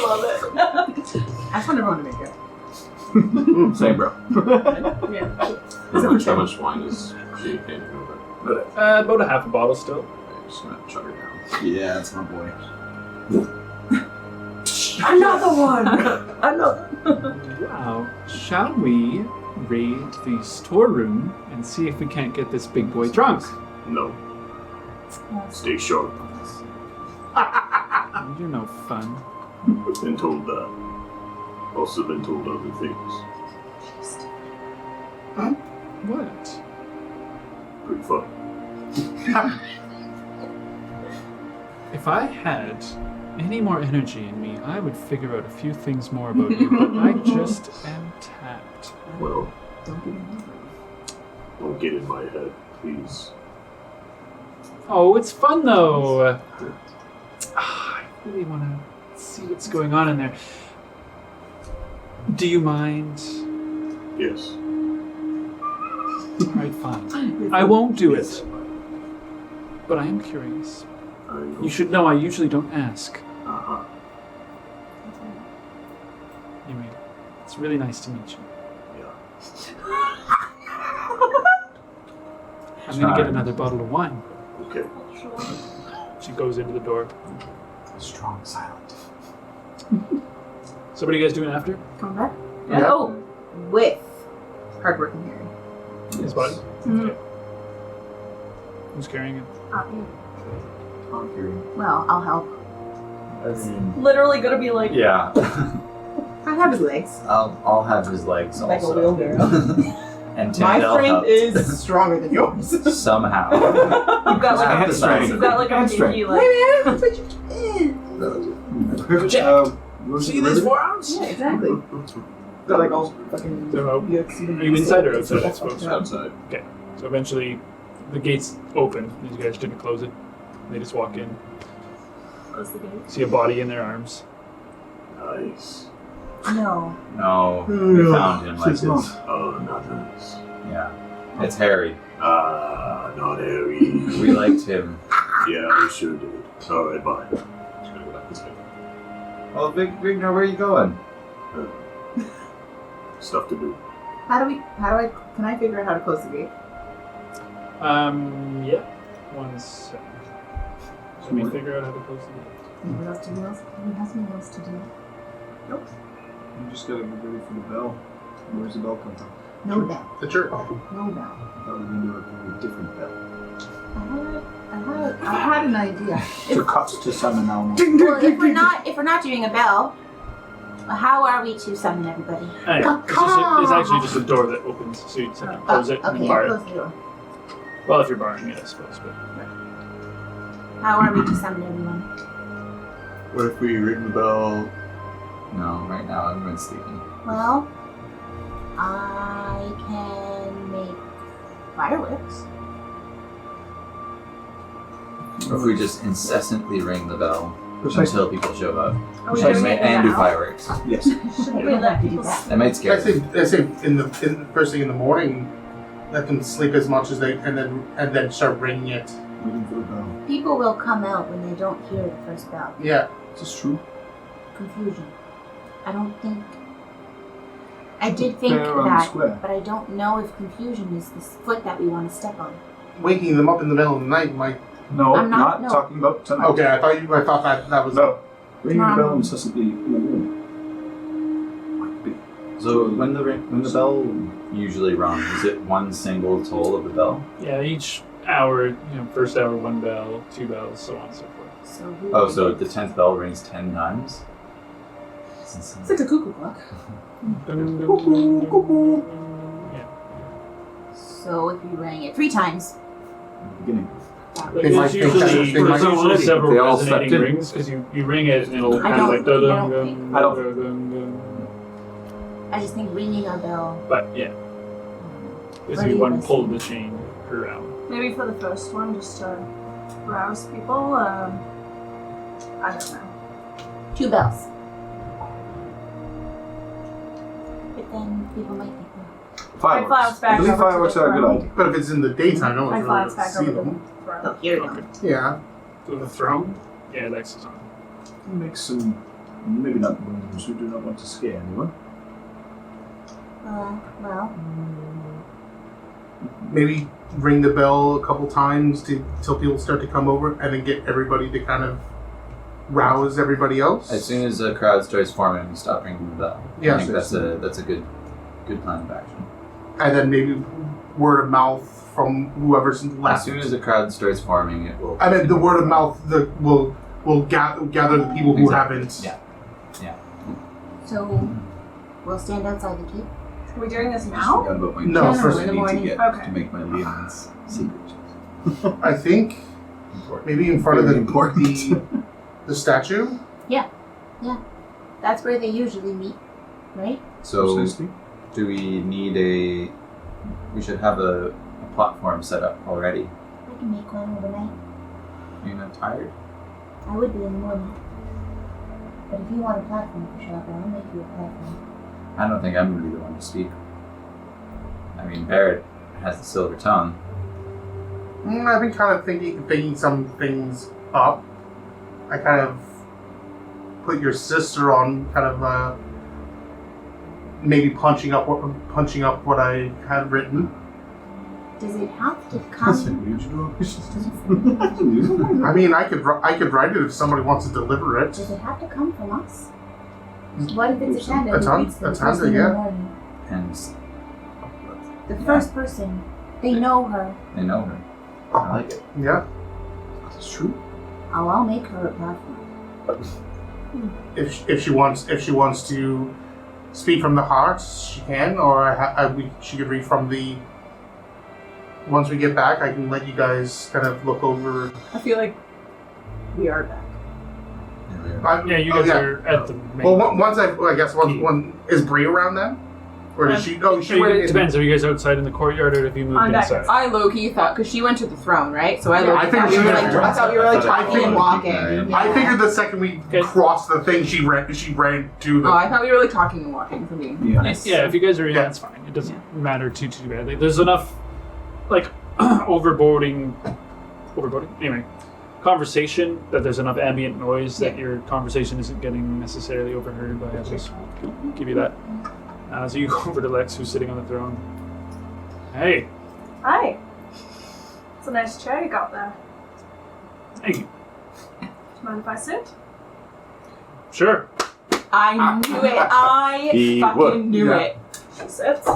Speaker 6: love it.
Speaker 3: I just want everyone to make it.
Speaker 4: Same, bro.
Speaker 10: How much wine is she handing over?
Speaker 1: About a half a bottle still.
Speaker 10: I'm just gonna chug it down.
Speaker 4: Yeah, that's my boy.
Speaker 3: Another one! Another.
Speaker 1: Wow. Shall we raid the storeroom and see if we can't get this big boy drunk?
Speaker 8: No. Stay sharp.
Speaker 1: You're no fun.
Speaker 8: I've been told that. Also been told other things.
Speaker 1: What?
Speaker 8: Pretty fun.
Speaker 1: If I had any more energy in me, I would figure out a few things more about you, but I just am tapped.
Speaker 8: Well,
Speaker 3: Don't get me.
Speaker 8: don't get in my head, please.
Speaker 1: Oh, it's fun though. I really want to see what's going on in there. Do you mind?
Speaker 8: Yes.
Speaker 1: Alright, fine. I won't do it. But I am curious.
Speaker 8: I know.
Speaker 1: You should know I usually don't ask.
Speaker 8: Uh-huh.
Speaker 1: Anyway, it's really nice to meet you.
Speaker 8: Yeah.
Speaker 1: I'm gonna get another bottle of wine.
Speaker 8: Okay.
Speaker 1: She goes into the door.
Speaker 4: Strong silent.
Speaker 1: So what are you guys doing after?
Speaker 3: Come back.
Speaker 6: Yeah. Oh,
Speaker 3: With hardworking Harry.
Speaker 1: His body?
Speaker 6: Mhm.
Speaker 1: Okay. Who's carrying it?
Speaker 5: Conquering.
Speaker 3: Well, I'll help.
Speaker 5: I mean,
Speaker 6: literally gonna be like,
Speaker 5: yeah.
Speaker 3: I have his legs.
Speaker 5: I'll have his legs
Speaker 3: Like a
Speaker 5: also.
Speaker 3: wheelbarrow.
Speaker 5: And
Speaker 3: My
Speaker 5: Tindall
Speaker 3: strength
Speaker 5: helped.
Speaker 3: is stronger than yours.
Speaker 5: Somehow.
Speaker 6: you've got like
Speaker 5: Hand strength.
Speaker 6: you've got like a
Speaker 4: Hand strength.
Speaker 6: pinky like.
Speaker 1: See these forearms?
Speaker 3: Yeah, exactly. They're like all fucking.
Speaker 1: So,
Speaker 3: Are
Speaker 1: you inside or outside, I suppose?
Speaker 10: Outside.
Speaker 1: So eventually, the gates open. These guys didn't close it. They just walk in.
Speaker 6: Close the gate.
Speaker 1: See a body in their arms.
Speaker 8: Nice.
Speaker 7: No.
Speaker 5: No, we found him like
Speaker 4: It's
Speaker 5: this.
Speaker 4: not.
Speaker 8: Oh, not nice.
Speaker 5: Yeah. It's Harry.
Speaker 8: Not Harry.
Speaker 5: We liked him.
Speaker 8: Yeah, we sure did. Alright, bye.
Speaker 10: Just gonna go back this way.
Speaker 5: Well, Vigner, where are you going?
Speaker 8: Stuff to do.
Speaker 3: Can I figure out how to close the gate?
Speaker 1: Yeah. 1 second. Let me figure out how to close the gate.
Speaker 3: Anyone else to do else? Who has anything else to do? Nope.
Speaker 4: You just gotta be ready for the bell. Where's the bell come from?
Speaker 3: No bell.
Speaker 2: The church.
Speaker 3: No bell.
Speaker 4: I thought we were going to do a very different bell.
Speaker 3: I had an idea.
Speaker 4: To cut to summon now.
Speaker 7: Well, if we're not doing a bell, how are we to summon everybody?
Speaker 1: Anyway, it's actually just a door that opens, so you just have to close it and
Speaker 7: Okay,
Speaker 1: bar
Speaker 7: I'll
Speaker 1: it.
Speaker 7: close the door.
Speaker 1: Well, if you're barring it, I suppose. But
Speaker 7: How are we to summon everyone?
Speaker 10: What if we ring the bell?
Speaker 5: No, right now everyone's sleeping.
Speaker 7: Well, I can make fireworks.
Speaker 5: Or if we just incessantly ring the bell
Speaker 4: Precisely.
Speaker 5: until people show up.
Speaker 6: Are we
Speaker 5: And,
Speaker 6: doing it
Speaker 5: and do
Speaker 6: now?
Speaker 5: fireworks.
Speaker 4: Yes.
Speaker 6: Should we let people?
Speaker 5: That might scare
Speaker 2: I
Speaker 5: them.
Speaker 2: say in the first thing in the morning, let them sleep as much as they, and then start ringing it.
Speaker 4: Waiting for the bell.
Speaker 7: People will come out when they don't hear the first bell.
Speaker 2: Yeah.
Speaker 4: Is this true?
Speaker 7: Confusion. I don't think. I did think
Speaker 4: Fair on the
Speaker 7: that,
Speaker 4: square.
Speaker 7: but I don't know if confusion is the foot that we want to step on.
Speaker 2: Waking them up in the middle of the night might.
Speaker 4: No,
Speaker 7: I'm not- no.
Speaker 4: talking about tonight.
Speaker 2: Okay, I thought that was.
Speaker 4: No. Ringing the bell
Speaker 7: Tomorrow.
Speaker 4: incessantly in the morning. Might be.
Speaker 5: So when the bell usually rung, is it one single toll of the bell?
Speaker 1: yeah, each hour, first hour 1 bell, 2 bells, so on and so forth.
Speaker 7: So who
Speaker 5: Oh,
Speaker 7: would
Speaker 5: so
Speaker 7: it
Speaker 5: the 10th bell rings 10 times?
Speaker 3: It's like a cuckoo clock.
Speaker 1: Yeah.
Speaker 7: So if you rang it 3 times,
Speaker 4: Beginning.
Speaker 2: They might think that-
Speaker 1: There's
Speaker 2: they might-
Speaker 1: usually several
Speaker 5: They all slept
Speaker 1: resonating
Speaker 5: in.
Speaker 1: rings because you ring it and it'll
Speaker 7: I
Speaker 1: kind of
Speaker 7: don't-
Speaker 1: like dun
Speaker 7: I don't
Speaker 1: dun
Speaker 7: think-
Speaker 4: I don't-
Speaker 1: dun.
Speaker 7: I just think ringing a bell.
Speaker 1: But yeah,
Speaker 7: What
Speaker 1: if
Speaker 7: do
Speaker 1: you
Speaker 7: you
Speaker 1: want to
Speaker 7: listen?
Speaker 1: pull the chain per hour.
Speaker 6: Maybe for the first one, just to rouse people. I don't know.
Speaker 7: 2 bells. But then people might think,
Speaker 4: Fireworks.
Speaker 6: Fireworks back
Speaker 4: I believe
Speaker 6: over to
Speaker 4: fireworks
Speaker 6: the
Speaker 4: are a good
Speaker 6: throne.
Speaker 4: idea.
Speaker 2: But if it's in the daytime, no
Speaker 6: My
Speaker 2: one's really
Speaker 6: flags
Speaker 2: going
Speaker 6: back
Speaker 2: to see
Speaker 6: over
Speaker 2: them.
Speaker 6: the throne.
Speaker 7: oh, hear them.
Speaker 2: Yeah.
Speaker 1: To the throne? Yeah, Lex is on.
Speaker 4: Make some, maybe not wounds who do not want to scare anyone.
Speaker 7: Well,
Speaker 2: Maybe ring the bell a couple times till people start to come over, and then get everybody to kind of rouse everybody else.
Speaker 5: As soon as the crowd starts forming, we stop ringing the bell.
Speaker 2: Yeah.
Speaker 5: I think that's a good plan of action.
Speaker 2: And then maybe word of mouth from whoever's left.
Speaker 5: As soon as the crowd starts forming, it will.
Speaker 2: I mean, the word of mouth will gather the people who haven't.
Speaker 5: Yeah.
Speaker 7: So we'll stand outside the keep.
Speaker 6: Are we doing this
Speaker 8: I
Speaker 6: now?
Speaker 8: forgot about my
Speaker 2: No,
Speaker 8: plans
Speaker 2: first
Speaker 8: I
Speaker 7: in the
Speaker 8: need
Speaker 7: morning.
Speaker 8: to get
Speaker 6: Okay.
Speaker 8: to make my liaisons secret.
Speaker 2: I think maybe in front
Speaker 8: Very
Speaker 2: of
Speaker 8: important.
Speaker 2: the statue.
Speaker 7: That's where they usually meet, right?
Speaker 5: So,
Speaker 8: Precisely.
Speaker 5: do we need we should have a platform set up already.
Speaker 7: I can make one overnight.
Speaker 5: You're not tired?
Speaker 7: I would be in the morning. But if you want a platform, Kushagra, I'll make you a platform.
Speaker 5: I don't think I'm going to be the one to speak. I mean, Barrett has the silver tongue.
Speaker 2: I've been kind of thinking some things up. I kind of put your sister on kind of maybe punching up what I had written.
Speaker 7: Does it have to
Speaker 4: That's
Speaker 7: come?
Speaker 4: unusual.
Speaker 2: I mean, I could write it if somebody wants to deliver it.
Speaker 7: Does it have to come from us? What if it's a Tanda
Speaker 2: A
Speaker 7: who
Speaker 2: Tanda-
Speaker 7: greets them
Speaker 2: a
Speaker 7: first
Speaker 2: Tanda,
Speaker 7: thing in
Speaker 2: yeah.
Speaker 7: the morning?
Speaker 5: And
Speaker 7: The first person. They know her.
Speaker 5: they know her. I like it.
Speaker 2: Yeah.
Speaker 4: That's true.
Speaker 7: Oh, I'll make her a platform.
Speaker 2: If she wants to speak from the heart, she can, or she could read from the. Once we get back, I can let you guys kind of look over.
Speaker 3: I feel like we are back.
Speaker 9: Yeah, you guys are at the main.
Speaker 2: Well, once I guess one is Bree around then, or does she? Oh, she.
Speaker 9: It depends. Are you guys outside in the courtyard, or have you moved
Speaker 6: I'm back
Speaker 9: inside?
Speaker 3: I low-key thought, because she went to the throne, right? So I
Speaker 2: Yeah, I
Speaker 3: low-key
Speaker 2: think
Speaker 3: thought
Speaker 2: she
Speaker 3: we were
Speaker 2: went
Speaker 3: like,
Speaker 2: to-
Speaker 3: I thought we were like
Speaker 2: I
Speaker 3: talking
Speaker 2: think-
Speaker 3: and walking.
Speaker 2: I figured the second we
Speaker 9: Okay.
Speaker 2: crossed the thing, she ran to the.
Speaker 3: Oh, I thought we were like talking and walking. For me.
Speaker 4: Yeah.
Speaker 9: Yeah, if you guys are in,
Speaker 2: Yeah.
Speaker 9: that's fine. It doesn't matter too badly. There's enough, like, overboarding. Anyway, conversation that there's enough ambient noise that your conversation isn't getting necessarily overheard by others. I'll give you that. So you go over to Lex, who's sitting on the throne. Hey,
Speaker 6: Hi. It's a nice chair you got there.
Speaker 9: thank you.
Speaker 6: Do you mind if I sit?
Speaker 9: Sure.
Speaker 3: I knew it. I
Speaker 8: He
Speaker 3: fucking
Speaker 8: would.
Speaker 3: knew
Speaker 2: Yeah.
Speaker 3: it.
Speaker 6: She sits.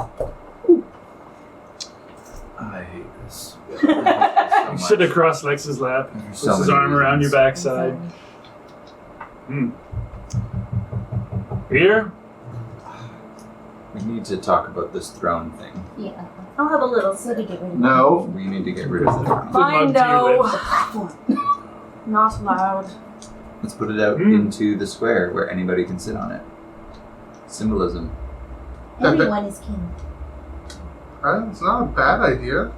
Speaker 5: I hate this.
Speaker 9: You sit across Lex's lap, puts his arm around your backside. Here?
Speaker 5: We need to talk about this throne thing.
Speaker 7: Yeah.
Speaker 6: I'll have a little
Speaker 7: So to
Speaker 6: sip.
Speaker 7: get rid of
Speaker 4: No.
Speaker 5: We need to get rid of the throne.
Speaker 6: Fine,
Speaker 9: Good luck to your
Speaker 6: no.
Speaker 9: lips.
Speaker 7: platform.
Speaker 6: Not allowed.
Speaker 5: Let's put it out into the square where anybody can sit on it. Symbolism.
Speaker 7: Everyone is king.
Speaker 2: It's not a bad idea.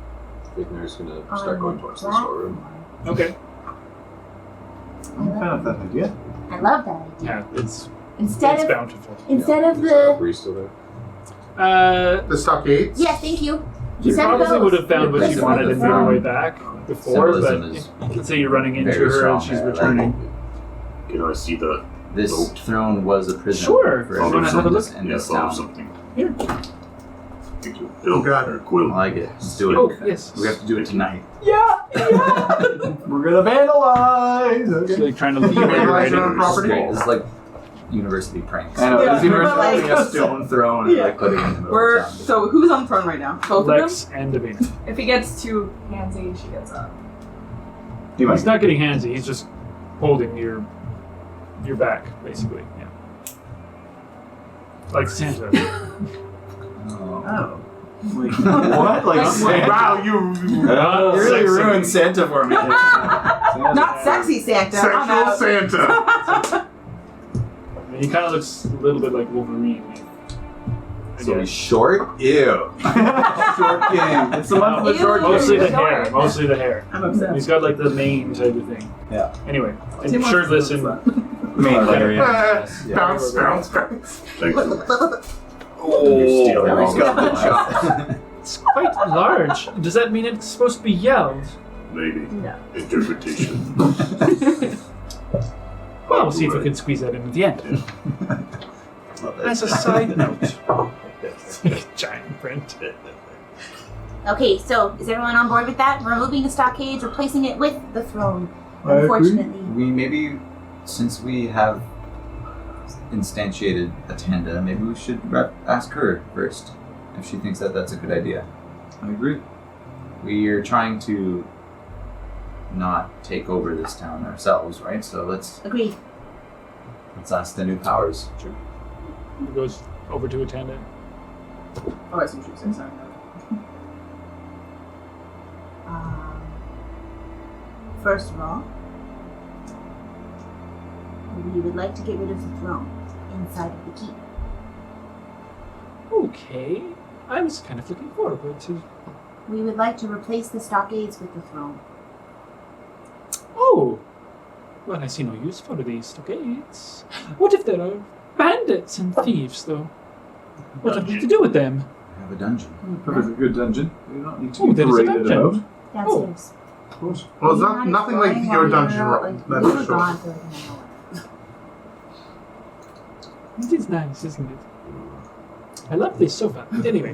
Speaker 8: Ignor's gonna start going towards the storeroom.
Speaker 9: Okay.
Speaker 4: I'm a fan of that idea.
Speaker 7: I love that idea.
Speaker 9: Yeah, it's
Speaker 7: Instead of
Speaker 9: bountiful.
Speaker 7: of
Speaker 8: Is
Speaker 7: the
Speaker 8: Bree still there?
Speaker 2: The stockades.
Speaker 7: yeah, thank you.
Speaker 9: You
Speaker 7: Instead of
Speaker 9: probably
Speaker 7: those.
Speaker 9: would have found what you
Speaker 5: Symbolism
Speaker 9: wanted
Speaker 5: of
Speaker 9: and
Speaker 5: the
Speaker 9: made your
Speaker 5: throne.
Speaker 9: way back before, but
Speaker 5: Symbolism
Speaker 9: you
Speaker 5: is
Speaker 9: can say you're running into
Speaker 5: very
Speaker 9: her
Speaker 5: strong
Speaker 9: and she's
Speaker 5: there, I like
Speaker 9: returning.
Speaker 8: Can I see the
Speaker 5: This
Speaker 8: Vote.
Speaker 5: throne was a prison
Speaker 9: Sure.
Speaker 5: for
Speaker 9: You wanna
Speaker 5: everyone
Speaker 9: have a
Speaker 5: in
Speaker 9: look?
Speaker 5: this, in
Speaker 8: yeah,
Speaker 5: this
Speaker 8: thought of
Speaker 5: town.
Speaker 8: something?
Speaker 9: Here.
Speaker 8: Thank you.
Speaker 2: Oh,
Speaker 8: Bill
Speaker 2: God.
Speaker 8: or Quill.
Speaker 5: I like it. Let's do it.
Speaker 9: Oh, yes.
Speaker 5: We have to do it tonight.
Speaker 4: We're gonna vandalize.
Speaker 9: She's
Speaker 4: Okay.
Speaker 9: like trying to leave it
Speaker 2: Vandalize
Speaker 9: right
Speaker 2: your own
Speaker 9: in.
Speaker 5: This is
Speaker 2: property?
Speaker 5: great. This is like university pranks.
Speaker 4: I know.
Speaker 3: Yeah,
Speaker 4: It's even
Speaker 3: but like-
Speaker 4: like a stone throne.
Speaker 5: And like putting it in the middle
Speaker 3: We're
Speaker 5: of town.
Speaker 3: so who's on the throne right now? Both
Speaker 9: Lex and Davina.
Speaker 6: If he gets too handsy, she gets up.
Speaker 4: You
Speaker 9: He's not getting handsy, he's just holding your back, basically. Yeah. Like Santa.
Speaker 5: Oh.
Speaker 4: Oh. Like, what? Like Santa?
Speaker 2: Wow, you
Speaker 9: Not
Speaker 5: You really
Speaker 9: sexy.
Speaker 5: ruined Santa for me.
Speaker 3: Not sexy Santa. I'm
Speaker 2: sexual
Speaker 3: out.
Speaker 2: Santa.
Speaker 1: He kind of looks a little bit like Wolverine.
Speaker 5: So he's short? Ew.
Speaker 4: Short king. It's the month of the
Speaker 6: Ew.
Speaker 4: short king.
Speaker 1: Mostly the
Speaker 6: Short.
Speaker 1: hair. Mostly the hair.
Speaker 3: I'm obsessed.
Speaker 1: He's got like the mane type of thing.
Speaker 4: Yeah.
Speaker 1: Anyway,
Speaker 3: Too
Speaker 1: and
Speaker 3: much
Speaker 1: shirtless and
Speaker 4: Main area.
Speaker 2: Bounce, bounce, bounce.
Speaker 8: Thank you.
Speaker 5: Oh,
Speaker 8: stealing
Speaker 5: he's
Speaker 8: all
Speaker 5: got
Speaker 8: the
Speaker 5: the chop.
Speaker 1: it's quite large. Does that mean it's supposed to be yelled?
Speaker 8: Maybe.
Speaker 6: No.
Speaker 8: Interpretation.
Speaker 1: Well, we'll see if we can squeeze that in at the end. As a side note. Giant print.
Speaker 7: Okay, so is everyone on board with that? Removing the stockades, replacing it with the throne.
Speaker 4: I agree.
Speaker 7: Unfortunately.
Speaker 5: We maybe Since we have instantiated a Tanda, maybe we should ask her first if she thinks that that's a good idea.
Speaker 4: I agree.
Speaker 5: We are trying to not take over this town ourselves, right? So let's
Speaker 7: Agreed.
Speaker 5: ask the new powers.
Speaker 9: Sure. He goes over to attend it.
Speaker 3: Oh, I see what you're saying. Sorry.
Speaker 7: First of all, we would like to get rid of the throne inside of the keep.
Speaker 9: Okay. I was kind of looking forward to.
Speaker 7: We would like to replace the stockades with the throne.
Speaker 9: Oh! Well, I see no use for these stockades. What if there are bandits and thieves, though? What are we to do with them?
Speaker 5: We have a dungeon.
Speaker 4: Perfectly good dungeon. You don't need to
Speaker 9: Oh,
Speaker 4: be
Speaker 9: there is a
Speaker 4: paraded
Speaker 9: dungeon.
Speaker 4: about.
Speaker 7: Downstairs.
Speaker 4: Of course.
Speaker 2: Well, it's
Speaker 7: You're
Speaker 2: not, nothing like
Speaker 7: exploring
Speaker 2: your
Speaker 7: while
Speaker 2: dungeon
Speaker 7: you're,
Speaker 2: room,
Speaker 7: like,
Speaker 2: that's
Speaker 7: we
Speaker 2: for
Speaker 7: were
Speaker 2: sure.
Speaker 7: gone for like an hour.
Speaker 9: It is nice, isn't it? I love this sofa. Anyway,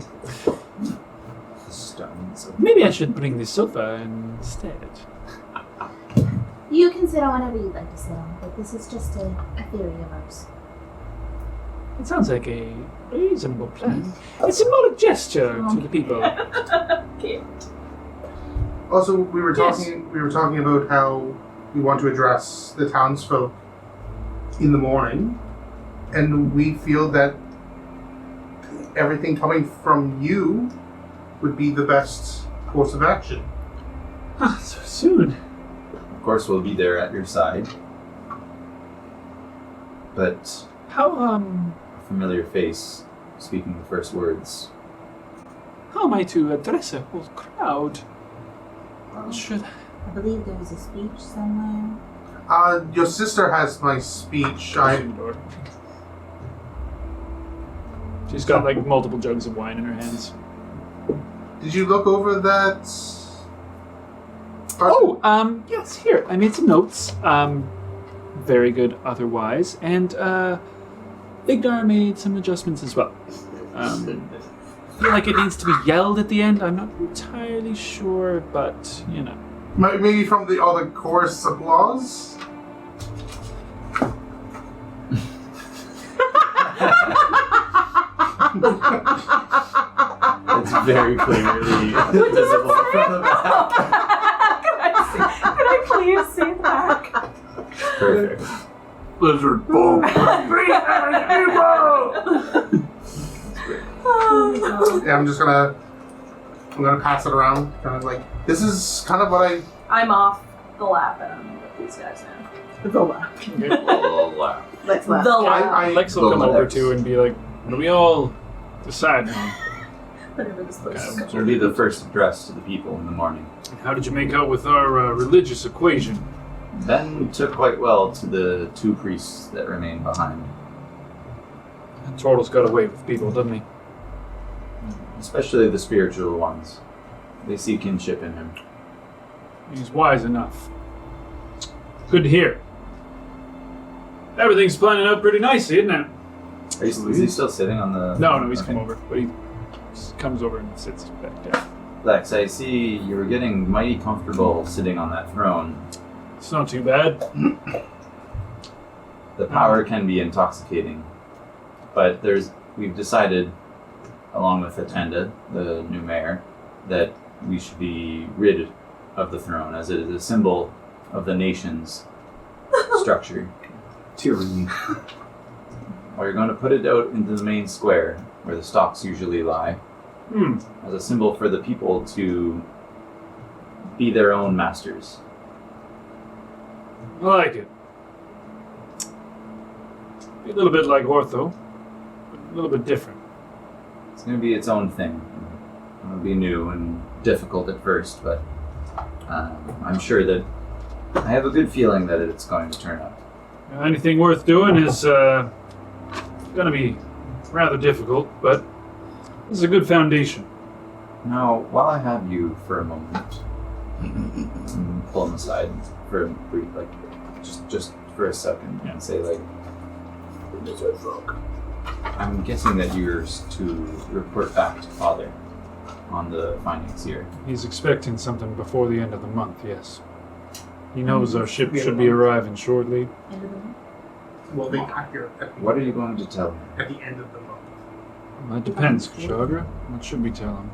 Speaker 5: Stones.
Speaker 9: maybe I should bring this sofa instead.
Speaker 7: You can sit on whatever you'd like to sit on, but this is just a theory of ours.
Speaker 9: It sounds like a reasonable plan. A symbolic gesture to the people.
Speaker 6: Okay.
Speaker 2: Also, we were
Speaker 9: Yes.
Speaker 2: talking about how we want to address the townsfolk in the morning, and we feel that everything coming from you would be the best course of action.
Speaker 9: Ah, so soon.
Speaker 5: Of course, we'll be there at your side. But
Speaker 9: How
Speaker 5: a familiar face speaking the first words.
Speaker 9: how am I to address a whole crowd? Should
Speaker 7: I believe there was a speech somewhere.
Speaker 2: Your sister has my speech.
Speaker 9: She's got like multiple jugs of wine in her hands.
Speaker 2: Did you look over that?
Speaker 9: Oh, yes, here. I made some notes. Very good otherwise. And, Ignar made some adjustments as well. I feel like it needs to be yelled at the end. I'm not entirely sure, but, you know.
Speaker 2: Maybe from the other chorus applause?
Speaker 5: It's very clearly visible from the back.
Speaker 6: Could I please see that?
Speaker 5: Perfect.
Speaker 8: Lizard folk.
Speaker 2: Yeah, I'm gonna pass it around. Kind of like, this is kind of what
Speaker 6: I'm off the lap and I'm with these guys now.
Speaker 3: The lap. Let's laugh.
Speaker 6: The lap.
Speaker 2: I
Speaker 9: Lex will come
Speaker 5: Well,
Speaker 9: over
Speaker 5: Lex.
Speaker 9: too and be like, what do we all decide on?
Speaker 6: Whatever this place is
Speaker 5: It'll be the first address to the people in the morning.
Speaker 9: How did you make out with our religious equation?
Speaker 5: Ben took quite well to the two priests that remain behind,
Speaker 9: Tortle's got away with people, doesn't he?
Speaker 5: especially the spiritual ones. They see kinship in him.
Speaker 9: He's wise enough. Good to hear. Everything's planning out pretty nicely, isn't it?
Speaker 5: Is he still sitting on the...
Speaker 9: No, he's
Speaker 5: Okay.
Speaker 9: come over, but he just comes over and sits back down.
Speaker 5: Lex, I see you were getting mighty comfortable sitting on that throne.
Speaker 9: It's not too bad.
Speaker 5: The power can be intoxicating, but we've decided, along with Attenda, the new mayor, that we should be rid of the throne, as it is a symbol of the nation's structure.
Speaker 4: Tyranny.
Speaker 5: We're going to put it out into the main square, where the stocks usually lie, as a symbol for the people to be their own masters.
Speaker 9: I like it. Be a little bit like Ortho, but a little bit different.
Speaker 5: It's going to be its own thing. It'll be new and difficult at first, but I'm sure that I have a good feeling that it's going to turn out.
Speaker 9: Anything worth doing is going to be rather difficult, but this is a good foundation.
Speaker 5: Now, while I have you for a moment, pull him aside for a brief, just for a second, and say, I'm guessing that you're to report back to Father on the findings here.
Speaker 9: He's expecting something before the end of the month, yes. He knows our ship should be arriving shortly.
Speaker 7: End of the month.
Speaker 2: Well, they got here at the,
Speaker 5: What are you going to tell him?
Speaker 2: at the end of the month.
Speaker 9: Well, that depends, Kushagra. What should we tell him?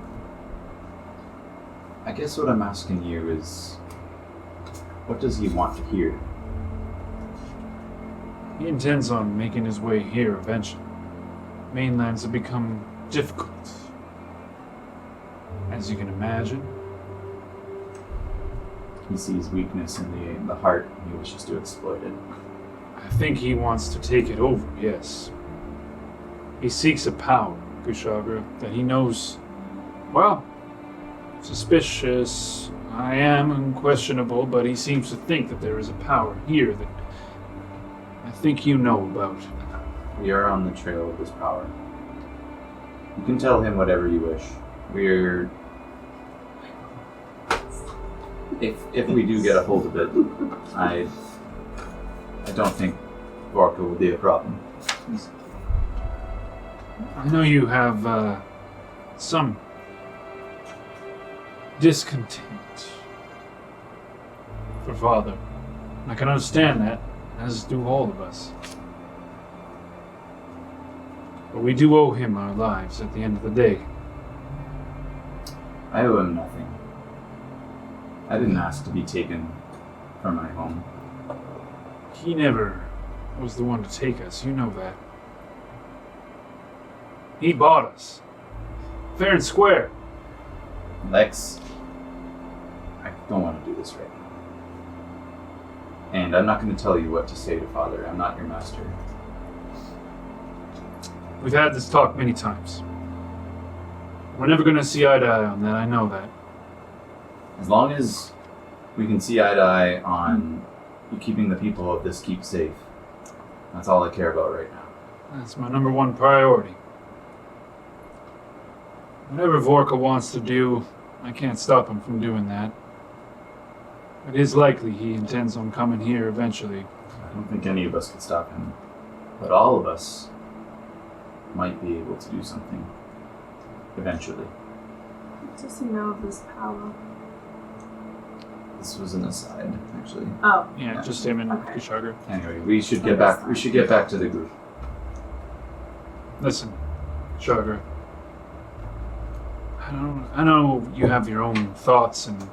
Speaker 5: I guess what I'm asking you is, what does he want to hear?
Speaker 9: He intends on making his way here eventually. Mainlands have become difficult. As you can imagine.
Speaker 5: He sees weakness in the heart and he wishes to exploit it.
Speaker 9: I think he wants to take it over, yes. He seeks a power, Kushagra, that he knows, well, suspicious. I am unquestionable, but he seems to think that there is a power here that I think you know about.
Speaker 5: We are on the trail of this power. You can tell him whatever you wish. We're... If we do get a hold of it, I don't think Vorka will be a problem.
Speaker 9: I know you have some discontent for Father. I can understand that, as do all of us. But we do owe him our lives at the end of the day.
Speaker 5: I owe him nothing. I didn't ask to be taken from my home.
Speaker 9: He never was the one to take us, you know that. He bought us. Fair and square.
Speaker 5: Lex, I don't want to do this right now. And I'm not going to tell you what to say to Father. I'm not your master.
Speaker 9: We've had this talk many times. We're never going to see eye to eye on that, I know that.
Speaker 5: As long as we can see eye to eye on you keeping the people of this keep safe, that's all I care about right now.
Speaker 9: That's my number one priority. Whatever Vorka wants to do, I can't stop him from doing that. It is likely he intends on coming here eventually.
Speaker 5: I don't think any of us could stop him. But all of us might be able to do something. Eventually.
Speaker 6: What does he know of this power?
Speaker 5: This was an aside, actually.
Speaker 6: Oh.
Speaker 9: Yeah, just him and
Speaker 6: Okay.
Speaker 9: Kushagra.
Speaker 5: Anyway, we should get back to the group.
Speaker 9: Listen, Kushagra. I know you have your own thoughts and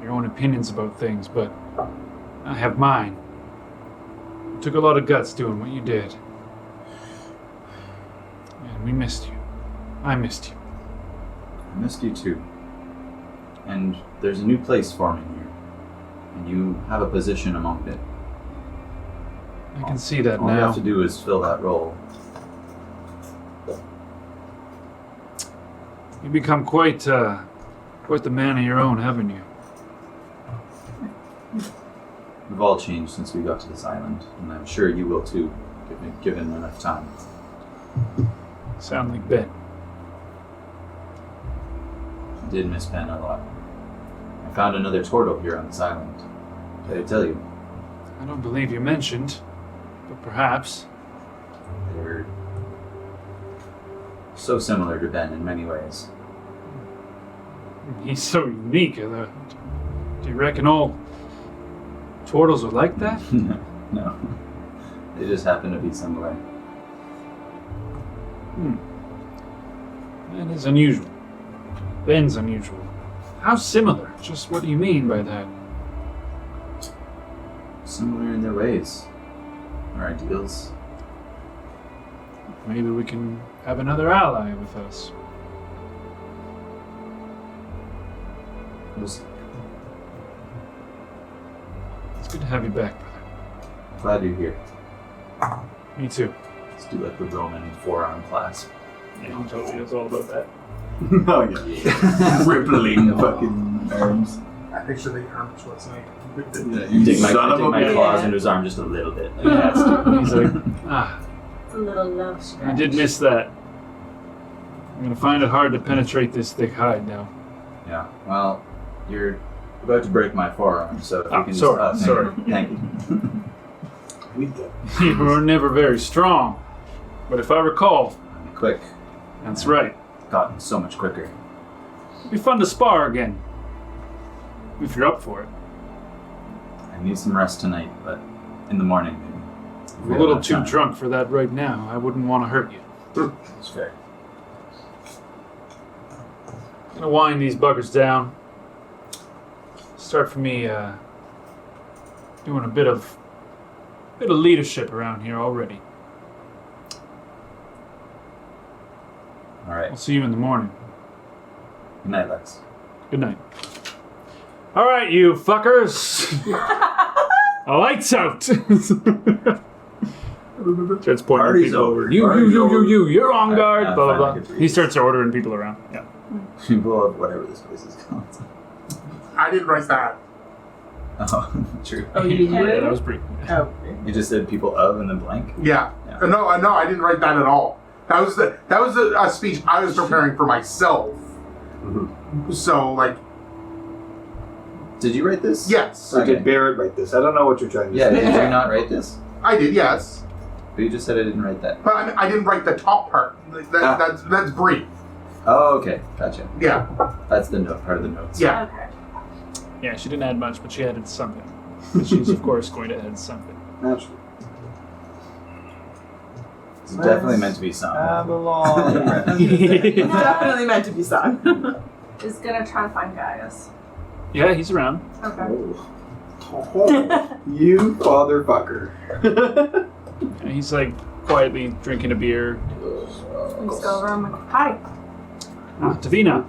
Speaker 9: your own opinions about things, but I have mine. It took a lot of guts doing what you did. And we missed you. I missed you.
Speaker 5: I missed you too. And there's a new place forming here. And you have a position among it.
Speaker 9: I can see that
Speaker 5: All you
Speaker 9: now.
Speaker 5: have to do is fill that role.
Speaker 9: You've become quite the man of your own, haven't you?
Speaker 5: We've all changed since we got to this island, and I'm sure you will too, given enough time.
Speaker 9: Sound like Ben.
Speaker 5: I did miss Ben a lot. I found another turtle here on this island. Did I tell you?
Speaker 9: I don't believe you mentioned, but perhaps.
Speaker 5: They're so similar to Ben in many ways.
Speaker 9: He's so unique. Do you reckon all turtles are like that?
Speaker 5: No. They just happen to be similar.
Speaker 9: That is unusual. Ben's unusual. How similar? Just what do you mean by that?
Speaker 5: Similar in their ways. Their ideals.
Speaker 9: Maybe we can have another ally with us.
Speaker 5: It
Speaker 9: It's good to have you back, brother.
Speaker 5: Glad you're here.
Speaker 9: Me too.
Speaker 5: Let's do like the Roman forearm clasp.
Speaker 9: Yeah, totally. It's all about that.
Speaker 8: Oh yeah. Rippling fucking arms.
Speaker 2: I picture the Arnold Schwarzenegger.
Speaker 8: Yeah, you
Speaker 5: Take
Speaker 8: son
Speaker 5: my
Speaker 8: of a bitch.
Speaker 5: claws into his arm just a little bit. Like that's
Speaker 9: He's like,
Speaker 7: It's a little love
Speaker 9: I
Speaker 7: scratch.
Speaker 9: did miss that. I'm gonna find it hard to penetrate this thick hide now.
Speaker 5: Yeah. Well, you're about to break my forearm, so if you can
Speaker 9: sorry,
Speaker 5: just
Speaker 9: sorry.
Speaker 5: Thank you.
Speaker 9: You were never very strong, but if I recall,
Speaker 5: I'm quick.
Speaker 9: that's right.
Speaker 5: Gotten so much quicker.
Speaker 9: It'd be fun to spar again. If you're up for it.
Speaker 5: I I need some rest tonight, but in the morning, maybe.
Speaker 9: I'm a little too drunk for that right now. I wouldn't want to hurt you.
Speaker 5: It's fair.
Speaker 9: Gonna wind these buggers down. Start for me doing a bit of leadership around here already.
Speaker 5: All right.
Speaker 9: I'll see you in the morning.
Speaker 5: Good night, Lex.
Speaker 9: Good night. All right, you fuckers. Lights out. Starts pointing at
Speaker 8: Party's
Speaker 9: people.
Speaker 8: over.
Speaker 9: You're on guard.
Speaker 5: Yeah,
Speaker 9: Blah
Speaker 5: fine, I
Speaker 9: blah
Speaker 5: could
Speaker 9: blah.
Speaker 5: read.
Speaker 9: He starts ordering people around. Yeah.
Speaker 5: People of whatever this place is called.
Speaker 2: I didn't write that.
Speaker 5: Oh, true.
Speaker 3: Oh, you
Speaker 9: Yeah,
Speaker 3: did?
Speaker 9: that was brief.
Speaker 3: Oh.
Speaker 5: You just said people of and then blank?
Speaker 2: Yeah.
Speaker 5: Yeah.
Speaker 2: No, I didn't write that at all. That was a speech I was preparing for myself. So, like,
Speaker 5: Did you write this?
Speaker 2: yes,
Speaker 4: So did Barrett write this? I don't know what you're trying to
Speaker 5: Yeah,
Speaker 4: say.
Speaker 5: did you not write this?
Speaker 2: I did, yes.
Speaker 5: But you just said I didn't write that.
Speaker 2: But I didn't write the top part. That's brief.
Speaker 5: Oh, okay. Gotcha.
Speaker 2: Yeah,
Speaker 5: That's the note, part of the notes.
Speaker 2: yeah.
Speaker 6: Okay.
Speaker 9: Yeah, she didn't add much, but she added something. And she's of course going to add something.
Speaker 4: Naturally.
Speaker 5: It's definitely meant to be some.
Speaker 3: It's definitely meant to be sung.
Speaker 6: Is gonna try to find Gaius.
Speaker 9: Yeah, he's around.
Speaker 6: Okay.
Speaker 4: You fatherfucker.
Speaker 9: And he's like quietly drinking a beer.
Speaker 6: We just go over and I'm like, hi.
Speaker 9: Davina,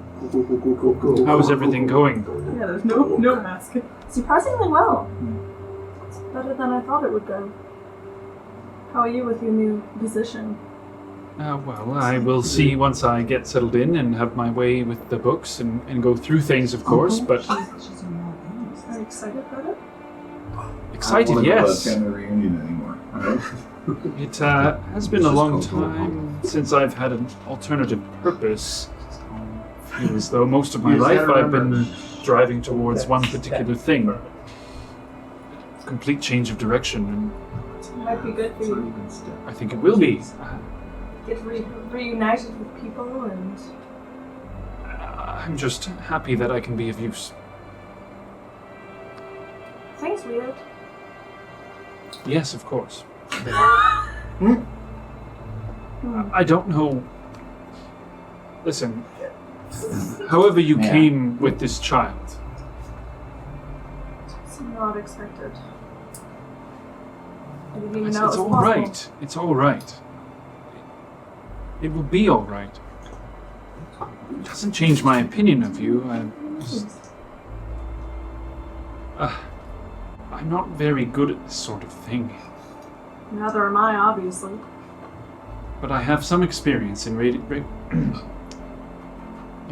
Speaker 9: how is everything going?
Speaker 3: Yeah, there's no mask.
Speaker 6: Surprisingly well. It's better than I thought it would go. How are you with your new position?
Speaker 9: Well, I will see once I get settled in and have my way with the books and go through things, of course, but
Speaker 6: Are you excited about it?
Speaker 9: excited,
Speaker 4: I don't
Speaker 9: yes.
Speaker 4: want family reunion anymore. Alright?
Speaker 9: It has been a long time since I've had an alternative purpose. I feel as though most of my
Speaker 2: Yes, I
Speaker 9: life I've been
Speaker 2: remember.
Speaker 9: driving towards one particular thing. Complete change of direction,
Speaker 6: It might be good for you.
Speaker 9: and I think it will be.
Speaker 6: Get reunited with people and
Speaker 9: I'm just happy that I can be of use.
Speaker 6: things weird.
Speaker 9: Yes, of course. I don't know. Listen, however you
Speaker 5: Yeah.
Speaker 9: came with this child,
Speaker 6: It's not expected. I didn't even
Speaker 9: it's
Speaker 6: know it was
Speaker 9: all
Speaker 6: possible.
Speaker 9: right. It's all right. It will be all right. It doesn't change my opinion of you. I'm not very good at this sort of thing,
Speaker 6: Neither am I, obviously.
Speaker 9: but I have some experience in in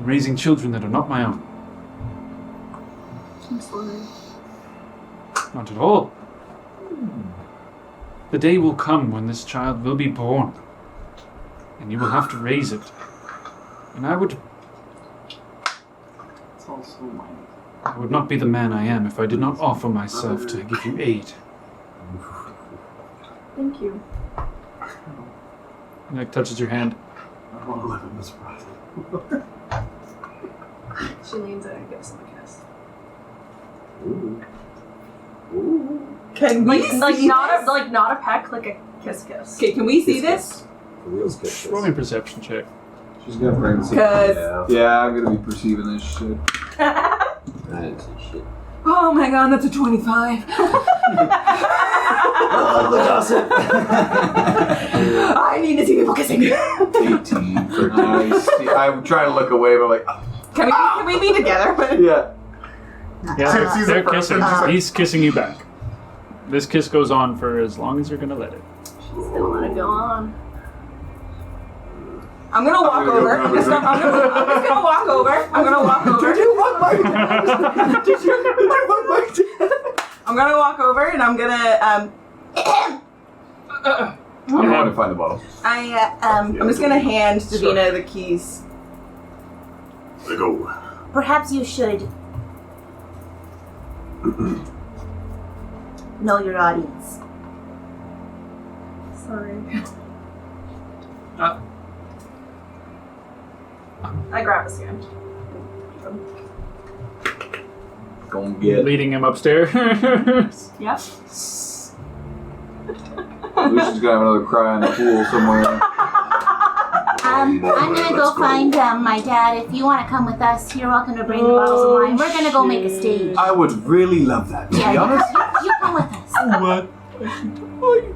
Speaker 9: raising children that are not my own.
Speaker 6: I'm sorry.
Speaker 9: Not at all. The day will come when this child will be born, and you will have to raise it. And I would not be the man I am if I did not offer myself to give you aid.
Speaker 6: Thank you.
Speaker 9: He like touches your hand.
Speaker 10: I want to live in this world.
Speaker 6: She leans in and gives him a kiss.
Speaker 3: Can we
Speaker 6: Like
Speaker 3: see
Speaker 6: not
Speaker 3: this?
Speaker 6: not a peck, like a kiss.
Speaker 3: Okay, can we see this?
Speaker 8: For real sketches.
Speaker 9: Roll me a perception check.
Speaker 4: She's got pregnancy.
Speaker 3: Because
Speaker 4: Yeah, I'm gonna be perceiving this shit.
Speaker 8: I didn't see shit.
Speaker 3: oh my god, that's a 25. I need to see people kissing.
Speaker 4: 18 for I'm trying to look away, but I'm like,
Speaker 3: Can we be together?
Speaker 4: yeah.
Speaker 9: Yeah,
Speaker 2: Sees
Speaker 9: they're
Speaker 2: it first
Speaker 9: kissing.
Speaker 2: and she's like-
Speaker 9: He's kissing you back. This kiss goes on for as long as you're gonna let it.
Speaker 6: Still let it go on.
Speaker 3: I'm gonna walk over. I'm just gonna walk over. I'm gonna walk over.
Speaker 4: Did you want my dad? Did you want my dad?
Speaker 3: I'm gonna walk over and I'm gonna
Speaker 4: I'm going to find the bottle.
Speaker 3: I'm just gonna hand Davina the keys.
Speaker 8: Let go.
Speaker 7: Perhaps you should know your audience.
Speaker 6: Sorry.
Speaker 9: Uh,
Speaker 6: I grab his hand.
Speaker 4: Go and get.
Speaker 1: leading him upstairs.
Speaker 6: Yep.
Speaker 4: Lucian's gonna have another cry in the pool somewhere.
Speaker 7: I'm gonna go find my dad. If you want to come with us, you're welcome to bring the bottles of wine. We're gonna go make a stage.
Speaker 4: I would really love that, to be honest.
Speaker 7: You come with us.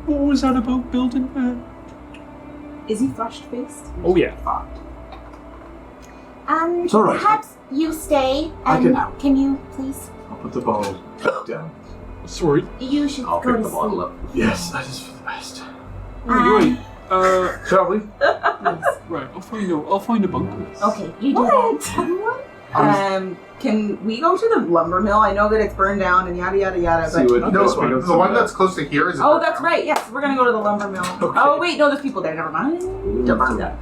Speaker 1: What was that about building?
Speaker 3: Is he flushed faced?
Speaker 1: Oh yeah.
Speaker 4: It's all right.
Speaker 7: Perhaps you stay.
Speaker 4: I
Speaker 7: And
Speaker 4: can help.
Speaker 7: can you please?
Speaker 4: I'll put the bottle down.
Speaker 1: Sorry.
Speaker 7: You should
Speaker 5: I'll
Speaker 7: go
Speaker 5: pick
Speaker 7: to
Speaker 5: the bottle
Speaker 7: sleep.
Speaker 5: up.
Speaker 4: Yes, that is for the best.
Speaker 1: Wait.
Speaker 4: Shall we?
Speaker 1: Right. I'll find a bunk.
Speaker 7: Okay, you do that.
Speaker 3: Can we go to the lumber mill? I know that it's burned down and yada yada yada.
Speaker 4: See
Speaker 3: But
Speaker 4: what
Speaker 2: No,
Speaker 1: This one.
Speaker 2: the one that's close to here is.
Speaker 3: oh, that's right. Yes, we're gonna go to the lumber mill.
Speaker 1: Okay.
Speaker 3: Oh wait, no, there's people there. Never mind. Don't mind that.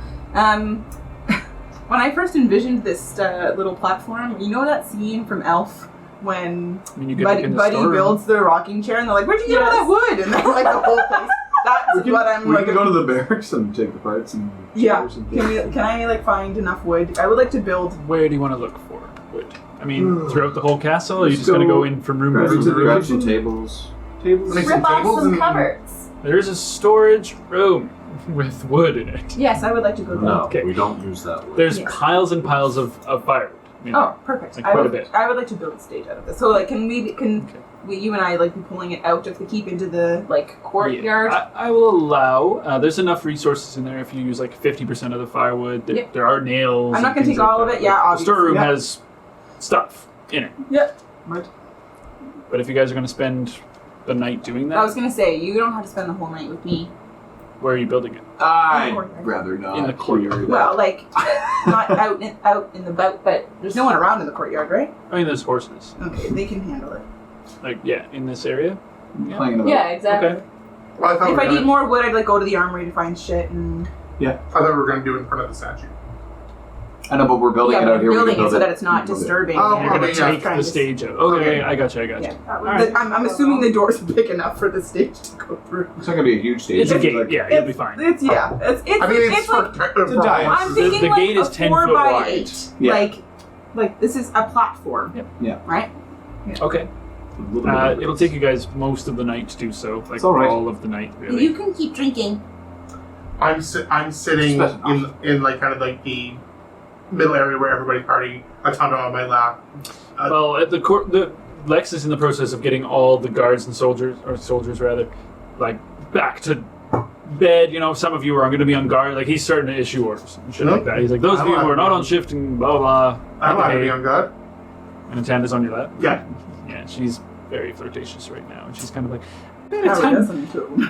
Speaker 3: When I first envisioned this little platform, you know that scene from Elf when
Speaker 1: I mean, you get like, in the
Speaker 3: Buddy
Speaker 1: storeroom.
Speaker 3: builds the rocking chair and they're like, "Where'd you get all that wood?" And then like the whole place. That's what I'm
Speaker 4: we
Speaker 3: like.
Speaker 4: can go to the barracks and take the parts and
Speaker 3: Yeah.
Speaker 4: chairs and
Speaker 3: Can I like find enough wood? I would like to build.
Speaker 1: Where do you want to look for wood? I mean, throughout the whole castle, or are you
Speaker 4: Let's
Speaker 1: just going to
Speaker 4: go
Speaker 1: go in from room to
Speaker 4: grab
Speaker 1: room?
Speaker 4: some-
Speaker 5: Grab some tables.
Speaker 4: tables.
Speaker 2: Make some
Speaker 6: Rip off
Speaker 2: tables
Speaker 6: some
Speaker 2: and-
Speaker 6: cupboards.
Speaker 1: There is a storage room with wood in it.
Speaker 3: Yes, I would like to go there.
Speaker 8: No,
Speaker 1: Okay.
Speaker 8: we don't use that word.
Speaker 1: There's
Speaker 3: Yeah.
Speaker 1: piles and piles of firewood. I mean,
Speaker 3: Oh, perfect.
Speaker 1: Like
Speaker 3: I
Speaker 1: quite
Speaker 3: would,
Speaker 1: a bit.
Speaker 3: I would like to build a stage out of this. So, like, can you and I like be pulling it out of the keep into the like courtyard?
Speaker 1: Yeah, I will allow. There's enough resources in there if you use like 50% of the firewood. There,
Speaker 3: Yep.
Speaker 1: there are nails.
Speaker 3: I'm not
Speaker 1: and
Speaker 3: gonna
Speaker 1: things
Speaker 3: take all
Speaker 1: like
Speaker 3: of
Speaker 1: that.
Speaker 3: it, yeah,
Speaker 1: The
Speaker 3: obviously.
Speaker 1: storeroom
Speaker 3: Yeah.
Speaker 1: has stuff in it.
Speaker 3: Yep.
Speaker 4: Right.
Speaker 1: But if you guys are going to spend the night doing that,
Speaker 3: I was gonna say you don't have to spend the whole night with me.
Speaker 1: where are you building it?
Speaker 4: I'd rather not.
Speaker 1: In the courtyard.
Speaker 4: hear that.
Speaker 3: Well, like not out in the bout, but there's no one around in the courtyard, right?
Speaker 1: I mean, there's horses.
Speaker 3: Okay, they can handle it.
Speaker 1: Like, yeah, in this area. Yeah.
Speaker 4: Playing about.
Speaker 6: Yeah, exactly.
Speaker 1: Okay.
Speaker 2: Well, I thought
Speaker 3: If
Speaker 2: we
Speaker 3: I
Speaker 2: were
Speaker 3: need
Speaker 2: gonna,
Speaker 3: more wood, I'd like go to the armory to find shit and.
Speaker 2: I thought we were going to do it in front of the statue.
Speaker 4: I know, but we're building
Speaker 3: yeah,
Speaker 4: it
Speaker 3: but
Speaker 4: out here. we
Speaker 3: building
Speaker 4: can
Speaker 3: it so
Speaker 4: build
Speaker 3: that it's not
Speaker 4: we can build it.
Speaker 3: disturbing.
Speaker 2: Oh,
Speaker 3: and
Speaker 1: You're going to
Speaker 2: yeah.
Speaker 1: take
Speaker 3: trying
Speaker 1: the
Speaker 3: to-
Speaker 1: stage out. Okay,
Speaker 2: Okay.
Speaker 1: I gotcha.
Speaker 3: Yeah.
Speaker 1: Alright.
Speaker 3: I'm assuming the doors are big enough for the stage to go through.
Speaker 4: It's not gonna be a huge stage.
Speaker 1: It's a gate.
Speaker 4: like-
Speaker 1: Yeah, you'll be fine.
Speaker 3: It's
Speaker 2: I mean, it's
Speaker 3: like
Speaker 2: for
Speaker 4: a diet.
Speaker 3: I'm thinking
Speaker 1: The
Speaker 3: like
Speaker 1: gate is
Speaker 3: a
Speaker 1: 10
Speaker 3: 4
Speaker 1: foot
Speaker 3: by
Speaker 1: wide.
Speaker 3: 8.
Speaker 4: Yeah.
Speaker 3: Like this is a platform.
Speaker 1: Yep.
Speaker 4: Yeah.
Speaker 3: Right.
Speaker 1: Okay.
Speaker 4: A little bit of
Speaker 1: It'll take you guys most of the night to do so. Like
Speaker 4: It's all right.
Speaker 1: all of the night, really.
Speaker 7: You can keep drinking.
Speaker 2: I'm sitting
Speaker 4: Special.
Speaker 2: in like kind of like the middle area where everybody's partying. A ton on my lap.
Speaker 1: Well, at the Lex is in the process of getting all the guards and soldiers rather, like back to bed. You know, some of you are going to be on guard. Like he's starting to issue orders and shit like that. He's like, those of you who are not on shift and blah blah.
Speaker 2: I don't have to
Speaker 1: okay.
Speaker 2: be on guard.
Speaker 1: And Atanda's on your lap.
Speaker 2: Yeah.
Speaker 1: Yeah, she's very flirtatious right now, and she's kind of like,
Speaker 3: How it doesn't too.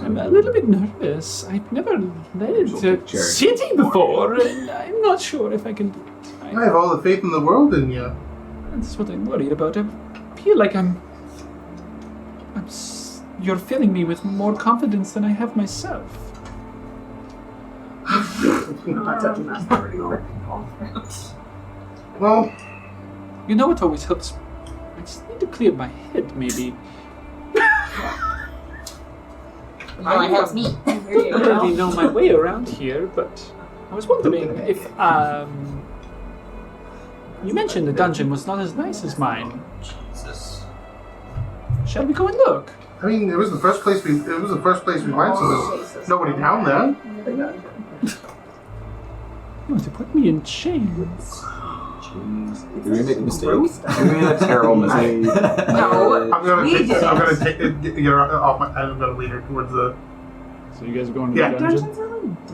Speaker 1: I'm a little bit nervous. I've never led
Speaker 4: She'll
Speaker 1: a
Speaker 4: take charge.
Speaker 1: city before, and I'm not sure if I can.
Speaker 2: I have all the faith in the world in you.
Speaker 1: That's what I'm worried about. I feel like you're filling me with more confidence than I have myself.
Speaker 3: I'm not touching that.
Speaker 2: Well,
Speaker 1: You know what always helps? I just need to clear my head, maybe.
Speaker 7: No, it helps me.
Speaker 1: I don't really know my way around here, but I was wondering if, you mentioned the dungeon was not as nice as mine.
Speaker 5: Jesus.
Speaker 1: Shall we go and look?
Speaker 2: I mean, it was the first place we went, so there's nobody down there.
Speaker 1: You want to put me in chains?
Speaker 5: Did we make a mistake?
Speaker 4: We made a terrible mistake.
Speaker 3: No.
Speaker 2: I'm gonna
Speaker 3: We
Speaker 2: take
Speaker 3: did.
Speaker 2: I'm gonna take get her off my. I'm gonna lead her towards the.
Speaker 1: So you guys are going to
Speaker 2: Yeah.
Speaker 1: the dungeon?
Speaker 3: Dungeons are like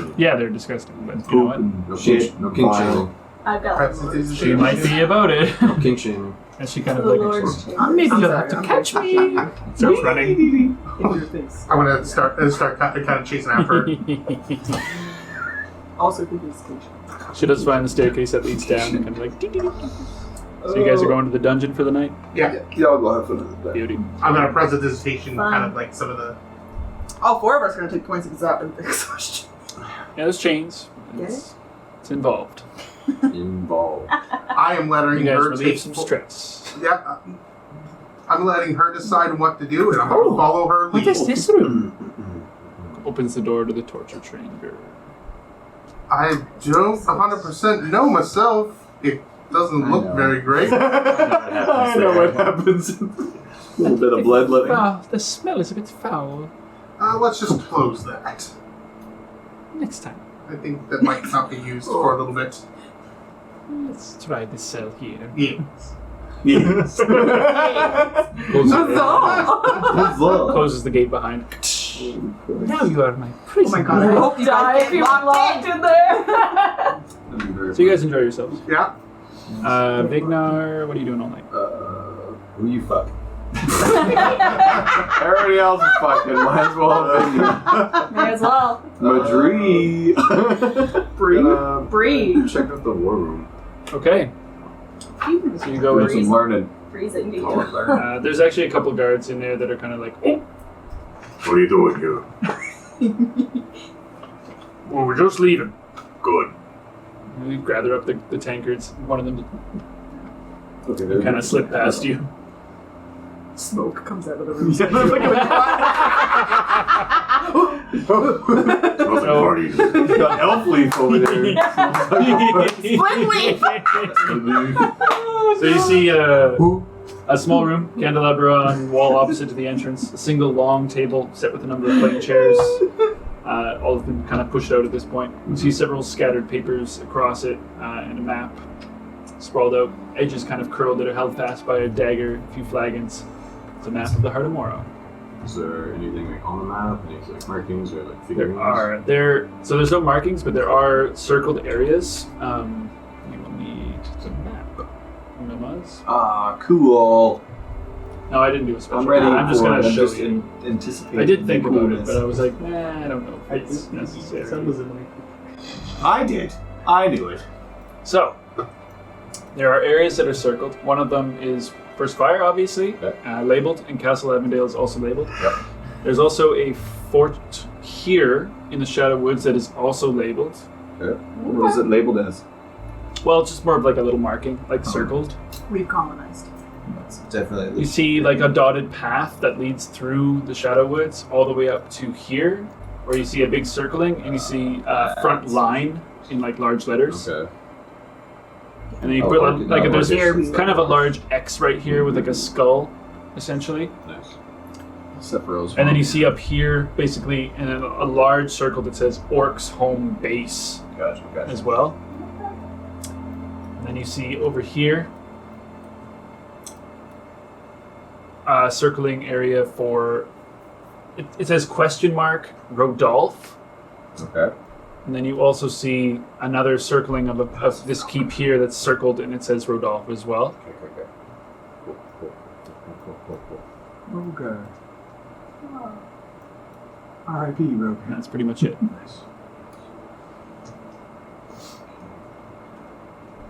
Speaker 3: dank.
Speaker 1: Yeah, they're disgusting, but you know what?
Speaker 5: No
Speaker 4: Shit.
Speaker 5: kink, no kink shaming.
Speaker 6: I've got
Speaker 1: She might be about it.
Speaker 5: No kink shaming.
Speaker 1: And she kind of
Speaker 6: The
Speaker 1: like,
Speaker 6: Lord's chamber.
Speaker 1: maybe
Speaker 3: I'm
Speaker 1: you'll
Speaker 3: sorry,
Speaker 1: have to
Speaker 3: I'm
Speaker 1: catch
Speaker 3: sorry.
Speaker 1: me. Starts running.
Speaker 3: In your face.
Speaker 2: I'm gonna start kind of chasing after her.
Speaker 3: Also, through the station.
Speaker 1: She does find the staircase that leads down and kind of like. dee-dee-dee. So you guys are going to the dungeon for the night?
Speaker 2: Yeah,
Speaker 4: Yeah, I'll go have fun with that.
Speaker 1: Beauty.
Speaker 2: I'm gonna presentation
Speaker 6: Fun.
Speaker 2: kind of like some of the.
Speaker 3: All 4 of us are gonna take points of exhaustion.
Speaker 1: Yeah, there's chains.
Speaker 3: Get
Speaker 1: It's involved.
Speaker 5: Involved.
Speaker 2: I am
Speaker 1: You
Speaker 2: letting
Speaker 1: guys
Speaker 2: her
Speaker 1: relieve
Speaker 2: take.
Speaker 1: some stress.
Speaker 2: Yeah, I'm letting her decide what to do, and I'm gonna follow her
Speaker 1: What
Speaker 2: lead.
Speaker 1: is this room? Opens the door to the torture chamber.
Speaker 2: I don't 100% know myself. If Doesn't look very great.
Speaker 8: I know what happens. A little bit of bloodletting.
Speaker 9: Wow, the smell is a bit foul.
Speaker 2: Let's just close that.
Speaker 9: Next time,
Speaker 2: I think that might not be used for a little bit.
Speaker 9: let's try this cell here.
Speaker 2: Yes.
Speaker 8: Yes.
Speaker 1: Closes the gate behind.
Speaker 9: Now you are my prisoner.
Speaker 3: Oh my god, I hope you
Speaker 6: Die
Speaker 3: guys
Speaker 6: if
Speaker 3: get
Speaker 6: you
Speaker 3: locked
Speaker 6: locked
Speaker 3: in.
Speaker 6: in there.
Speaker 1: So you guys enjoy yourselves.
Speaker 2: Yeah.
Speaker 1: Vignar, what are you doing all night?
Speaker 5: Who you fuck?
Speaker 10: Everybody else is fucking. Might as well have been.
Speaker 6: May as well.
Speaker 10: Madri.
Speaker 6: Breathe.
Speaker 10: Check out the war room.
Speaker 1: Okay. So you go
Speaker 10: Do some
Speaker 1: in.
Speaker 10: learning.
Speaker 6: Freezing me.
Speaker 1: There's actually a couple guards in there that are kind of like, oh,
Speaker 8: What are you doing here?
Speaker 1: well, we're just leaving.
Speaker 8: Good.
Speaker 1: And you gather up the tankards. One of them
Speaker 10: Okay,
Speaker 1: kind of slip past you.
Speaker 3: Smoke comes out of the room.
Speaker 8: Smells like parties.
Speaker 10: Got elf leaf over there.
Speaker 1: So you see a small room, candelabra on wall opposite to the entrance, a single long table set with a number of plain chairs. All of them kind of pushed out at this point. You see several scattered papers across it and a map sprawled out, edges kind of curled that are held fast by a dagger, a few flagons. It's a map of the Heart of Mora.
Speaker 8: Is there anything like on the map? Any like markings or like figurines?
Speaker 1: So there's no markings, but there are circled areas. You will need the map. Numbers.
Speaker 4: Cool.
Speaker 1: No, I didn't do a special.
Speaker 4: I'm ready.
Speaker 1: I'm just going to show
Speaker 4: just
Speaker 1: you.
Speaker 4: Anticipating.
Speaker 1: I did think
Speaker 4: the
Speaker 1: about it,
Speaker 4: coolness.
Speaker 1: but I was like, nah, I don't know if it's necessary.
Speaker 4: I did. I knew it.
Speaker 1: So, there are areas that are circled. One of them is First Fire, obviously, labeled, and Castle Avondale is also labeled.
Speaker 5: Yep.
Speaker 1: There's also a fort here in the Shadow Woods that is also labeled.
Speaker 4: What is it labeled as?
Speaker 1: Well, it's just more of like a little marking, like circled.
Speaker 3: We've colonized.
Speaker 5: That's definitely.
Speaker 1: You see like a dotted path that leads through the Shadow Woods all the way up to here, where you see a big circling, and you see front line in like large letters.
Speaker 8: Okay.
Speaker 1: And then you put there's kind of a large X right here with like a skull, essentially.
Speaker 8: Nice.
Speaker 4: Except for those.
Speaker 1: And then you see up here, basically, and then a large circle that says Orc's Home Base
Speaker 5: Gotcha.
Speaker 1: as well. And then you see over here a circling area for, it says question mark Rodolph.
Speaker 5: Okay.
Speaker 1: And then you also see another circling of this keep here that's circled and it says Rodolph as well.
Speaker 5: Okay. Cool.
Speaker 4: Rogar. R.I.P. Rogar.
Speaker 1: And that's pretty much it.
Speaker 8: Nice.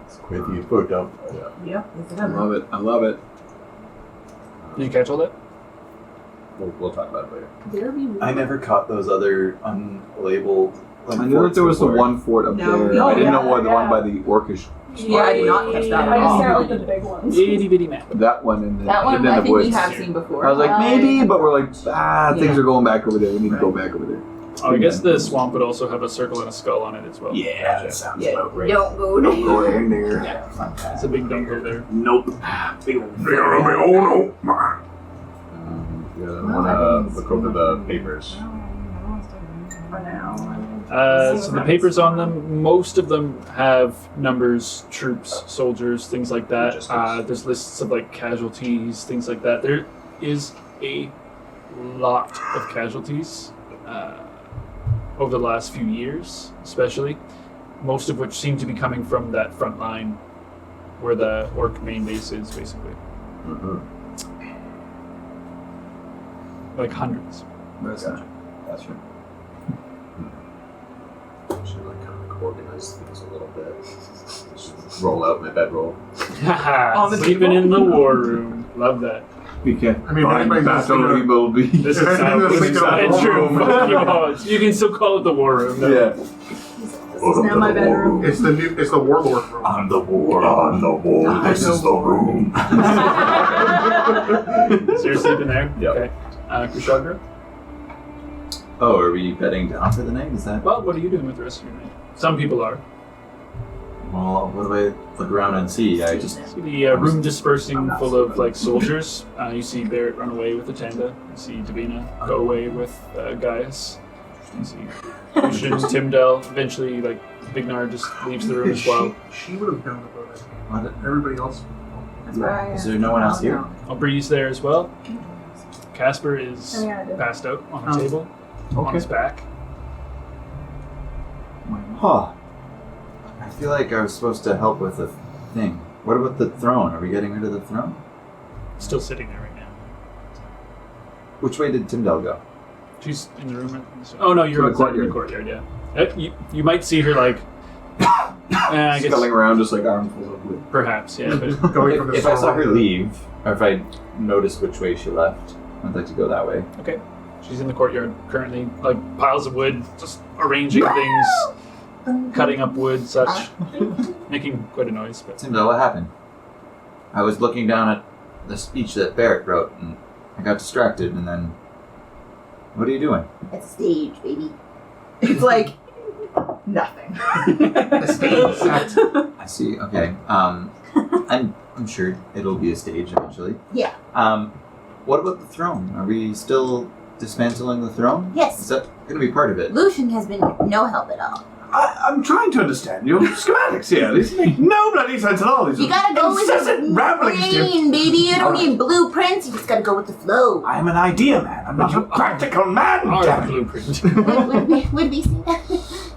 Speaker 8: It's quite the put up.
Speaker 3: Yeah.
Speaker 4: I love it. I love it.
Speaker 1: Did you catch all that?
Speaker 5: We'll talk about it later.
Speaker 3: There we
Speaker 5: I never caught those other unlabeled.
Speaker 4: I knew that there was the one fort up
Speaker 3: No.
Speaker 4: there.
Speaker 3: Oh,
Speaker 4: I didn't know
Speaker 6: yeah,
Speaker 4: what the one
Speaker 6: yeah.
Speaker 4: by the orcish.
Speaker 3: Yeah, I did not catch that
Speaker 6: I
Speaker 3: at
Speaker 6: just
Speaker 3: all.
Speaker 6: stare at like the big ones.
Speaker 1: Itty bitty map.
Speaker 4: That one in the,
Speaker 7: That one
Speaker 4: in
Speaker 7: I
Speaker 4: the
Speaker 7: think we
Speaker 4: woods.
Speaker 7: have seen before.
Speaker 4: I was like, maybe, but we're like, things
Speaker 3: Yeah.
Speaker 4: are going back over there. We need to go back over there.
Speaker 1: Oh, I guess the swamp would also have a circle and a skull on it as well.
Speaker 8: Yeah, that sounds
Speaker 7: Yeah,
Speaker 8: about right.
Speaker 7: don't go
Speaker 4: Don't
Speaker 7: there.
Speaker 4: go in there.
Speaker 1: Yeah, it's a big dump over there.
Speaker 8: Nope. Big old no.
Speaker 5: Yeah, I want to look over the papers.
Speaker 6: For now.
Speaker 1: So the papers on them, most of them have numbers, troops, soldiers, things like that.
Speaker 5: Logistics.
Speaker 1: There's lists of like casualties, things like that. There is a lot of casualties over the last few years, especially. Most of which seem to be coming from that front line where the Orc main base is, basically.
Speaker 5: Mm-hmm.
Speaker 1: Like hundreds.
Speaker 4: That's
Speaker 5: Gotcha.
Speaker 8: Should like kind of organize things a little bit. Just roll out my bedroll.
Speaker 3: On the
Speaker 1: Sleeping
Speaker 3: table?
Speaker 1: in the war room. Love that.
Speaker 4: We can.
Speaker 2: I mean, if anybody's
Speaker 4: Battle
Speaker 2: listening to-
Speaker 4: Evil be.
Speaker 1: This is
Speaker 2: This is
Speaker 1: it's true. Fuck you all. You can still call it the war room. though.
Speaker 4: Yeah.
Speaker 6: This is now my bedroom.
Speaker 2: It's the warlord room.
Speaker 8: On the war. This is the room.
Speaker 1: So you're sleeping there?
Speaker 5: Yep.
Speaker 1: Okay. Kushagra?
Speaker 5: Oh, are we bedding down for the night? Is that?
Speaker 1: Well, what are you doing with the rest of your night? Some people are.
Speaker 5: Well, what do I look around and see? I just
Speaker 1: See the room dispersing full of like soldiers. You see Barrett run away with Atanda. You see Davina go away with Gaius. You see Lucian, Timdell. Eventually, like Vignar just leaves the room as well.
Speaker 2: She would have known about it.
Speaker 5: what?
Speaker 2: Everybody else.
Speaker 6: That's why I,
Speaker 5: Is there no one else here?
Speaker 1: Aubrey's there as well. Casper is
Speaker 6: Oh, yeah, I did.
Speaker 1: passed out on a table on his back.
Speaker 5: Huh. I feel like I was supposed to help with the thing. What about the throne? Are we getting rid of the throne?
Speaker 1: Still sitting there right now.
Speaker 5: Which way did Timdell go?
Speaker 1: She's in the room. Oh no, you're
Speaker 4: To the
Speaker 1: outside in the courtyard. Yeah. You might see her like. I guess
Speaker 4: Sculling around just like armfuls of wood.
Speaker 1: perhaps, yeah. But
Speaker 2: Going from the
Speaker 5: If I saw her
Speaker 2: side.
Speaker 5: leave, or if I noticed which way she left, I'd like to go that way.
Speaker 1: okay, she's in the courtyard currently, like piles of wood, just arranging things, cutting up wood, such, making quite a noise. But
Speaker 5: Timdell, what happened? I was looking down at the speech that Barrett wrote, and I got distracted, and then... What are you doing?
Speaker 7: It's a stage, baby.
Speaker 3: It's like nothing.
Speaker 2: A stage set.
Speaker 5: I see, okay. I'm sure it'll be a stage eventually.
Speaker 7: Yeah.
Speaker 5: What about the throne? Are we still dismantling the throne?
Speaker 7: Yes.
Speaker 5: Is that going to be part of it?
Speaker 7: Lucian has been no help at all.
Speaker 10: I'm trying to understand your schematics here. These make no bloody sense at all. These
Speaker 7: You gotta go with your
Speaker 10: incessant ramblings, Jim.
Speaker 7: brain, baby. You don't
Speaker 10: Alright.
Speaker 7: need blueprints. You just gotta go with the flow.
Speaker 10: I'm an idea man. I'm not a practical man.
Speaker 1: our
Speaker 10: damn it.
Speaker 1: blueprint.
Speaker 7: would we say that?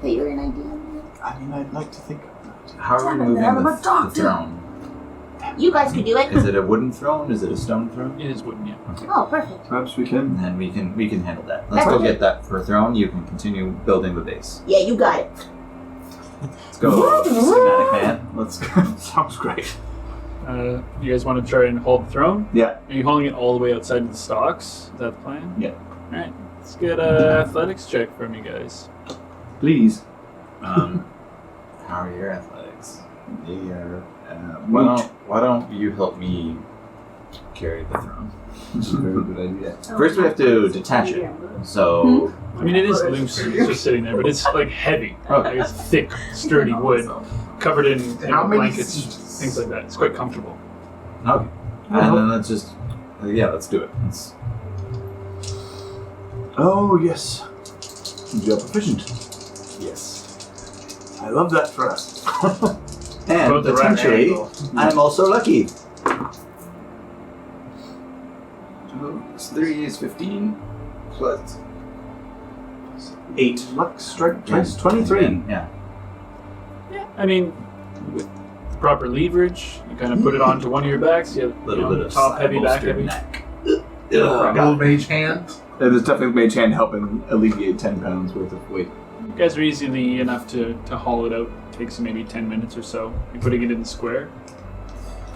Speaker 7: That you're an idea?
Speaker 10: I mean, I'd like to think of that.
Speaker 5: How are we
Speaker 6: Damn it,
Speaker 5: moving
Speaker 6: I'm a
Speaker 5: the
Speaker 6: doctor.
Speaker 5: throne?
Speaker 7: You guys could do it.
Speaker 5: Is it a wooden throne? Is it a stone throne?
Speaker 1: It is wooden, yeah.
Speaker 7: Oh, perfect.
Speaker 4: Perhaps we can.
Speaker 5: And then we can handle that. Let's
Speaker 7: That's
Speaker 5: go
Speaker 7: okay.
Speaker 5: get that for a throne. You can continue building the base.
Speaker 7: Yeah, you got it.
Speaker 5: Let's go, schematic man.
Speaker 4: Let's go.
Speaker 10: Sounds great.
Speaker 1: You guys want to try and hold the throne?
Speaker 4: Yeah.
Speaker 1: Are you holding it all the way outside of the stocks? Is that the plan?
Speaker 4: Yeah.
Speaker 1: All right. Let's get a athletics check from you guys.
Speaker 4: Please.
Speaker 5: How are your athletics?
Speaker 4: They are
Speaker 5: Why don't you help me carry the throne?
Speaker 4: Which is a very good idea.
Speaker 5: First, we have to detach it. So,
Speaker 1: I mean, it is loose, it's just sitting there, but it's like heavy.
Speaker 5: Okay.
Speaker 1: Like, it's thick, sturdy wood, covered in
Speaker 2: How many
Speaker 1: blankets, things like that. It's quite comfortable.
Speaker 5: okay. And then let's just, let's do it.
Speaker 10: Oh, yes.
Speaker 4: You are proficient.
Speaker 10: Yes. I love that for us.
Speaker 5: And
Speaker 1: Both the right
Speaker 5: potentially,
Speaker 1: angle.
Speaker 5: I'm also lucky. 3 is 15 plus
Speaker 10: 8. Luck strike twice. 23.
Speaker 5: Yeah.
Speaker 1: I mean, with proper leverage, you kind of put it onto one of your backs. You have
Speaker 5: Little bit of
Speaker 1: top
Speaker 5: side
Speaker 1: heavy, back
Speaker 5: bolster
Speaker 1: heavy.
Speaker 5: neck.
Speaker 2: Old mage hand.
Speaker 4: There's definitely mage hand helping alleviate 10 pounds worth of weight.
Speaker 1: You guys are easily enough to haul it out. Takes maybe 10 minutes or so. You're putting it in the square.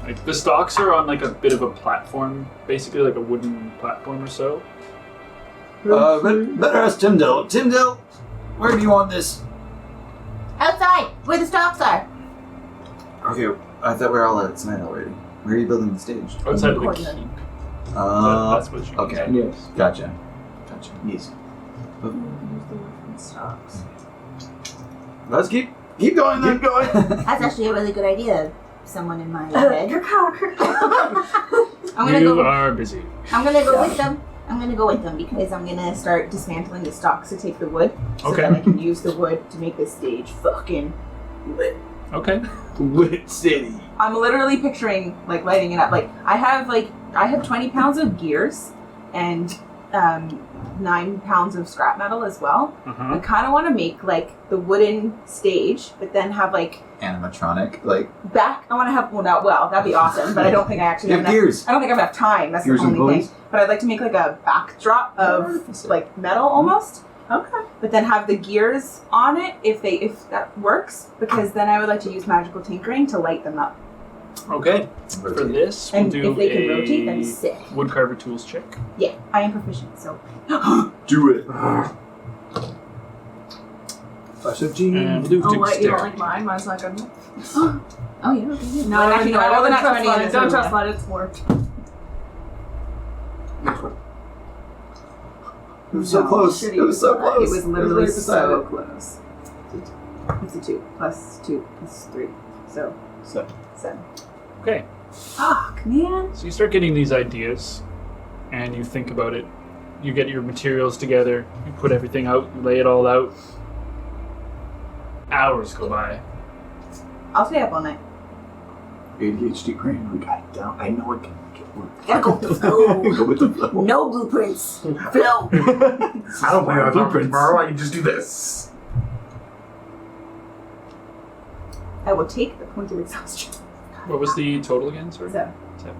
Speaker 1: Like the stocks are on like a bit of a platform, basically like a wooden platform or so.
Speaker 5: Better ask Timdell. Timdell, where do you want this?
Speaker 7: Outside, where the stocks are.
Speaker 5: Okay, I thought we were all outside already. Where are you building the stage?
Speaker 1: Outside of the
Speaker 7: Courtyard.
Speaker 1: keep.
Speaker 5: Uh,
Speaker 1: That's what you
Speaker 5: okay.
Speaker 4: Yes.
Speaker 5: Gotcha.
Speaker 4: Yes.
Speaker 5: Let's keep going then.
Speaker 10: Keep going.
Speaker 7: That's actually a really good idea. Someone in my head. I'm gonna
Speaker 1: You
Speaker 7: go.
Speaker 1: are busy.
Speaker 7: I'm gonna go with them. I'm gonna go with them because I'm gonna start dismantling the stocks to take the wood, so
Speaker 1: Okay.
Speaker 7: that I can use the wood to make this stage fucking lit.
Speaker 1: Okay.
Speaker 10: Wit City.
Speaker 3: I'm literally picturing like lighting it up. Like I have 20 pounds of gears and 9 pounds of scrap metal as well.
Speaker 1: Uh-huh.
Speaker 3: I kind of want to make like the wooden stage, but then have like
Speaker 5: Animatronic, like
Speaker 3: back. I want to have that'd be awesome. But I don't think I actually
Speaker 5: you
Speaker 3: have
Speaker 5: have
Speaker 3: enough.
Speaker 5: gears.
Speaker 3: I don't think I have enough time. That's
Speaker 4: Gears
Speaker 3: the
Speaker 4: and
Speaker 3: only
Speaker 4: pulleys?
Speaker 3: thing. But I'd like to make like a backdrop of like metal almost.
Speaker 6: Okay.
Speaker 3: But then have the gears on it if that works, because then I would like to use magical tinkering to light them up.
Speaker 1: Okay. For this, we'll
Speaker 3: And
Speaker 1: do
Speaker 3: if they can
Speaker 1: a
Speaker 3: rotate, that'd be sick.
Speaker 1: woodcarver tools check.
Speaker 3: Yeah, I am proficient, so
Speaker 10: Do it.
Speaker 4: Flash of G.
Speaker 1: And we'll do
Speaker 6: Oh, wait, you don't
Speaker 1: dexterity.
Speaker 6: like mine? Mine's not good.
Speaker 7: Oh, yeah, okay. Yeah.
Speaker 3: no, actually no. I rolled a nat 20 in this
Speaker 6: Don't
Speaker 3: room,
Speaker 6: trust
Speaker 3: yeah.
Speaker 6: that, it's worked.
Speaker 4: It was so close. It was so close.
Speaker 3: It was literally
Speaker 4: right beside
Speaker 3: so
Speaker 4: it.
Speaker 3: close. It's a 2 plus 2 plus 3. So,
Speaker 4: So,
Speaker 3: 7.
Speaker 1: Okay,
Speaker 3: Fuck, man.
Speaker 1: so you start getting these ideas, and you think about it. You get your materials together, you put everything out, you lay it all out. Hours go by.
Speaker 3: I'll stay up all night.
Speaker 4: ADHD brain, we got it down. I know it can make it work.
Speaker 7: Gotta go with the flow.
Speaker 4: Go with the flow.
Speaker 7: No blueprints. Flow.
Speaker 2: I don't plan on talking tomorrow. I can just do this.
Speaker 3: I will take the point of exhaustion.
Speaker 1: What was the total again? Sorry.
Speaker 3: 7.
Speaker 2: Did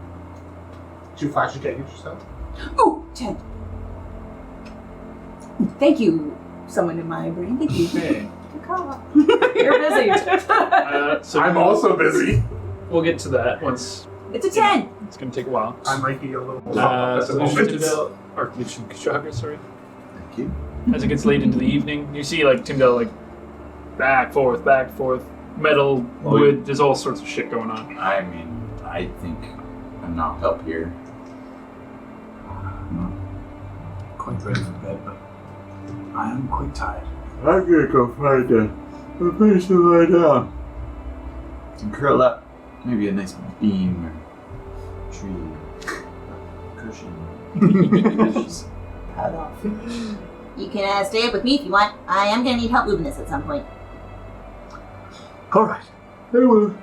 Speaker 2: you flash your ticket yourself?
Speaker 3: Ooh, 10. Thank you, someone in my brain. Thank you.
Speaker 1: Okay.
Speaker 6: You're busy.
Speaker 1: So
Speaker 2: I'm also busy.
Speaker 1: We'll get to that once.
Speaker 3: It's a 10.
Speaker 1: It's going to take a while.
Speaker 2: I might be a little at the
Speaker 1: Solution
Speaker 2: moment.
Speaker 1: Tyndale, or Solution Kushagra, sorry.
Speaker 4: Thank you.
Speaker 1: As it gets late into the evening, you see like Tyndale like back, forth, metal, wood. There's all sorts of shit going on.
Speaker 5: I mean, I think enough help here.
Speaker 4: I'm not quite ready for bed, but I am quite tired.
Speaker 8: I'm gonna go find a place to lie down.
Speaker 5: And curl up. Maybe a nice beam or tree. Cushion.
Speaker 7: Pad off. You can stay up with me if you want. I am going to need help moving this at some point.
Speaker 8: All right, I will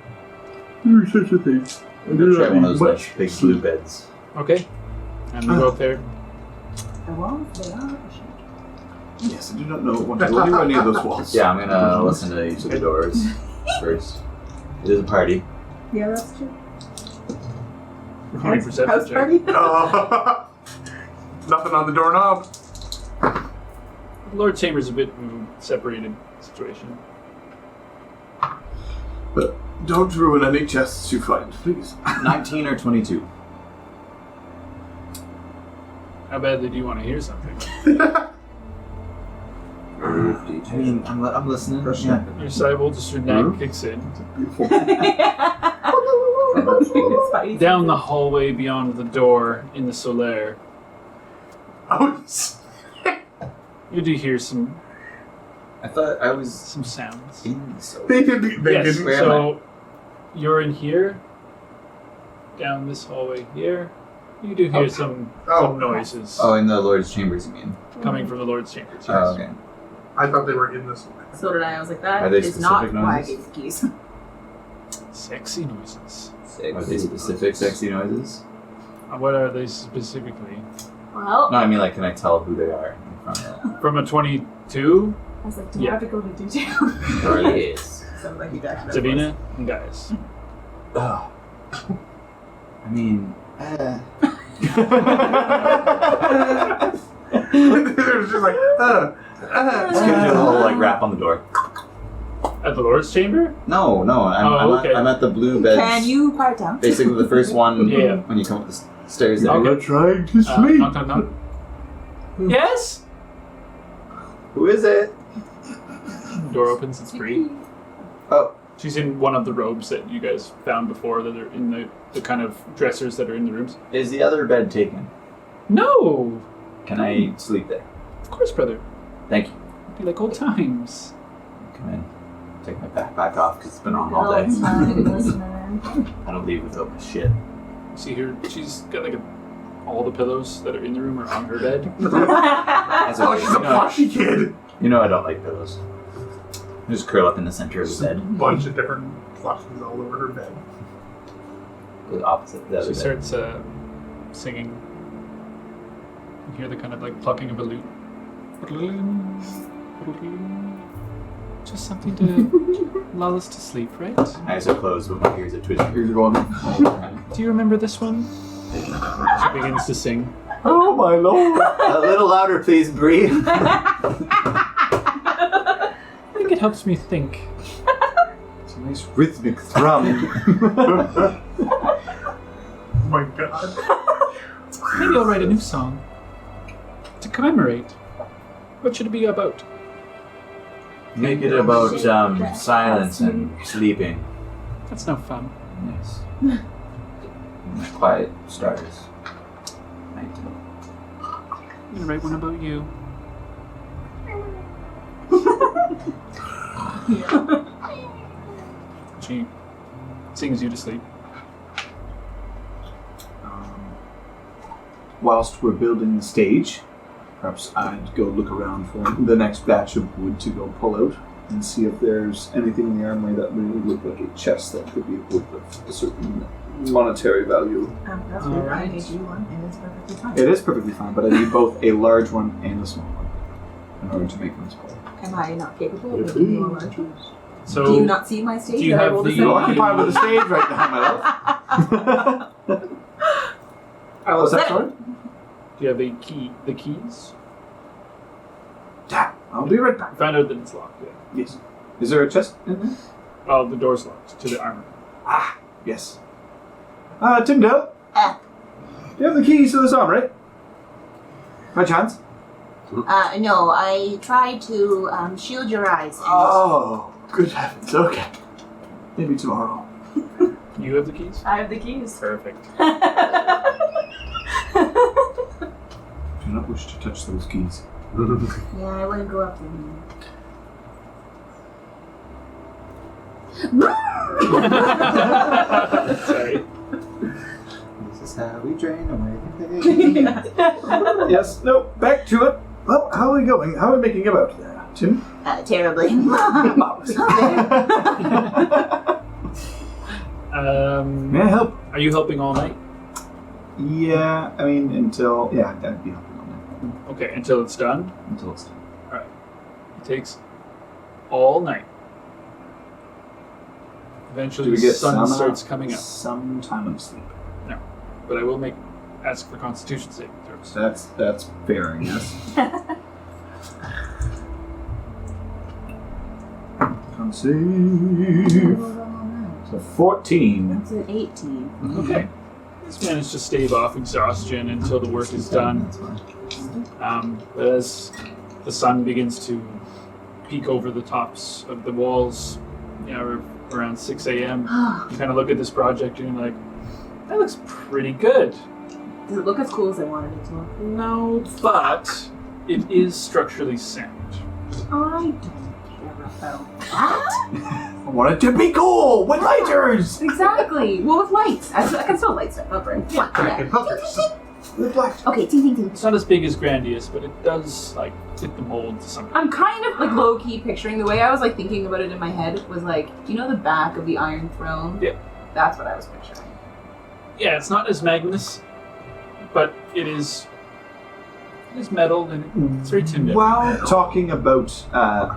Speaker 8: do such a thing.
Speaker 5: I'm gonna try one of those like big blue beds.
Speaker 1: Okay. And we go up there.
Speaker 3: The walls, they are.
Speaker 4: Yes, I do not know what to do any of those walls.
Speaker 5: Yeah, I'm gonna listen to each of the doors first. It is a party.
Speaker 3: Yeah, that's true.
Speaker 1: Roll a perception
Speaker 3: House
Speaker 1: check.
Speaker 3: party?
Speaker 2: Nothing on the doorknob.
Speaker 1: Lord Chamber's a bit separated situation.
Speaker 4: But don't ruin any chests you find, please.
Speaker 5: 19 or 22.
Speaker 1: How badly do you want to hear something?
Speaker 5: I mean, I'm listening. Yeah.
Speaker 1: Your Cybolt's nag kicks in. Down the hallway beyond the door in the Solaire,
Speaker 2: Oh,
Speaker 1: you do hear some
Speaker 5: I thought I was
Speaker 1: sounds.
Speaker 5: in the soul.
Speaker 2: they didn't. They
Speaker 1: Yes,
Speaker 2: didn't.
Speaker 5: Where
Speaker 1: so you're in here, down this hallway here. You do hear some noises
Speaker 5: Oh, in the Lord's chambers, you mean?
Speaker 1: coming from the Lord's chambers.
Speaker 5: Oh,
Speaker 1: Yes.
Speaker 5: okay.
Speaker 2: I thought they were in this one.
Speaker 3: So did I. I was like,
Speaker 5: Are
Speaker 3: that
Speaker 5: they
Speaker 3: is not
Speaker 5: specific
Speaker 3: why I
Speaker 5: noises?
Speaker 3: gave the keys.
Speaker 1: Sexy noises.
Speaker 5: Are they specific sexy noises?
Speaker 1: What are they specifically?
Speaker 6: Well,
Speaker 5: No, I mean, like, can I tell who they are from
Speaker 1: From a 22,
Speaker 6: I was like, do
Speaker 1: Yeah.
Speaker 6: I have to go to detail?
Speaker 5: the Yes.
Speaker 3: Sounds like you actually.
Speaker 1: Sabina, and guys.
Speaker 5: Oh. I mean,
Speaker 2: They're just like,
Speaker 5: let's get into the whole, like, rap on the door.
Speaker 1: At the Lord's chamber?
Speaker 5: No,
Speaker 1: okay.
Speaker 5: I'm at the blue beds.
Speaker 3: Can you part down?
Speaker 5: Basically, the first one
Speaker 1: Yeah.
Speaker 5: when you come up the stairs there.
Speaker 1: Okay.
Speaker 8: Trying to sleep.
Speaker 1: Knock, knock, knock. Yes?
Speaker 5: Who is it?
Speaker 1: Door opens, it's Bree.
Speaker 5: Oh,
Speaker 1: She's in one of the robes that you guys found before that are in the kind of dressers that are in the rooms.
Speaker 5: is the other bed taken?
Speaker 1: No!
Speaker 5: Can I sleep there?
Speaker 1: Of course, brother.
Speaker 5: Thank you.
Speaker 1: It'd be like old times.
Speaker 5: Come in. Take my backpack off because it's been on all day. I don't leave without my shit.
Speaker 1: You see her, she's got like all the pillows that are in the room are on her bed.
Speaker 5: As
Speaker 2: oh,
Speaker 5: always,
Speaker 2: she's a plushy kid.
Speaker 5: you know I don't like pillows. I just curl up in the center of the
Speaker 2: Just a
Speaker 5: bed.
Speaker 2: bunch of different plushies all over her bed.
Speaker 5: The opposite of the other
Speaker 1: She
Speaker 5: bed.
Speaker 1: starts singing. You hear the kind of like plucking of a lute. Just something to lull us to sleep, right?
Speaker 5: Eyes are closed, but my ears are twitching.
Speaker 4: Here's going.
Speaker 1: Do you remember this one? She begins to sing.
Speaker 4: Oh my lord!
Speaker 5: A little louder, please, Bree.
Speaker 1: I think it helps me think.
Speaker 4: It's a nice rhythmic thrum.
Speaker 2: Oh my god.
Speaker 1: Maybe I'll write a new song to commemorate. What should it be about?
Speaker 5: Make it about silence and sleeping.
Speaker 1: That's no fun.
Speaker 5: Yes. And quiet stars. Nighttime.
Speaker 1: I'm gonna write one about you. She sings you to sleep.
Speaker 4: Whilst we're building the stage, perhaps I'd go look around for the next batch of wood to go pull out and see if there's anything in the armory that really would look like a chest that could be wood of a certain monetary value.
Speaker 3: That's
Speaker 1: All
Speaker 3: what
Speaker 1: right.
Speaker 3: I gave you one, and it's perfectly fine.
Speaker 4: It is perfectly fine, but I need both a large one and a small one in order to make them small.
Speaker 3: Am I not capable of making you a large one?
Speaker 1: So
Speaker 3: Do you not see my stage?
Speaker 1: do you
Speaker 3: that I
Speaker 1: have
Speaker 3: rolled a
Speaker 1: the-
Speaker 3: seven
Speaker 4: You're
Speaker 3: on?
Speaker 4: occupied with the stage right now, my love. What's that, sorry?
Speaker 1: do you have the keys?
Speaker 4: Yeah, I'll be right back.
Speaker 1: You found out that it's locked. Yeah.
Speaker 4: Yes. Is there a chest in there?
Speaker 1: Well, the door's locked to the armor.
Speaker 4: Ah, yes. Tyndale?
Speaker 7: Ah.
Speaker 4: Do you have the keys to this armory? By chance?
Speaker 7: No, I tried to shield your eyes. And
Speaker 4: Oh, good heavens. Okay. Maybe tomorrow.
Speaker 1: You have the keys?
Speaker 6: I have the keys.
Speaker 1: Perfect.
Speaker 4: Do not wish to touch those keys.
Speaker 7: Yeah, I wouldn't go up there.
Speaker 1: Sorry.
Speaker 5: This is how we drain away the pain.
Speaker 4: Yes, no, back to it. Well, how are we going? How are we making about there, Tim?
Speaker 7: Terribly.
Speaker 4: Marvelous. May I help?
Speaker 1: Are you helping all night?
Speaker 4: Yeah, I mean, until... Yeah, I'd be helping on that.
Speaker 1: Okay, until it's done.
Speaker 4: Until it's done.
Speaker 1: It takes all night. Eventually,
Speaker 4: Do we
Speaker 1: the
Speaker 4: get
Speaker 1: sun
Speaker 4: some
Speaker 1: starts coming up.
Speaker 4: some time of sleep?
Speaker 1: But I will ask for Constitution saving throws.
Speaker 4: That's fair, I guess. Conceive. So 14.
Speaker 7: That's an 18.
Speaker 1: Okay. Just manage to stave off exhaustion until the work is done. But as the sun begins to peek over the tops of the walls, around 6 a.m., you kind of look at this project and you're like, that looks pretty good.
Speaker 3: Does it look as cool as I wanted it to look?
Speaker 1: No, but it is structurally sound.
Speaker 3: I don't care about that.
Speaker 4: I want it to be cool with lighters!
Speaker 3: Exactly. Well, with lights. I can still light stuff up, right?
Speaker 7: Yeah.
Speaker 2: Cracking puppets.
Speaker 4: With lights.
Speaker 7: Okay, ting ting ting.
Speaker 1: It's not as big as Grandiose, but it does fit the mold to some
Speaker 3: I'm kind of low key picturing the way I was thinking about it in my head was do you know the back of the Iron Throne?
Speaker 1: Yeah.
Speaker 3: That's what I was picturing.
Speaker 1: Yeah, it's not as magnus, but it is metal and it's very tuned in.
Speaker 4: While talking about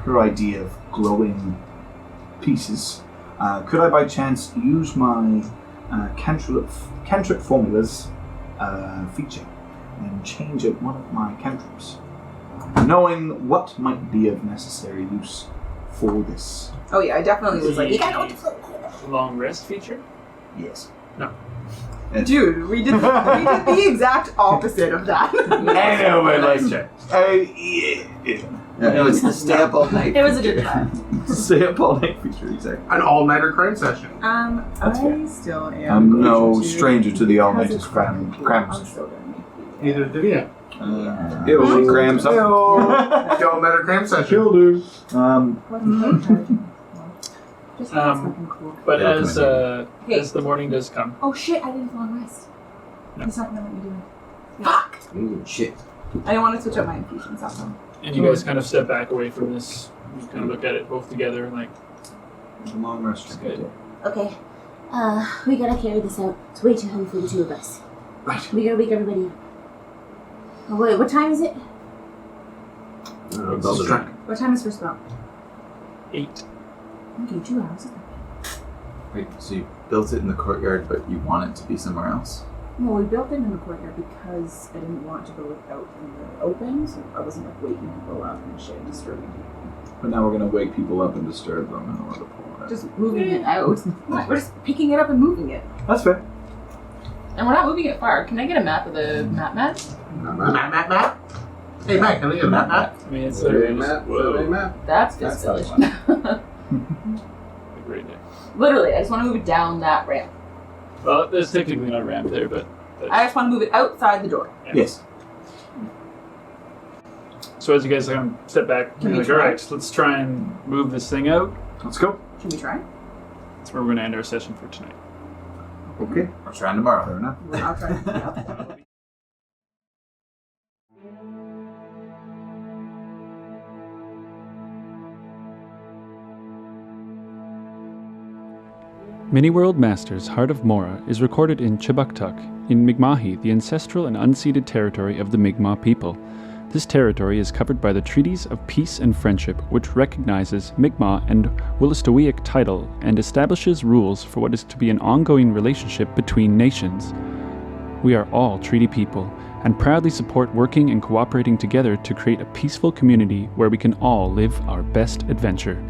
Speaker 4: her idea of glowing pieces, could I by chance use my cantrip formulas feature and change out one of my cantrips, knowing what might be of necessary use for this?
Speaker 3: Oh yeah, I definitely was you gotta go with the flow.
Speaker 1: Long rest feature?
Speaker 4: Yes.
Speaker 1: No.
Speaker 3: Dude, we did the exact opposite of that.
Speaker 4: I know, but
Speaker 5: Nice check. No, it's the stay up all night.
Speaker 6: It was a good try.
Speaker 4: Stay up all night feature, exactly.
Speaker 2: An all-nighter crime session.
Speaker 4: That's fair.
Speaker 3: I still am.
Speaker 4: I'm
Speaker 3: going
Speaker 4: no
Speaker 3: to-
Speaker 4: stranger to the all-night
Speaker 3: because it's
Speaker 4: cram
Speaker 3: I'm
Speaker 4: crams.
Speaker 3: still gonna make it.
Speaker 2: Neither do you.
Speaker 4: It'll cram something.
Speaker 2: The all-nighter crime session.
Speaker 4: Will do.
Speaker 3: Just
Speaker 1: Um,
Speaker 3: fucking cool.
Speaker 1: But
Speaker 5: Yeah,
Speaker 1: as
Speaker 3: Hey.
Speaker 1: as the morning does come,
Speaker 3: Oh shit, I didn't long rest.
Speaker 1: No.
Speaker 3: He's not gonna let me do it. Fuck!
Speaker 5: Ooh, shit.
Speaker 3: I didn't want to switch up my infusions also.
Speaker 1: and you guys kind of step back away from this, you kind of look at it both together and
Speaker 4: Long rest.
Speaker 1: it's good.
Speaker 7: Okay. We gotta carry this out. It's way too heavy for the two of us.
Speaker 4: Right.
Speaker 7: We gotta wake everybody up. Oh, wait, what time is it?
Speaker 2: Distract.
Speaker 3: What time is first bell?
Speaker 1: 8.
Speaker 3: Okay, 2 hours.
Speaker 5: Wait, so you built it in the courtyard, but you want it to be somewhere else?
Speaker 3: No, we built them in the courtyard because I didn't want to build it out in the open, so I wasn't waking people up and shit, disturbing people.
Speaker 4: But now we're gonna wake people up and disturb them in order to pull it.
Speaker 3: Just moving it out. We're just picking it up and moving it.
Speaker 4: That's fair.
Speaker 3: And we're not moving it far. Can I get a map of the map?
Speaker 2: Matt? Hey, Matt, can we get a map?
Speaker 1: I mean, it's
Speaker 8: Survey
Speaker 1: literally
Speaker 8: map,
Speaker 1: whoa,
Speaker 8: survey map.
Speaker 3: That's
Speaker 5: That's
Speaker 3: Fist
Speaker 5: not
Speaker 3: Village.
Speaker 1: a great day.
Speaker 3: Literally, I just want to move it down that ramp.
Speaker 1: Well, there's technically not a ramp there, but
Speaker 3: I just want to move it outside the door.
Speaker 4: Yes.
Speaker 1: so as you guys kind of step back,
Speaker 3: Can
Speaker 1: you're
Speaker 3: we
Speaker 1: like,
Speaker 3: try?
Speaker 1: all right, let's try and move this thing out.
Speaker 4: Let's go.
Speaker 3: Can we try?
Speaker 1: That's where we're going to end our session for tonight.
Speaker 4: Okay.
Speaker 5: We're trying tomorrow.
Speaker 4: Fair enough.
Speaker 3: I'll try. Yeah.
Speaker 1: Many-World Masters' Heart of Mora is recorded in Chibuktuk, in Mi'kmahi, the ancestral and unceded territory of the Mi'kmaq people. This territory is covered by the Treaties of Peace and Friendship, which recognizes Mi'kmaq and Wolastoqiyik title and establishes rules for what is to be an ongoing relationship between nations. We are all treaty people, and proudly support working and cooperating together to create a peaceful community where we can all live our best adventure.